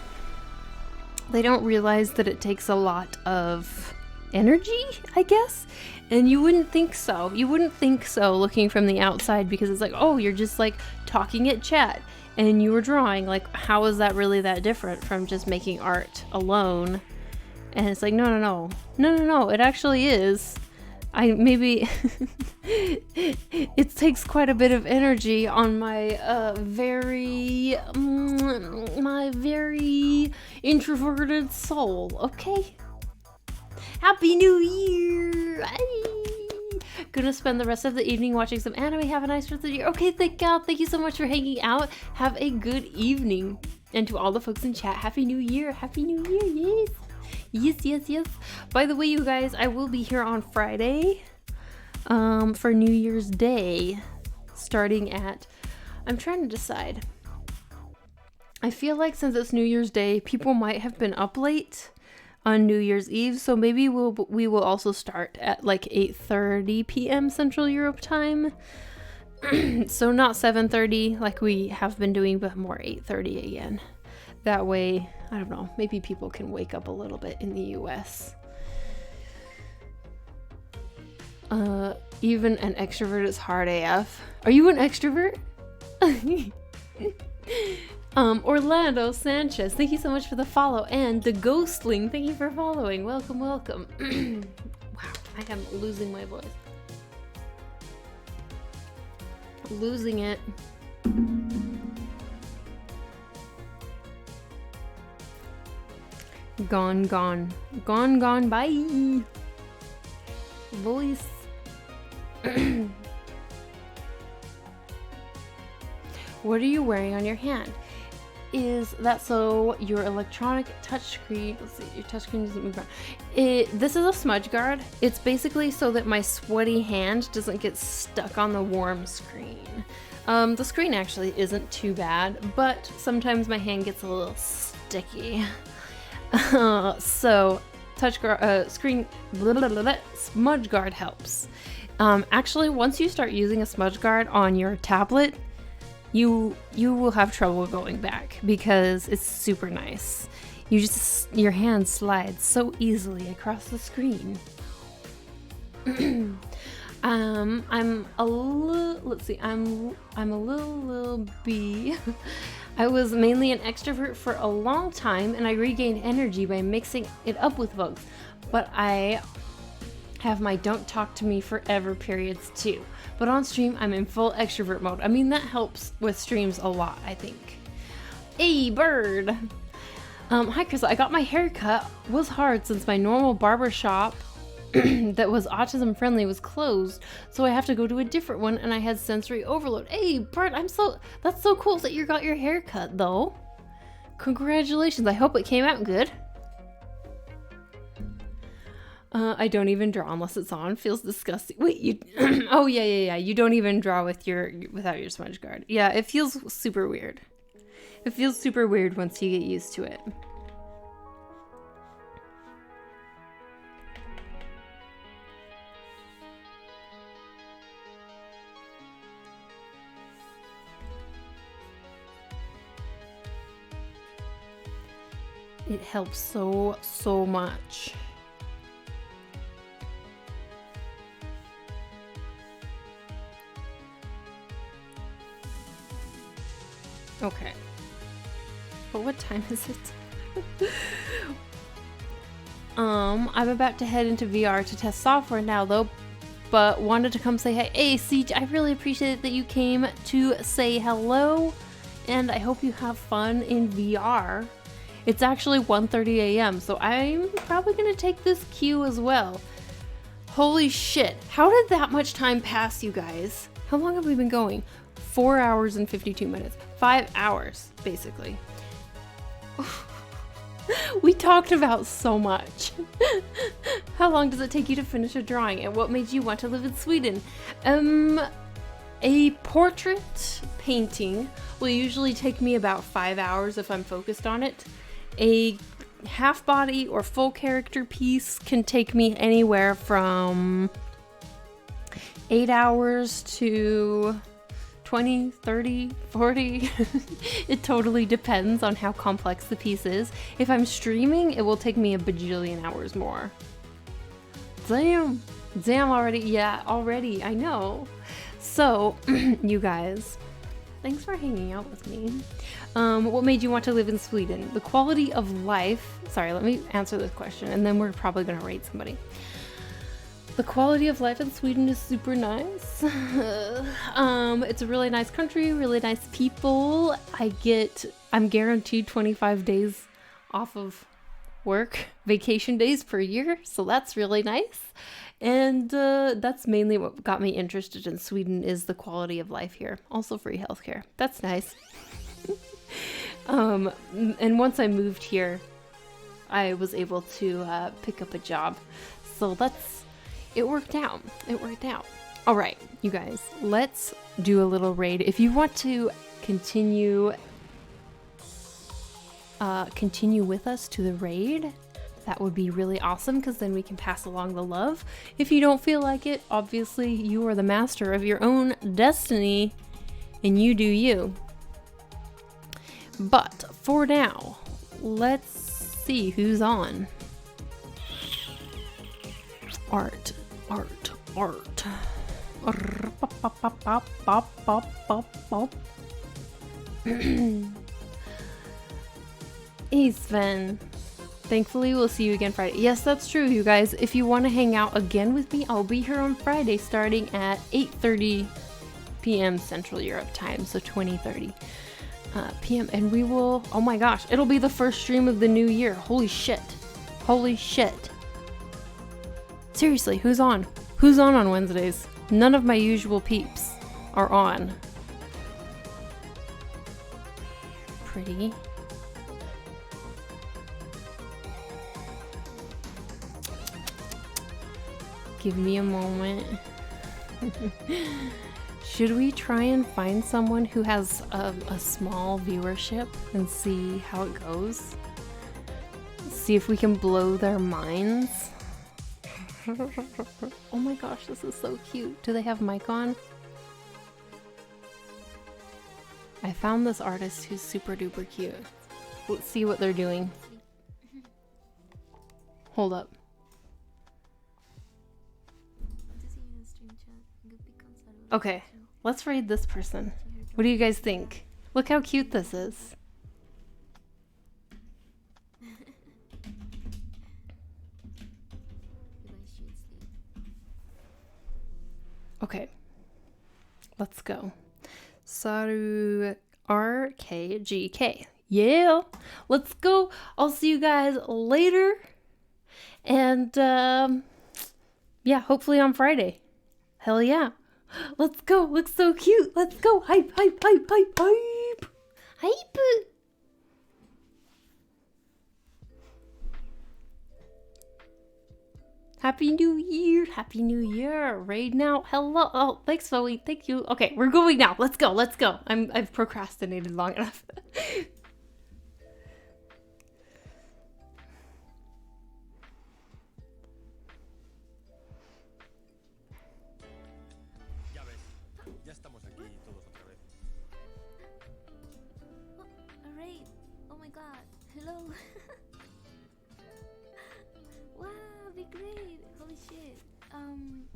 They don't realize that it takes a lot of energy, I guess. And you wouldn't think so. You wouldn't think so looking from the outside, because it's like, oh, you're just like talking at chat and you were drawing. Like, how is that really that different from just making art alone? And it's like, no. It actually is. It takes quite a bit of energy on my very introverted soul. Okay. Happy New Year! Ay. Gonna spend the rest of the evening watching some anime. Have a nice rest of the year. Okay, thank you so much for hanging out. Have a good evening. And to all the folks in chat, Happy New Year! Happy New Year! Yes. By the way, you guys, I will be here on Friday for New Year's Day, starting at, I'm trying to decide. I feel like since it's New Year's Day, people might have been up late on New Year's Eve, so maybe we will also start at like 8:30 p.m. Central Europe time. So not 7:30 like we have been doing, but more 8:30 again. That way, I don't know, maybe people can wake up a little bit in the US. Even an extrovert is hard AF. Are you an extrovert? Orlando Sanchez, thank you so much for the follow. And the Ghostling, thank you for following. Welcome. Wow, I am losing my voice. Losing it. Gone, bye. Voice. What are you wearing on your hand? Is that so your electronic touchscreen, let's see, your touchscreen doesn't move around. This is a smudge guard. It's basically so that my sweaty hand doesn't get stuck on the warm screen. The screen actually isn't too bad, but sometimes my hand gets a little sticky. So smudge guard helps. Actually, once you start using a smudge guard on your tablet, you will have trouble going back because it's super nice. Your hand slides so easily across the screen. I'm a little B. I was mainly an extrovert for a long time, and I regained energy by mixing it up with folks. But I have my don't talk to me forever periods too. But on stream, I'm in full extrovert mode. I mean, that helps with streams a lot, I think. Hey, bird! Hi, Chris. I got my hair cut. It was hard since my normal barber shop that was autism friendly was closed, so I have to go to a different one, and I had sensory overload. Hey, Bart, that's so cool that you got your hair cut, though. Congratulations. I hope it came out good. I don't even draw unless it's on. Feels disgusting. Wait, you? Oh yeah. You don't even draw without your smudge guard. Yeah, it feels super weird. It feels super weird once you get used to it. It helps so much. Okay. But what time is it? I'm about to head into VR to test software now though, but wanted to come say hey. Hey, Siege, I really appreciate that you came to say hello, and I hope you have fun in VR. It's actually 1:30 a.m., so I'm probably gonna take this queue as well. Holy shit, how did that much time pass, you guys? How long have we been going? 4 hours and 52 minutes. 5 hours, basically. We talked about so much. How long does it take you to finish a drawing, and what made you want to live in Sweden? A portrait painting will usually take me about 5 hours if I'm focused on it. A half body or full character piece can take me anywhere from 8 hours to 20, 30, 40. It totally depends on how complex the piece is. If I'm streaming, it will take me a bajillion hours more. Damn already. Yeah, already, I know. So, you guys, thanks for hanging out with me. What made you want to live in Sweden? The quality of life. Sorry, let me answer this question and then we're probably gonna rate somebody. The quality of life in Sweden is super nice. It's a really nice country, really nice people. I'm guaranteed 25 days off of work, vacation days per year, so that's really nice. And that's mainly what got me interested in Sweden, is the quality of life here. Also free healthcare. That's nice. And once I moved here, I was able to pick up a job. So it worked out. It worked out. All right, you guys, let's do a little raid. If you want to continue with us to the raid, that would be really awesome, because then we can pass along the love. If you don't feel like it, obviously you are the master of your own destiny and you do you. But for now, let's see who's on. Art. Hey Sven. Thankfully, we'll see you again Friday. Yes, that's true, you guys. If you want to hang out again with me, I'll be here on Friday starting at 8:30 p.m. Central Europe time, so 20:30 p.m. And we will, oh my gosh, it'll be the first stream of the new year. Holy shit. Holy shit. Seriously, who's on? Who's on Wednesdays? None of my usual peeps are on. Pretty. Give me a moment. Should we try and find someone who has a small viewership and see how it goes? See if we can blow their minds? Oh my gosh, this is so cute. Do they have mic on? I found this artist who's super duper cute. Let's see what they're doing. Hold up. Okay, let's raid this person. What do you guys think? Look how cute this is. Okay, let's go. Saru RKGK. Yeah, let's go. I'll see you guys later. And yeah, hopefully on Friday. Hell yeah. Let's go. Looks so cute. Let's go. Hype, hype, hype, hype, hype. Hype. Happy New Year. Happy New Year. Raid now. Hello. Oh, thanks, Zoe. Thank you. Okay, we're going now. Let's go. Let's go. I've procrastinated long enough. A raid. Oh my god. Hello. great. Holy shit.